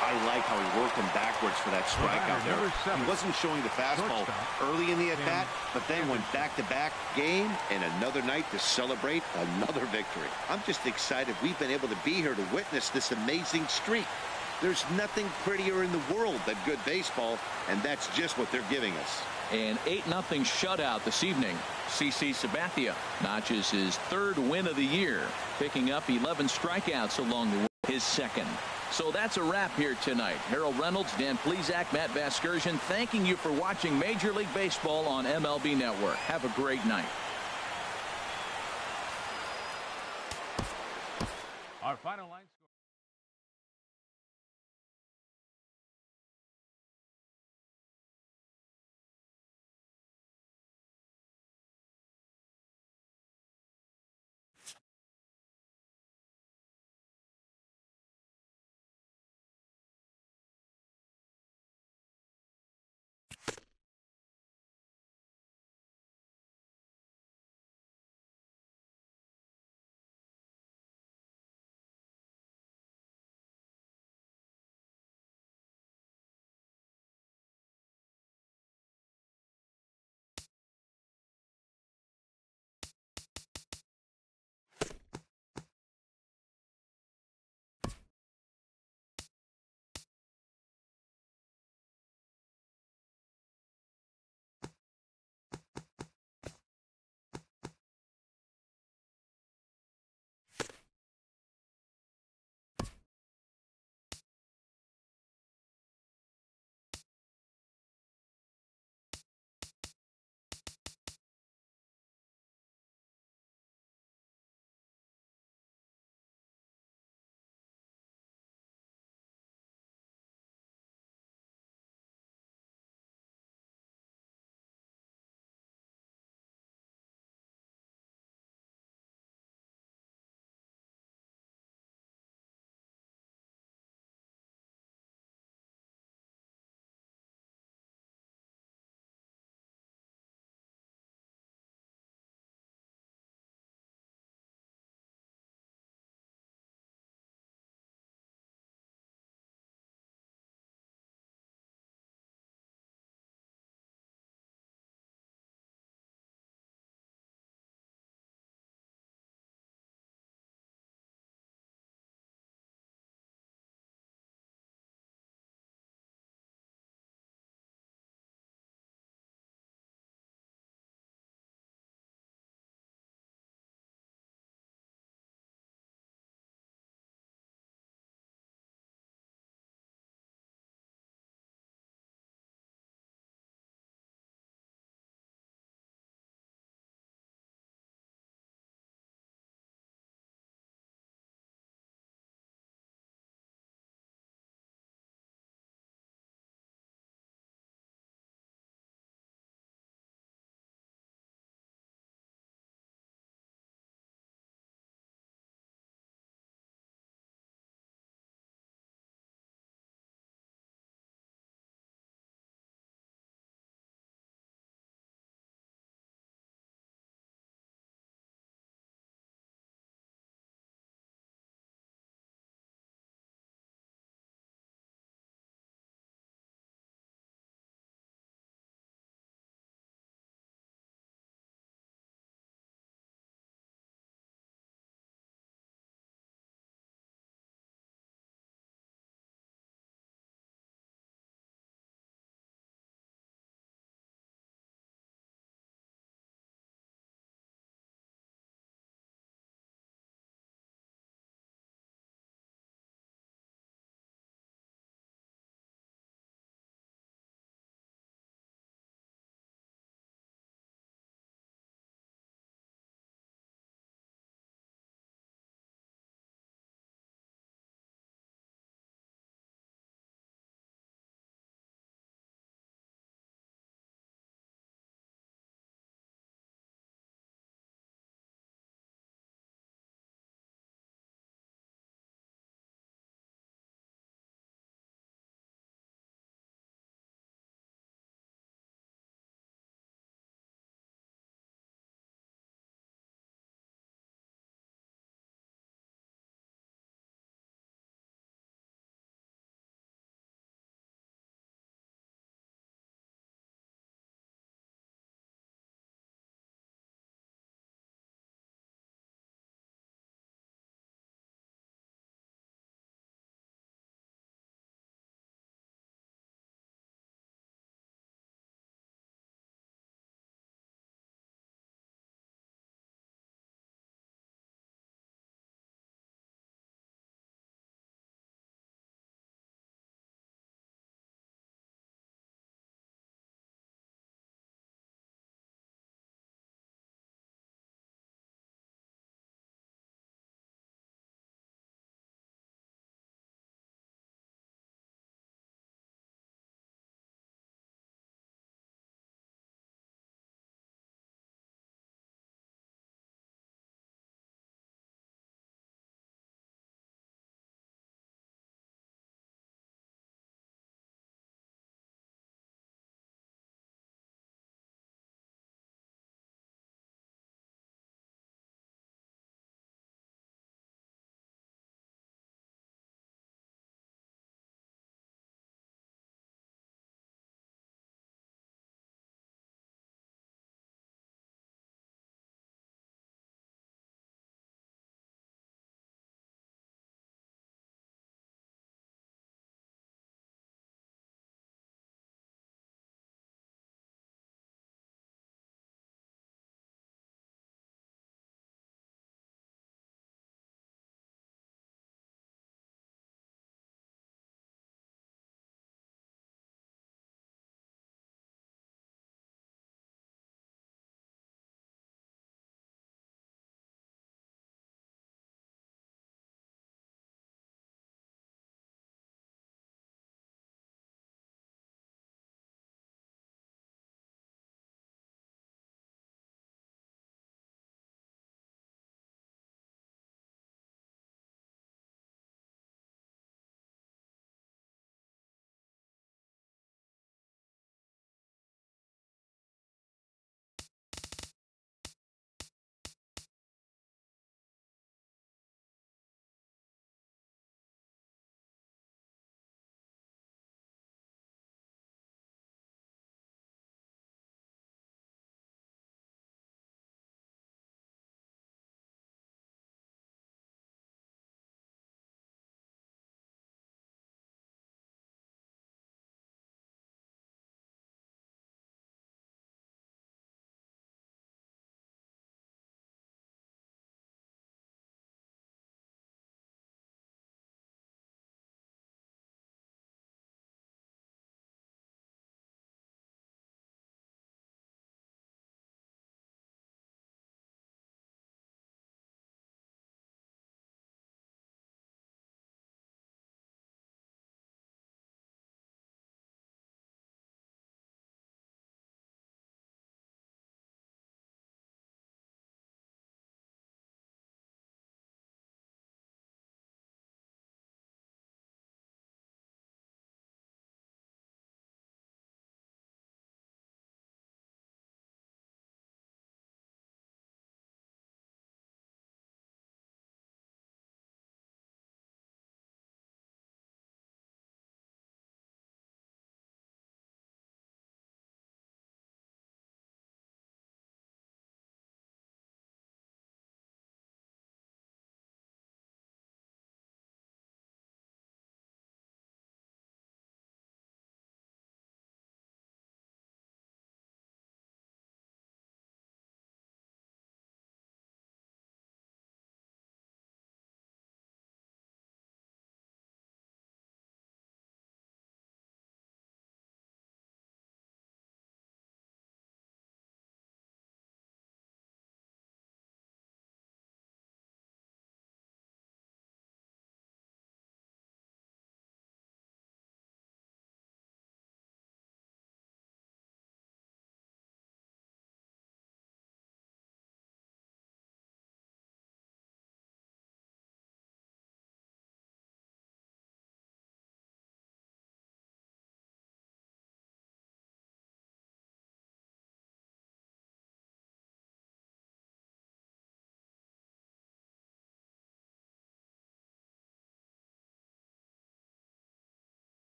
Speaker 2: I like how he worked him backwards for that strikeout there. He wasn't showing the fastball early in the at-bat, but then went back-to-back game and another night to celebrate another victory. I'm just excited we've been able to be here to witness this amazing streak. There's nothing prettier in the world than good baseball, and that's just what they're giving us.
Speaker 1: An 8-0 shutout this evening. CC Sabathia notches his 3rd win of the year, picking up 11 strikeouts along the way, his 2nd. So that's a wrap here tonight. Harold Reynolds, Dan Plesac, Matt Vasgersian, thanking you for watching Major League Baseball on MLB Network. Have a great night.
Speaker 4: Our final line.